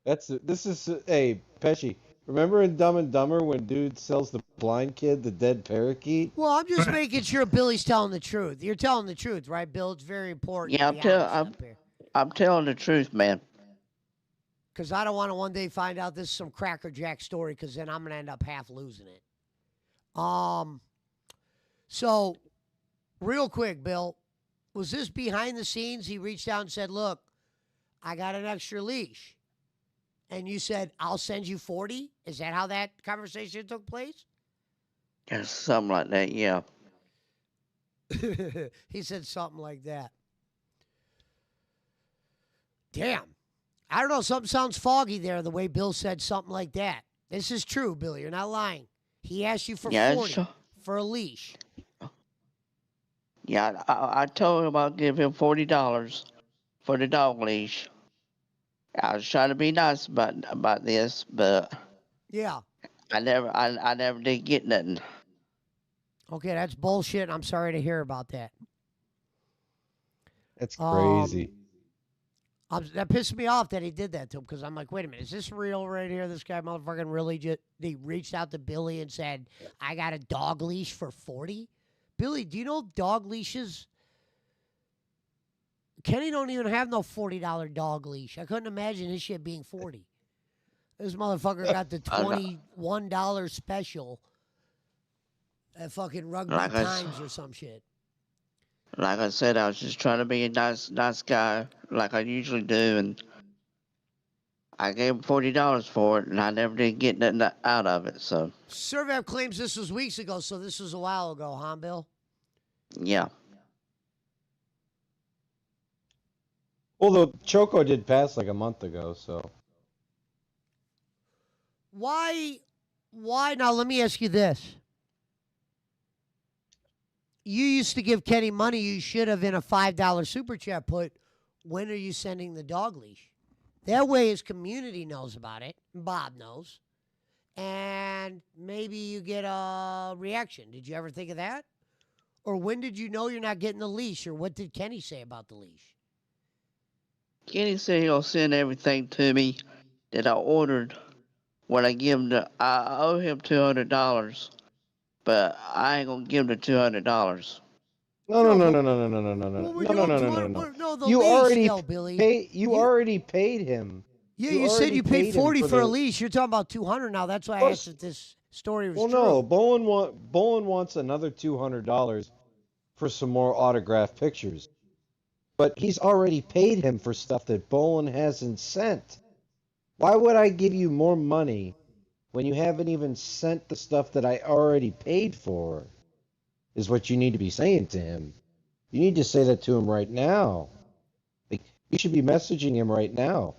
Hey, Pesci. Remember in Dumb and Dumber when dude sells the blind kid the dead parakeet? Well, I'm just making sure Billy's telling the truth. You're telling the truth, right, Bill? It's very important Yeah, to be honest up here. I'm telling the truth, man. Because I don't want to one day find out this is some Cracker Jack story, because then I'm going to end up half losing it. So, real quick, Bill, was this behind the scenes? He reached out and said, look, I got an extra leash. And you said, I'll send you 40? Is that how that conversation took place? Yeah, something like that, yeah. He said something like that. Damn. I don't know. Something sounds foggy there, the way Bill said something like that. This is true, Bill. You're not lying. He asked you for 40 for a leash. Yeah, I told him I'd give him $40 for the dog leash. I was trying to be nice about this, but Yeah. I never did get nothing. Okay, that's bullshit. I'm sorry to hear about that. That's crazy. That pissed me off that he did that to him, because I'm like, wait a minute, is this real right here? This guy motherfucking really he reached out to Billy and said, I got a dog leash for 40? Billy, do you know dog leashes? Kenny don't even have no $40 dog leash. I couldn't imagine his shit being 40. This motherfucker got the $21 special at fucking Rugby Times or some shit. Like I said, I was just trying to be a nice guy, like I usually do, and I gave him $40 for it, and I never did get nothing out of it. So Servap claims this was weeks ago, so this was a while ago, huh, Bill? yeah. Well, the Choco did pass like a month ago, so. Why now? Let me ask you this. You used to give Kenny money. You should have in a $5 super chat put, when are you sending the dog leash? That way his community knows about it. Bob knows. And maybe you get a reaction. Did you ever think of that? Or when did you know you're not getting the leash? Or what did Kenny say about the leash? Kenny said he'll send everything to me that I ordered when I give him I owe him $200, but I ain't gonna give him the $200. No, no, no, no, no, no, no, no, no, Well, no, when no, you no, owe no, no, 200, no, no. no, the You leash already though, Billy. you already paid him. Yeah, you said you paid 40 him for a leash. You're talking about 200 now. That's why I asked if this story was Well, true. no, Bolin wants another $200 for some more autographed pictures, but he's already paid him for stuff that Bolin hasn't sent. Why would I give you more money when you haven't even sent the stuff that I already paid for? Is what you need to be saying to him. You need to say that to him right now. Like, you should be messaging him right now.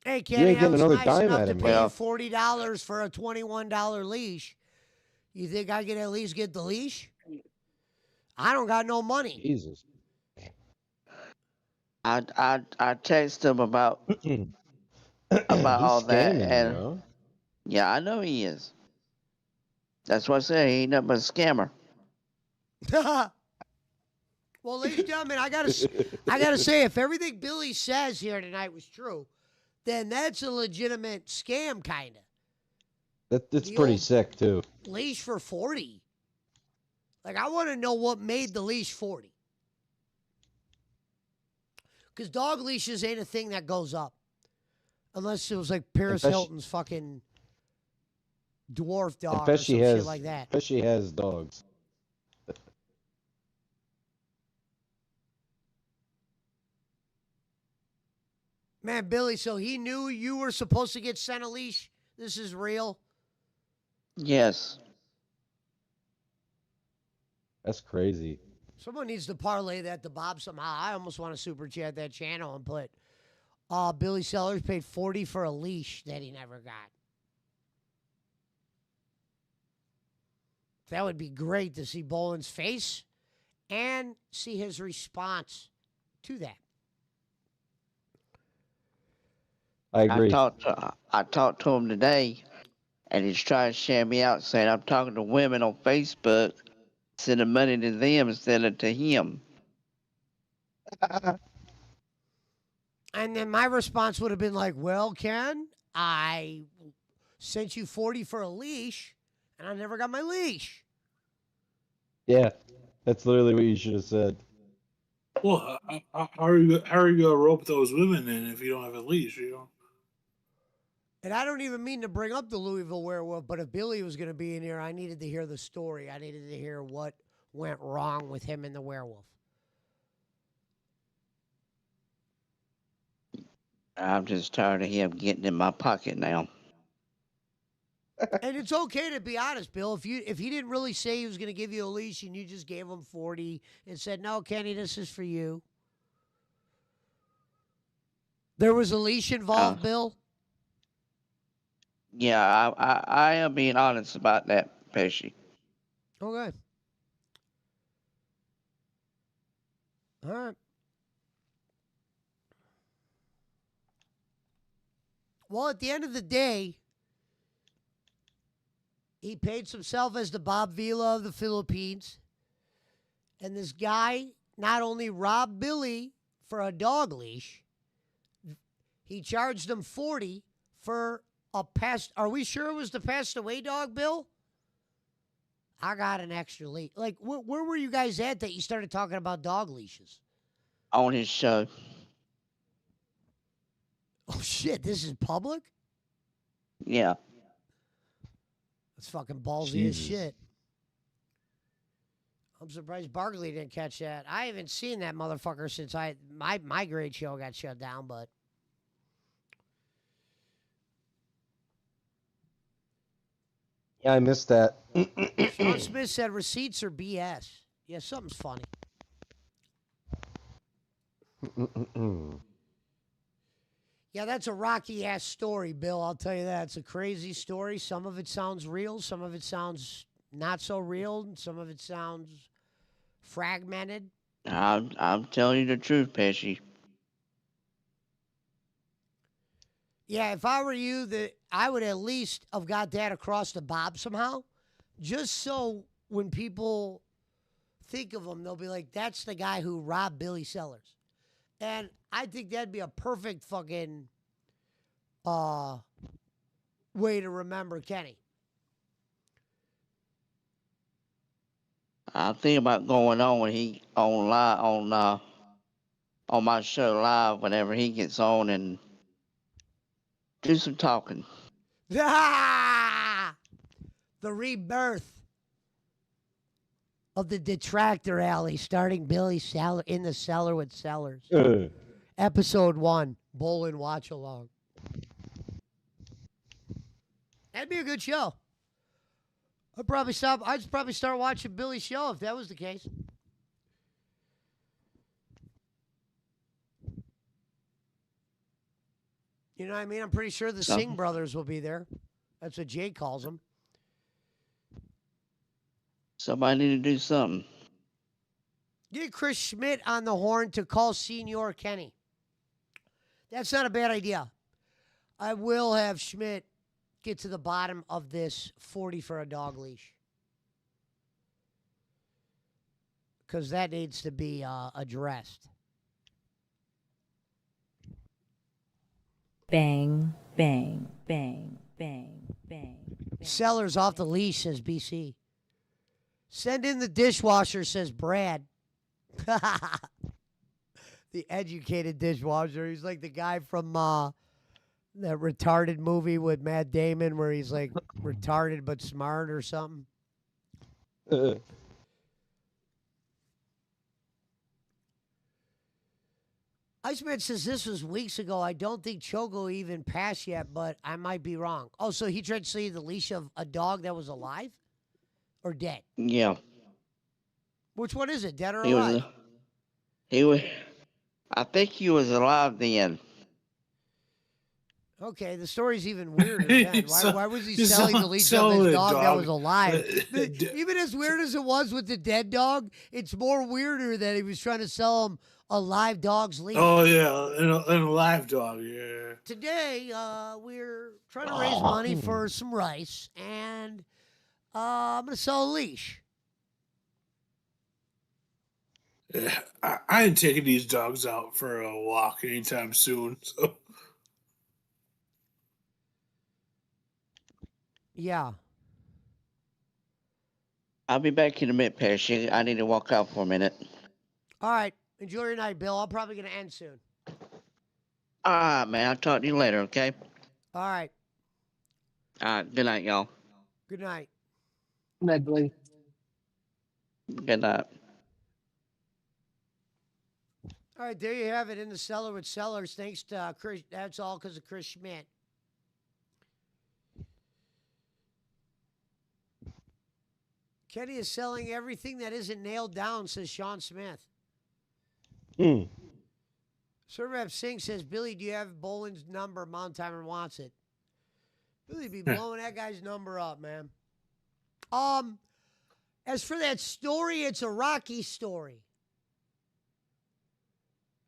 Hey, You Kenny, ain't I getting was another nice dime enough out to of me. pay you $40 for a $21 leash. You think I can at least get the leash? I don't got no money. Jesus. I text him about all He's that, scamming you, and huh? yeah, I know he is. That's why I say he ain't nothing but a scammer. Well, ladies and gentlemen, I gotta say, if everything Billy says here tonight was true, then that's a legitimate scam, kinda. That's The pretty old sick too. Leash for 40. Like, I want to know what made the leash 40. Because dog leashes ain't a thing that goes up. Unless it was like Paris Hilton's fucking dwarf dog or some shit like that. Pesci has dogs. Man, Billy, so he knew you were supposed to get sent a leash? This is real? Yes. That's crazy. Someone needs to parlay that to Bob somehow. I almost want to super chat that channel and put Billy Sellers paid 40 for a leash that he never got. That would be great to see Bolin's face and see his response to that. I agree. I talked to him today, and he's trying to share me out, saying I'm talking to women on Facebook, sending money to them instead of to him. And then my response would have been like, well, Ken, I sent you 40 for a leash, and I never got my leash. Yeah, that's literally what you should have said. Well, how are you gonna rope those women in if you don't have a leash? You know. And I don't even mean to bring up the Louisville werewolf, but if Billy was going to be in here, I needed to hear the story. I needed to hear what went wrong with him and the werewolf. I'm just tired of him getting in my pocket now. And it's okay to be honest, Bill. If he didn't really say he was going to give you a leash and you just gave him 40 and said, "No, Kenny, this is for you." There was a leash involved, Bill? Yeah, I am being honest about that, Pesci. Okay. All right. Well, at the end of the day, he paid himself as the Bob Vila of the Philippines. And this guy not only robbed Billy for a dog leash, he charged him 40 for a pest. Are we sure it was the passed away dog, Bill? I got an extra leash. Like, where were you guys at that you started talking about dog leashes? On his show. Oh, shit. This is public? Yeah. That's fucking ballsy Jesus. as shit. I'm surprised Barkley didn't catch that. I haven't seen that motherfucker since my grade show got shut down, but Yeah, I missed that. Sean Smith said receipts are BS. Yeah, something's funny. Yeah, that's a rocky ass story, Bill. I'll tell you that. It's a crazy story. Some of it sounds real, some of it sounds not so real, and some of it sounds fragmented. I'm telling you the truth, Pesci. Yeah, if I were you, I would at least have got that across to Bob somehow, just so when people think of him, they'll be like, "That's the guy who robbed Billy Sellers," and I think that'd be a perfect fucking way to remember Kenny. I think about going on when he on live on my show live whenever he gets on and do some talking. The rebirth of the Detractor Alley, starting Billy Seller in the cellar with Sellers. Episode 1, Bowl and Watch Along. That'd be a good show. I'd probably start watching Billy's show if that was the case. You know what I mean? I'm pretty sure the Singh brothers will be there. That's what Jay calls them. Somebody need to do something. Get Chris Schmidt on the horn to call Senior Kenny. That's not a bad idea. I will have Schmidt get to the bottom of this 40 for a dog leash. Because that needs to be addressed. Bang, bang, bang, bang, bang. Sellers off the leash, says BC. Send in the dishwasher, says Brad. The educated dishwasher. He's like the guy from that retarded movie with Matt Damon where he's like retarded but smart or something. Iceman says this was weeks ago. I don't think Chogo even passed yet, but I might be wrong. Oh, so he tried to see the leash of a dog that was alive or dead? Yeah. Which one is it, dead or He alive? I think he was alive then. Okay, the story's even weirder then. Why was he selling the leash of his dog that was alive? Even as weird as it was with the dead dog, it's more weirder that he was trying to sell him a live dog's leash. Oh yeah, and a live dog. Yeah. Today, we're trying to raise money for some rice, and I'm gonna sell a leash. Yeah, I ain't taking these dogs out for a walk anytime soon. So. Yeah. I'll be back in a minute, Pesci. I need to walk out for a minute. All right. Enjoy your night, Bill. I'm probably gonna end soon. All right, man. I'll talk to you later, okay? All right. All right. Good night, y'all. Good night. Good night, Billy. Good night. All right, there you have it, in the cellar with Sellers. Thanks to Chris. That's all because of Chris Schmidt. Kenny is selling everything that isn't nailed down, says Sean Smith. Sir Rev Singh says, Billy, do you have Boland's number? Mountain Timer wants it. Billy be blowing that guy's number up, man. As for that story, it's a Rocky story.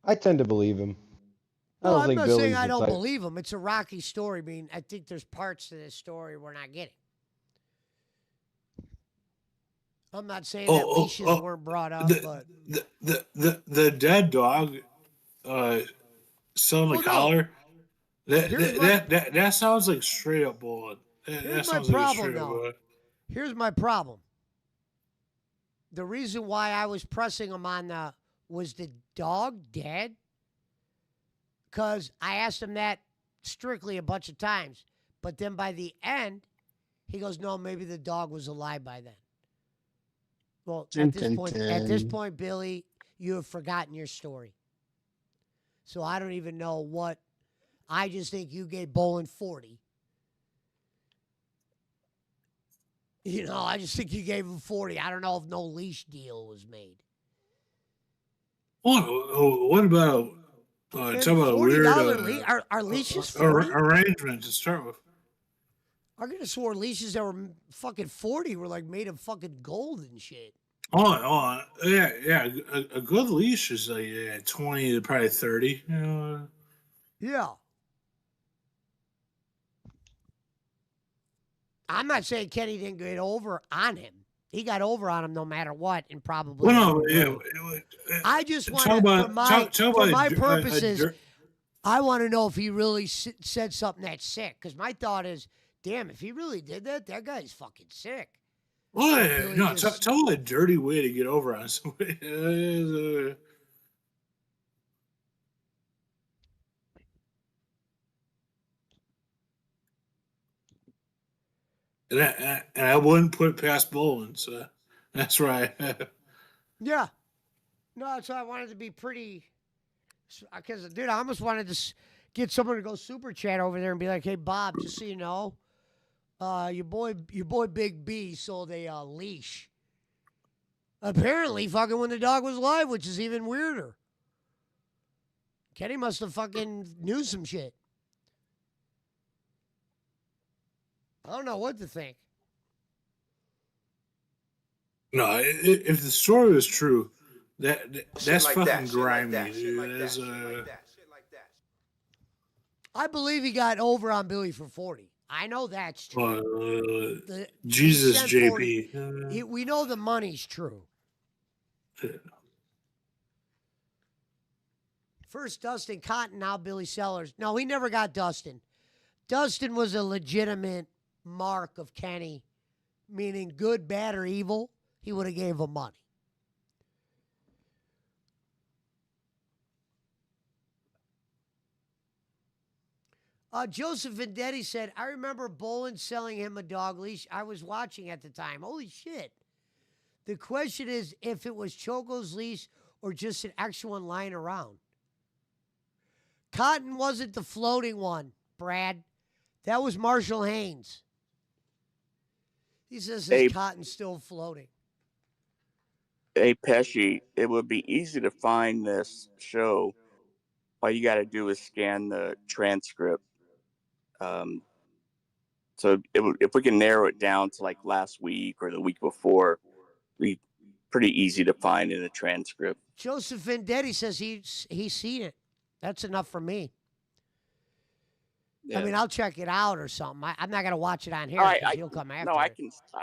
I tend to believe him. No, I'm think not Billy's saying I the don't type- believe him. It's a Rocky story. I mean, I think there's parts to this story we're not getting. I'm not saying that leashes weren't brought up, but The dead dog, selling the collar. That sounds like straight up bullet. Here's my problem, though. Here's my problem. The reason why I was pressing him on was the dog dead? Because I asked him that strictly a bunch of times. But then by the end, he goes, no, maybe the dog was alive by then. Well, at this point, Billy, you have forgotten your story. So I don't even know what. I just think you gave Boland 40. You know, I just think you gave him 40. I don't know if no leash deal was made. what about And talk about a weird are leashes 40? arrangement to start with? I could have swore leashes that were fucking 40 were like made of fucking gold and shit. Yeah. A good leash is like 20 to probably 30. You know? Yeah. I'm not saying Kenny didn't get over on him. He got over on him no matter what, and probably. Well, no, yeah. I just want Talk to, about for my a purposes, I want to know if he really said something that's sick. Because my thought is, damn, if he really did that, that guy's fucking sick. Well, no, tell a dirty way to get over on somebody. And I wouldn't put it past bowling, so that's right. Yeah. No, that's why I wanted to be pretty. Because, dude, I almost wanted to get someone to go super chat over there and be like, hey, Bob, just so you know, your boy Big B sold a leash. Apparently, fucking when the dog was live, which is even weirder. Kenny must have fucking knew some shit. I don't know what to think. No, if the story is true, that's like fucking that, grimy, shit dude. like that, That's, shit like that. I believe he got over on Billy for 40. I know that's true. Jesus, he sent 40. JP. We know the money's true. First Dustin Cotton, now Billy Sellers. No, he never got Dustin. Dustin was a legitimate mark of Kenny, meaning good, bad, or evil. He would have gave him money. Joseph Vendetti said, I remember Bolin selling him a dog leash. I was watching at the time. Holy shit. The question is if it was Choco's leash or just an extra one lying around. Cotton wasn't the floating one, Brad. That was Marshall Haynes. He says his cotton's still floating. Hey, Pesci, it would be easy to find this show. All you got to do is scan the transcript. So if we can narrow it down to like last week or the week before, be pretty easy to find in the transcript. Joseph Vendetti says he's seen it. That's enough for me. Yeah. I mean, I'll check it out or something. I'm not gonna watch it on here because he'll come after. No, I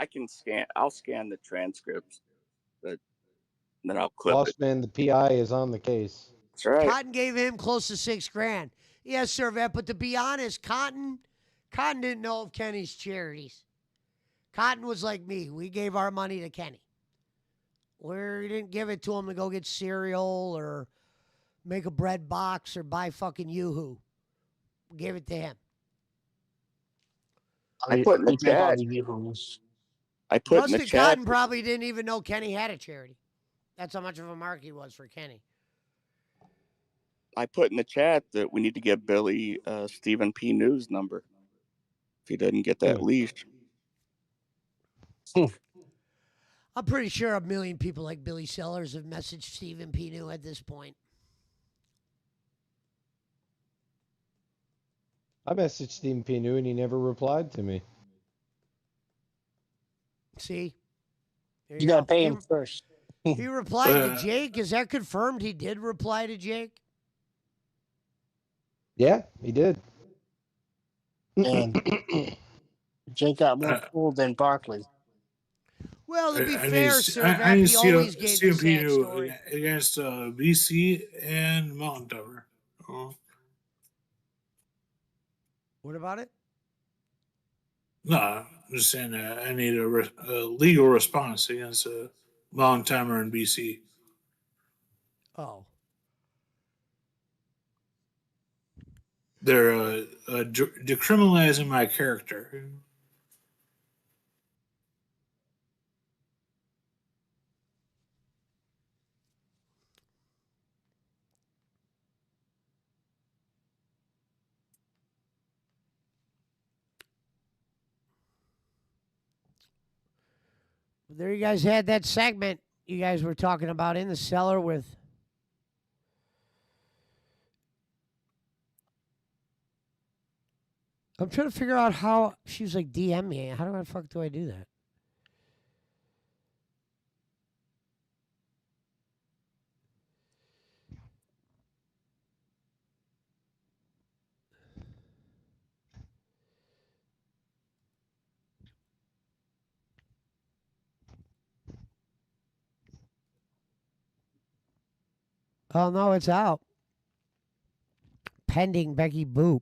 can scan. I'll scan the transcripts, but then I'll clip Boss it. man, the PI is on the case. That's right. Cotton gave him close to $6,000. Yes, sir, Vet. But to be honest, Cotton didn't know of Kenny's charities. Cotton was like me. We gave our money to Kenny. We didn't give it to him to go get cereal or make a bread box or buy fucking Yoo-Hoo. We gave it to him. I put in the chat. Dustin Cotton probably didn't even know Kenny had a charity. That's how much of a mark he was for Kenny. I put in the chat that we need to get Billy Stephen P. News number if he doesn't get that leash. I'm pretty sure a million people like Billy Sellers have messaged Stephen P. New at this point. I messaged Stephen P. New and he never replied to me. See? There You got to pay him first. He replied to Jake. Is that confirmed? He did reply to Jake? Yeah, he did. And Jake got more cool than Barkley. Well, to be fair, sir, I need he always gave the sad story. against BC and Mountain Tower. What about it? No, I'm just saying I need a legal response against Mountain Timer in BC. Oh. They're decriminalizing my character. There you guys had that segment you guys were talking about in the cellar with I'm trying to figure out how she was like DM me. How the fuck do I do that? Oh no, it's out. Pending Becky Boop.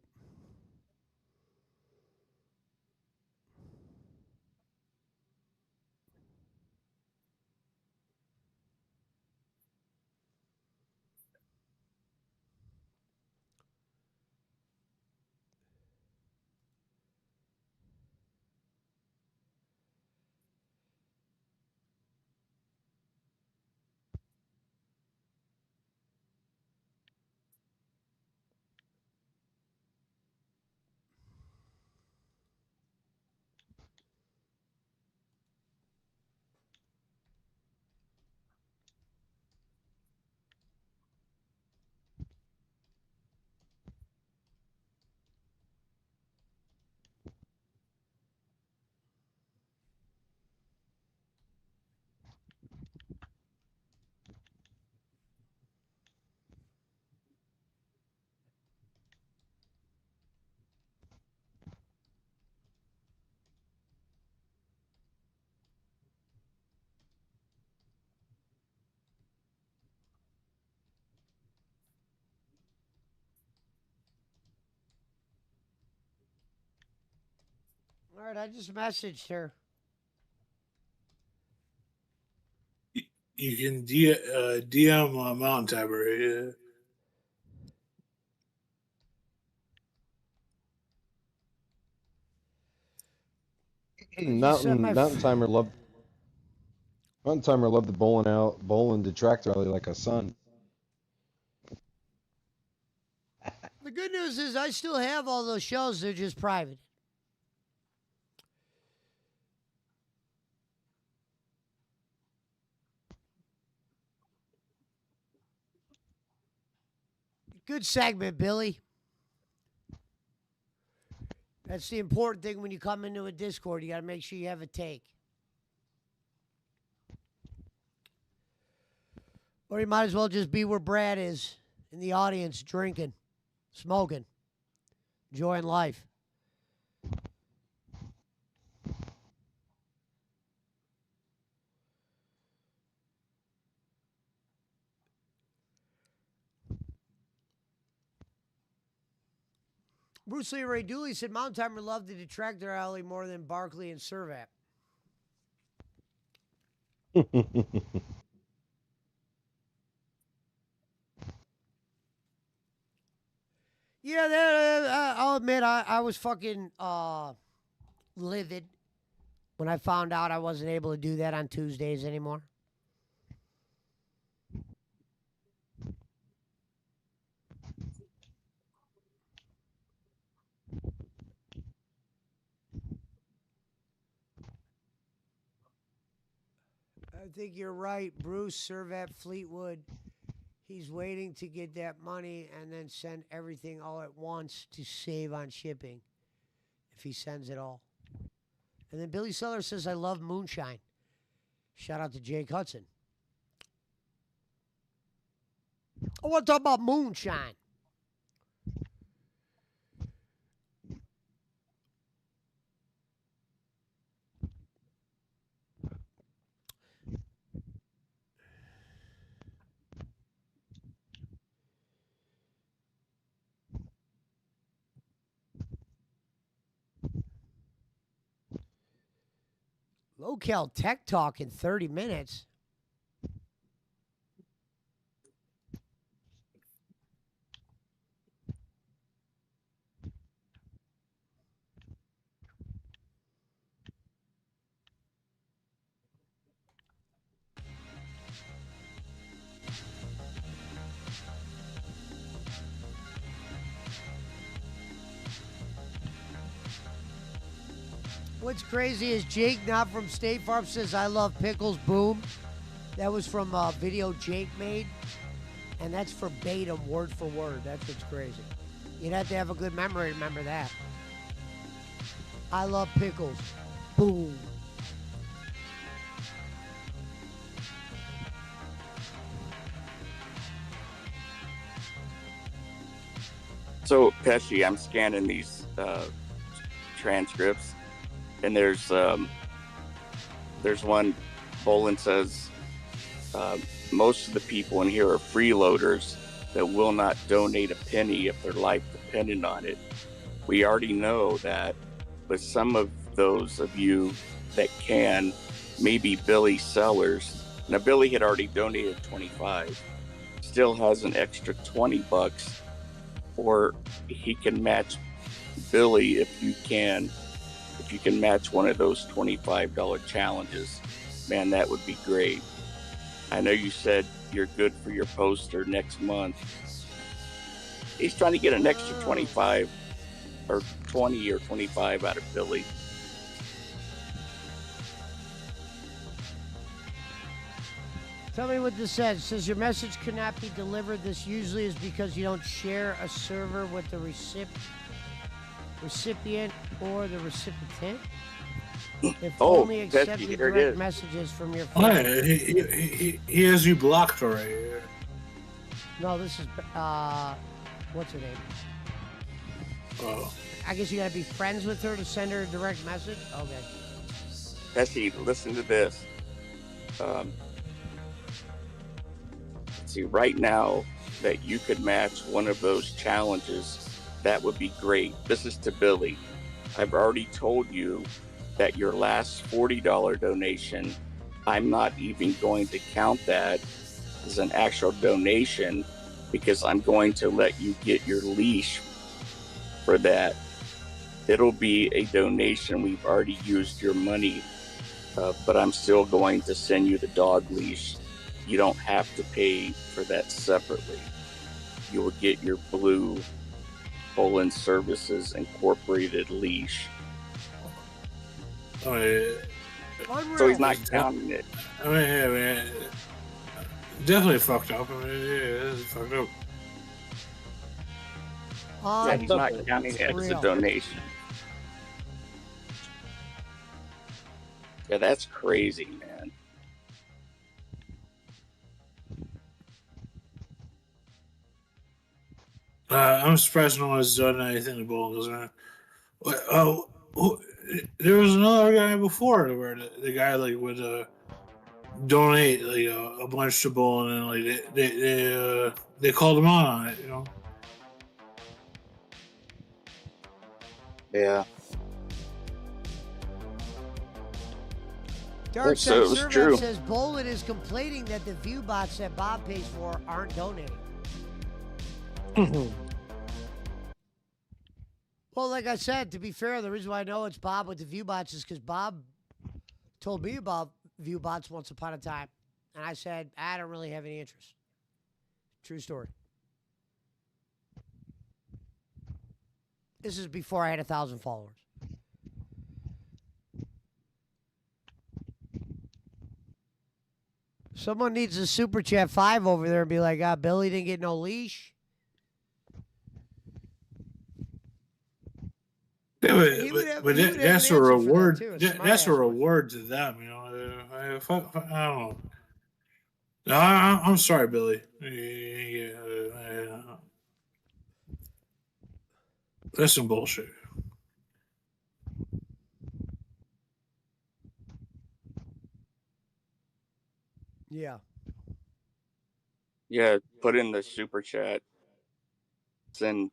All right, I just messaged her. You can DM Mountain Timer. Yeah. Mountain Timer loved the bowling detractor alley like a son. The good news is I still have all those shows. They're just private. Good segment, Billy. That's the important thing when you come into a Discord. You got to make sure you have a take. Or you might as well just be where Brad is in the audience, drinking, smoking, enjoying life. Bruce Lee Ray Dooley said Mountain Timer loved the detractor alley more than Barkley and Servat. Yeah, I'll admit I was fucking livid when I found out I wasn't able to do that on Tuesdays anymore. I think you're right, Bruce. Servat Fleetwood. He's waiting to get that money and then send everything all at once to save on shipping if he sends it all. And then Billy Seller says, I love moonshine. Shout out to Jake Hudson. I want to talk about moonshine. Local Tech Talk in 30 minutes. What's crazy is Jake, not from State Farm, says, I love pickles, boom. That was from a video Jake made, and that's verbatim, word for word. That's what's crazy. You'd have to have a good memory to remember that. I love pickles. Boom. So Pesci, I'm scanning these transcripts, and there's one. Bolin says most of the people in here are freeloaders that will not donate a penny if their life depended on it. We already know that, but some of those of you that can, maybe Billy Sellers. Now Billy had already donated 25, still has an extra $20, or he can match Billy if you can match one of those $25 challenges. Man, that would be great. I know you said you're good for your poster next month. He's trying to get an extra 25 or 20 or 25 out of Billy. Tell me what this says. It says your message cannot be delivered. This usually is because you don't share a server with the recipient or the recipient. If only accepting direct messages from your Oh, phone. yeah, he has you blocked already. No, this is what's her name? Oh. I guess you gotta be friends with her to send her a direct message. Okay. Pesci, listen to this. See, right now that you could match one of those challenges, that would be great. This is to Billy. I've already told you that your last $40 donation, I'm not even going to count that as an actual donation because I'm going to let you get your leash for that. It'll be a donation. We've already used your money, but I'm still going to send you the dog leash. You don't have to pay for that separately. You will get your blue Poland Services Incorporated leash. Oh, yeah. So he's not counting it. I mean, definitely fucked up. I mean, yeah, it's fucked up. Yeah, he's not counting it as a donation. Yeah, that's crazy, man. I'm surprised no one's done anything to Bowling. There was another guy before where the guy like would donate like a bunch to Bowling, and like they called him out on it, you know. Yeah. Dark So Side it was Survey true. says Bolin is complaining that the view bots that Bob pays for aren't donating. Well, like I said, to be fair, the reason why I know it's Bob with the view bots is because Bob told me about view bots once upon a time. And I said, I don't really have any interest. True story. This is before I had 1,000 followers. Someone needs a super chat 5 over there and be like, Billy didn't get no leash. Yeah, but that's a reward. That's a reward to them, you know. I don't know. No, I'm sorry, Billy. That's some bullshit. Yeah. Yeah, put in the super chat. Send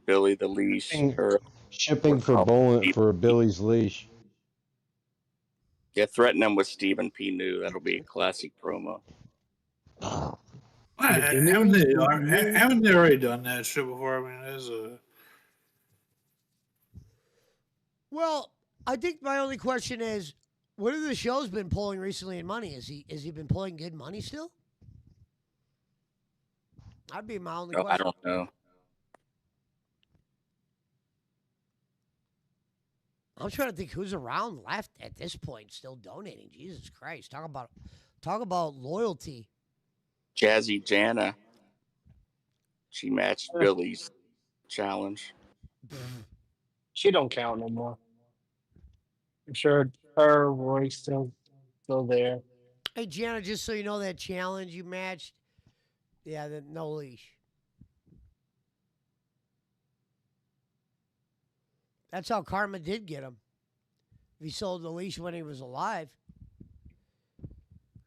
Billy the leash or Shipping for Bowling for Billy's leash. Yeah, threaten him with Stephen P. New. That'll be a classic promo. Haven't they already done that shit before? I mean, there's a. Well, I think my only question is, what have the shows been pulling recently in money? Is he been pulling good money still? That'd be my only question. I don't know. I'm trying to think who's around left at this point still donating. Jesus Christ. Talk about loyalty. Jazzy Jana. She matched Billy's challenge. She don't count no more. I'm sure her Roy's still there. Hey, Gianna, just so you know that challenge you matched, yeah, the no leash. That's how Karma did get him. He sold the leash when he was alive.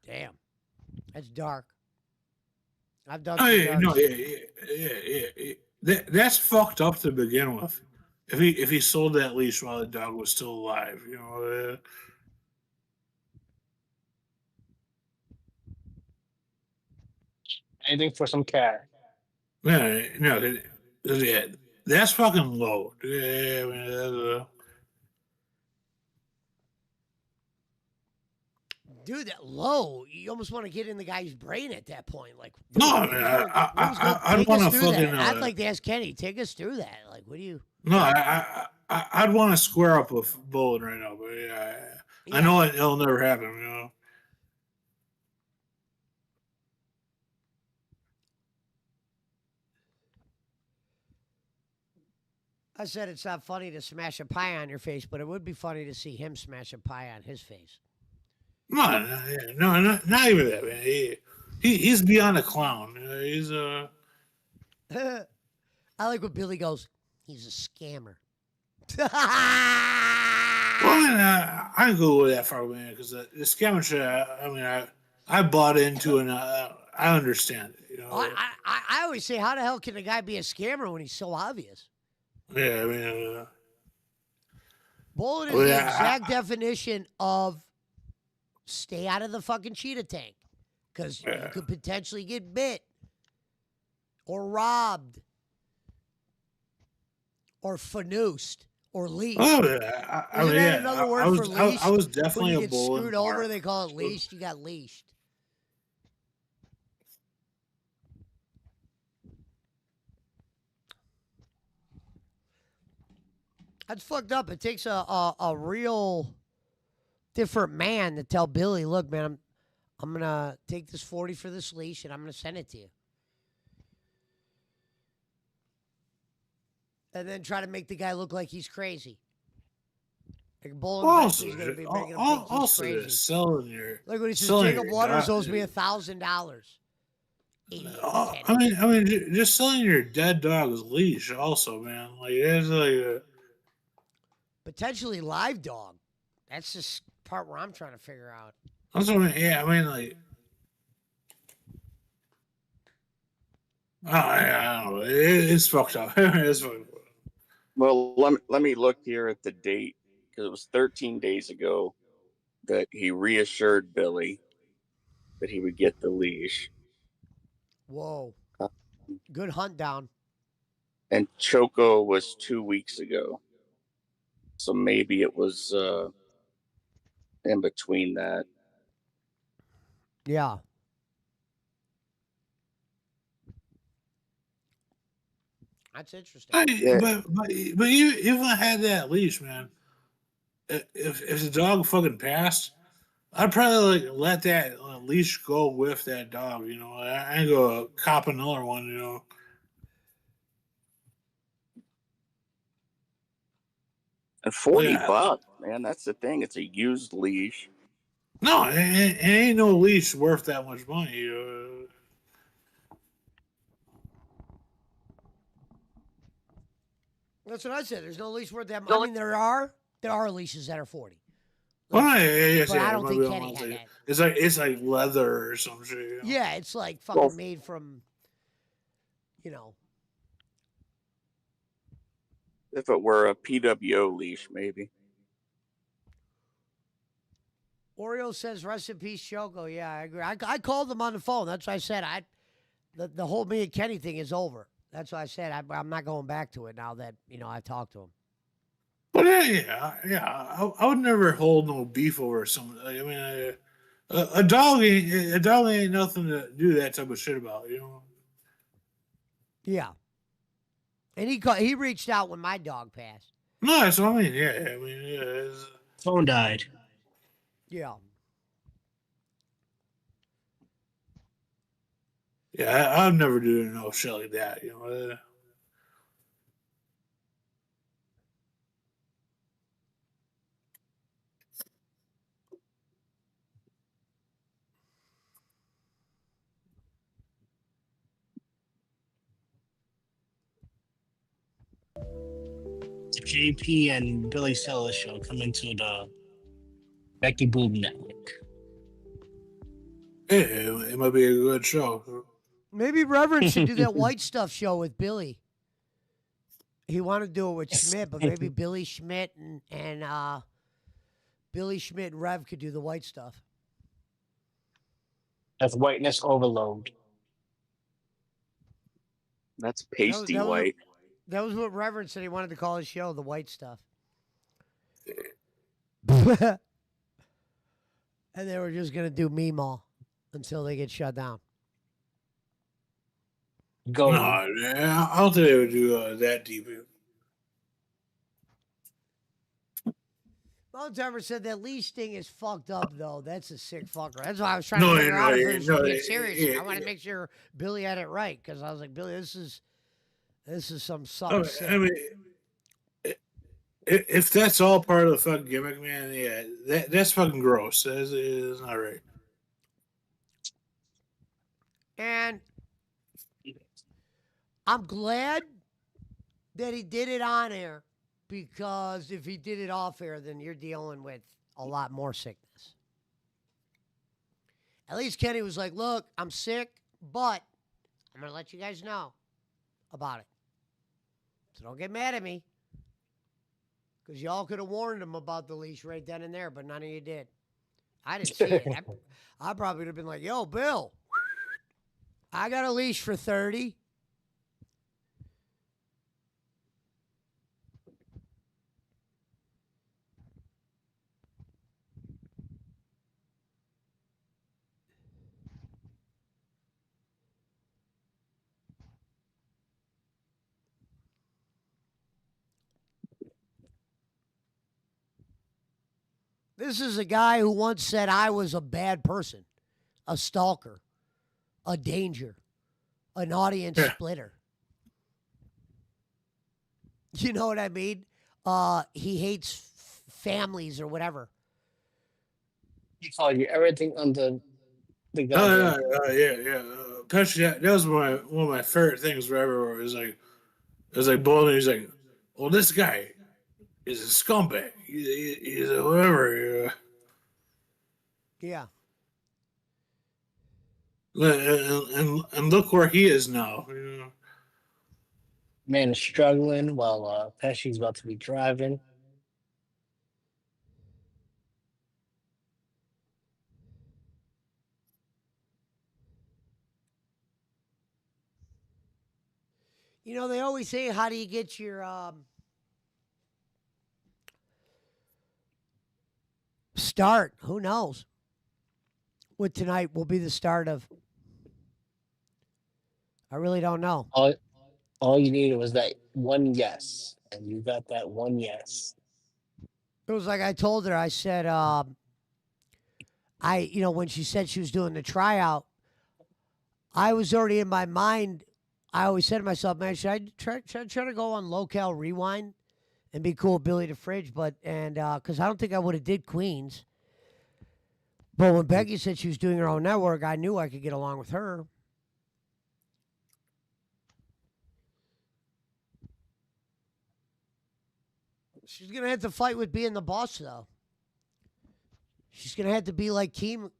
Damn, that's dark. I've done Oh some yeah, dark no, shit. yeah. That's fucked up to begin with. If he sold that leash while the dog was still alive, you know. Anything for some cash. No, yeah, that's fucking low. Yeah, I mean, Dude, that low. You almost want to get in the guy's brain at that point. Like, dude, no, I what mean, was going? What was going? I'd Take want us to through fucking. that. I'd like to ask Kenny. Take us through that. Like, what do you? No, I'd want to square up with Bullet right now, but yeah, I know it'll never happen. You know. I said it's not funny to smash a pie on your face, but it would be funny to see him smash a pie on his face. No, not even that, man. He's beyond a clown. He's I like when Billy goes, he's a scammer. Well, I mean, I can go that far, man, because the scamming shit. I mean, I bought into and I understand it. You know. I always say, how the hell can a guy be a scammer when he's so obvious? Yeah, I mean. Bullet is the exact definition of stay out of the fucking cheetah tank, because you could potentially get bit or robbed or fanoosed or leashed. Oh, yeah. Isn't that another word for leashed? I was definitely when you a get bull. screwed over, they call it leashed. You got leashed. That's fucked up. It takes a real different man to tell Billy, look, man, I'm gonna take this 40 for this leash and I'm gonna send it to you. And then try to make the guy look like he's crazy. Like Bull and Becky's gonna be making him think he's crazy. Selling your. Like when he says Jacob Waters owes me $1,000. I mean, just selling your dead dog's leash, also, man. Like it's like a potentially live dog. That's the part where I'm trying to figure out. That's what I mean. Yeah, I mean, like, I don't know. It's fucked up. It's fucked up. Well, let me look here at the date, because it was 13 days ago that he reassured Billy that he would get the leash. Whoa. Good hunt down. And Choco was 2 weeks ago. So maybe it was in between that. Yeah. That's interesting. But you even had that leash, man. If the dog fucking passed, I'd probably like let that leash go with that dog. You know, I ain't go cop another one. You know. And $40, man. That's the thing. It's a used leash. No, it ain't no leash worth that much money. That's what I said. There's no leash worth that much. I mean, there are leashes that are 40. Well, but I don't think Kenny had that. It's like leather or some shit. You know? Yeah, it's like fucking made from, you know. If it were a PWO leash, maybe. Oreo says, rest in peace, Choco. Yeah, I agree. I called him on the phone. That's what I said. The whole me and Kenny thing is over. That's what I said. I'm not going back to it now that, I talked to him. But I would never hold no beef over something. I mean, a dog ain't nothing to do that type of shit about, you know. Yeah. And he reached out when my dog passed. No, that's what I mean. Yeah, I mean, yeah. Phone died. Yeah. Yeah, I'd never do no shit like that, you know. JP and Billy Silla show coming to the Becky Boob Network. Yeah, it might be a good show. Maybe Reverend should do that white stuff show with Billy. He wanted to do it with Schmidt, but maybe Billy Schmidt and Billy Schmidt and Rev could do the white stuff. That's whiteness overload. That's pasty white. That was what Reverend said he wanted to call his show, the white stuff. And they were just going to do Meemaw until they get shut down. Go. No, I don't think they would do that deep. Mount Timer said that leash thing is fucked up, though. That's a sick fucker. That's why I was trying to figure out if it was going to get serious. I want to make sure Billy had it right, because I was like, Billy, this is something sick. I mean, if that's all part of the fucking gimmick, man, yeah, that's fucking gross. It's not right. And I'm glad that he did it on air, because if he did it off air, then you're dealing with a lot more sickness. At least Kenny was like, look, I'm sick, but I'm going to let you guys know about it. So don't get mad at me, because y'all could have warned him about the leash right then and there, but none of you did. I didn't see it. I probably would have been like, yo, Bill, I got a leash for 30. This is a guy who once said I was a bad person, a stalker, a danger, an audience splitter. You know what I mean? He hates families or whatever. He called you everything under the gun. Yeah. Pesci, that was one of my favorite things forever. Where it was like Bolden. He's like, well, this guy is a scumbag. He's a whatever. Yeah. And look where he is now. You know? Man is struggling while Pesci's about to be driving. You know, they always say, how do you get your start? Who knows? What tonight will be the start of. I really don't know. All you needed was that one yes, and you got that one yes. It was like I told her, I said, when she said she was doing the tryout, I was already in my mind. I always said to myself, man, should I try to go on Local Rewind and be cool with Billy the Fridge? But, because I don't think I would have did Queens. But when Becky said she was doing her own network, I knew I could get along with her. She's going to have to fight with being the boss, though. She's going to have to be like Keem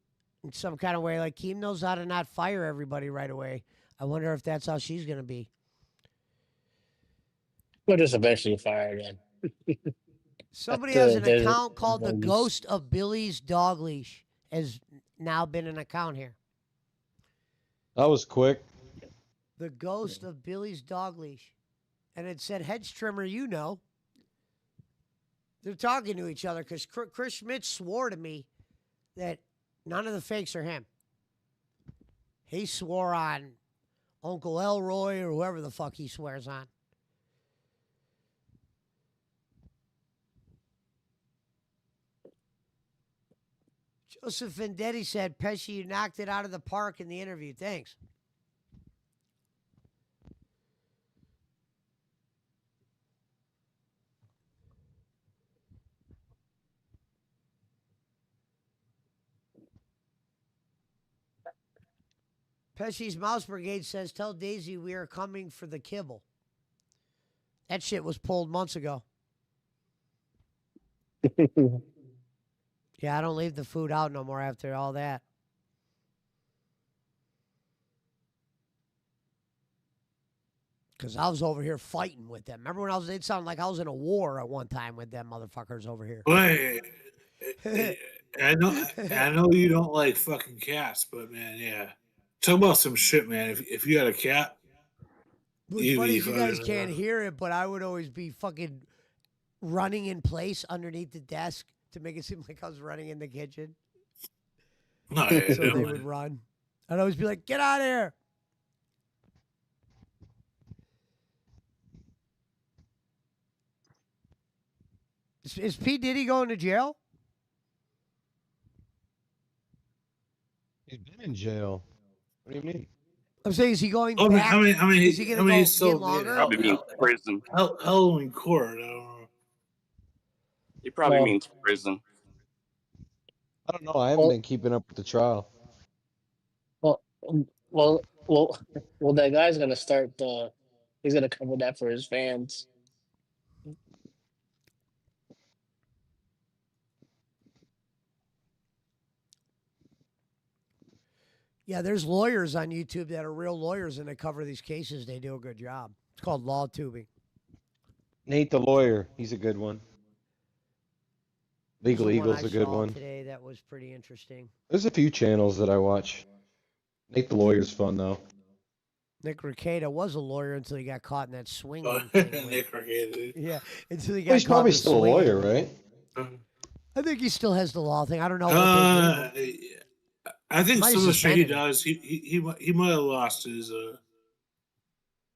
in some kind of way. Like Keem knows how to not fire everybody right away. I wonder if that's how she's going to be. We'll just eventually fire again. Somebody has an account called The Ghost of Billy's Dog Leash. Has now been an account here. That was quick. The Ghost of Billy's Dog Leash. And it said, Hedge Trimmer, you know. They're talking to each other because Chris Schmidt swore to me that none of the fakes are him. He swore on Uncle Elroy or whoever the fuck he swears on. Joseph Vendetti said, Pesci, you knocked it out of the park in the interview. Thanks. Pesci's Mouse Brigade says, tell Daisy we are coming for the kibble. That shit was pulled months ago. Yeah, I don't leave the food out no more after all that. Because I was over here fighting with them. Remember when it sounded like I was in a war at one time with them motherfuckers over here. Wait, I know you don't like fucking cats, but man, yeah. Talk about some shit, man. If you had a cat, What's you'd funny be is you guys fucking. can't hear it, but I would always be fucking running in place underneath the desk to make it seem like I was running in the kitchen. No, So they would run. I'd always be like, get out of here. Is P. Diddy going to jail? He's been in jail. What do you mean? I'm saying, is he going I back? mean, Is he going to go he's get still longer? Probably means prison. Halloween court. I don't know. He probably means prison. I don't know. I haven't been keeping up with the trial. Well, well, that guy's gonna start. He's gonna cover that for his fans. Yeah, there's lawyers on YouTube that are real lawyers and they cover these cases. They do a good job. It's called law tubing. Nate the lawyer. He's a good one. There's Legal one Eagle's I a good saw one. today that was pretty interesting. There's a few channels that I watch. Nate the lawyer's fun though. Nick Rekieta was a lawyer until he got caught in that swinging Oh, thing. with- Nick Rekieta. Yeah, until he got Well, he's caught probably in the still a swinging. lawyer, right? I think he still has the law thing. I don't know what they gave him. I think Might some have of the shit he suspended him. does, he might have lost his.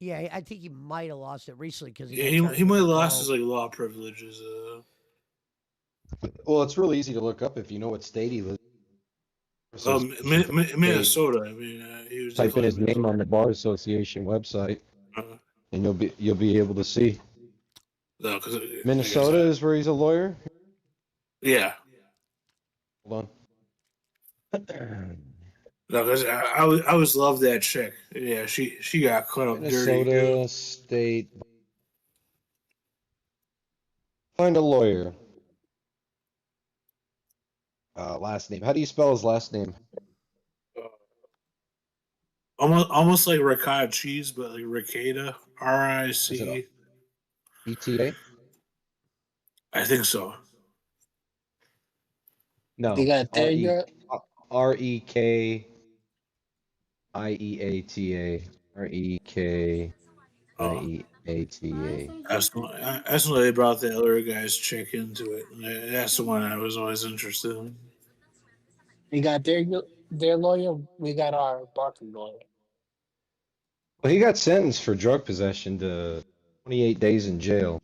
Yeah, I think he might have lost it recently because he Yeah, got charged he with might have the lost blow. his like law privileges. Well, it's really easy to look up if you know what state he lives. Minnesota. I mean, he was Type in his definitely name on the bar association website, Uh, and you'll be able to see. no, because Minnesota is where he's a lawyer. yeah. Hold on. No, because I always loved that chick. Yeah, she got caught up dirty. Minnesota State. Find a lawyer. Last name. How do you spell his last name? Almost like ricotta cheese, but like ricada. Is it RIC. ETA? I think so. No. You got there, girl. REKIEATA. REKIEATA. That's why they brought the other guy's chick into it. That's the one I was always interested in. You got their lawyer. We got our Barkley lawyer. Well, he got sentenced for drug possession to 28 days in jail.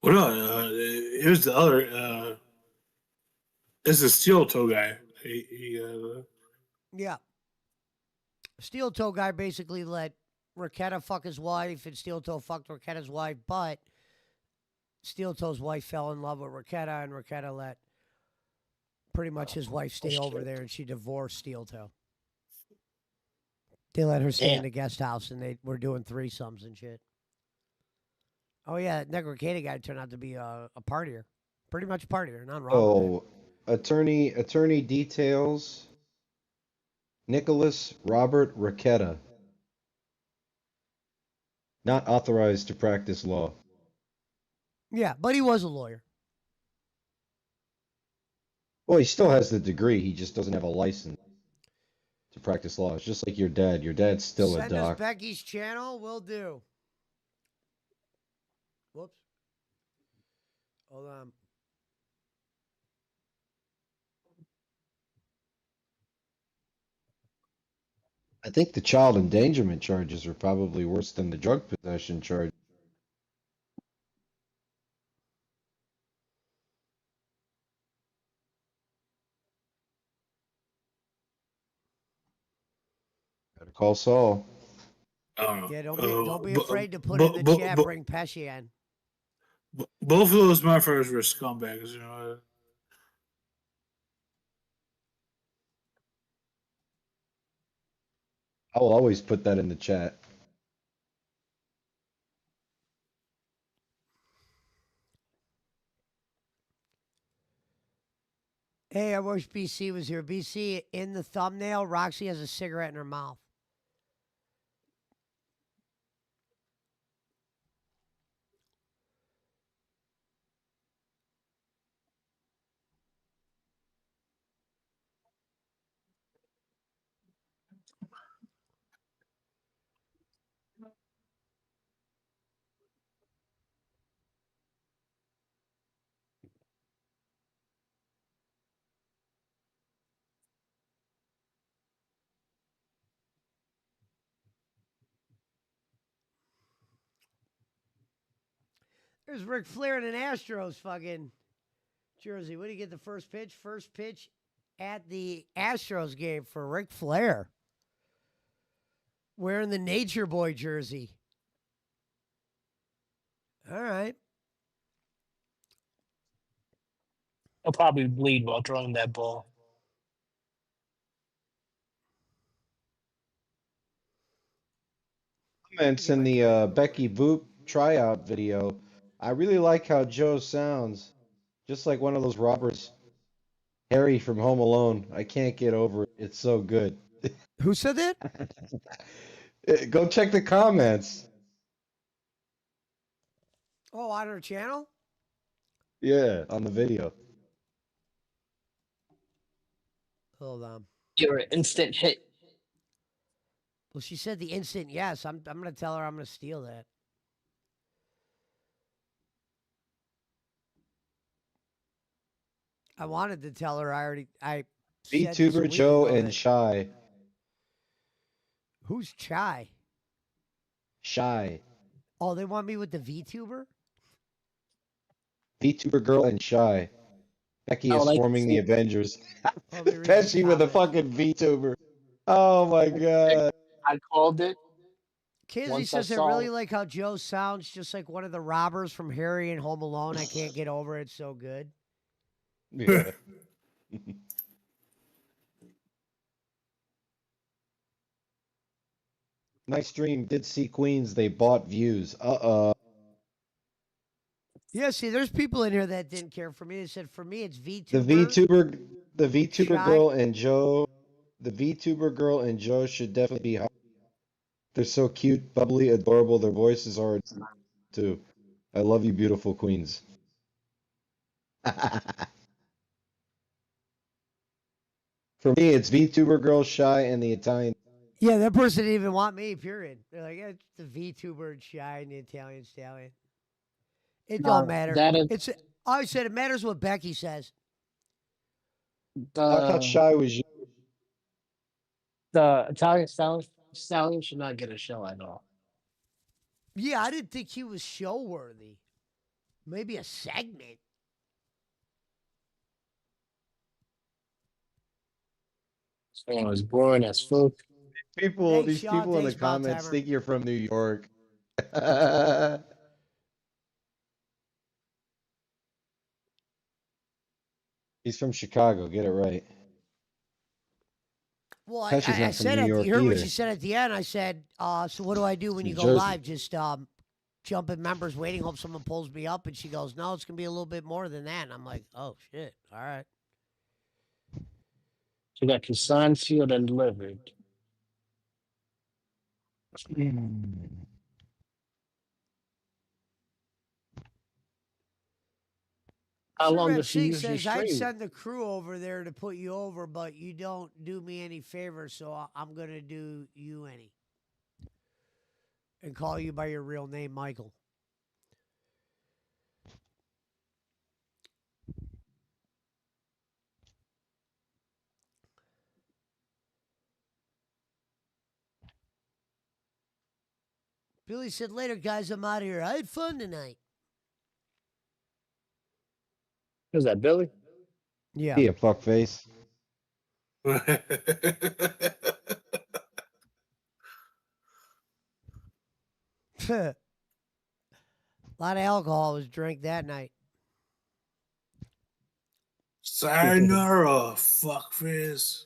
Well, no, it was the other. It's the steel toe guy. Yeah. Steel Toe guy basically let Raquetta fuck his wife, and Steel Toe fucked Raquetta's wife, but Steel Toe's wife fell in love with Raquetta, and Raquetta let pretty much his wife stay over there, and she divorced Steel Toe. They let her stay in the guest house, and they were doing threesomes and shit. Oh, yeah, that Nick Rekieta guy turned out to be a partier. Pretty much a partier. Nothing wrong with that. Attorney details. Nicholas Robert Raquetta. Not authorized to practice law. Yeah, but he was a lawyer. Well, he still has the degree. He just doesn't have a license to practice law. It's just like your dad. Your dad's still Send a us doc. Becky's channel. Will do. Whoops. Hold on. I think the child endangerment charges are probably worse than the drug possession charge. Better call Saul. Yeah, don't be afraid to put in the chat. Bring Pesci in. Both of those motherfuckers were scumbags. You know. I will always put that in the chat. Hey, I wish BC was here. BC, in the thumbnail, Roxy has a cigarette in her mouth. There's Ric Flair in an Astros fucking jersey. What do you get the first pitch? First pitch at the Astros game for Ric Flair. Wearing the Nature Boy jersey. All right. He'll probably bleed while throwing that ball. Comments in the Becky Boop tryout video. I really like how Joe sounds, just like one of those robbers. Harry from Home Alone. I can't get over it. It's so good. Who said that? Go check the comments. Oh, on her channel? Yeah, on the video. Hold on. You're an instant hit. Well, she said the instant yes. I'm going to tell her I'm going to steal that. I wanted to tell her I said this a VTuber week Joe ago and that- Shy. Who's Chai? Shy. Oh, they want me with the VTuber? VTuber girl and Shy. Becky I would is like to forming see the it. Avengers. Let me read the Pesci with a comment. fucking VTuber. Oh my god. I called it. Kizzy Once I says, I saw really it. like how Joe sounds just like one of the robbers from Harry and Home Alone. I can't get over it. It's so good. Yeah. Nice stream. Did see Queens. They bought views. Yeah, see, there's people in here that didn't care for me. They said, for me, it's The VTuber. VTuber Shy. girl and Joe. The VTuber girl and Joe should definitely be hot. They're so cute, bubbly, adorable. Their voices are too. I love you, beautiful queens. For me, it's VTuber girl, Shy, and the Italian. Yeah, that person didn't even want me, period. They're like, it's the VTuber and Shy and the Italian Stallion. It don't matter. That is It's. I said it matters what Becky says. I thought Shy was you. the Italian stallion should not get a show at all. Yeah, I didn't think he was show worthy. Maybe a segment. It was boring as fuck. People, Thanks, these Sean. people in the Thanks, Bob comments Timer. think you're from New York. He's from Chicago. Get it right. Well, Pesci's I not from said New at the, York you heard what either. she said at the end. I said, so what do I do when From you go Jersey. live? Just jump in members waiting, hope someone pulls me up. And she goes, no, it's going to be a little bit more than that. And I'm like, oh, shit. All right. So got your signed, sealed, and delivered. How long does she Singh usually says, I'd stream? send the crew over there to put you over, but you don't do me any favors, so I'm going to do you any. And call you by your real name, Michael. Billy said, later, guys, I'm out of here. I had fun tonight. Is that Billy? Yeah. Be a fuckface. A lot of alcohol was drank that night. Sayonara, fuckface.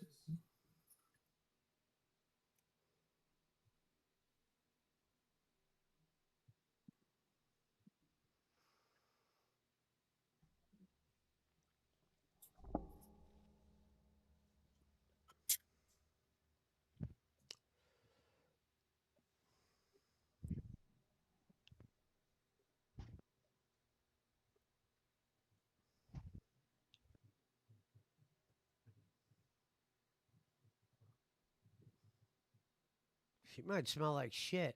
She might smell like shit.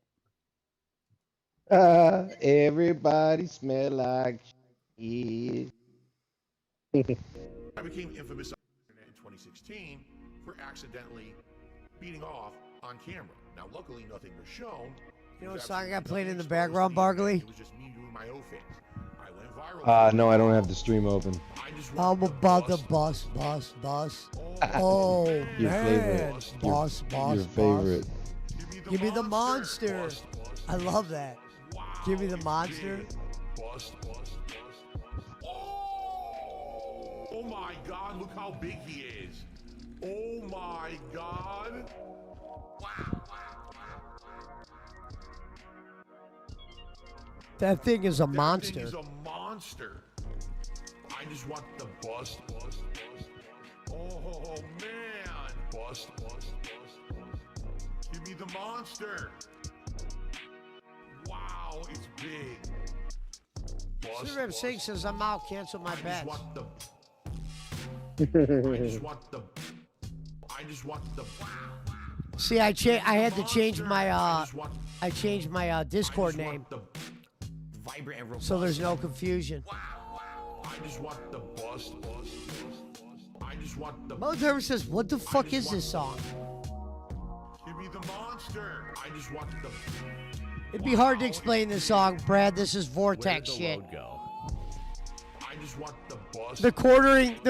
Everybody smell like shit. I became infamous on the internet in 2016 for accidentally beating off on camera. Now, luckily, nothing was shown. You know what song I got playing in the background, Barkley? It was just me doing my own thing. I went viral. No, I don't have the stream open. I'm about to bust. Oh, Your man. favorite. Boss. Your favorite. Give me the monster. I love that. Give me the monster. Oh my God, look how big he is. Oh my God. That thing is a That monster. thing is a monster. I just want the bust. Oh man. Bust. Give me the monster. Wow, it's big. Superman 6 says I'm out. Cancel my bet. I just want the. See, I had to change my Discord name, so there's no confusion. I just want the bust. I just want the. Mother Driver says, "What the fuck is this song?" Give me the monster. I just want the. It'd be hard to explain this song, Brad. This is Vortex shit. I just want the bust. The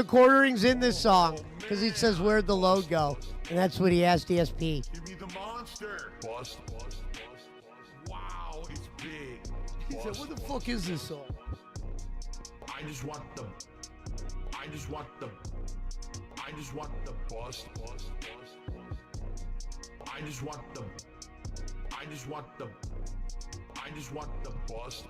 quartering's in this song because he says, "Where'd the load go?" And that's what he asked ESP. Give me the monster. Bust. Wow, it's big. He said, "What the fuck is this song?" I just want the. I just want the. I just want the bust. I just want the. I just want the. I just want the bust.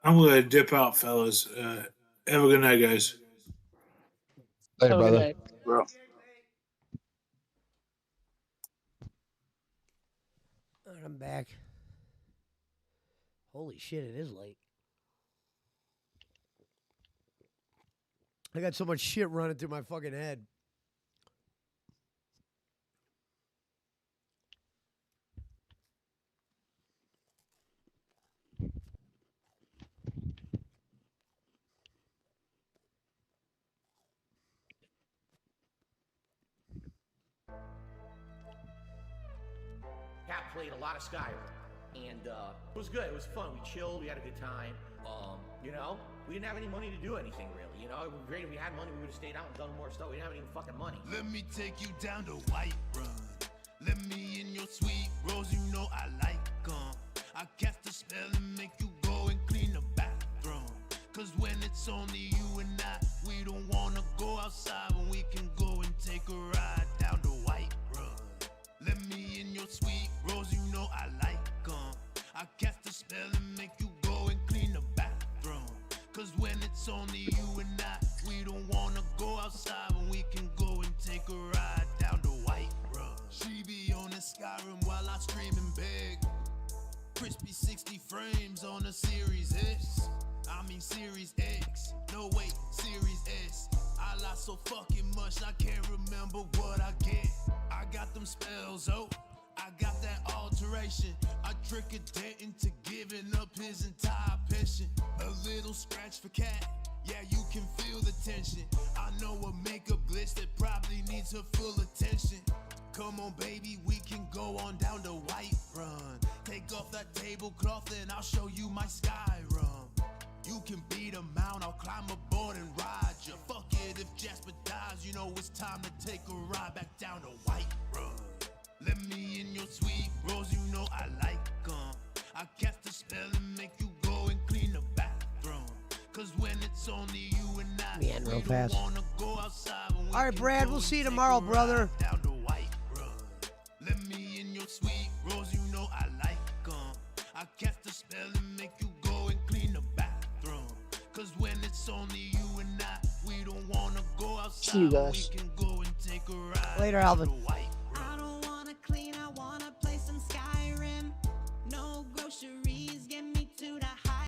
I'm gonna dip out, fellas. Have a good night, guys. Hey, brother. Bro. All right, I'm back. Holy shit, it is late. I got so much shit running through my fucking head. Cat played a lot of Skyrim, and it was good. It was fun. We chilled. We had a good time. You know, we didn't have any money to do anything really. You know, it would be great if we had money. We would have stayed out and done more stuff. We didn't have any fucking money. Let me take you down to Whiterun. Let me in your sweet rose. You know I like 'em. I cast a spell and make you go and clean the bathroom. Cause when it's only you and I, we don't wanna go outside when we can go and take a ride down to Whiterun. Let me in your sweet rose, you know I like 'em. I cast a spell and make you go and clean the bathroom. Cause when it's only you and I, we don't wanna go outside when we can go and take a ride down to Whiterun. She be on the Skyrim while I streaming big. Crispy 60 frames on a Series S. I mean Series X. No wait, Series S. I lost so fucking much I can't remember what I get. I got them spells, oh, I got that alteration. I trick a dent into giving up his entire pension. A little scratch for cat, yeah, you can feel the tension. I know a makeup glitch that probably needs her full attention. Come on, baby, we can go on down to Whiterun. Take off that tablecloth and I'll show you my Skyrim. You can beat a mount, I'll climb aboard and ride you. Fuck it if Jasper dies, you know it's time to take a ride back down to Whiterun. Let me in your sweet rose, you know I like 'em. I cast a spell and make you go and clean the bathroom. Man, real fast. All right, Brad, we'll see you tomorrow, brother. Let me in your sweet rose, you know I like 'em. I cast a spell and make you go and clean the bathroom. Cause when it's only you and I, we don't wanna go outside. See you guys. We can go and take a ride. Later, Alvin.